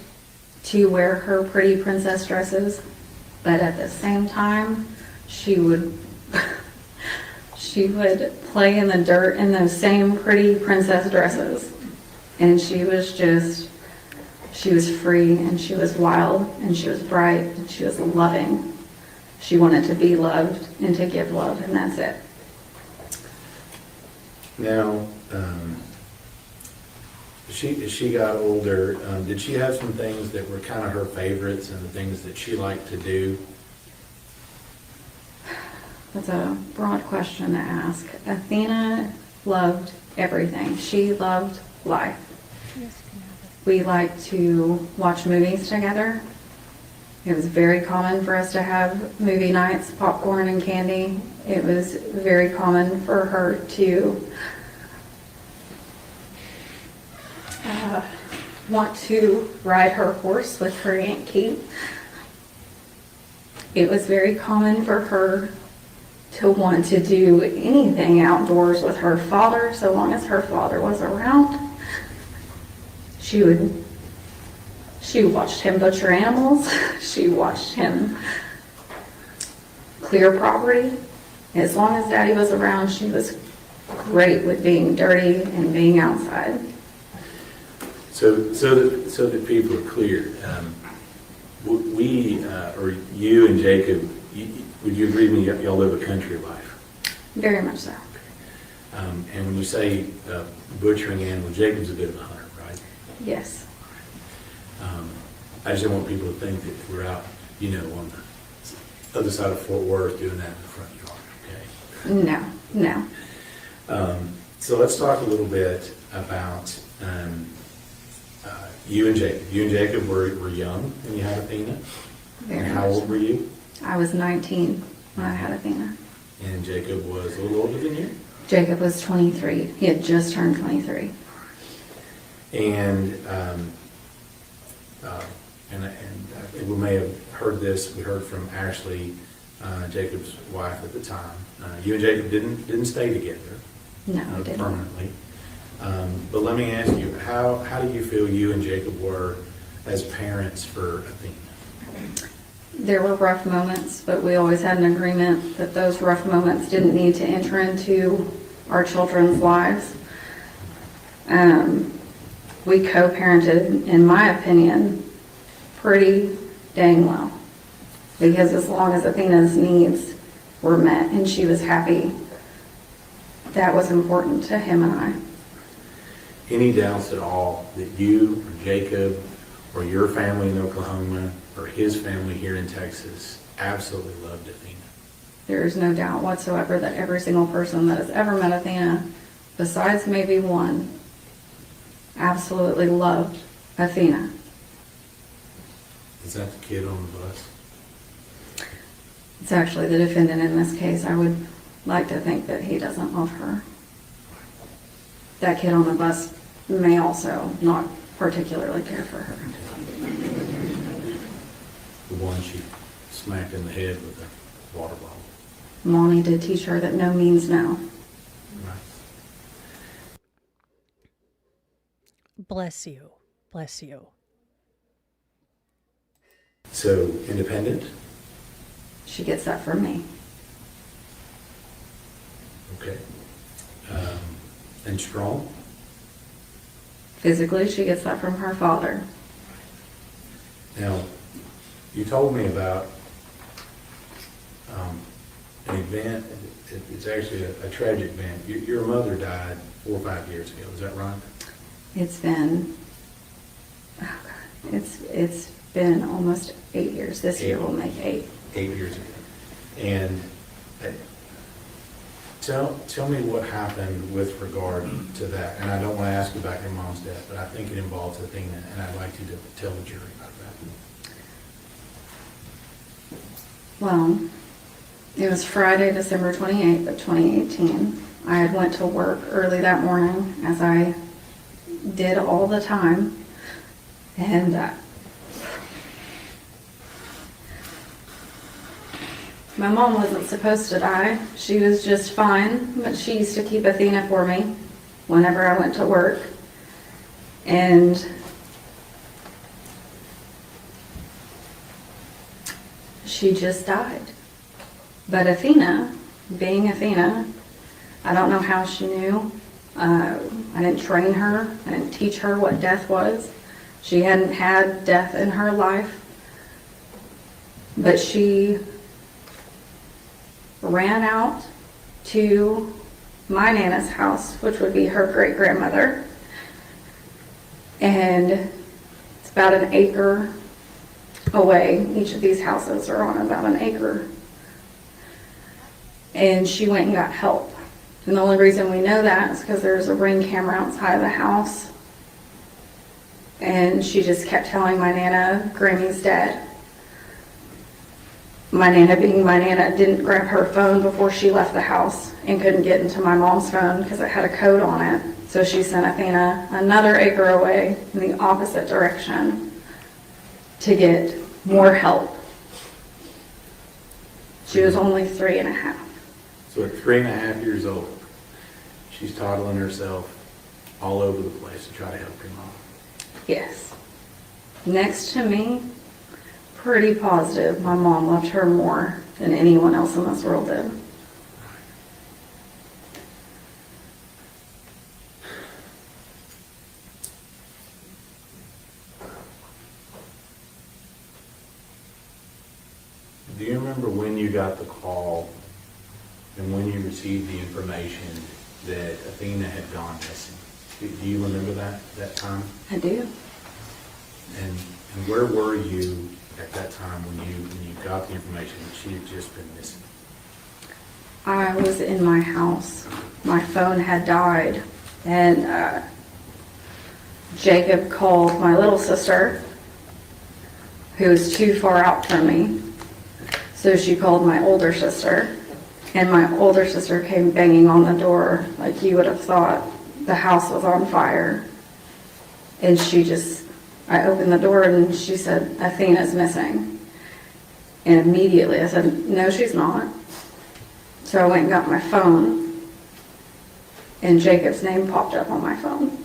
to wear her pretty princess dresses, but at the same time, she would she would play in the dirt in those same pretty princess dresses. And she was free, and she was wild, and she was bright, and she was loving. She wanted to be loved and to give love, and that's it. Now, as she got older, did she have some things that were kind of her favorites and the things that she liked to do? That's a broad question to ask. Athena loved everything. She loved life. We liked to watch movies together. It was very common for us to have movie nights, popcorn and candy. It was very common for her to want to ride her horse with her Aunt Kate. It was very common for her to want to do anything outdoors with her father, so long as her father was around. She watched him butcher animals. She watched him clear property. As long as Daddy was around, she was great with being dirty and being outside. So that people are clear, or you and Jacob, would you agree with me, y'all live a country life? Very much so. And when you say butchering animals, Jacob's a bit of a hunter, right? Yes. I just don't want people to think that we're out, on the other side of Fort Worth doing that in the front yard, okay? No. So let's talk a little bit about you and Jacob. You and Jacob were young when you had Athena. Very and how much old so. were you? I was 19 when I had Athena. And Jacob was a little older than you? Jacob was 23. He had just turned 23. And we may have heard this. We heard from Ashley, Jacob's wife at the time. You and Jacob didn't stay together. No, we didn't. Permanently. But let me ask you, how do you feel you and Jacob were as parents for Athena? There were rough moments, but we always had an agreement that those rough moments didn't need to enter into our children's lives. We co-parented, in my opinion, pretty dang well. Because as long as Athena's needs were met and she was happy, that was important to him and I. Any doubts at all that you or Jacob or your family in Oklahoma or his family here in Texas absolutely loved Athena? There is no doubt whatsoever that every single person that has ever met Athena, besides maybe one, absolutely loved Athena. Is that the kid on the bus? It's actually the defendant in this case. I would like to think that he doesn't love her. That kid on the bus may also not particularly care for her. The one she smacked in the head with a water bottle. Mommy did teach her that no means no. Right. Bless you. Bless you. So, independent? She gets that from me. Okay. And strong? Physically, she gets that from her father. Now, you told me about an event. It's actually a tragic event. Your mother died 4 or 5 years ago. Is that right? It's been, it's been almost 8 years. This year will make 8. 8 years ago. And tell me what happened with regard to that. And I don't want to ask you about your mom's death, but I think it involves Athena, and I'd like you to tell the jury about that. Well, it was Friday, December 28th of 2018. I had went to work early that morning, as I did all the time. And my mom wasn't supposed to die. She was just fine, but she used to keep Athena for me whenever I went to work. And she just died. But Athena, being Athena, I don't know how she knew. I didn't train her. I didn't teach her what death was. She hadn't had death in her life. But she ran out to my Nana's house, which would be her great-grandmother. And it's about an acre away. Each of these houses are on about an acre. And she went and got help. And the only reason we know that is because there's a Ring camera outside of the house. And she just kept telling my Nana, Grammy's dead. My Nana, being my Nana, didn't grab her phone before she left the house and couldn't get into my mom's phone because it had a code on it. So she sent Athena another acre away in the opposite direction to get more help. She was only 3.5. So at 3.5 years old, she's toddling herself all over the place to try to help your mom. Yes. Next to me, pretty positive my mom loved her more than anyone else in this world did. Do you remember when you got the call and when you received the information that Athena had gone missing? Do you remember that time? I do. And where were you at that time when you got the information that she had just been missing? I was in my house. My phone had died, and Jacob called my little sister, who was too far out from me. So she called my older sister, and my older sister came banging on the door like you would have thought the house was on fire. And I opened the door and she said, Athena's missing. And immediately I said, no, she's not. So I went and got my phone, and Jacob's name popped up on my phone.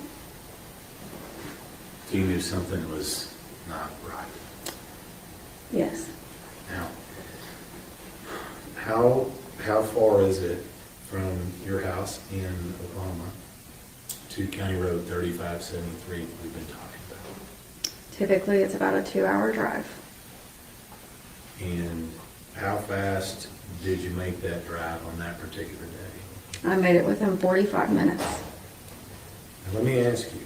So you knew something was not right. Yes. Now, how far is it from your house in Oklahoma to County Road 3573 that we've been talking about? Typically, it's about a 2-hour drive. And how fast did you make that drive on that particular day? I made it within 45 minutes. Now, let me ask you,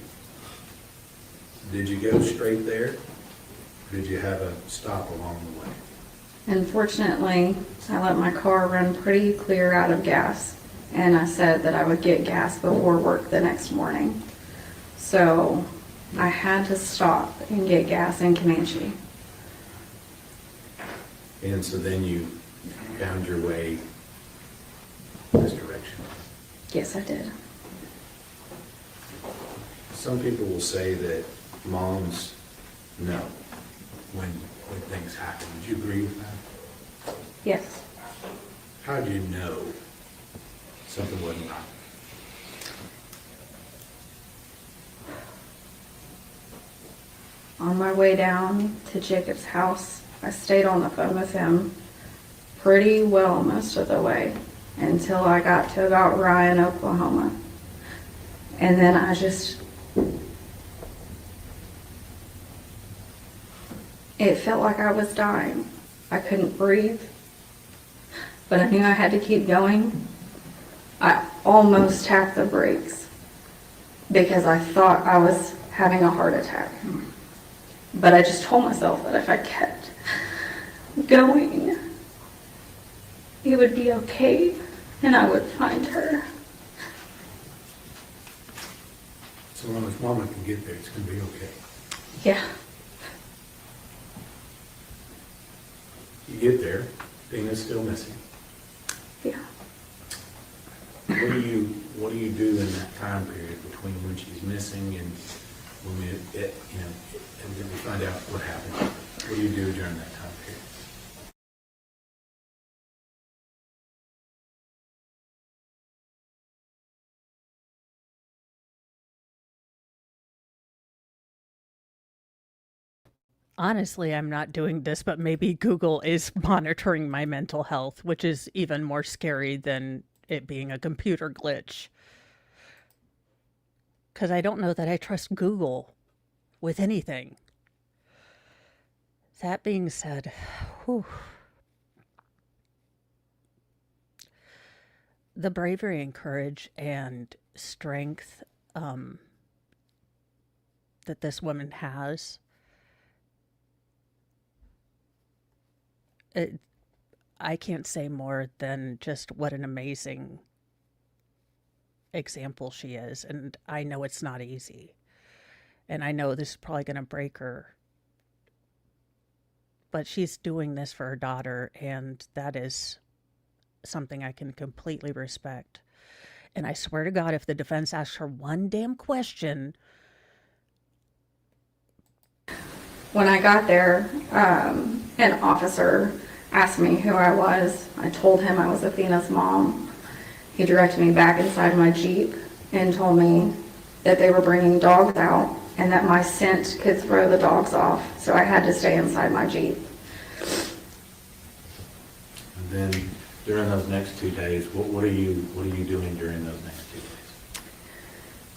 did you go straight there? Or did you have a stop along the way? Unfortunately, I let my car run pretty clear out of gas, and I said that I would get gas before work the next morning. So I had to stop and get gas in Comanche. And so then you found your way this direction. Yes, I did. Some people will say that moms know when things happen. Would you agree with that? Yes. How do you know something wasn't right? On my way down to Jacob's house, I stayed on the phone with him pretty well most of the way until I got to about Ryan, Oklahoma. And then it felt like I was dying. I couldn't breathe, but I knew I had to keep going. I almost tapped the brakes because I thought I was having a heart attack. But I just told myself that if I kept going, it would be okay and I would find her. So long as Mama can get there, it's going to be okay. Yeah. You get there, Athena's still missing. Yeah. What what do you do in that time period between when she's missing and when we, and then we find out what happened? What do you do during that time period? Honestly, I'm not doing this, but maybe Google is monitoring my mental health, which is even more scary than it being a computer glitch. Because I don't know that I trust Google with anything. That being said, whew, the bravery and courage and strength that this woman has, I can't say more than just what an amazing example she is. And I know it's not easy. And I know this is probably going to break her. But she's doing this for her daughter, and that is something I can completely respect. And I swear to God, if the defense asks her one damn question. When I got there, an officer asked me who I was. I told him I was Athena's mom. He directed me back inside my Jeep and told me that they were bringing dogs out and that my scent could throw the dogs off, so I had to stay inside my Jeep. And then during those next 2 days, what are you doing during those next 2 days?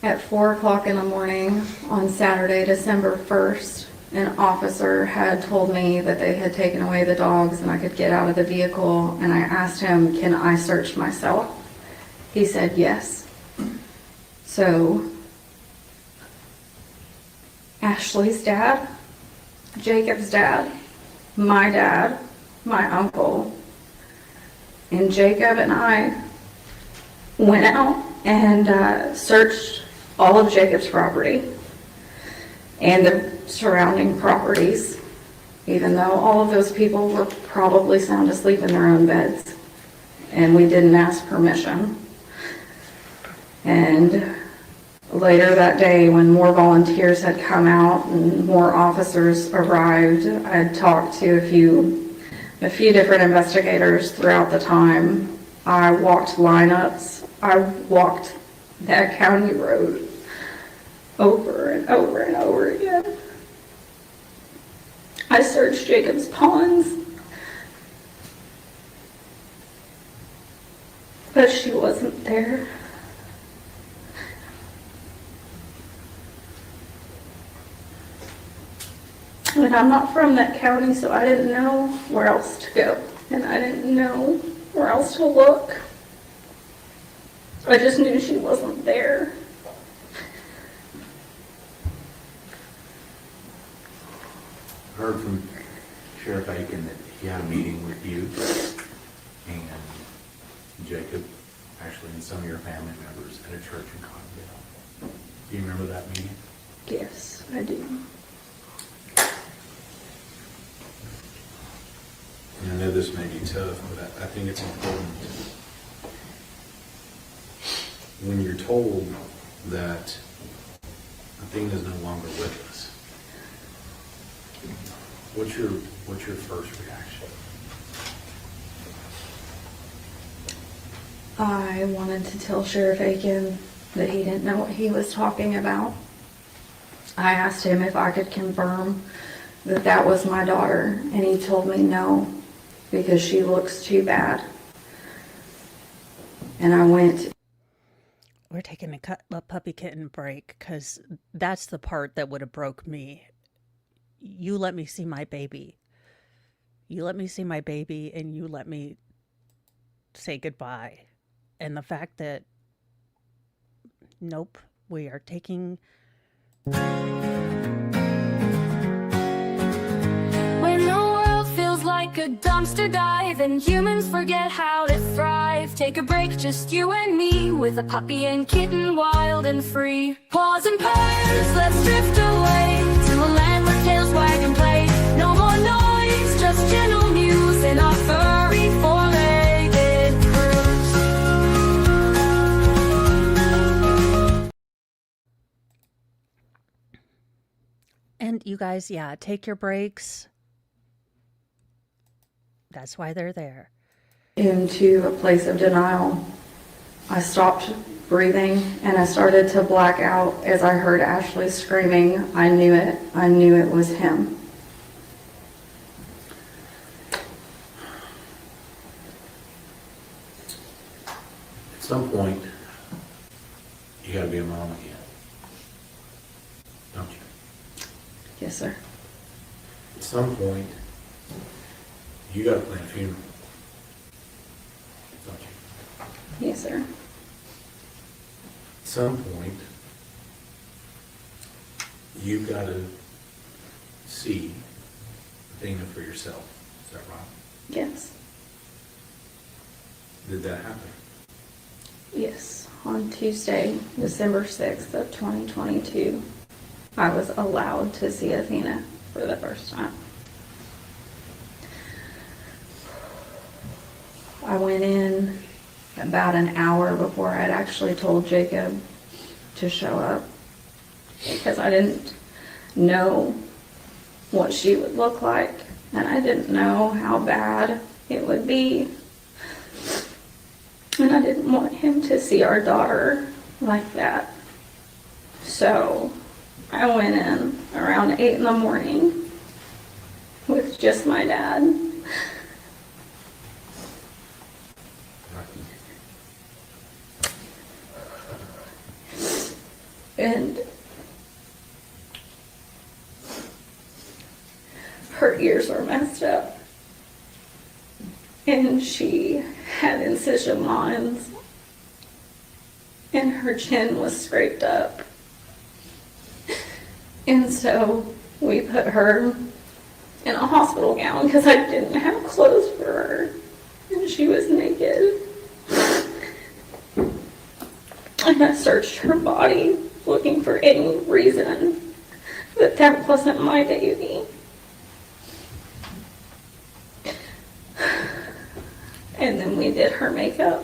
At 4 o'clock in the morning on Saturday, December 1st, an officer had told me that they had taken away the dogs and I could get out of the vehicle, and I asked him, can I search myself? He said yes. So Ashley's dad, Jacob's dad, my uncle, and Jacob and I went out and searched all of Jacob's property and the surrounding properties, even though all of those people were probably sound asleep in their own beds, and we didn't ask permission. And later that day, when more volunteers had come out and more officers arrived, I had talked to a few different investigators throughout the time. I walked lineups. I walked that county road over and over and over again. I searched Jacob's ponds, but she wasn't there. And I'm not from that county, so I didn't know where else to go, and I didn't know where else to look. I just knew she wasn't there. Heard from Sheriff Aiken that he had a meeting with you and Jacob, actually, and some of your family members at a church in Cottonville. Do you remember that meeting? Yes, I do. And I know this may be tough, but I think it's important when you're told that Athena is no longer with us. What's your first reaction? I wanted to tell Sheriff Aiken that he didn't know what he was talking about. I asked him if I could confirm that that was my daughter, and he told me no, because she looks too bad. And I went. We're taking a puppy kitten break, because that's the part that would have broke me. You let me see my baby. You let me see my baby, and you let me say goodbye. And the fact that, nope, we are taking... When the world feels like a dumpster dive and humans forget how to thrive, take a break, just you and me, with a puppy and kitten, wild and free. Paws and purrs, let's drift away to a land where tails wag and play. No more noise, just gentle muse in our furry four-legged cruise. And you guys, yeah, take your breaks. That's why they're there. Into a place of denial. I stopped breathing and I started to black out as I heard Ashley screaming. I knew it. I knew it was him. At some point, you gotta be a mom again. Don't you? Yes, sir. At some point, you gotta plan a funeral. Don't you? Yes, sir. At some point, you've gotta see Athena for yourself. Is that right? Yes. Did that happen? Yes. On Tuesday, December 6th of 2022, I was allowed to see Athena for the first time. I went in about an hour before I'd actually told Jacob to show up because I didn't know what she would look like and I didn't know how bad it would be. And I didn't want him to see our daughter like that. So I went in around 8 in the morning with just my dad. And her ears were messed up. And she had incision lines. And her chin was scraped up. And so we put her in a hospital gown because I didn't have clothes for her. And she was naked. And I searched her body looking for any reason that that wasn't my baby. And then we did her makeup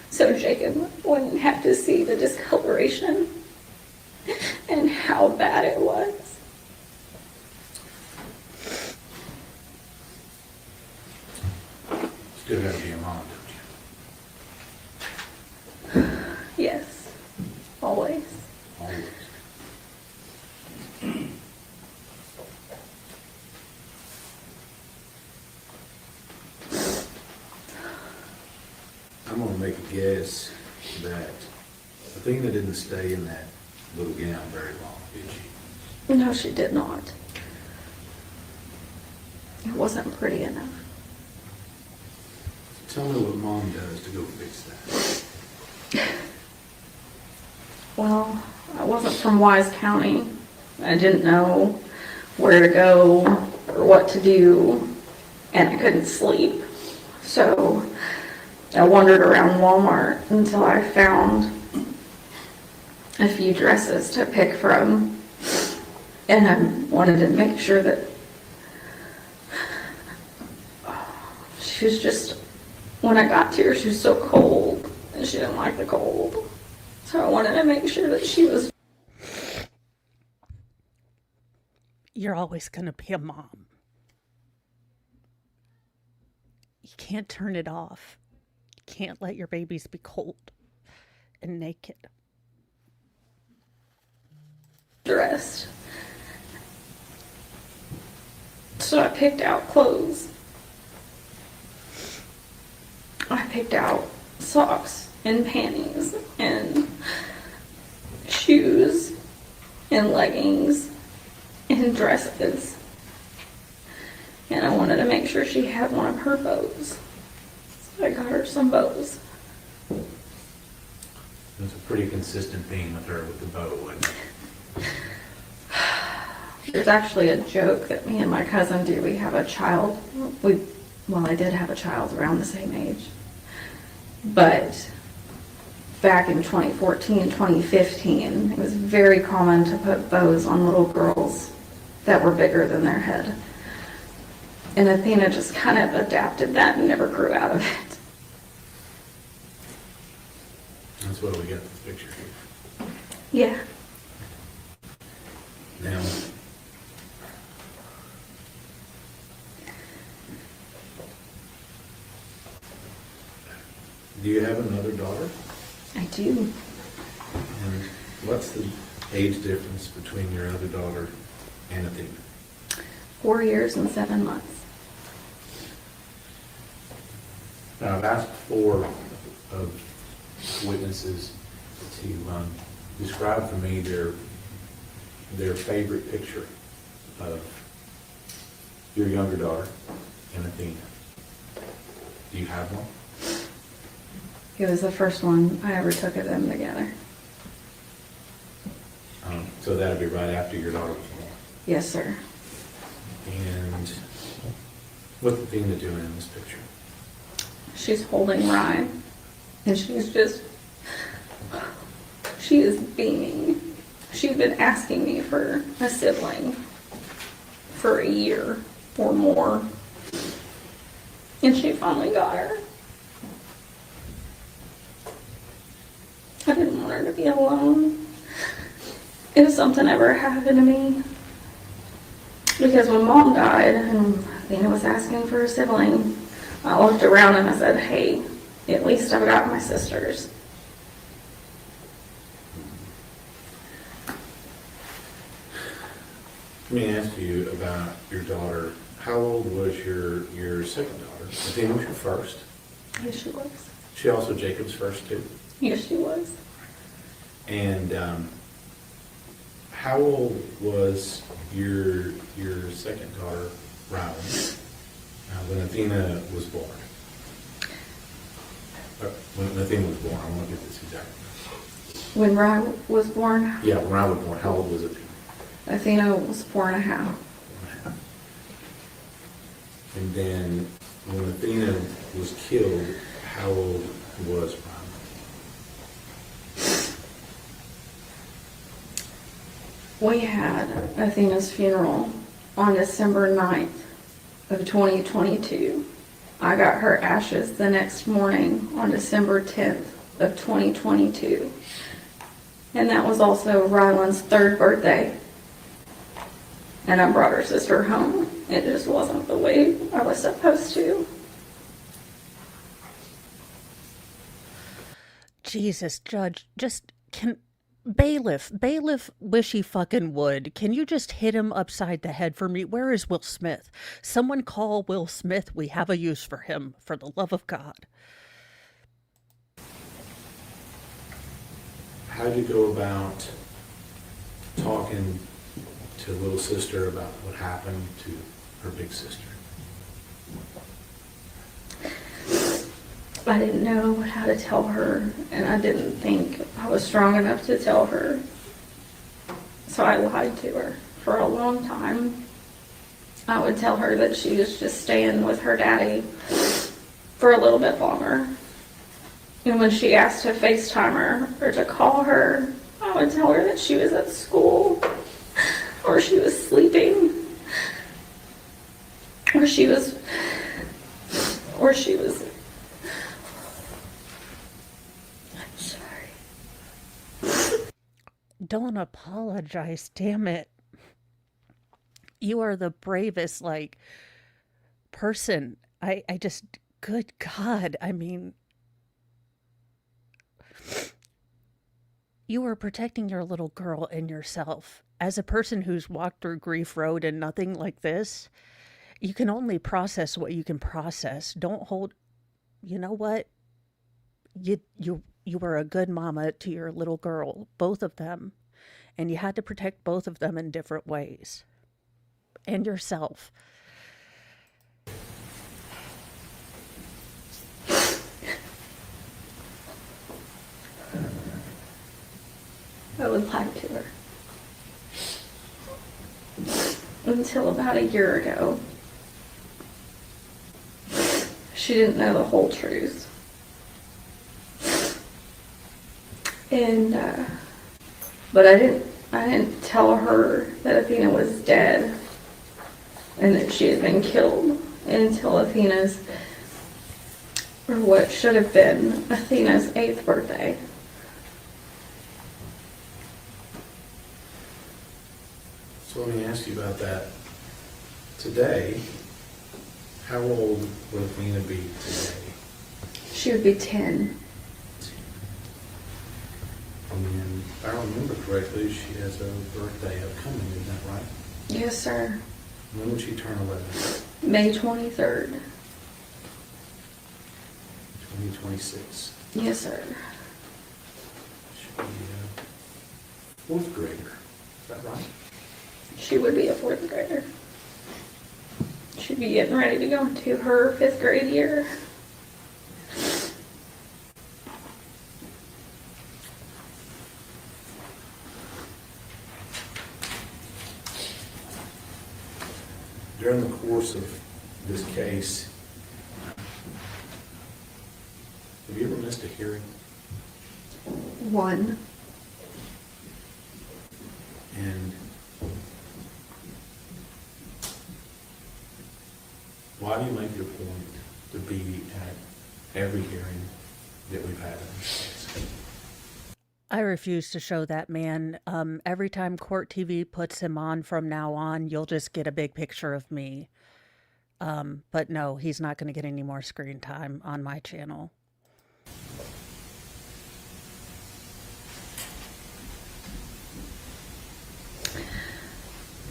so Jacob wouldn't have to see the discoloration and how bad it was. Still gotta be a mom, don't you? Yes, always. Always. I'm gonna make a guess that Athena didn't stay in that little gown very long, did she? No, she did not. It wasn't pretty enough. Tell me what mom does to go fix that. Well, I wasn't from Wise County. I didn't know where to go or what to do, and I couldn't sleep. So I wandered around Walmart until I found a few dresses to pick from, and I wanted to make sure that she was just, when I got to her, she was so cold, and she didn't like the cold. So I wanted to make sure that she was. You're always going to be a mom. You can't turn it off. You can't let your babies be cold and naked. Dressed. So I picked out clothes. I picked out socks and panties and shoes and leggings and dresses. And I wanted to make sure she had one of her bows. So I got her some bows. It was a pretty consistent theme with her with the bow, wasn't it? There's actually a joke that me and my cousin do. We have a child. I did have a child around the same age. But back in 2014, 2015, it was very common to put bows on little girls that were bigger than their head. And Athena just kind of adapted that and never grew out of it. That's what we got in the picture here. Yeah. Now, another daughter? I do. And what's the age difference between your other daughter and Athena? 4 years and 7 months. Now, I've asked 4 of witnesses to describe for me their favorite picture of your younger daughter and Athena. Do you have one? It was the first one I ever took of them together. So that'd be right after your daughter was born. Yes, sir. And what's Athena doing in this picture? She's holding Ryan, and she is beaming. She's been asking me for a sibling for a year or more, and she finally got her. I didn't want her to be alone if something ever happened to me. Because when Mom died and Athena was asking for a sibling, I looked around and I said, hey, at least I've got my sisters. Let me ask you about your daughter. How old was your second daughter? Athena was your first. Yes, she was. She also Jacob's first too. Yes, she was. And how old was your second daughter, Rylan, when Athena was born? When Athena was born, I want to get this exact. When Ryan was born, Yeah, when Rylan was born, how old was Athena? Athena was 4.5. And then when Athena was killed, how old was Rylan? We had Athena's funeral on December 9th of 2022. I got her ashes the next morning on December 10th of 2022. And that was also Rylan's 3rd birthday. And I brought her sister home. It just wasn't the way I was supposed to. Jesus, Judge, just can bailiff wish he fucking would. Can you just hit him upside the head for me? Where is Will Smith? Someone call Will Smith. We have a use for him, for the love of God. How did you go about talking to little sister about what happened to her big sister? I didn't know how to tell her, and I didn't think I was strong enough to tell her. So I lied to her for a long time. I would tell her that she was just staying with her daddy for a little bit longer. And when she asked to FaceTime her or to call her, I would tell her that she was at school, or she was sleeping, or she was I'm sorry. Don't apologize, damn it. You are the bravest, person. I just, good God, I mean, you are protecting your little girl and yourself. As a person who's walked through grief road and nothing like this, you can only process what you can process. Don't hold, you know what? You were a good mama to your little girl, both of them. And you had to protect both of them in different ways. And yourself. I would lie to her. Until about a year ago, she didn't know the whole truth. And, but I didn't tell her that Athena was dead and that she had been killed until Athena's, or what should have been Athena's 8th birthday. So let me ask you about that. Today, how old would Athena be today? She would be 10. And if I remember correctly, she has a birthday upcoming, isn't that right? Yes, sir. When will she turn 11? May 23rd. 2026. Yes, sir. She'll be a fourth grader, is that right? She would be a fourth grader. She'd be getting ready to go into her fifth grade year. During the course of this case, have you ever missed a hearing? One. And why do you make your point to be at every hearing that we've had in this case? I refuse to show that man. Every time Court TV puts him on from now on, you'll just get a big picture of me. But no, he's not going to get any more screen time on my channel.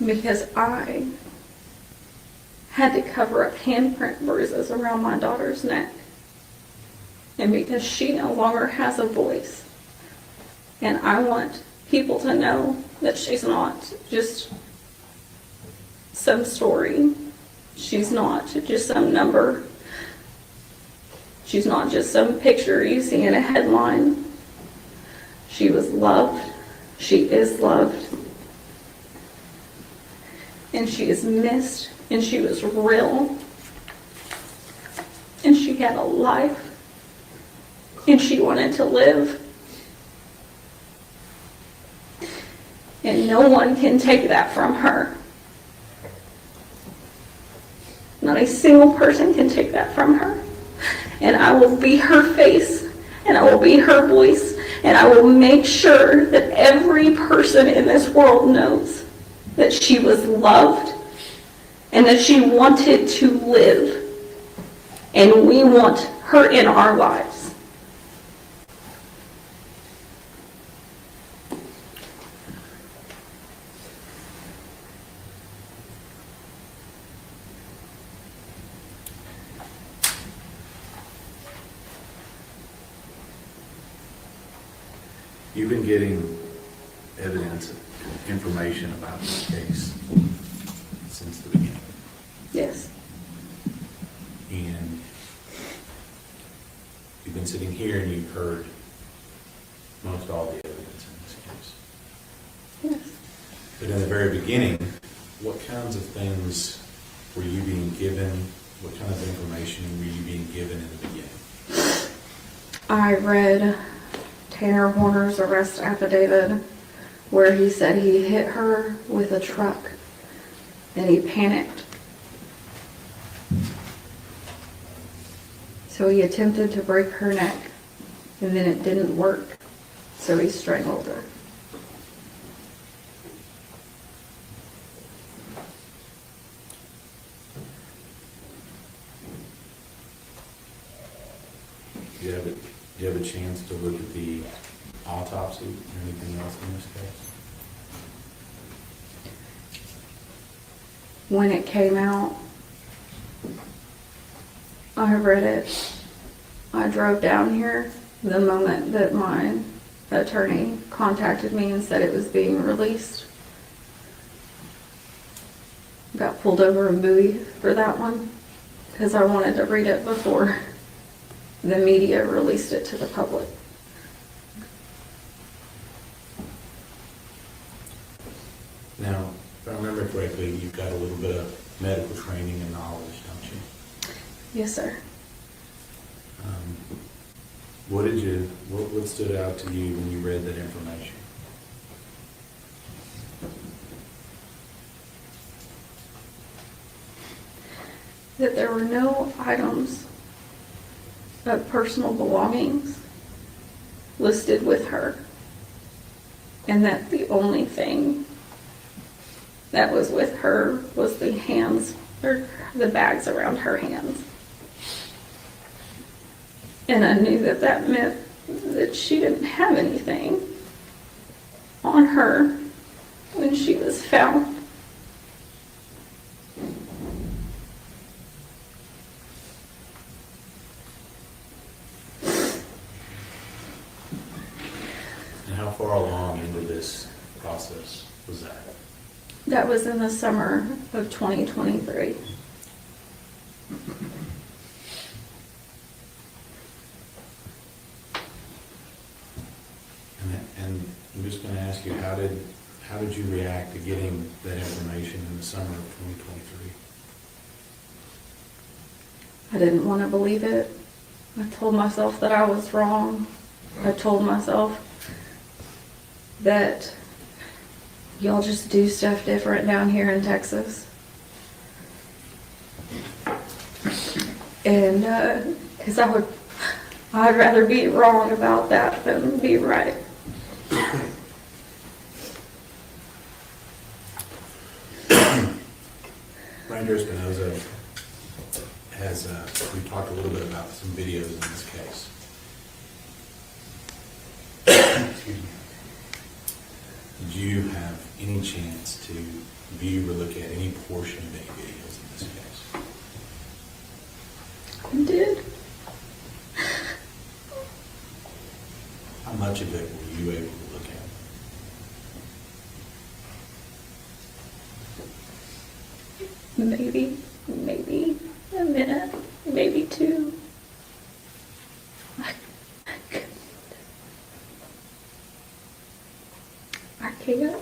Because I had to cover up handprint bruises around my daughter's neck. And because she no longer has a voice. And I want people to know that she's not just some story. She's not just some number. She's not just some picture you see in a headline. She was loved. She is loved. And she is missed. And she was real. And she had a life. And she wanted to live. And no one can take that from her. Not a single person can take that from her. And I will be her face, and I will be her voice, and I will make sure that every person in this world knows that she was loved and that she wanted to live. And we want her in our lives. You've been getting evidence, information about this case since the beginning. Yes. And you've been sitting here and you've heard most all the evidence in this case. Yes. But in the very beginning, what kinds of things were you being given? What kind of information were you being given in the beginning? I read Tanner Horner's arrest affidavit where he said he hit her with a truck and he panicked. So he attempted to break her neck and then it didn't work. So he strangled her. Do you have a chance to look at the autopsy or anything else in this case? When it came out, I read it. I drove down here the moment that my attorney contacted me and said it was being released. Got pulled over in Bowie for that one because I wanted to read it before the media released it to the public. Now, if I remember correctly, you've got a little bit of medical training and knowledge, don't you? Yes, sir. What stood out to you when you read that information? That there were no items of personal belongings listed with her, and that the only thing that was with her was the hands, or the bags around her hands. And I knew that that meant that she didn't have anything on her when she was found. And how far along into this process was that? That was in the summer of 2023. And I'm just going to ask you, how did you react to getting that information in the summer of 2023? I didn't want to believe it. I told myself that I was wrong. I told myself that y'all just do stuff different down here in Texas. And, because I'd rather be wrong about that than be right. Ranger Espinoza has, we talked a little bit about some videos in this case. Excuse me. Did you have any chance to view or look at any portion of any videos in this case? I did. How much of it were you able to look at? Maybe a minute, maybe two. I can't.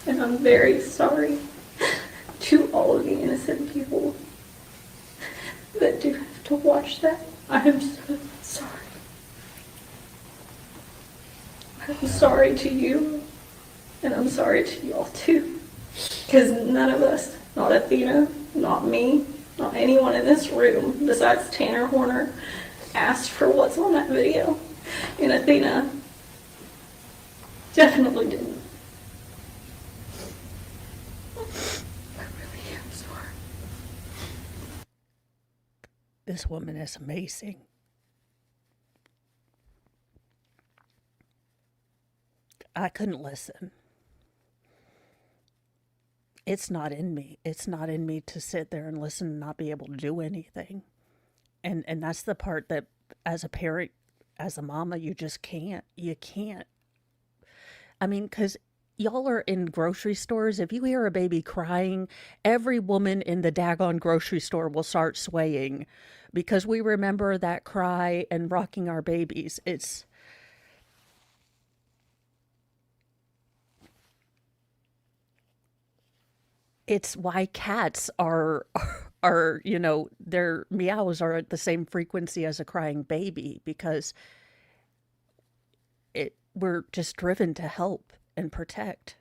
And I'm very sorry to all of the innocent people that do have to watch that. I am so sorry. I'm sorry to you, and I'm sorry to y'all too. Because none of us, not Athena, not me, not anyone in this room besides Tanner Horner, asked for what's on that video. And Athena definitely didn't. I really am sorry. This woman is amazing. I couldn't listen. It's not in me. It's not in me to sit there and listen and not be able to do anything. And that's the part that as a parent, as a mama, you just can't. You can't. I mean, because y'all are in grocery stores. If you hear a baby crying, every woman in the daggone grocery store will start swaying because we remember that cry and rocking our babies. It's why cats are, their meows are at the same frequency as a crying baby because we're just driven to help and protect.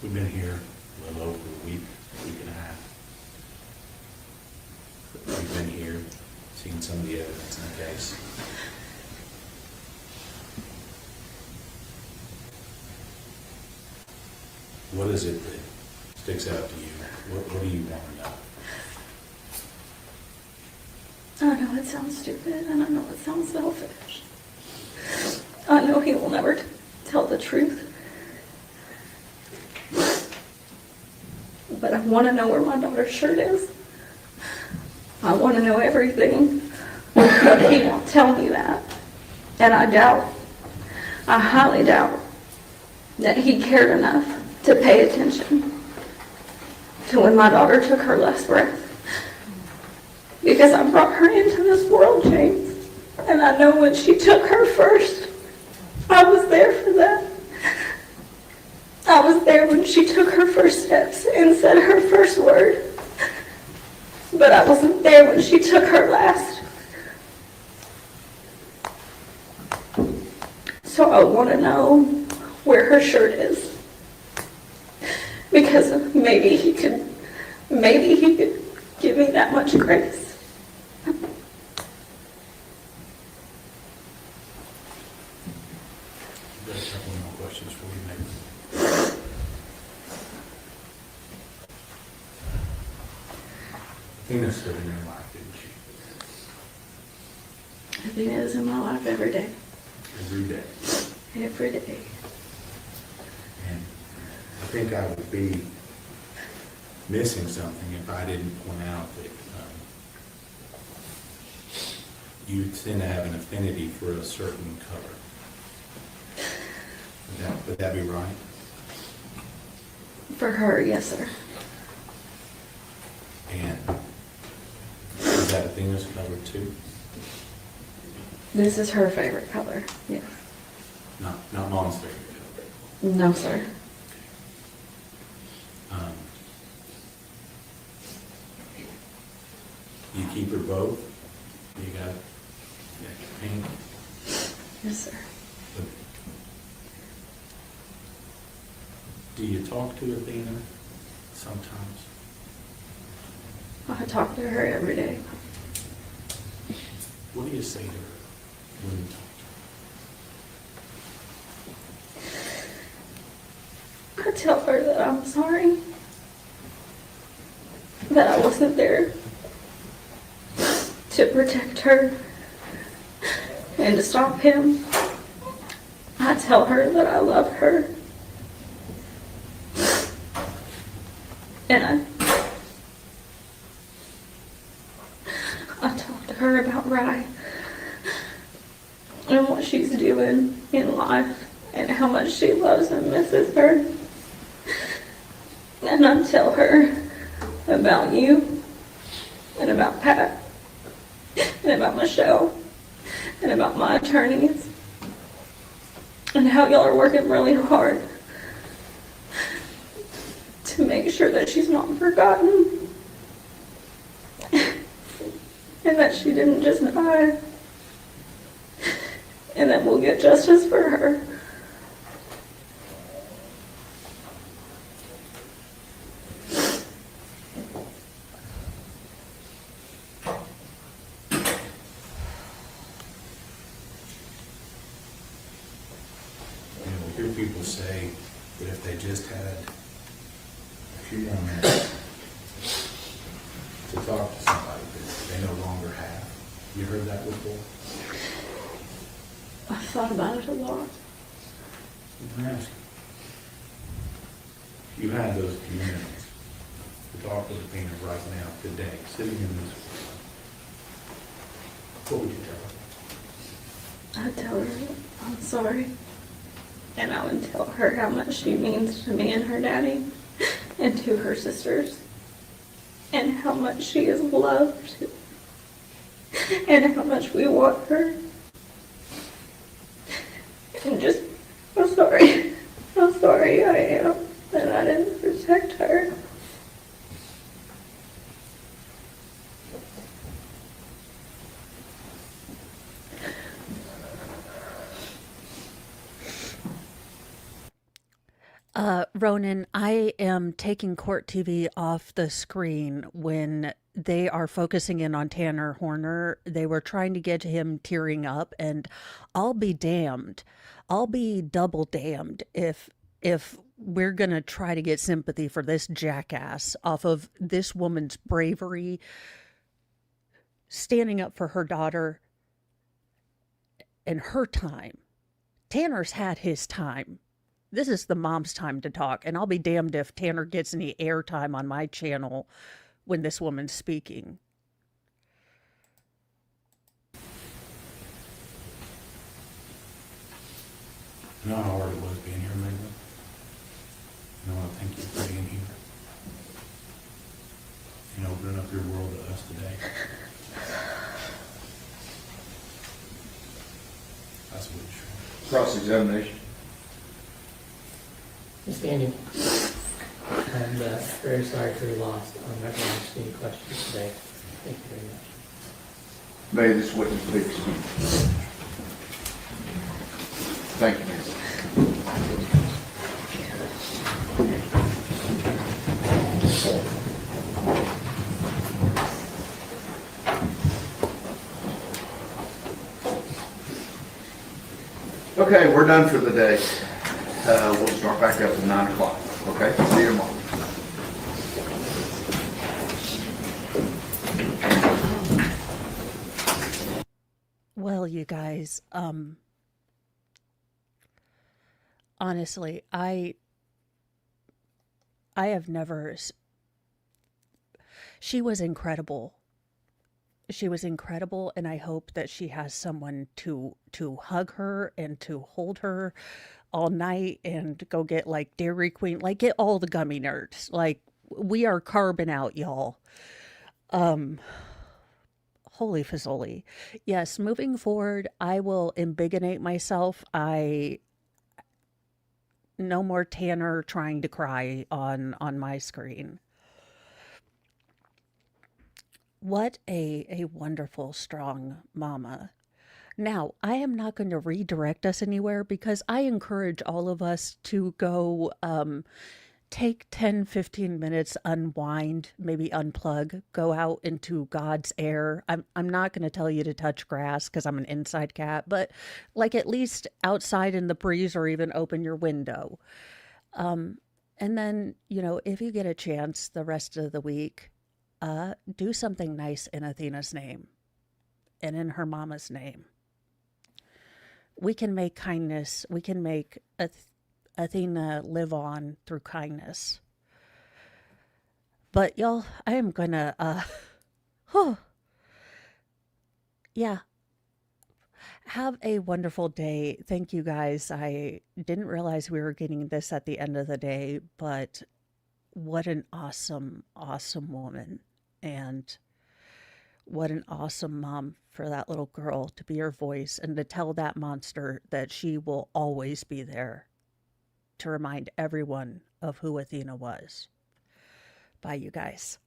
We've been here a little over a week and a half. We've been here, seen some of the evidence in the case. What is it that sticks out to you? What do you want to know? I know it sounds stupid, and I know it sounds selfish. I know he will never tell the truth. But I want to know where my daughter's shirt is. I want to know everything, but he won't tell me that. And I highly doubt that he cared enough to pay attention to when my daughter took her last breath. Because I brought her into this world, James. And I know when she took her first, I was there for that. I was there when she took her first steps and said her first word. But I wasn't there when she took her last. So I want to know where her shirt is. Because maybe he could give me that much grace. Got a couple more questions for you, maybe. Athena stood in your life, didn't she? Athena is in my life every day. Every day. Every day. And I think I would be missing something if I didn't point out that you tend to have an affinity for a certain color. Would that be right? For her, yes, sir. And is that Athena's color too? This is her favorite color, yes. Not Mom's favorite color? No, sir. You keep her both? You got pink? Yes, sir. Do you talk to Athena sometimes? I talk to her every day. What do you say to her when you talk to her? I tell her that I'm sorry. That I wasn't there to protect her and to stop him. I tell her that I love her. And I talk to her about Rye and what she's doing in life and how much she loves and misses her. And I tell her about you and about Pat and about Michelle and about my attorneys and how y'all are working really hard to make sure that she's not forgotten and that she didn't just die and that we'll get justice for her. Hear people say that if they just had a few more minutes to talk to somebody that they no longer have. You heard that before? I've thought about it a lot. Let me ask you. You had those few minutes to talk with Athena right now, today, sitting in this room. What would you tell her? I'd tell her I'm sorry. And I would tell her how much she means to me and her daddy and to her sisters. And how much she is loved. And how much we want her. And just, I'm sorry. How sorry I am that I didn't protect her. Ronan, I am taking Court TV off the screen when they are focusing in on Tanner Horner. They were trying to get him tearing up, and I'll be damned. I'll be double damned if we're going to try to get sympathy for this jackass off of this woman's bravery, standing up for her daughter and her time. Tanner's had his time. This is the mom's time to talk, and I'll be damned if Tanner gets any airtime on my channel when this woman's speaking. You know how hard it was being here, Megan? You know, I thank you for being here and opening up your world to us today. That's what it's true. Cross-examination. Ms. Daniel, I'm very sorry for your loss. I'm not going to ask any questions today. Thank you very much. May this witness be excused. Thank you, ma'am. Okay, we're done for the day. We'll start back up at 9 o'clock. Okay, see you tomorrow. Well, you guys, honestly, I have never she was incredible. She was incredible, and I hope that she has someone to hug her and to hold her all night and go get like Dairy Queen, like get all the gummy nerds. Like we are carbon out, y'all. Um Holy Fazoli. Yes, moving forward, I will embiggenate myself. No more Tanner trying to cry on my screen. What a wonderful, strong mama. Now, I am not going to redirect us anywhere because I encourage all of us to go take 10, 15 minutes, unwind, maybe unplug, go out into God's air. I'm not going to tell you to touch grass because I'm an inside cat, but like at least outside in the breeze or even open your window. And then, if you get a chance the rest of the week, do something nice in Athena's name and in her mama's name. We can make kindness, we can make Athena live on through kindness. But y'all, I am gonna, yeah. Have a wonderful day. Thank you guys. I didn't realize we were getting this at the end of the day, but what an awesome, awesome woman. And what an awesome mom for that little girl to be her voice and to tell that monster that she will always be there to remind everyone of who Athena was. Bye, you guys.